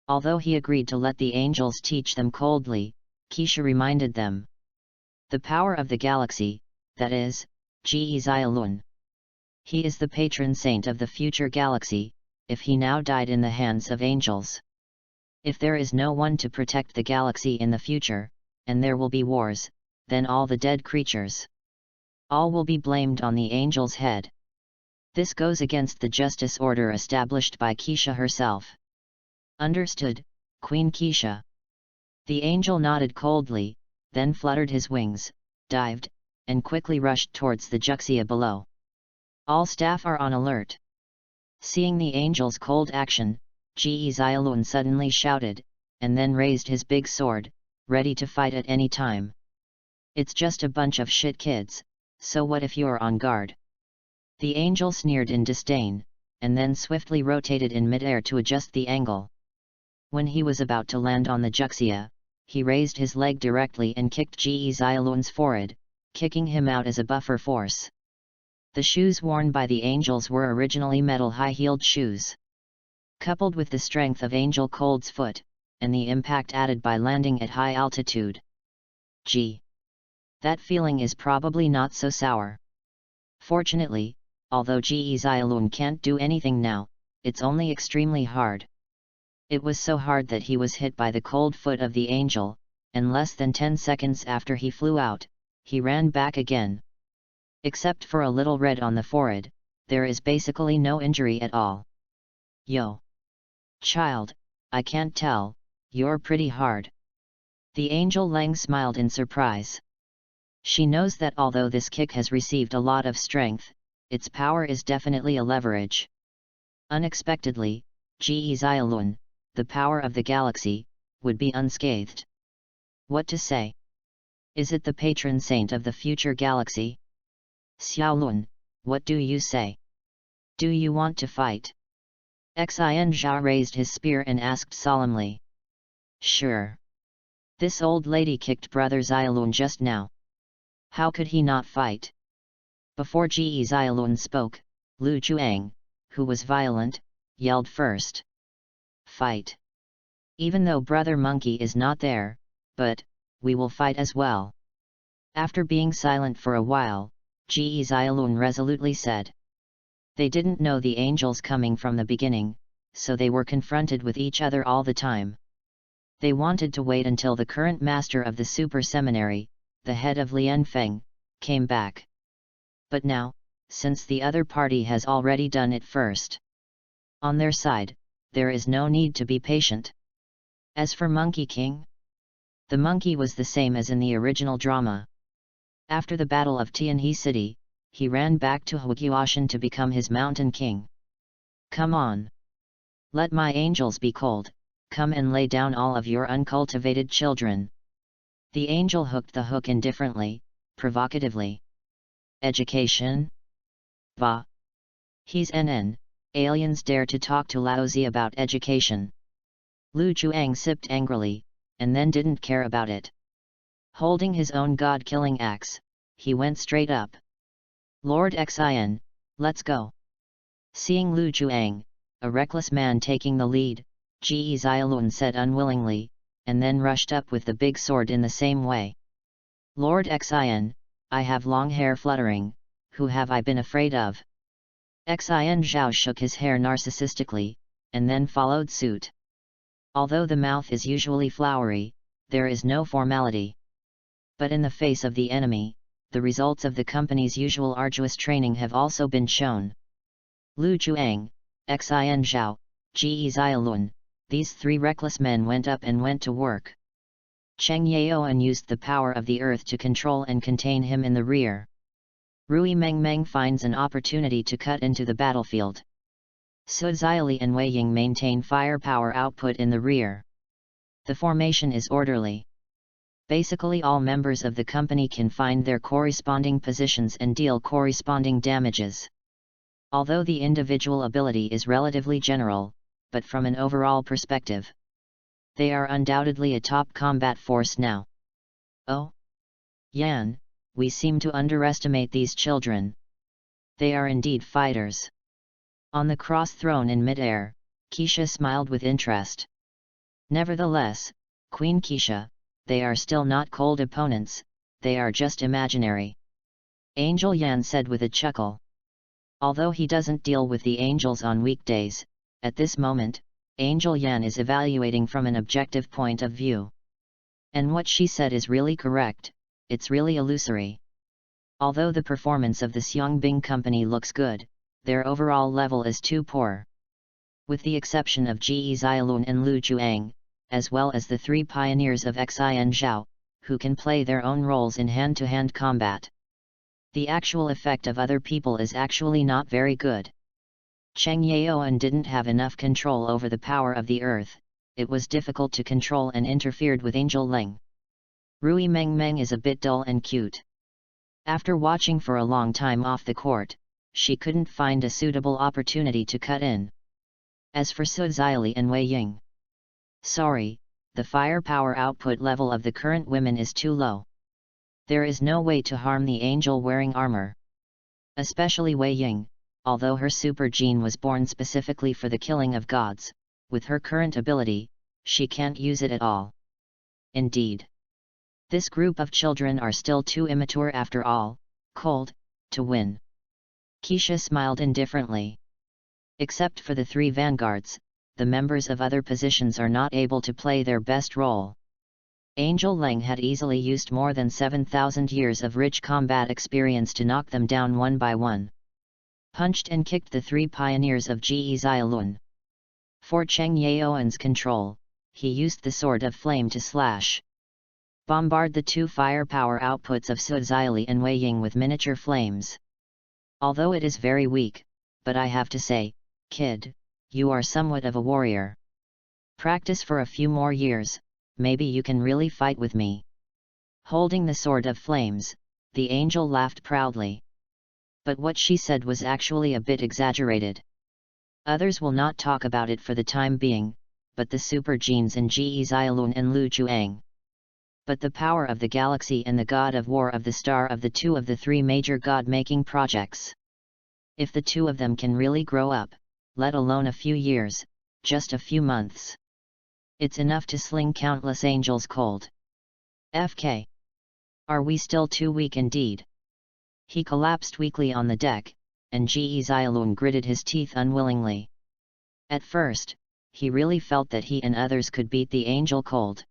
Although he agreed to let the angels teach them coldly, Keisha reminded them. The power of the galaxy, that is, Ge Xiaolun. He is the patron saint of the future galaxy, if he now died in the hands of angels. If there is no one to protect the galaxy in the future, and there will be wars, then all the dead creatures, all will be blamed on the angel's head. This goes against the justice order established by Keisha herself. Understood, Queen Keisha. The angel nodded coldly, then fluttered his wings, dived, and quickly rushed towards the Juxia below. All staff are on alert. Seeing the angel's cold action, Ge Xiaolun suddenly shouted, and then raised his big sword, ready to fight at any time. It's just a bunch of shit kids, so what if you're on guard? The angel sneered in disdain, and then swiftly rotated in midair to adjust the angle. When he was about to land on the Juxia, he raised his leg directly and kicked Ge Xiaolun's forehead, kicking him out as a buffer force. The shoes worn by the angels were originally metal high-heeled shoes. Coupled with the strength of Angel Cold's foot, and the impact added by landing at high altitude. Gee! That feeling is probably not so sour. Fortunately, although Ge Xiaolun can't do anything now, it's only extremely hard. It was so hard that he was hit by the cold foot of the angel, and less than 10 seconds after he flew out, he ran back again. Except for a little red on the forehead, there is basically no injury at all. Yo! Child, I can't tell, you're pretty hard. The angel Leng smiled in surprise. She knows that although this kick has received a lot of strength, its power is definitely a leverage. Unexpectedly, Ge Xiaolun, the power of the galaxy, would be unscathed. What to say? Is it the patron saint of the future galaxy? Xiaolun, what do you say? Do you want to fight? Xin Zhao raised his spear and asked solemnly. Sure. This old lady kicked Brother Xiaolun just now. How could he not fight? Before Ge Xiaolun spoke, Lu Juang, who was violent, yelled first. Fight! Even though Brother Monkey is not there, but we will fight as well. After being silent for a while, Ge Xiaolun resolutely said. They didn't know the angels coming from the beginning, so they were confronted with each other all the time. They wanted to wait until the current master of the super seminary, the head of Lian Feng, came back. But now, since the other party has already done it first, on their side, there is no need to be patient. As for Monkey King, the monkey was the same as in the original drama. After the Battle of Tianhe City, he ran back to Huiguoshan to become his mountain king. Come on! Let my angels be cold, come and lay down all of your uncultivated children. The angel hooked the hook indifferently, provocatively. Education? Va. He's NN, aliens dare to talk to Laozi about education. Lu Juang sipped angrily, and then didn't care about it. Holding his own god-killing axe, he went straight up. Lord Xin, let's go. Seeing Lu Juang, a reckless man taking the lead, Ge Xiaolun said unwillingly, and then rushed up with the big sword in the same way. Lord Xin, I have long hair fluttering, who have I been afraid of? Xin Zhao shook his hair narcissistically, and then followed suit. Although the mouth is usually flowery, there is no formality. But in the face of the enemy, the results of the company's usual arduous training have also been shown. Lu Juang, Xin Zhao, Ge Xiaolun, these three reckless men went up and went to work. Cheng Yaoan used the power of the earth to control and contain him in the rear. Rui Mengmeng finds an opportunity to cut into the battlefield. Su Xiali and Wei Ying maintain firepower output in the rear. The formation is orderly. Basically all members of the company can find their corresponding positions and deal corresponding damages. Although the individual ability is relatively general, but from an overall perspective, they are undoubtedly a top combat force now. Oh? Yan, we seem to underestimate these children. They are indeed fighters. On the cross throne in mid-air, Keisha smiled with interest. Nevertheless, Queen Keisha, they are still not cold opponents, they are just imaginary. Angel Yan said with a chuckle. Although he doesn't deal with the angels on weekdays, at this moment, Angel Yan is evaluating from an objective point of view. And what she said is really correct, it's really illusory. Although the performance of the Xiangbing company looks good, their overall level is too poor. With the exception of Ge Xiaolun and Lu Juang, as well as the three pioneers of Xin Zhao, who can play their own roles in hand-to-hand combat. The actual effect of other people is actually not very good. Cheng Yaoan didn't have enough control over the power of the earth, it was difficult to control and interfered with Angel Ling. Rui Mengmeng is a bit dull and cute. After watching for a long time off the court, she couldn't find a suitable opportunity to cut in. As for Su Xiali and Wei Ying, sorry, the firepower output level of the current women is too low. There is no way to harm the angel wearing armor. Especially Wei Ying, although her super gene was born specifically for the killing of gods, with her current ability, she can't use it at all. Indeed. This group of children are still too immature after all, cold, to win. Keisha smiled indifferently. Except for the three vanguards, the members of other positions are not able to play their best role. Angel Ling had easily used more than 7,000 years of rich combat experience to knock them down one by one. Punched and kicked the three pioneers of Ge Xiaolun. For Cheng Yaoan's control, he used the Sword of Flame to slash. Bombard the two firepower outputs of Su Xiali and Wei Ying with miniature flames. Although it is very weak, but I have to say, kid, you are somewhat of a warrior. Practice for a few more years, maybe you can really fight with me. Holding the Sword of Flames, the angel laughed proudly. But what she said was actually a bit exaggerated. Others will not talk about it for the time being, but the super genes in Ge Xiaolun and Lu Juang. But the power of the galaxy and the god of war of the star of the two of the three major god-making projects. If the two of them can really grow up, let alone a few years, just a few months, it's enough to sling countless angels cold. FK. Are we still too weak indeed? He collapsed weakly on the deck, and Ge Xiaolun gritted his teeth unwillingly. At first, he really felt that he and others could beat the angel cold.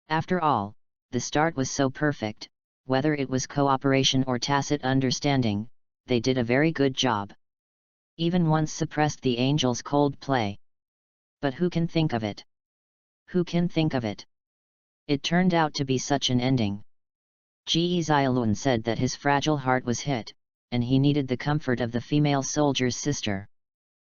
After all, the start was so perfect, whether it was cooperation or tacit understanding, they did a very good job. Even once suppressed the angel's cold play. But who can think of it? Who can think of it? It turned out to be such an ending. Ge Xiaolun said that his fragile heart was hit, and he needed the comfort of the female soldier's sister.